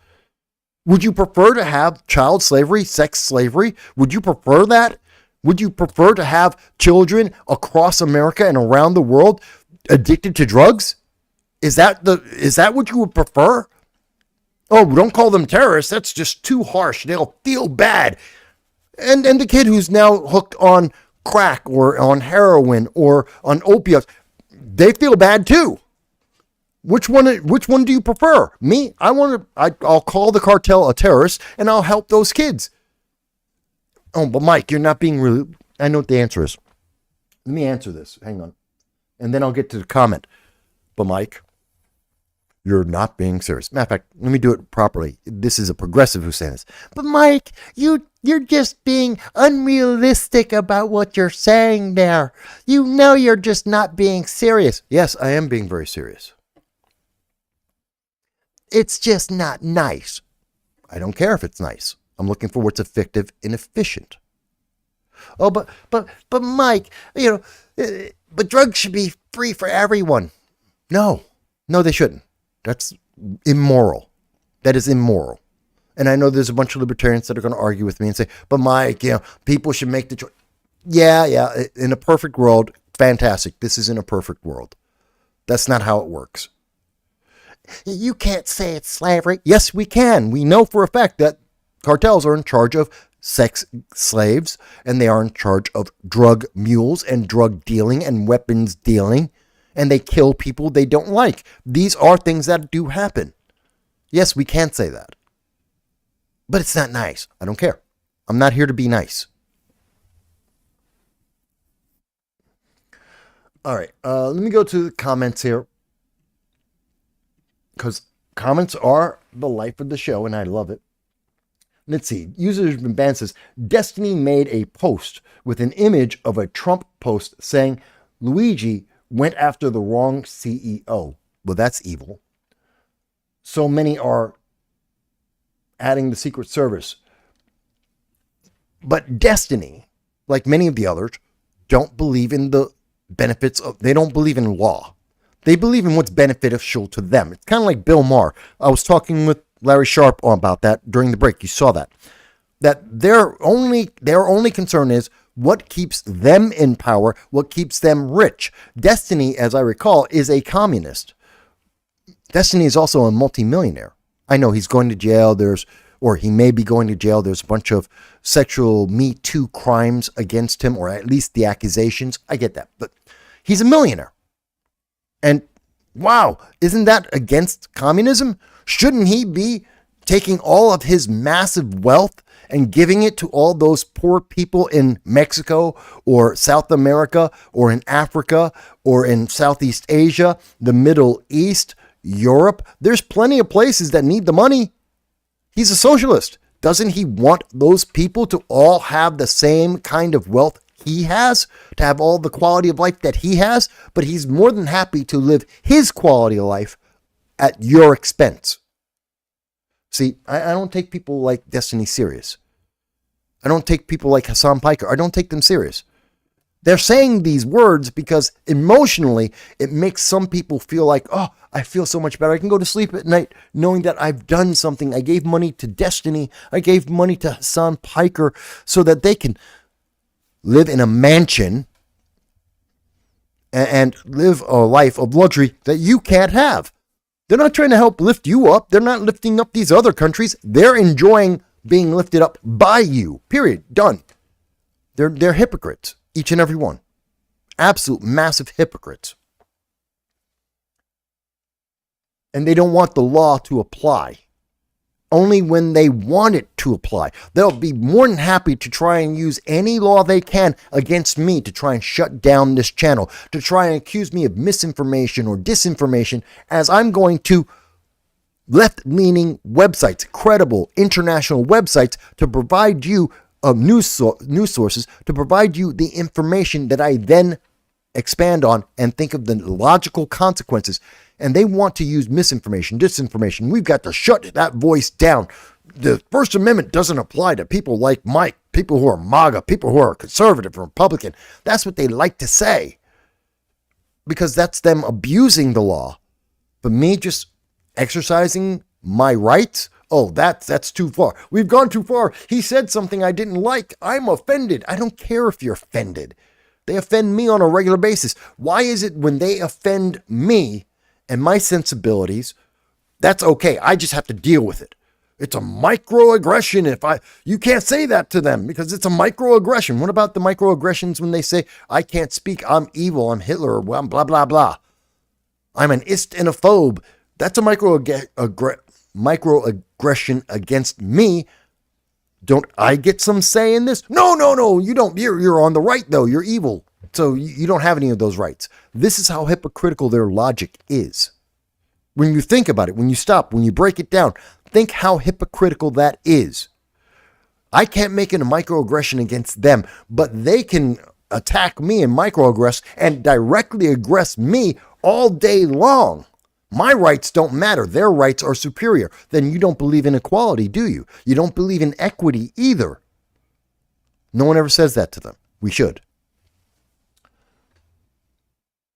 [SPEAKER 1] Would you prefer to have child slavery, sex slavery? Would you prefer that? Would you prefer to have children across America and around the world addicted to drugs? Is that what you would prefer? Oh, don't call them terrorists. That's just too harsh. They'll feel bad. And the kid who's now hooked on crack or on heroin or on opioids, they feel bad too. Which one do you prefer? Me? I'll call the cartel a terrorist and I'll help those kids. Oh, but Mike, you're not being really, I know what the answer is. Let me answer this. Hang on. And then I'll get to the comment. But Mike, you're not being serious. Matter of fact, let me do it properly. This is a progressive who's saying this. But Mike, you're just being unrealistic about what you're saying there. You know you're just not being serious. Yes, I am being very serious. It's just not nice. I don't care if it's nice. I'm looking for what's effective and efficient. Oh, but Mike, but drugs should be free for everyone. No, they shouldn't. That's immoral. That is immoral. And I know there's a bunch of libertarians that are going to argue with me and say, but Mike, people should make the choice. Yeah. In a perfect world, fantastic. This isn't a perfect world. That's not how it works. You can't say it's slavery. Yes, we can. We know for a fact that cartels are in charge of sex slaves, and they are in charge of drug mules and drug dealing and weapons dealing, and they kill people they don't like. These are things that do happen. Yes, we can say that. But it's not nice. I don't care. I'm not here to be nice. All right, let me go to the comments here, because comments are the life of the show, and I love it. Let's see. User banned says, Destiny made a post with an image of a Trump post saying Luigi went after the wrong CEO. Well, that's evil. So many are adding the Secret Service. But Destiny, like many of the others, don't believe in the benefits of, they don't believe in law. They believe in what's beneficial to them. It's kind of like Bill Maher. I was talking with Larry Sharp about that during the break. You saw that. That their only concern is what keeps them in power, what keeps them rich. Destiny, as I recall, is a communist. Destiny is also a multimillionaire. I know he's going to jail. Or he may be going to jail. There's a bunch of sexual Me Too crimes against him, or at least the accusations. I get that. But he's a millionaire. And wow, isn't that against communism? Shouldn't he be taking all of his massive wealth and giving it to all those poor people in Mexico or South America or in Africa or in Southeast Asia, the Middle East, Europe? There's plenty of places that need the money. He's a socialist. Doesn't he want those people to all have the same kind of wealth he has, to have all the quality of life that he has? But he's more than happy to live his quality of life at your expense. See, I don't take people like Destiny serious. I don't take people like Hassan Piker. I don't take them serious. They're saying these words because emotionally it makes some people feel like, oh, I feel so much better. I can go to sleep at night knowing that I've done something. I gave money to Destiny. I gave money to Hassan Piker so that they can live in a mansion and live a life of luxury that you can't have. They're not trying to help lift you up. They're not lifting up these other countries. They're enjoying being lifted up by you. Period. Done. They're hypocrites, each and every one. Absolute massive hypocrites. And they don't want the law to apply. Only when they want it to apply. They'll be more than happy to try and use any law they can against me to try and shut down this channel, to try and accuse me of misinformation or disinformation, as I'm going to left-leaning websites, credible international websites, to provide you news sources, to provide you the information that I then expand on and think of the logical consequences. And they want to use misinformation, disinformation. We've got to shut that voice down. The First Amendment doesn't apply to people like Mike, people who are MAGA, people who are conservative, Republican. That's what they like to say, because that's them abusing the law. But me just exercising my rights, oh, that's too far. We've gone too far. He said something I didn't like. I'm offended. I don't care if you're offended. They offend me on a regular basis. Why is it when they offend me and my sensibilities, that's okay? I just have to deal with it. It's a microaggression. You can't say that to them because it's a microaggression. What about the microaggressions when they say, I can't speak, I'm evil, I'm Hitler, or I'm blah, blah, blah. I'm an ist and a phobe. That's a microaggression against me. Don't I get some say in this? No, you don't. You're on the right, though. You're evil. So you don't have any of those rights. This is how hypocritical their logic is. When you think about it, when you stop, when you break it down, think how hypocritical that is. I can't make it a microaggression against them, but they can attack me and microaggress and directly aggress me all day long. My rights don't matter. Their rights are superior. Then you don't believe in equality, do you? You don't believe in equity either. No one ever says that to them. We should.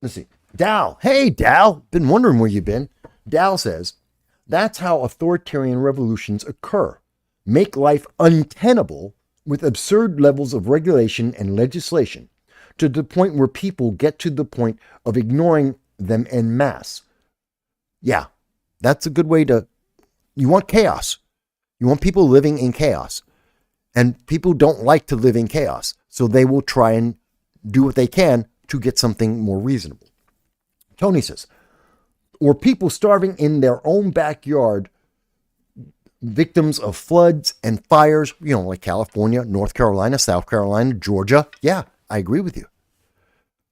[SPEAKER 1] Let's see. Dow. Hey, Dow. Been wondering where you've been. Dow says, that's how authoritarian revolutions occur. Make life untenable with absurd levels of regulation and legislation to the point where people get to the point of ignoring them en masse. Yeah, that's a good way to... You want chaos. You want people living in chaos. And people don't like to live in chaos. So they will try and do what they can to get something more reasonable. Tony says, or people starving in their own backyard, victims of floods and fires, like California, North Carolina, South Carolina, Georgia. Yeah, I agree with you.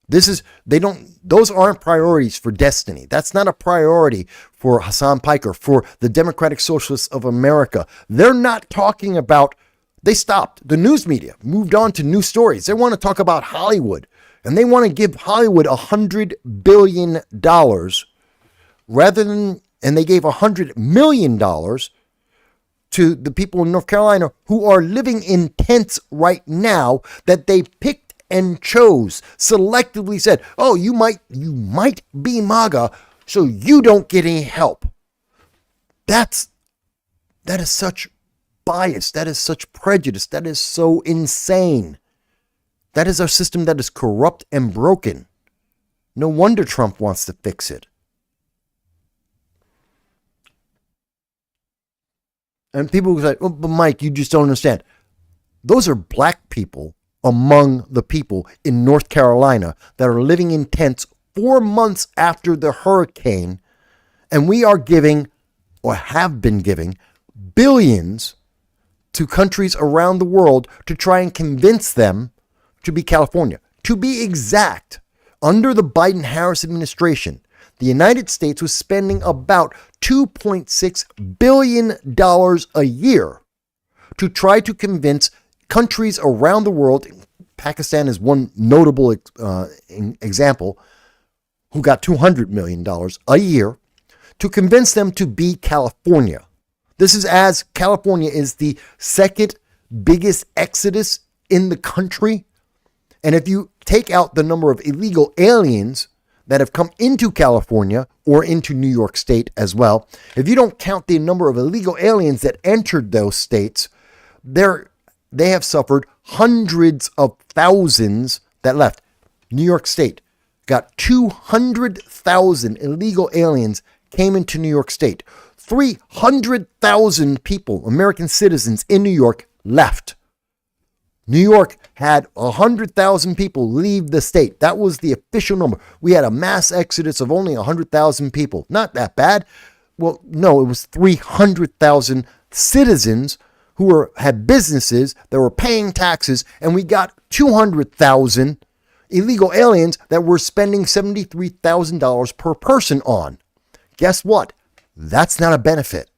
[SPEAKER 1] Those aren't priorities for Destiny. That's not a priority for Hassan Piker, for the Democratic Socialists of America. They're not talking about, they stopped. The news media moved on to new stories. They want to talk about Hollywood, and they want to give Hollywood $100 billion and they gave $100 million to the people in North Carolina who are living in tents right now that they picked and chose, selectively said, oh, you might be MAGA, so you don't get any help. That is such bias. That is such prejudice. That is so insane. That is our system that is corrupt and broken. No wonder Trump wants to fix it. And people say, oh, but Mike, you just don't understand. Those are black people among the people in North Carolina that are living in tents 4 months after the hurricane. And we are giving, or have been giving, billions to countries around the world to try and convince them to be California. To be exact, under the Biden-Harris administration, the United States was spending about $2.6 billion a year to try to convince countries around the world, Pakistan is one notable example, who got $200 million a year, to convince them to be California. This is as California is the second biggest exodus in the country. And if you take out the number of illegal aliens that have come into California or into New York State as well, if you don't count the number of illegal aliens that entered those states, they have suffered hundreds of thousands that left. New York State got 200,000 illegal aliens came into New York State. 300,000 people, American citizens in New York, left. New York had 100,000 people leave the state. That was the official number. We had a mass exodus of only 100,000 people. Not that bad. Well, no, it was 300,000 citizens who had businesses that were paying taxes, and we got 200,000 illegal aliens that were spending $73,000 per person on. Guess what? That's not a benefit.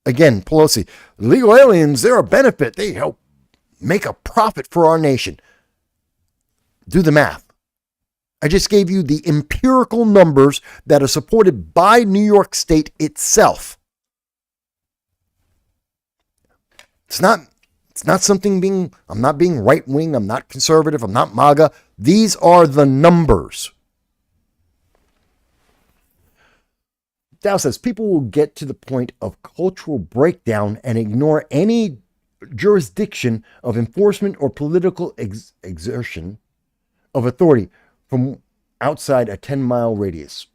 [SPEAKER 1] Again, Pelosi, illegal aliens, they're a benefit. They help make a profit for our nation. Do the math. I just gave you the empirical numbers that are supported by New York State itself. It's not something I'm not being right wing, I'm not conservative, I'm not MAGA. These are the numbers. Dow says people will get to the point of cultural breakdown and ignore any jurisdiction of enforcement or political exertion of authority from outside a 10-mile radius.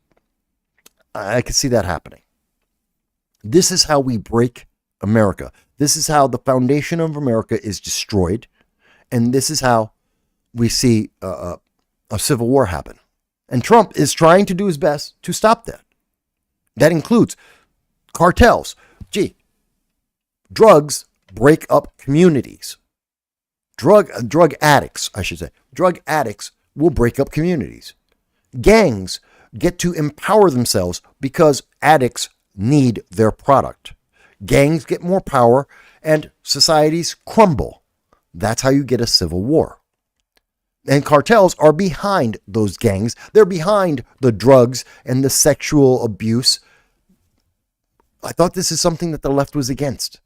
[SPEAKER 1] I can see that happening. This is how we break America. This is how the foundation of America is destroyed. And this is how we see a civil war happen. And Trump is trying to do his best to stop that. That includes cartels. Drugs break up communities. Drug addicts, I should say. Drug addicts will break up communities. Gangs get to empower themselves because addicts need their product. Gangs get more power and societies crumble. That's how you get a civil war. And cartels are behind those gangs. They're behind the drugs and the sexual abuse. I thought this is something that the left was against.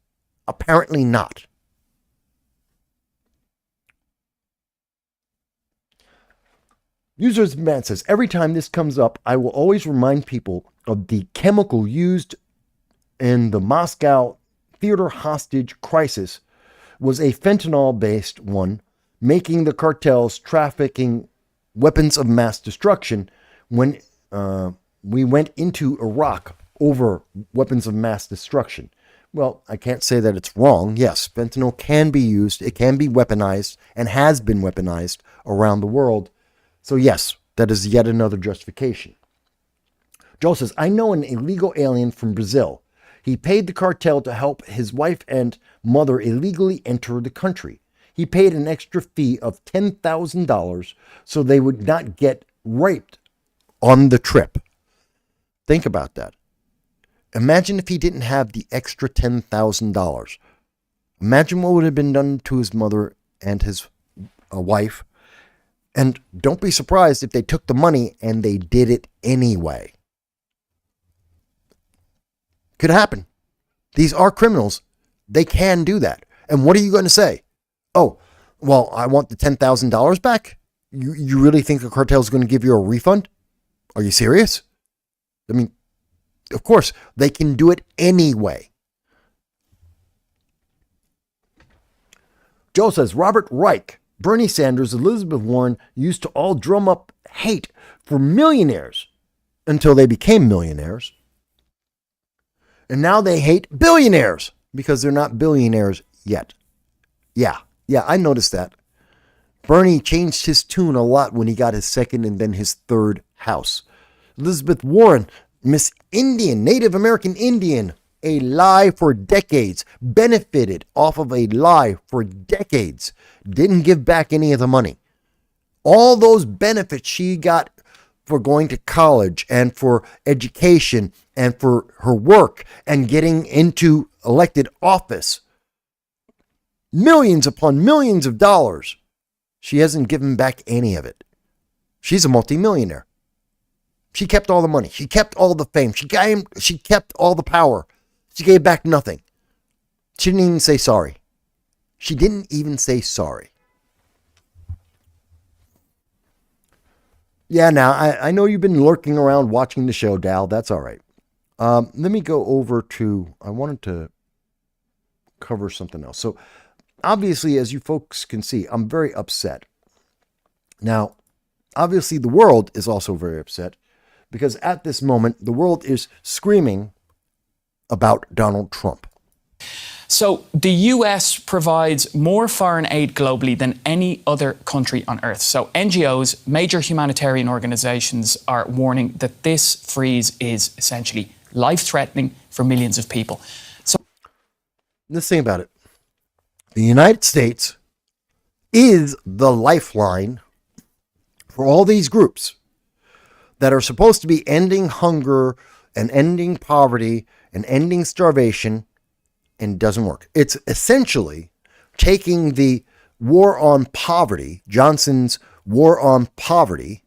[SPEAKER 1] Apparently not. Users Man says, every time this comes up, I will always remind people of the chemical used in the Moscow theater hostage crisis was a fentanyl-based one, making the cartels trafficking weapons of mass destruction when we went into Iraq over weapons of mass destruction. Well, I can't say that it's wrong. Yes, fentanyl can be used. It can be weaponized and has been weaponized around the world. So yes, that is yet another justification. Joel says, I know an illegal alien from Brazil. He paid the cartel to help his wife and mother illegally enter the country. He paid an extra fee of $10,000 so they would not get raped on the trip. Think about that. Imagine if he didn't have the extra $10,000. Imagine what would have been done to his mother and his wife. And don't be surprised if they took the money and they did it anyway. Could happen. These are criminals. They can do that. And what are you going to say? Oh, well, I want the $10,000 back? You really think the cartel is going to give you a refund? Are you serious? I mean, of course, they can do it anyway. Joe says, Robert Reich, Bernie Sanders, Elizabeth Warren used to all drum up hate for millionaires until they became millionaires. And now they hate billionaires because they're not billionaires yet. Yeah, I noticed that. Bernie changed his tune a lot when he got his second and then his third house. Elizabeth Warren, Miss Indian, Native American Indian, a lie for decades, benefited off of a lie for decades, didn't give back any of the money. All those benefits she got for going to college and for education and for her work and getting into elected office, millions upon millions of dollars, she hasn't given back any of it. She's a multimillionaire. She kept all the money. She kept all the fame. She kept all the power. She gave back nothing. She didn't even say sorry. She didn't even say sorry. Yeah, now, I know you've been lurking around watching the show, Dal. That's all right. Let me go over to, I wanted to cover something else. So, obviously, as you folks can see, I'm very upset. Now, obviously, the world is also very upset because at this moment, the world is screaming about Donald Trump.
[SPEAKER 3] So the US provides more foreign aid globally than any other country on earth. So NGOs, major humanitarian organizations, are warning that this freeze is essentially life-threatening for millions of people. So
[SPEAKER 1] let's think about it. The United States is the lifeline for all these groups that are supposed to be ending hunger and ending poverty and ending starvation, and it doesn't work. It's essentially taking the war on poverty, Johnson's war on poverty,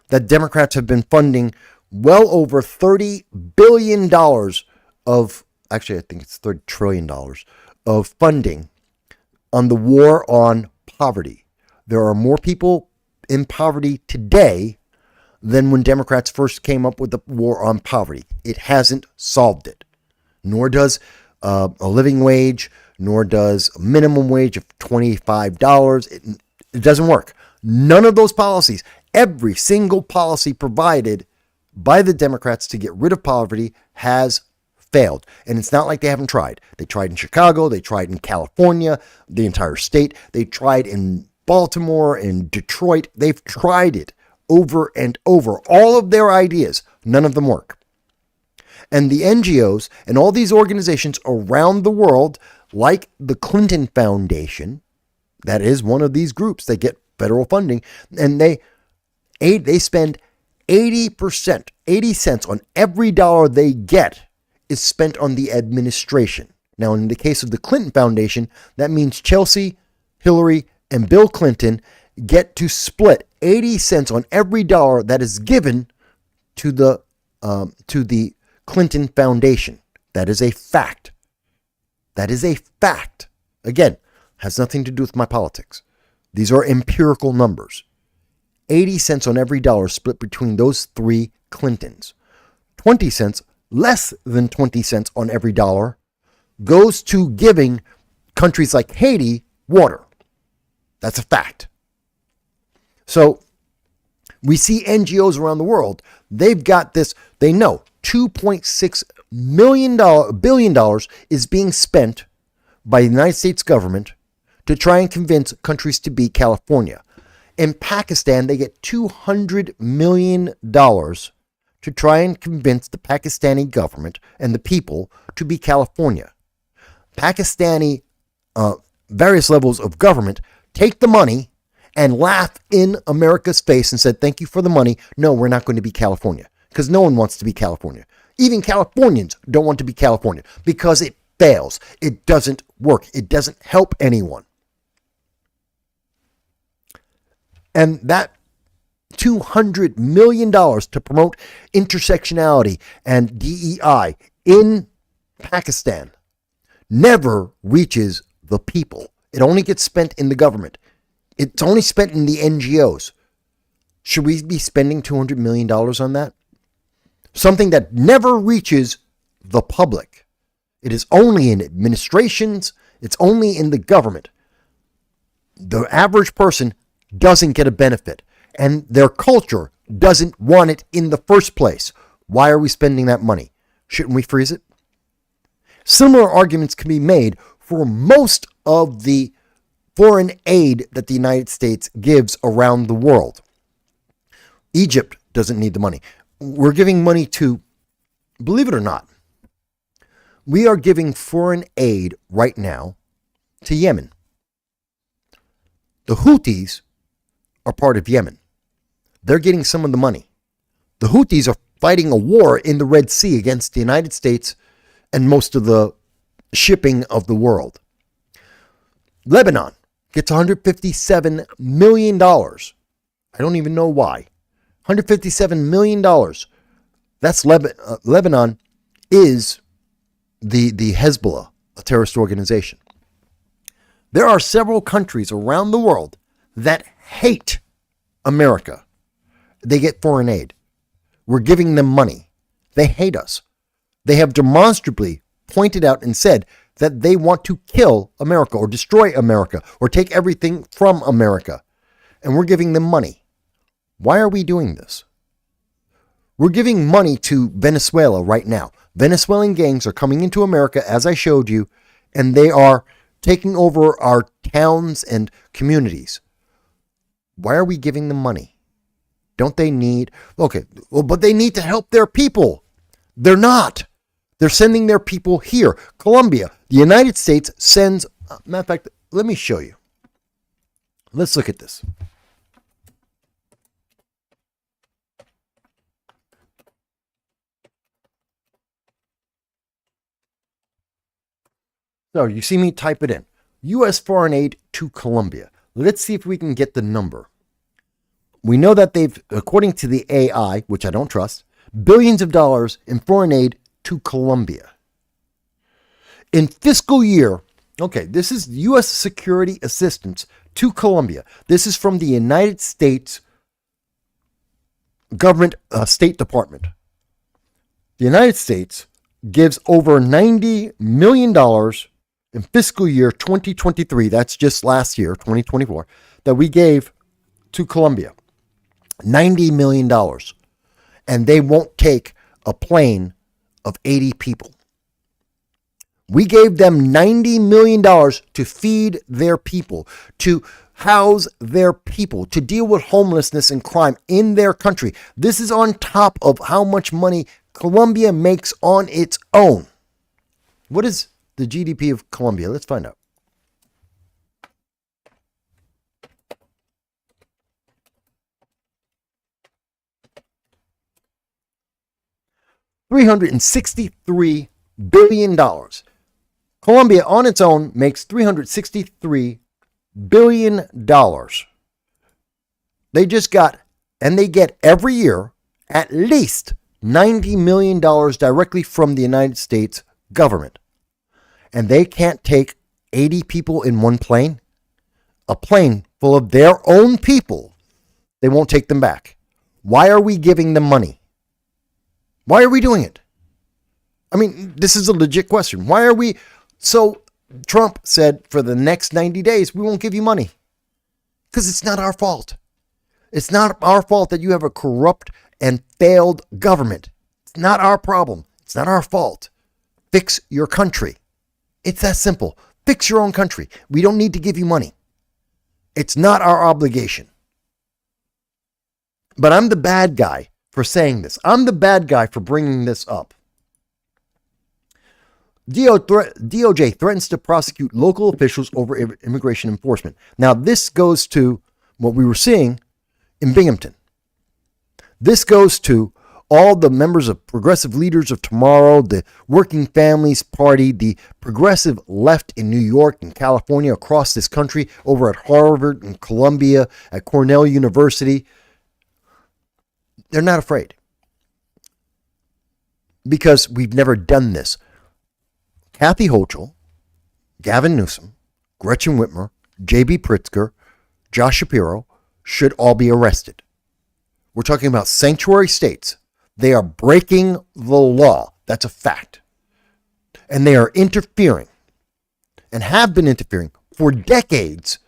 [SPEAKER 1] that Democrats have been funding well over $30 billion of, actually, I think it's $30 trillion of funding on the war on poverty. There are more people in poverty today than when Democrats first came up with the war on poverty. It hasn't solved it, nor does a living wage, nor does a minimum wage of $25. It doesn't work. None of those policies, every single policy provided by the Democrats to get rid of poverty has failed. And it's not like they haven't tried. They tried in Chicago. They tried in California, the entire state. They tried in Baltimore and Detroit. They've tried it over and over. All of their ideas, none of them work. And the NGOs and all these organizations around the world, like the Clinton Foundation, that is one of these groups that get federal funding, and they spend 80%, 80 cents on every dollar they get is spent on the administration. Now, in the case of the Clinton Foundation, that means Chelsea, Hillary, and Bill Clinton get to split 80 cents on every dollar that is given to the Clinton Foundation. That is a fact. That is a fact. Again, has nothing to do with my politics. These are empirical numbers. 80 cents on every dollar split between those three Clintons. 20 cents, less than 20 cents on every dollar, goes to giving countries like Haiti water. That's a fact. So we see NGOs around the world, they've got this, they know $2.6 billion is being spent by the United States government to try and convince countries to be California. In Pakistan, they get $200 million to try and convince the Pakistani government and the people to be California. Pakistani various levels of government take the money and laugh in America's face and said, thank you for the money. No, we're not going to be California, because no one wants to be California. Even Californians don't want to be California because it fails. It doesn't work. It doesn't help anyone. And that $200 million to promote intersectionality and DEI in Pakistan never reaches the people. It only gets spent in the government. It's only spent in the NGOs. Should we be spending $200 million on that? Something that never reaches the public. It is only in administrations. It's only in the government. The average person doesn't get a benefit, and their culture doesn't want it in the first place. Why are we spending that money? Shouldn't we freeze it? Similar arguments can be made for most of the foreign aid that the United States gives around the world. Egypt doesn't need the money. We're giving money to, believe it or not, we are giving foreign aid right now to Yemen. The Houthis are part of Yemen. They're getting some of the money. The Houthis are fighting a war in the Red Sea against the United States and most of the shipping of the world. Lebanon gets $157 million. I don't even know why. $157 million. That's Lebanon is the Hezbollah, a terrorist organization. There are several countries around the world that hate America. They get foreign aid. We're giving them money. They hate us. They have demonstrably pointed out and said that they want to kill America or destroy America or take everything from America. And we're giving them money. Why are we doing this? We're giving money to Venezuela right now. Venezuelan gangs are coming into America, as I showed you, and they are taking over our towns and communities. Why are we giving them money? Don't they need... Okay, well, but they need to help their people. They're not. They're sending their people here. Colombia, the United States sends... matter of fact, let me show you. Let's look at this. So you see me type it in. U.S. foreign aid to Colombia. Let's see if we can get the number. We know that they've, according to the AI, which I don't trust, billions of dollars in foreign aid to Colombia. In fiscal year, okay, this is U.S. security assistance to Colombia. This is from the United States government, State Department. The United States gives over $90 million in fiscal year 2023, that's just last year, 2024, that we gave to Colombia. $90 million. And they won't take a plane of 80 people. We gave them $90 million to feed their people, to house their people, to deal with homelessness and crime in their country. This is on top of how much money Colombia makes on its own. What is the GDP of Colombia? Let's find out. $363 billion. Colombia on its own makes $363 billion. They just got, and they get every year, at least $90 million directly from the United States government. And they can't take 80 people in one plane? A plane full of their own people. They won't take them back. Why are we giving them money? Why are we doing it? I mean, this is a legit question. Why are we... So Trump said for the next 90 days, we won't give you money. Because it's not our fault. It's not our fault that you have a corrupt and failed government. It's not our problem. It's not our fault. Fix your country. It's that simple. Fix your own country. We don't need to give you money. It's not our obligation. But I'm the bad guy for saying this. I'm the bad guy for bringing this up. DOJ threatens to prosecute local officials over immigration enforcement. Now, this goes to what we were seeing in Binghamton. This goes to all the members of Progressive Leaders of Tomorrow, the Working Families Party, the progressive left in New York and California, across this country, over at Harvard and Columbia, at Cornell University. They're not afraid. Because we've never done this. Kathy Hochul, Gavin Newsom, Gretchen Whitmer, J.B. Pritzker, Josh Shapiro should all be arrested. We're talking about sanctuary states. They are breaking the law. That's a fact. And they are interfering and have been interfering for decades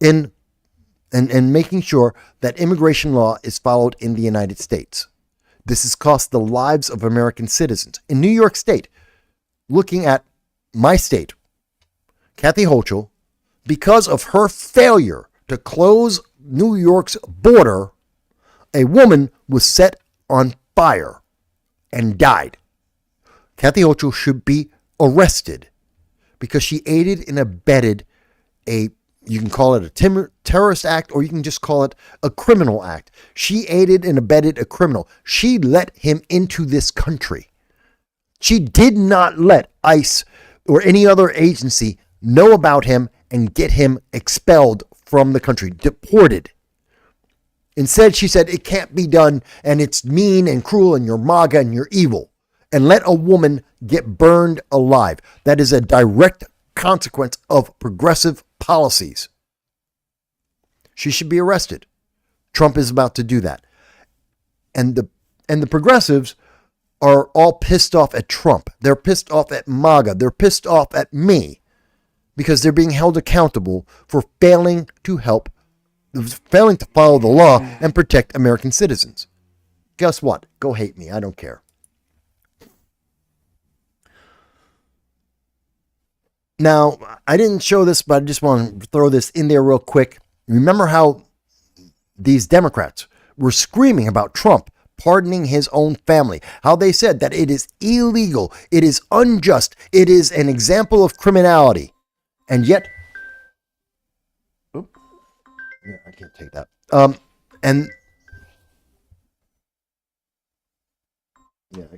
[SPEAKER 1] in making sure that immigration law is followed in the United States. This has cost the lives of American citizens. In New York State, looking at my state, Kathy Hochul, because of her failure to close New York's border, a woman was set on fire and died. Kathy Hochul should be arrested because she aided and abetted you can call it a terrorist act, or you can just call it a criminal act. She aided and abetted a criminal. She let him into this country. She did not let ICE or any other agency know about him and get him expelled from the country, deported. Instead, she said, it can't be done, and it's mean and cruel, and you're MAGA and you're evil. And let a woman get burned alive. That is a direct consequence of progressive policies. She should be arrested. Trump is about to do that. And the progressives are all pissed off at Trump. They're pissed off at MAGA. They're pissed off at me because they're being held accountable for failing to follow the law and protect American citizens. Guess what? Go hate me. I don't care. Now, I didn't show this, but I just want to throw this in there real quick. Remember how these Democrats were screaming about Trump pardoning his own family, how they said that it is illegal, it is unjust, it is an example of criminality. And yet, I can't take that. I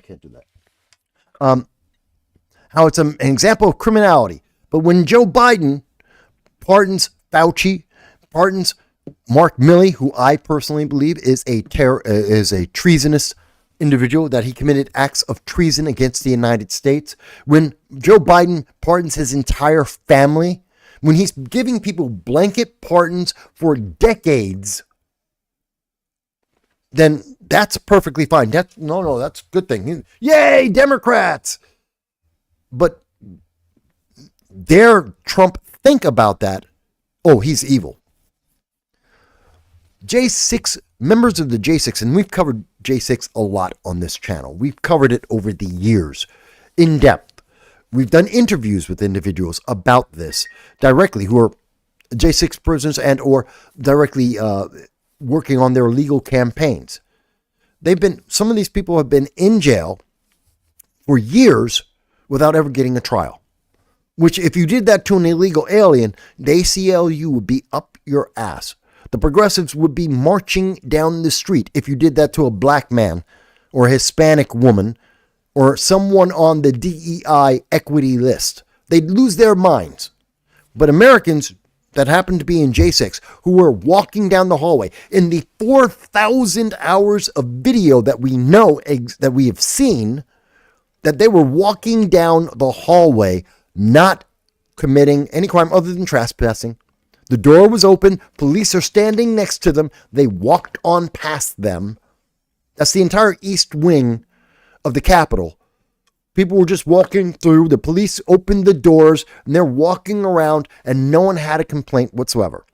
[SPEAKER 1] can't do that. How it's an example of criminality. But when Joe Biden pardons Fauci, pardons Mark Milley, who I personally believe is a treasonous individual, that he committed acts of treason against the United States. When Joe Biden pardons his entire family, when he's giving people blanket pardons for decades, then that's perfectly fine. That's a good thing. Yay, Democrats! But dare Trump think about that? Oh, he's evil. J6, members of the J6, and we've covered J6 a lot on this channel. We've covered it over the years in depth. We've done interviews with individuals about this directly, who are J6 prisoners and or directly working on their legal campaigns. Some of these people have been in jail for years without ever getting a trial. Which, if you did that to an illegal alien, the ACLU would be up your ass. The progressives would be marching down the street if you did that to a black man or a Hispanic woman or someone on the DEI equity list. They'd lose their minds. But Americans that happen to be in J6, who were walking down the hallway in the 4,000 hours of video that we know, that we have seen, that they were walking down the hallway not committing any crime other than trespassing. The door was open. Police are standing next to them. They walked on past them. That's the entire east wing of the Capitol. People were just walking through. The police opened the doors, and they're walking around, and no one had a complaint whatsoever.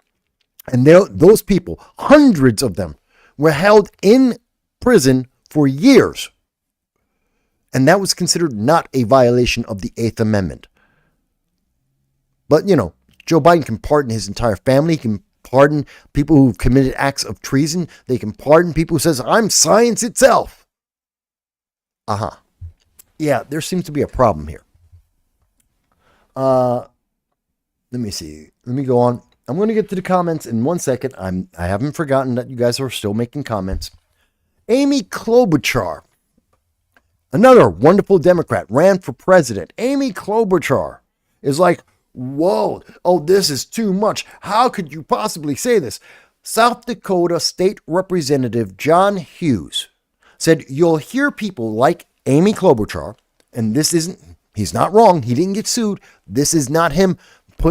[SPEAKER 1] And those people, hundreds of them, were held in prison for years. And that was considered not a violation of the Eighth Amendment. But, Joe Biden can pardon his entire family. He can pardon people who've committed acts of treason. They can pardon people who says, I'm science itself. Yeah, there seems to be a problem here. Let me see. Let me go on. I'm going to get to the comments in 1 second. I haven't forgotten that you guys are still making comments. Amy Klobuchar, another wonderful Democrat, ran for president. Amy Klobuchar is like, whoa, oh, this is too much. How could you possibly say this? South Dakota State Representative John Hughes said, you'll hear people like Amy Klobuchar, and he's not wrong. He didn't get sued. This is not him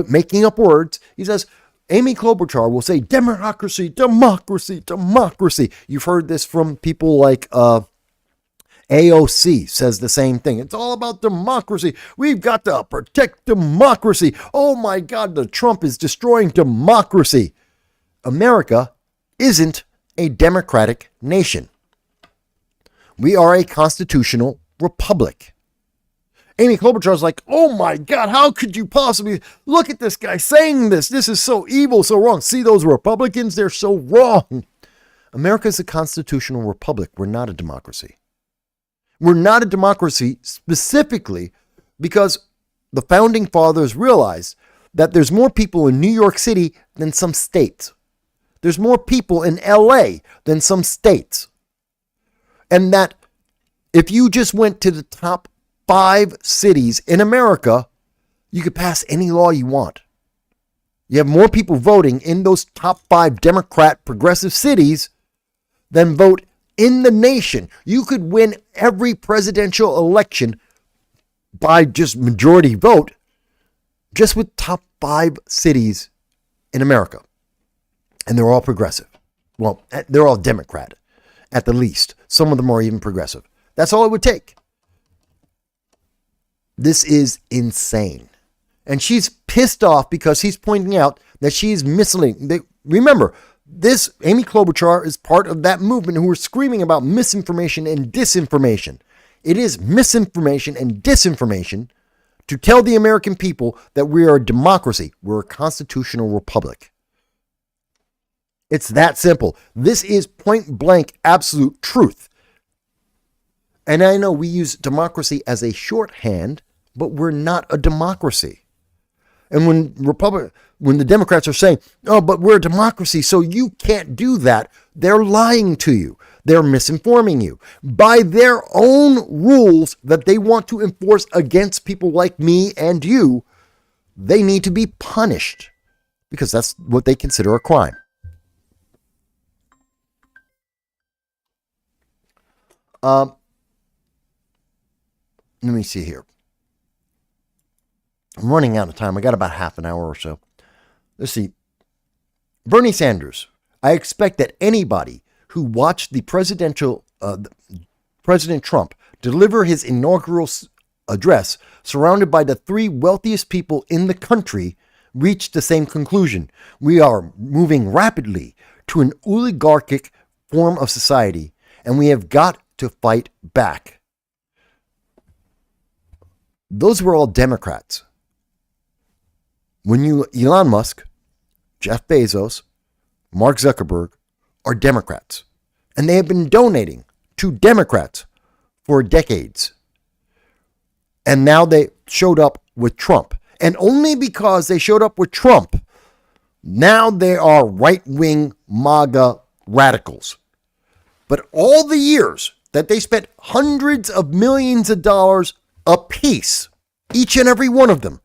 [SPEAKER 1] making up words. He says, Amy Klobuchar will say, democracy, democracy, democracy. You've heard this from people like AOC says the same thing. It's all about democracy. We've got to protect democracy. Oh my God, the Trump is destroying democracy. America isn't a democratic nation. We are a constitutional republic. Amy Klobuchar is like, oh my God, how could you possibly look at this guy saying this? This is so evil, so wrong. See those Republicans? They're so wrong. America is a constitutional republic. We're not a democracy. We're not a democracy specifically because the founding fathers realized that there's more people in New York City than some states. There's more people in LA than some states. And that if you just went to the top 5 cities in America, you could pass any law you want. You have more people voting in those top 5 Democrat progressive cities than vote in the nation. You could win every presidential election by just majority vote just with top 5 cities in America. And they're all progressive. Well, they're all Democrat at the least. Some of them are even progressive. That's all it would take. This is insane. And she's pissed off because he's pointing out that she's misleading. Remember, this Amy Klobuchar is part of that movement who are screaming about misinformation and disinformation. It is misinformation and disinformation to tell the American people that we are a democracy. We're a constitutional republic. It's that simple. This is point blank absolute truth. And I know we use democracy as a shorthand, but we're not a democracy. And when the Democrats are saying, oh, but we're a democracy, so you can't do that, they're lying to you. They're misinforming you. By their own rules that they want to enforce against people like me and you, they need to be punished because that's what they consider a crime. Let me see here. I'm running out of time. I got about half an hour or so. Let's see. Bernie Sanders. I expect that anybody who watched the President Trump deliver his inaugural address, surrounded by the three wealthiest people in the country, reached the same conclusion. We are moving rapidly to an oligarchic form of society, and we have got to fight back. Those were all Democrats. When Elon Musk, Jeff Bezos, Mark Zuckerberg are Democrats, and they have been donating to Democrats for decades. And now they showed up with Trump. And only because they showed up with Trump, now they are right-wing MAGA radicals. But all the years that they spent hundreds of millions of dollars apiece, each and every one of them,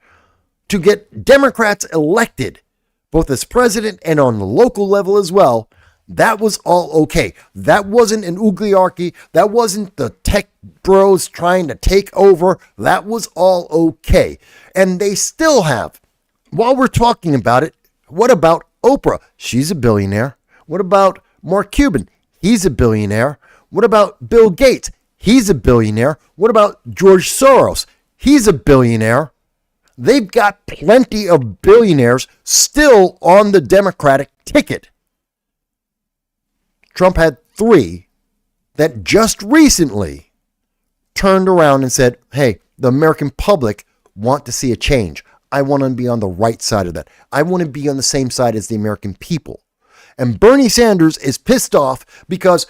[SPEAKER 1] to get Democrats elected, both as president and on the local level as well, that was all okay. That wasn't an oligarchy. That wasn't the tech bros trying to take over. That was all okay. And they still have. While we're talking about it, what about Oprah? She's a billionaire. What about Mark Cuban? He's a billionaire. What about Bill Gates? He's a billionaire. What about George Soros? He's a billionaire. They've got plenty of billionaires still on the Democratic ticket. Trump had three that just recently turned around and said, hey, the American public want to see a change. I want to be on the right side of that. I want to be on the same side as the American people. And Bernie Sanders is pissed off because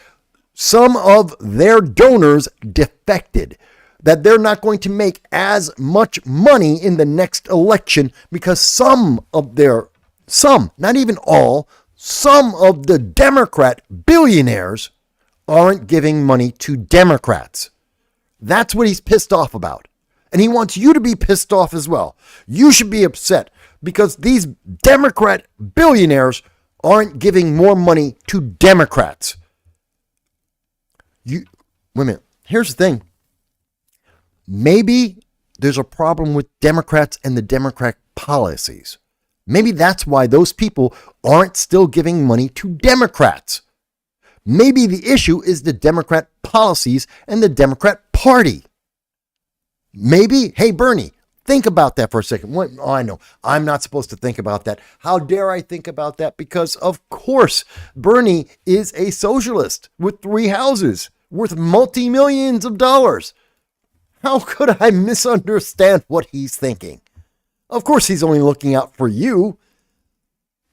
[SPEAKER 1] some of their donors defected, that they're not going to make as much money in the next election because some, not even all, some of the Democrat billionaires aren't giving money to Democrats. That's what he's pissed off about. And he wants you to be pissed off as well. You should be upset because these Democrat billionaires aren't giving more money to Democrats. Wait a minute. Here's the thing. Maybe there's a problem with Democrats and the Democrat policies. Maybe that's why those people aren't still giving money to Democrats. Maybe the issue is the Democrat policies and the Democrat Party. Maybe, hey, Bernie, think about that for a second. Oh, I know, I'm not supposed to think about that. How dare I think about that? Because, of course, Bernie is a socialist with 3 houses worth multi-millions of dollars. How could I misunderstand what he's thinking? Of course, he's only looking out for you.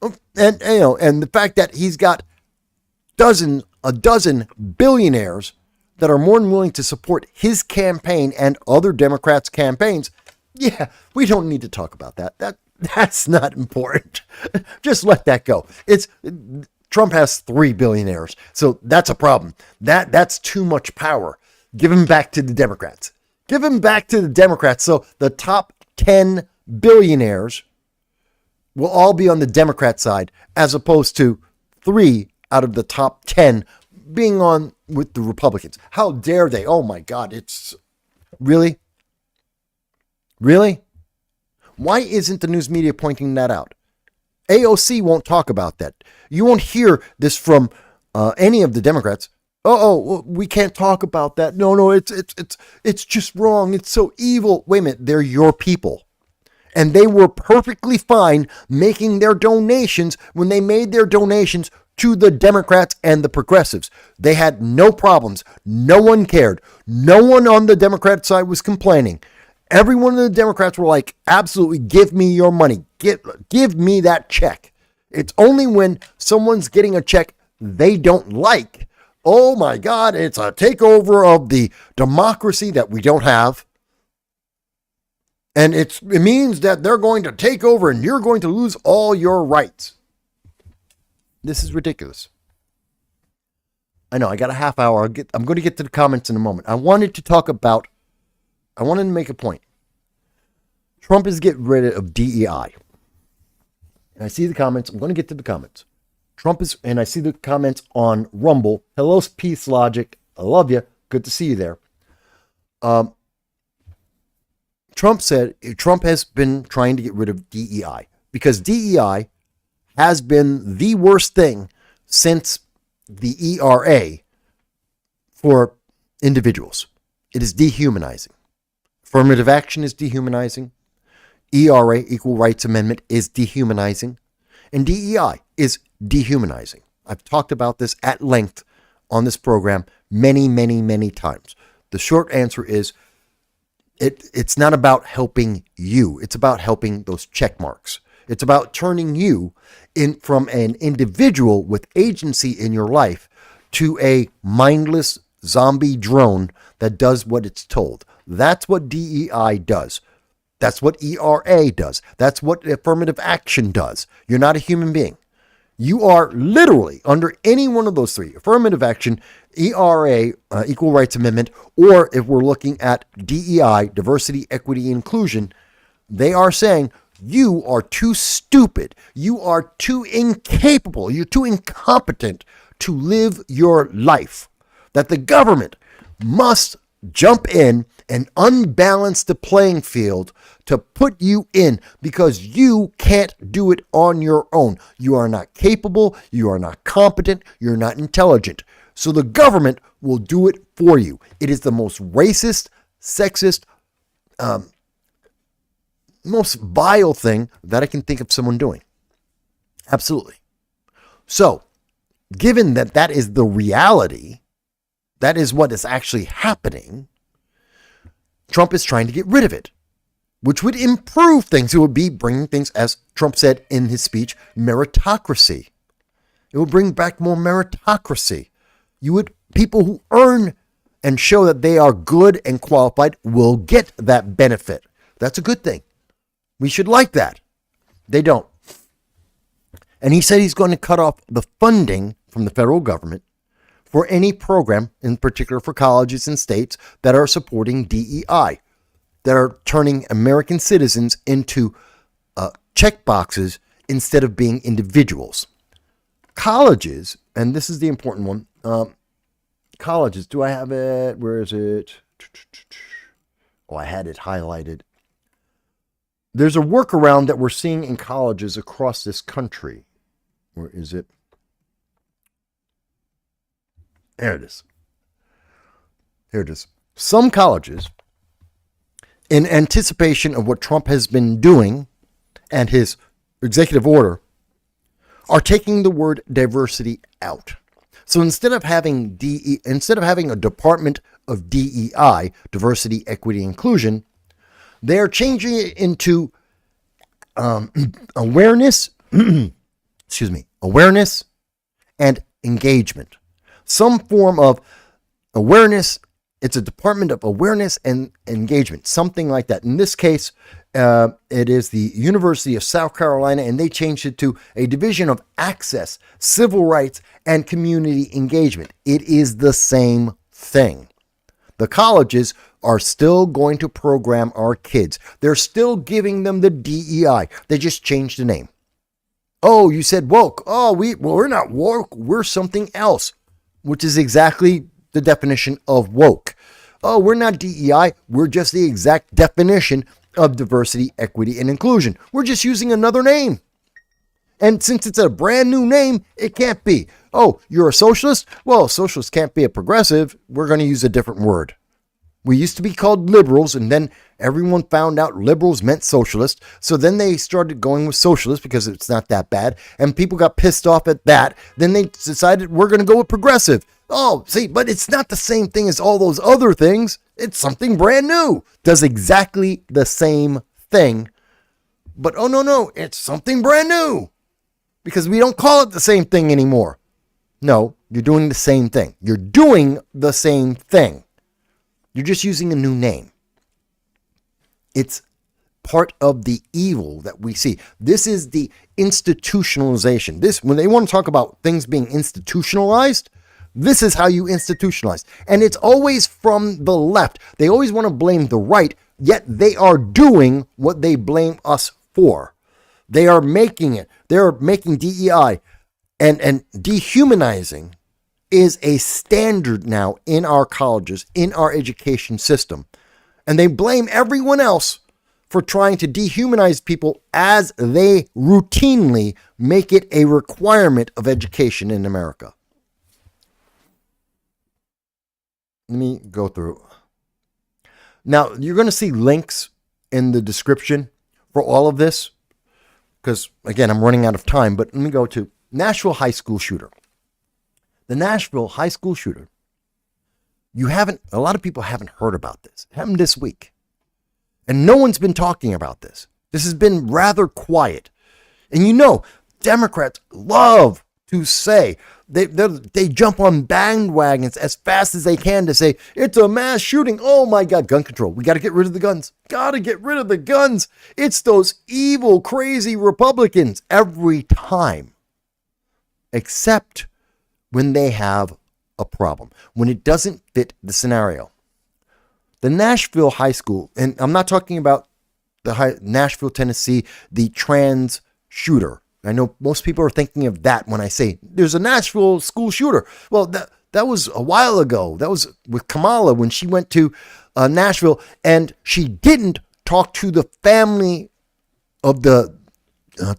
[SPEAKER 1] And the fact that he's got a dozen billionaires that are more than willing to support his campaign and other Democrats' campaigns, yeah, we don't need to talk about that. That's not important. Just let that go. Trump has 3 billionaires, so that's a problem. That's too much power. Give him back to the Democrats. Give him back to the Democrats. So the top 10 billionaires will all be on the Democrat side, as opposed to 3 out of the top 10 being on with the Republicans. How dare they? Oh my God, it's really? Why isn't the news media pointing that out? AOC won't talk about that. You won't hear this from any of the Democrats. Oh, we can't talk about that. No, it's just wrong. It's so evil. Wait a minute, they're your people. And they were perfectly fine making their donations when they made their donations to the Democrats and the progressives. They had no problems. No one cared. No one on the Democrat side was complaining. Everyone of the Democrats were like, absolutely, give me your money. Give me that check. It's only when someone's getting a check they don't like, oh my God, it's a takeover of the democracy that we don't have. And it means that they're going to take over and you're going to lose all your rights. This is ridiculous. I know, I got a half hour. I'm going to get to the comments in a moment. I wanted to make a point. Trump is getting rid of DEI. And I see the comments. I'm going to get to the comments. And I see the comments on Rumble. Hello, Peace Logic. I love you. Good to see you there. Trump said Trump has been trying to get rid of DEI because DEI has been the worst thing since the ERA for individuals. It is dehumanizing. Affirmative action is dehumanizing. ERA, Equal Rights Amendment, is dehumanizing. And DEI is dehumanizing. I've talked about this at length on this program many, many, many times. The short answer is it's not about helping you. It's about helping those check marks. It's about turning you in from an individual with agency in your life to a mindless zombie drone that does what it's told. That's what DEI does. That's what ERA does. That's what affirmative action does. You're not a human being. You are literally under any one of those three: affirmative action, ERA, Equal Rights Amendment, or if we're looking at DEI, diversity, equity, inclusion, they are saying you are too stupid. You are too incapable. You're too incompetent to live your life. That the government must jump in and unbalance the playing field to put you in because you can't do it on your own. You are not capable. You are not competent. You're not intelligent. So the government will do it for you. It is the most racist, sexist, most vile thing that I can think of someone doing. Absolutely. So, given that that is the reality, that is what is actually happening, Trump is trying to get rid of it, which would improve things. It would be bringing things, as Trump said in his speech, meritocracy. It would bring back more meritocracy. People who earn and show that they are good and qualified will get that benefit. That's a good thing. We should like that. They don't. And he said he's going to cut off the funding from the federal government for any program, in particular for colleges and states that are supporting DEI, that are turning American citizens into check boxes instead of being individuals. Colleges, and this is the important one, colleges, do I have it? Where is it? Oh, I had it highlighted. There's a workaround that we're seeing in colleges across this country. Where is it? There it is. Here it is. Some colleges, in anticipation of what Trump has been doing and his executive order, are taking the word diversity out. So instead of having a department of DEI, diversity, equity, inclusion, they are changing it into awareness, awareness and engagement. Some form of awareness. It's a department of awareness and engagement, something like that. In this case, it is the University of South Carolina, and they changed it to a division of access, civil rights, and community engagement. It is the same thing. The colleges are still going to program our kids. They're still giving them the DEI. They just changed the name. Oh, you said woke. Oh, we're not woke. We're something else, which is exactly the definition of woke. Oh, we're not DEI. We're just the exact definition of diversity, equity, and inclusion. We're just using another name. And since it's a brand new name, it can't be. Oh, you're a socialist? Well, socialist can't be a progressive. We're going to use a different word. We used to be called liberals, and then everyone found out liberals meant socialist. So then they started going with socialist because it's not that bad. And people got pissed off at that. Then they decided we're going to go with progressive. Oh, see, but it's not the same thing as all those other things. It's something brand new. Does exactly the same thing. But oh, no, it's something brand new. Because we don't call it the same thing anymore. No, you're doing the same thing. You're doing the same thing. You're just using a new name. It's part of the evil that we see. This is the institutionalization. When they want to talk about things being institutionalized, this is how you institutionalize. And it's always from the left. They always want to blame the right, yet they are doing what they blame us for. They are making it. They're making DEI and dehumanizing is a standard now in our colleges, in our education system. And they blame everyone else for trying to dehumanize people as they routinely make it a requirement of education in America. Let me go through. Now, you're going to see links in the description for all of this because, again, I'm running out of time, but let me go to Nashville high school shooter. The Nashville high school shooter. A lot of people haven't heard about this. It happened this week. And no one's been talking about this. This has been rather quiet. And you know, Democrats love to say, they jump on bandwagons as fast as they can to say, it's a mass shooting. Oh my God, gun control. We got to get rid of the guns. Got to get rid of the guns. It's those evil, crazy Republicans every time. Except when they have a problem, when it doesn't fit the scenario. The Nashville high school, and I'm not talking about Nashville, Tennessee, the trans shooter. I know most people are thinking of that when I say there's a Nashville school shooter. Well, that was a while ago. That was with Kamala when she went to Nashville, and she didn't talk to the family of the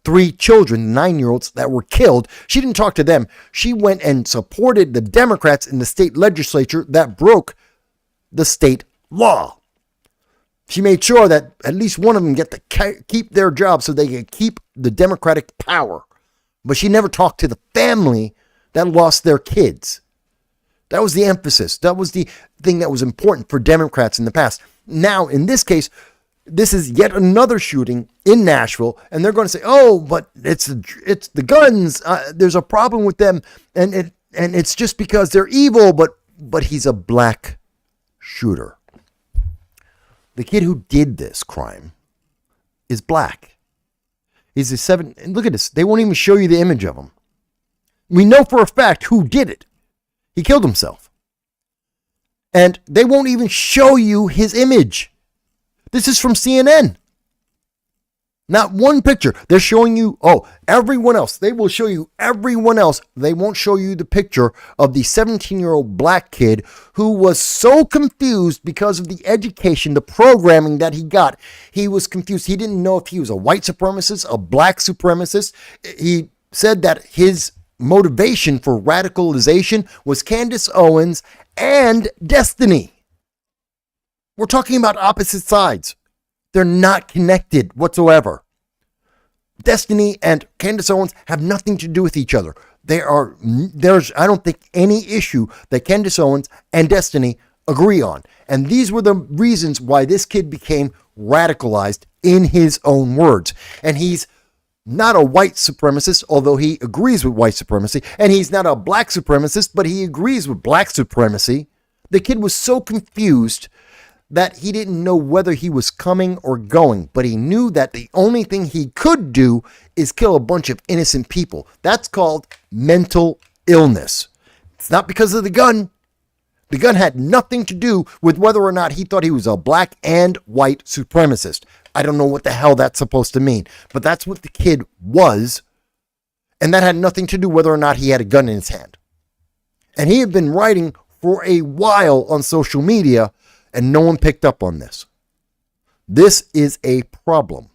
[SPEAKER 1] 3 children, 9-year-olds that were killed. She didn't talk to them. She went and supported the Democrats in the state legislature that broke the state law. She made sure that at least one of them get to keep their job so they can keep the Democratic power. But she never talked to the family that lost their kids. That was the emphasis. That was the thing that was important for Democrats in the past. Now, in this case, this is yet another shooting in Nashville, and they're going to say, "Oh, but it's the guns. There's a problem with them, and it's just because they're evil." But he's a black shooter. The kid who did this crime is black. He's a 7. And look at this. They won't even show you the image of him. We know for a fact who did it. He killed himself. And they won't even show you his image. This is from CNN. Not one picture. They're showing you, everyone else. They will show you everyone else. They won't show you the picture of the 17-year-old black kid who was so confused because of the education, the programming that he got. He was confused. He didn't know if he was a white supremacist, a black supremacist. He said that his motivation for radicalization was Candace Owens and Destiny. We're talking about opposite sides. They're not connected whatsoever. Destiny and Candace Owens have nothing to do with each other. There's, I don't think, any issue that Candace Owens and Destiny agree on. And these were the reasons why this kid became radicalized in his own words. And he's not a white supremacist, although he agrees with white supremacy. And he's not a black supremacist, but he agrees with black supremacy. The kid was so confused that he didn't know whether he was coming or going, but he knew that the only thing he could do is kill a bunch of innocent people. That's called mental illness. It's not because of the gun. The gun had nothing to do with whether or not he thought he was a black and white supremacist. I don't know what the hell that's supposed to mean, but that's what the kid was, and that had nothing to do whether or not he had a gun in his hand. And he had been writing for a while on social media, and no one picked up on this. This is a problem.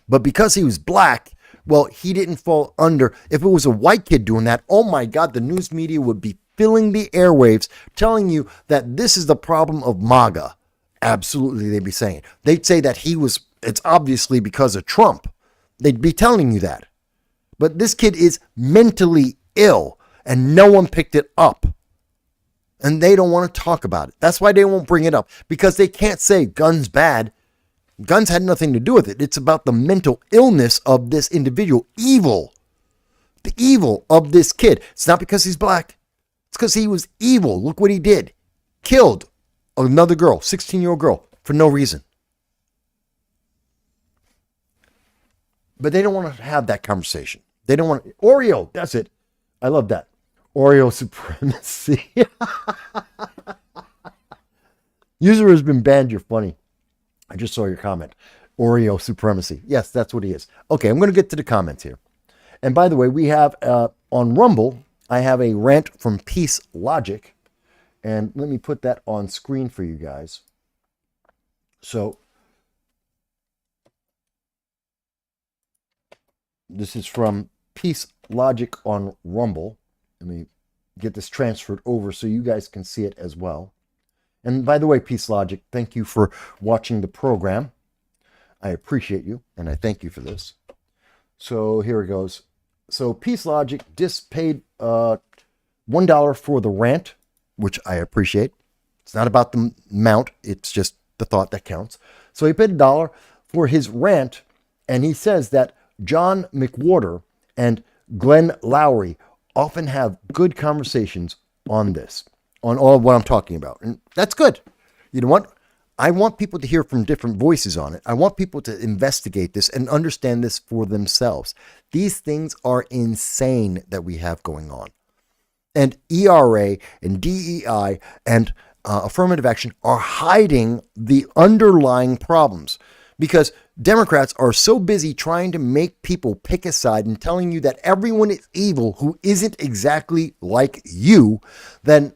[SPEAKER 1] But because he was black, well, he didn't fall under. If it was a white kid doing that, oh my God, the news media would be filling the airwaves telling you that this is the problem of MAGA. Absolutely, they'd be saying it. They'd say that it's obviously because of Trump. They'd be telling you that. But this kid is mentally ill, and no one picked it up. And they don't want to talk about it. That's why they won't bring it up, because they can't say guns bad. Guns had nothing to do with it. It's about the mental illness of this individual. Evil. The evil of this kid. It's not because he's black. It's because he was evil. Look what he did. Killed another girl, 16-year-old girl, for no reason. But they don't want to have that conversation. They don't want Oreo. That's it. I love that. Oreo supremacy. User has been banned. You're funny. I just saw your comment. Oreo supremacy. Yes, that's what he is. Okay, I'm going to get to the comments here. And by the way, we have on Rumble, I have a rant from Peace Logic, and let me put that on screen for you guys. So this is from Peace Logic on Rumble. Let me get this transferred over so you guys can see it as well. And by the way, Peace Logic, thank you for watching the program. I appreciate you, and I thank you for this. So here it goes. So Peace Logic just paid $1 for the rant, which I appreciate. It's not about the amount, it's just the thought that counts. So he paid $1 for his rant, and he says that John McWhorter and Glenn Lowry often have good conversations on this, on all of what I'm talking about. And that's good. You know what? I want people to hear from different voices on it. I want people to investigate this and understand this for themselves. These things are insane that we have going on. And ERA and DEI and affirmative action are hiding the underlying problems because Democrats are so busy trying to make people pick a side and telling you that everyone is evil who isn't exactly like you, then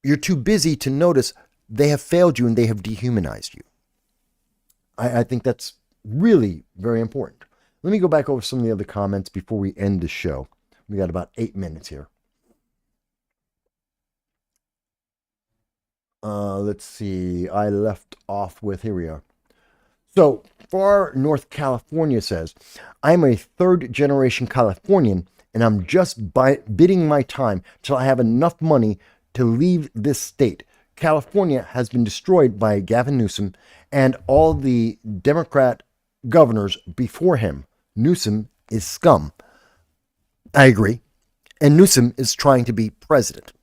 [SPEAKER 1] you're too busy to notice they have failed you and they have dehumanized you. I think that's really very important. Let me go back over some of the other comments before we end the show. We got about 8 minutes here. Let's see. I left off with, here we are. So, Far North California says, I'm a third generation Californian and I'm just bidding my time till I have enough money to leave this state. California has been destroyed by Gavin Newsom and all the Democrat governors before him. Newsom is scum. I agree. And Newsom is trying to be president.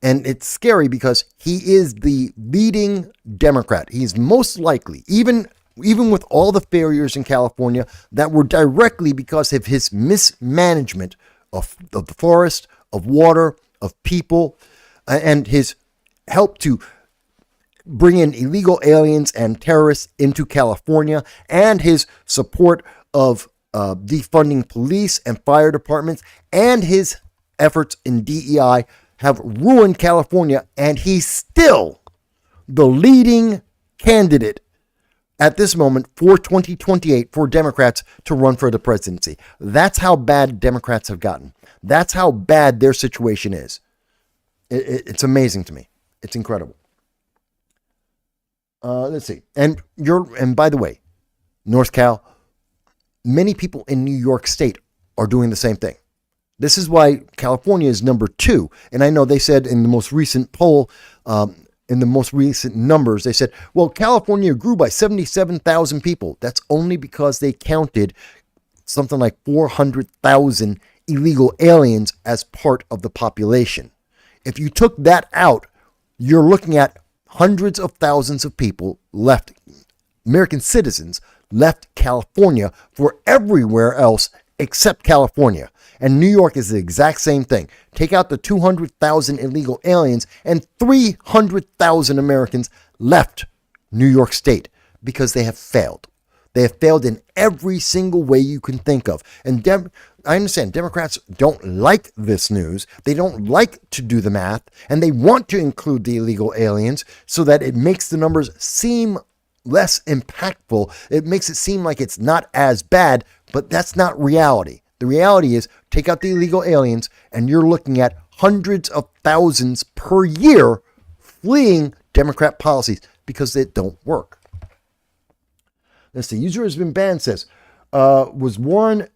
[SPEAKER 1] And it's scary because he is the leading Democrat. He's most likely, even with all the failures in California that were directly because of his mismanagement of the forest, of water, of people, and his help to bring in illegal aliens and terrorists into California, and his support of defunding police and fire departments, and his efforts in DEI have ruined California, and he's still the leading candidate at this moment for 2028 for Democrats to run for the presidency. That's how bad Democrats have gotten. That's how bad their situation is. It's amazing to me. It's incredible. Let's see. And by the way, North Cal, many people in New York State are doing the same thing. This is why California is number 2. And I know they said in the most recent poll, in the most recent numbers, they said, well, California grew by 77,000 people. That's only because they counted something like 400,000 illegal aliens as part of the population. If you took that out, you're looking at hundreds of thousands of people left, American citizens left California for everywhere else except California. And New York is the exact same thing. Take out the 200,000 illegal aliens and 300,000 Americans left New York State because they have failed. They have failed in every single way you can think of. And I understand Democrats don't like this news. They don't like to do the math, and they want to include the illegal aliens so that it makes the numbers seem less impactful. It makes it seem like it's not as bad, but that's not reality. The reality is, take out the illegal aliens, and you're looking at hundreds of thousands per year fleeing Democrat policies because they don't work. Let's see. User has been banned says, was Warren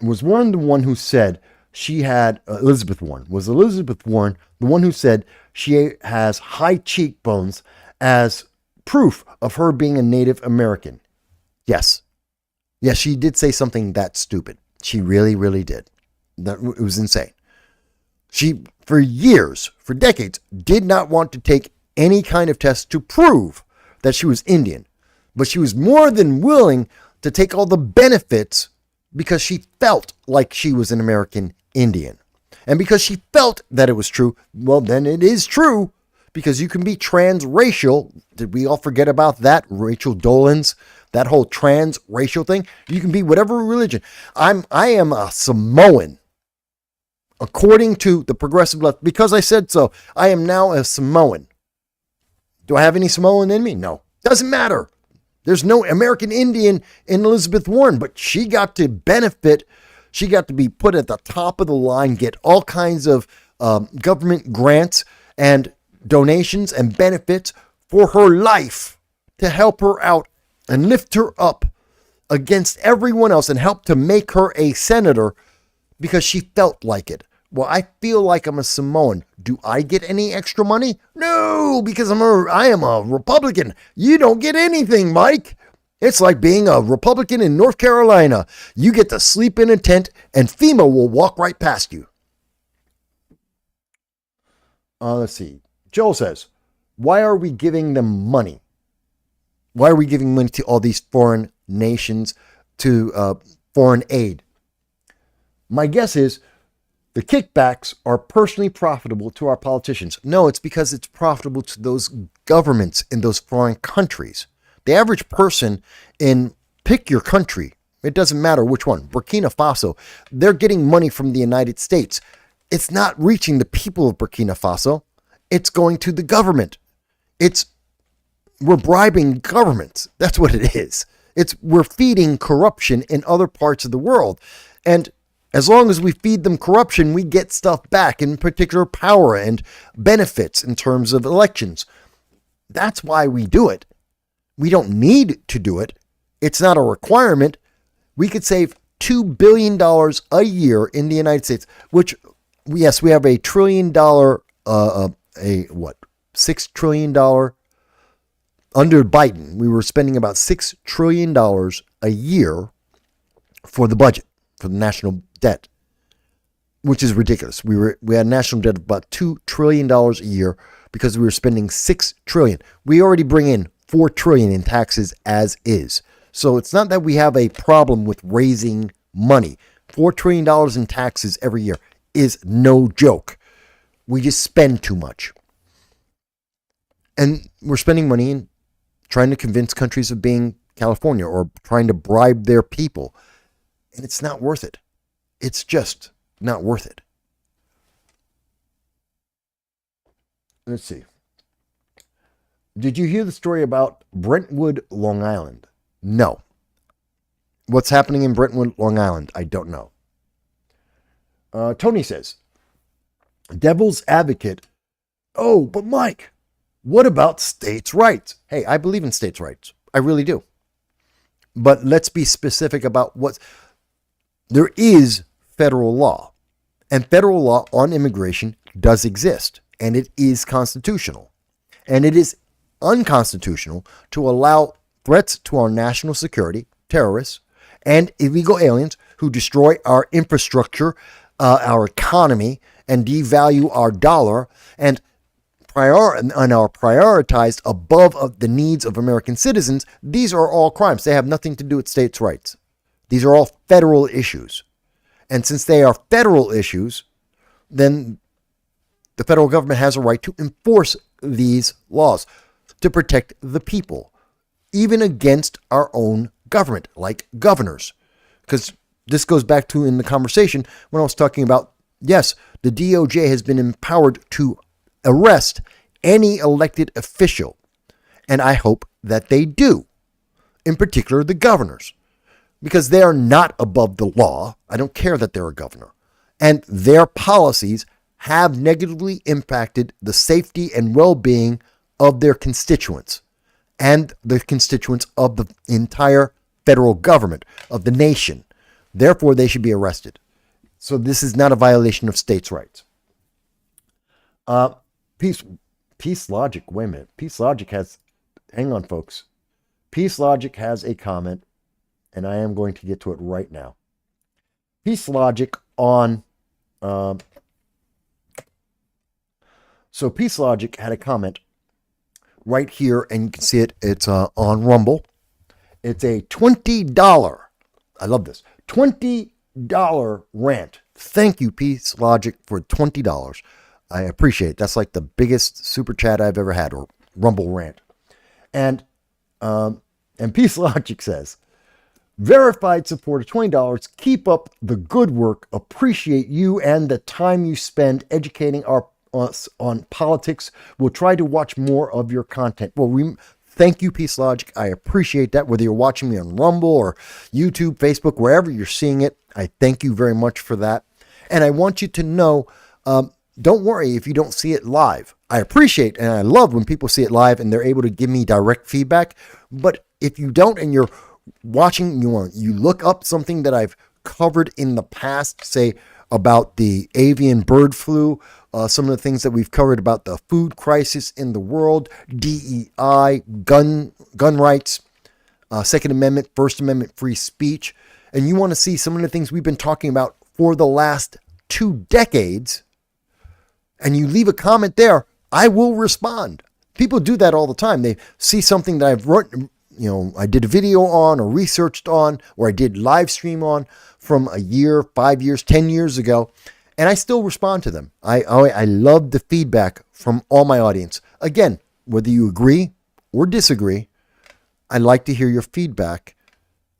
[SPEAKER 1] the one who said she had, Elizabeth Warren the one who said she has high cheekbones as proof of her being a Native American? Yes. Yes, she did say something that stupid. She really, really did. It was insane. She, for years, for decades, did not want to take any kind of test to prove that she was Indian. But she was more than willing to take all the benefits because she felt like she was an American Indian. And because she felt that it was true, well, then it is true. Because you can be transracial. Did we all forget about that? Rachel Dolan's, that whole transracial thing. You can be whatever religion. I am a Samoan. according to the progressive left, because I said so, I am now a Samoan. Do I have any Samoan in me? No. Doesn't matter. There's no American Indian in Elizabeth Warren, but she got to benefit. She got to be put at the top of the line, get all kinds of government grants and donations and benefits for her life to help her out and lift her up against everyone else and help to make her a senator because she felt like it. Well, I feel like I'm a Samoan. Do I get any extra money? No, because I am a Republican. You don't get anything, Mike. It's like being a Republican in North Carolina. You get to sleep in a tent and FEMA will walk right past you. Let's see. Joel says, why are we giving them money? Why are we giving money to all these foreign nations, to foreign aid? My guess is the kickbacks are personally profitable to our politicians. No, it's because it's profitable to those governments in those foreign countries. The average person pick your country, it doesn't matter which one, Burkina Faso, they're getting money from the United States. It's not reaching the people of Burkina Faso. It's going to the government. We're bribing governments. That's what it is. We're feeding corruption in other parts of the world. And as long as we feed them corruption, we get stuff back, in particular power and benefits in terms of elections. That's why we do it. We don't need to do it. It's not a requirement. We could save $2 billion a year in the United States, which, yes, we have $1 trillion, $6 trillion under Biden. We were spending about $6 trillion a year for the budget, for the national debt, which is ridiculous. We had a national debt of about $2 trillion a year because we were spending $6 trillion. We already bring in $4 trillion in taxes as is. So it's not that we have a problem with raising money. $4 trillion in taxes every year is no joke. We just spend too much. And we're spending money in trying to convince countries of being California or trying to bribe their people. And it's not worth it. It's just not worth it. Let's see. Did you hear the story about Brentwood, Long Island? No. What's happening in Brentwood, Long Island? I don't know. Tony says, devil's advocate. Oh, but Mike, what about states' rights? Hey, I believe in states' rights. I really do. But let's be specific about there is federal law. And federal law on immigration does exist. And it is constitutional. And it is unconstitutional to allow threats to our national security, terrorists, and illegal aliens who destroy our infrastructure, our economy, and devalue our dollar, and are prioritized above the needs of American citizens. These are all crimes. They have nothing to do with states' rights. These are all federal issues. And since they are federal issues, then the federal government has a right to enforce these laws to protect the people, even against our own government, like governors. Because this goes back to in the conversation when I was talking about, yes, the DOJ has been empowered to arrest any elected official. And I hope that they do, in particular the governors, because they are not above the law. I don't care that they're a governor. And their policies have negatively impacted the safety and well-being of their constituents and the constituents of the entire federal government, of the nation. Therefore, they should be arrested. So this is not a violation of states' rights. Peace Logic, wait a minute. Peace Logic has, hang on, folks. Peace Logic has a comment, and I am going to get to it right now. Peace Logic on, so Peace Logic had a comment right here, and you can see it. It's on Rumble. It's a $20, I love this, $20 rant. Thank you, Peace Logic, for $20. I appreciate it. That's like the biggest super chat I've ever had, or Rumble rant. And Peace Logic says, Verified supporter, $20. Keep up the good work. Appreciate you and the time you spend educating us on politics. We'll try to watch more of your content. Well, thank you, Peace Logic. I appreciate that. Whether you're watching me on Rumble or YouTube, Facebook, wherever you're seeing it, I thank you very much for that. And I want you to know, don't worry if you don't see it live. I appreciate and I love when people see it live and they're able to give me direct feedback. But if you don't and you're watching, you look up something that I've covered in the past, say about the avian bird flu, some of the things that we've covered about the food crisis in the world, DEI, gun rights, Second Amendment, First Amendment, free speech, and you want to see some of the things we've been talking about for the last 2 decades, and you leave a comment there, I will respond. People do that all the time. They see something that I've written, I did a video on or researched on, or I did live stream on from a year, 5 years, 10 years ago, and I still respond to them. I love the feedback from all my audience. Again, whether you agree or disagree, I like to hear your feedback,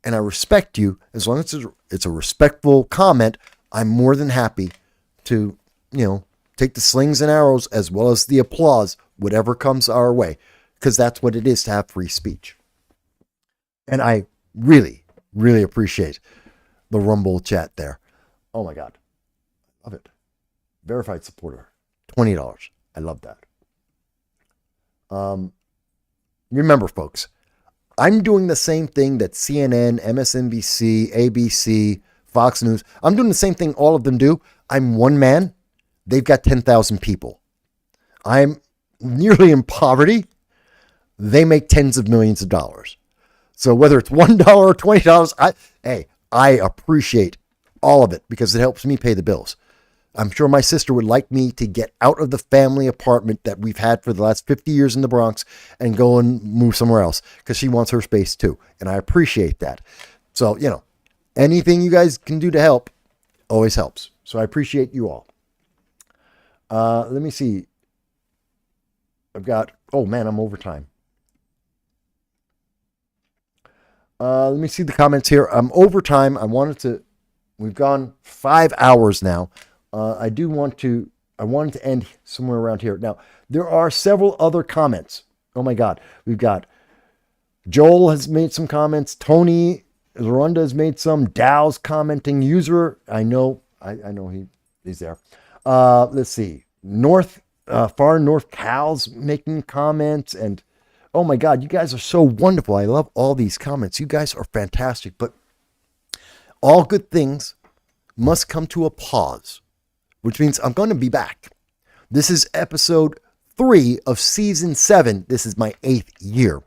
[SPEAKER 1] and I respect you. As long as it's a respectful comment, I'm more than happy to, take the slings and arrows as well as the applause, whatever comes our way, because that's what it is to have free speech. And I really, really appreciate the Rumble chat there. Oh my God. Love it. Verified supporter, $20. I love that. Remember, folks, I'm doing the same thing that CNN, MSNBC, ABC, Fox News. I'm doing the same thing all of them do. I'm one man. They've got 10,000 people. I'm nearly in poverty. They make tens of millions of dollars. So whether it's $1 or $20, I appreciate all of it because it helps me pay the bills. I'm sure my sister would like me to get out of the family apartment that we've had for the last 50 years in the Bronx and go and move somewhere else because she wants her space too. And I appreciate that. So, anything you guys can do to help always helps. So I appreciate you all. Let me see. I'm overtime. Let me see the comments here. I'm overtime. We've gone 5 hours now. I wanted to end somewhere around here. Now, there are several other comments. Oh my God. We've got Joel has made some comments. Tony Zorunda has made some. Dow's commenting. User, I know he's there. Let's see. Far North Cal's making comments, and oh my God, you guys are so wonderful. I love all these comments. You guys are fantastic, but all good things must come to a pause, which means I'm going to be back. This is episode 3 of season 7. This is my 8th year.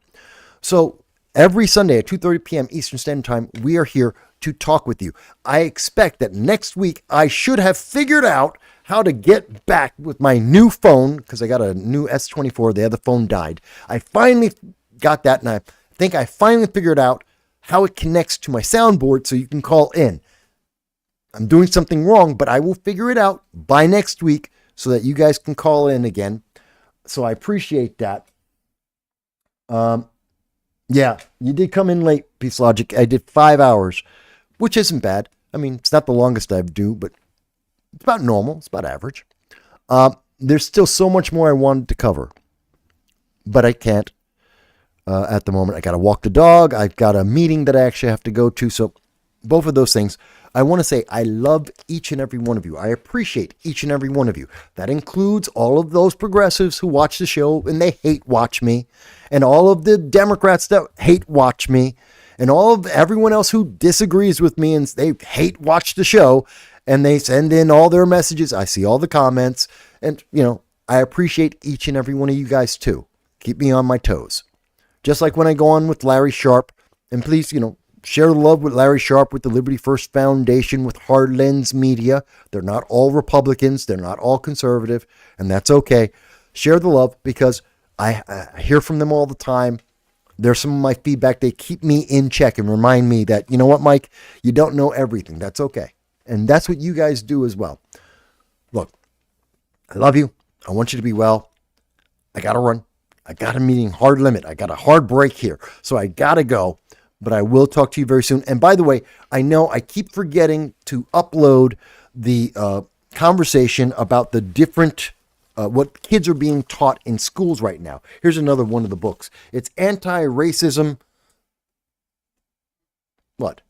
[SPEAKER 1] So every Sunday at 2:30 p.m. Eastern Standard Time, we are here to talk with you. I expect that next week I should have figured out how to get back with my new phone, because I got a new S24. The other phone died. I finally got that, and I think I finally figured out how it connects to my soundboard so you can call in. I'm doing something wrong, but I will figure it out by next week so that you guys can call in again. So I appreciate that. Yeah, you did come in late, Peace Logic. I did 5 hours, which isn't bad. I mean, it's not the longest I do, but it's about normal. It's about average. There's still so much more I wanted to cover, but I can't at the moment. I got to walk the dog. I've got a meeting that I actually have to go to. So both of those things, I want to say I love each and every one of you. I appreciate each and every one of you. That includes all of those progressives who watch the show and they hate watch me, and all of the Democrats that hate watch me, and all of everyone else who disagrees with me and they hate watch the show. And they send in all their messages. I see all the comments. And, I appreciate each and every one of you guys too. Keep me on my toes. Just like when I go on with Larry Sharp. And please, share the love with Larry Sharp, with the Liberty First Foundation, with Hard Lens Media. They're not all Republicans. They're not all conservative. And that's okay. Share the love because I hear from them all the time. There's some of my feedback. They keep me in check and remind me that, you know what, Mike, you don't know everything. That's okay. And that's what you guys do as well. Look, I love you. I want you to be well. I got to run. I got a meeting hard limit. I got a hard break here. So I got to go. but I will talk to you very soon. And by the way, I know I keep forgetting to upload the conversation about the different what kids are being taught in schools right now. Here's another one of the books. It's Anti-Racism. What?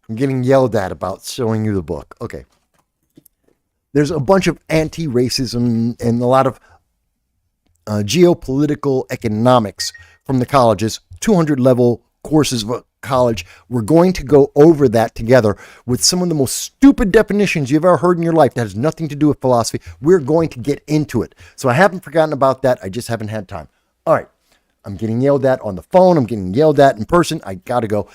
[SPEAKER 1] I'm getting yelled at about showing you the book. Okay. There's a bunch of anti-racism and a lot of geopolitical economics from the colleges, 200 level courses of college. We're going to go over that together with some of the most stupid definitions you've ever heard in your life that has nothing to do with philosophy. We're going to get into it. So I haven't forgotten about that. I just haven't had time. All right. I'm getting yelled at on the phone. I'm getting yelled at in person. I got to go.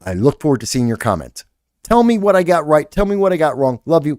[SPEAKER 1] I look forward to seeing your comments. Tell me what I got right. Tell me what I got wrong. Love you.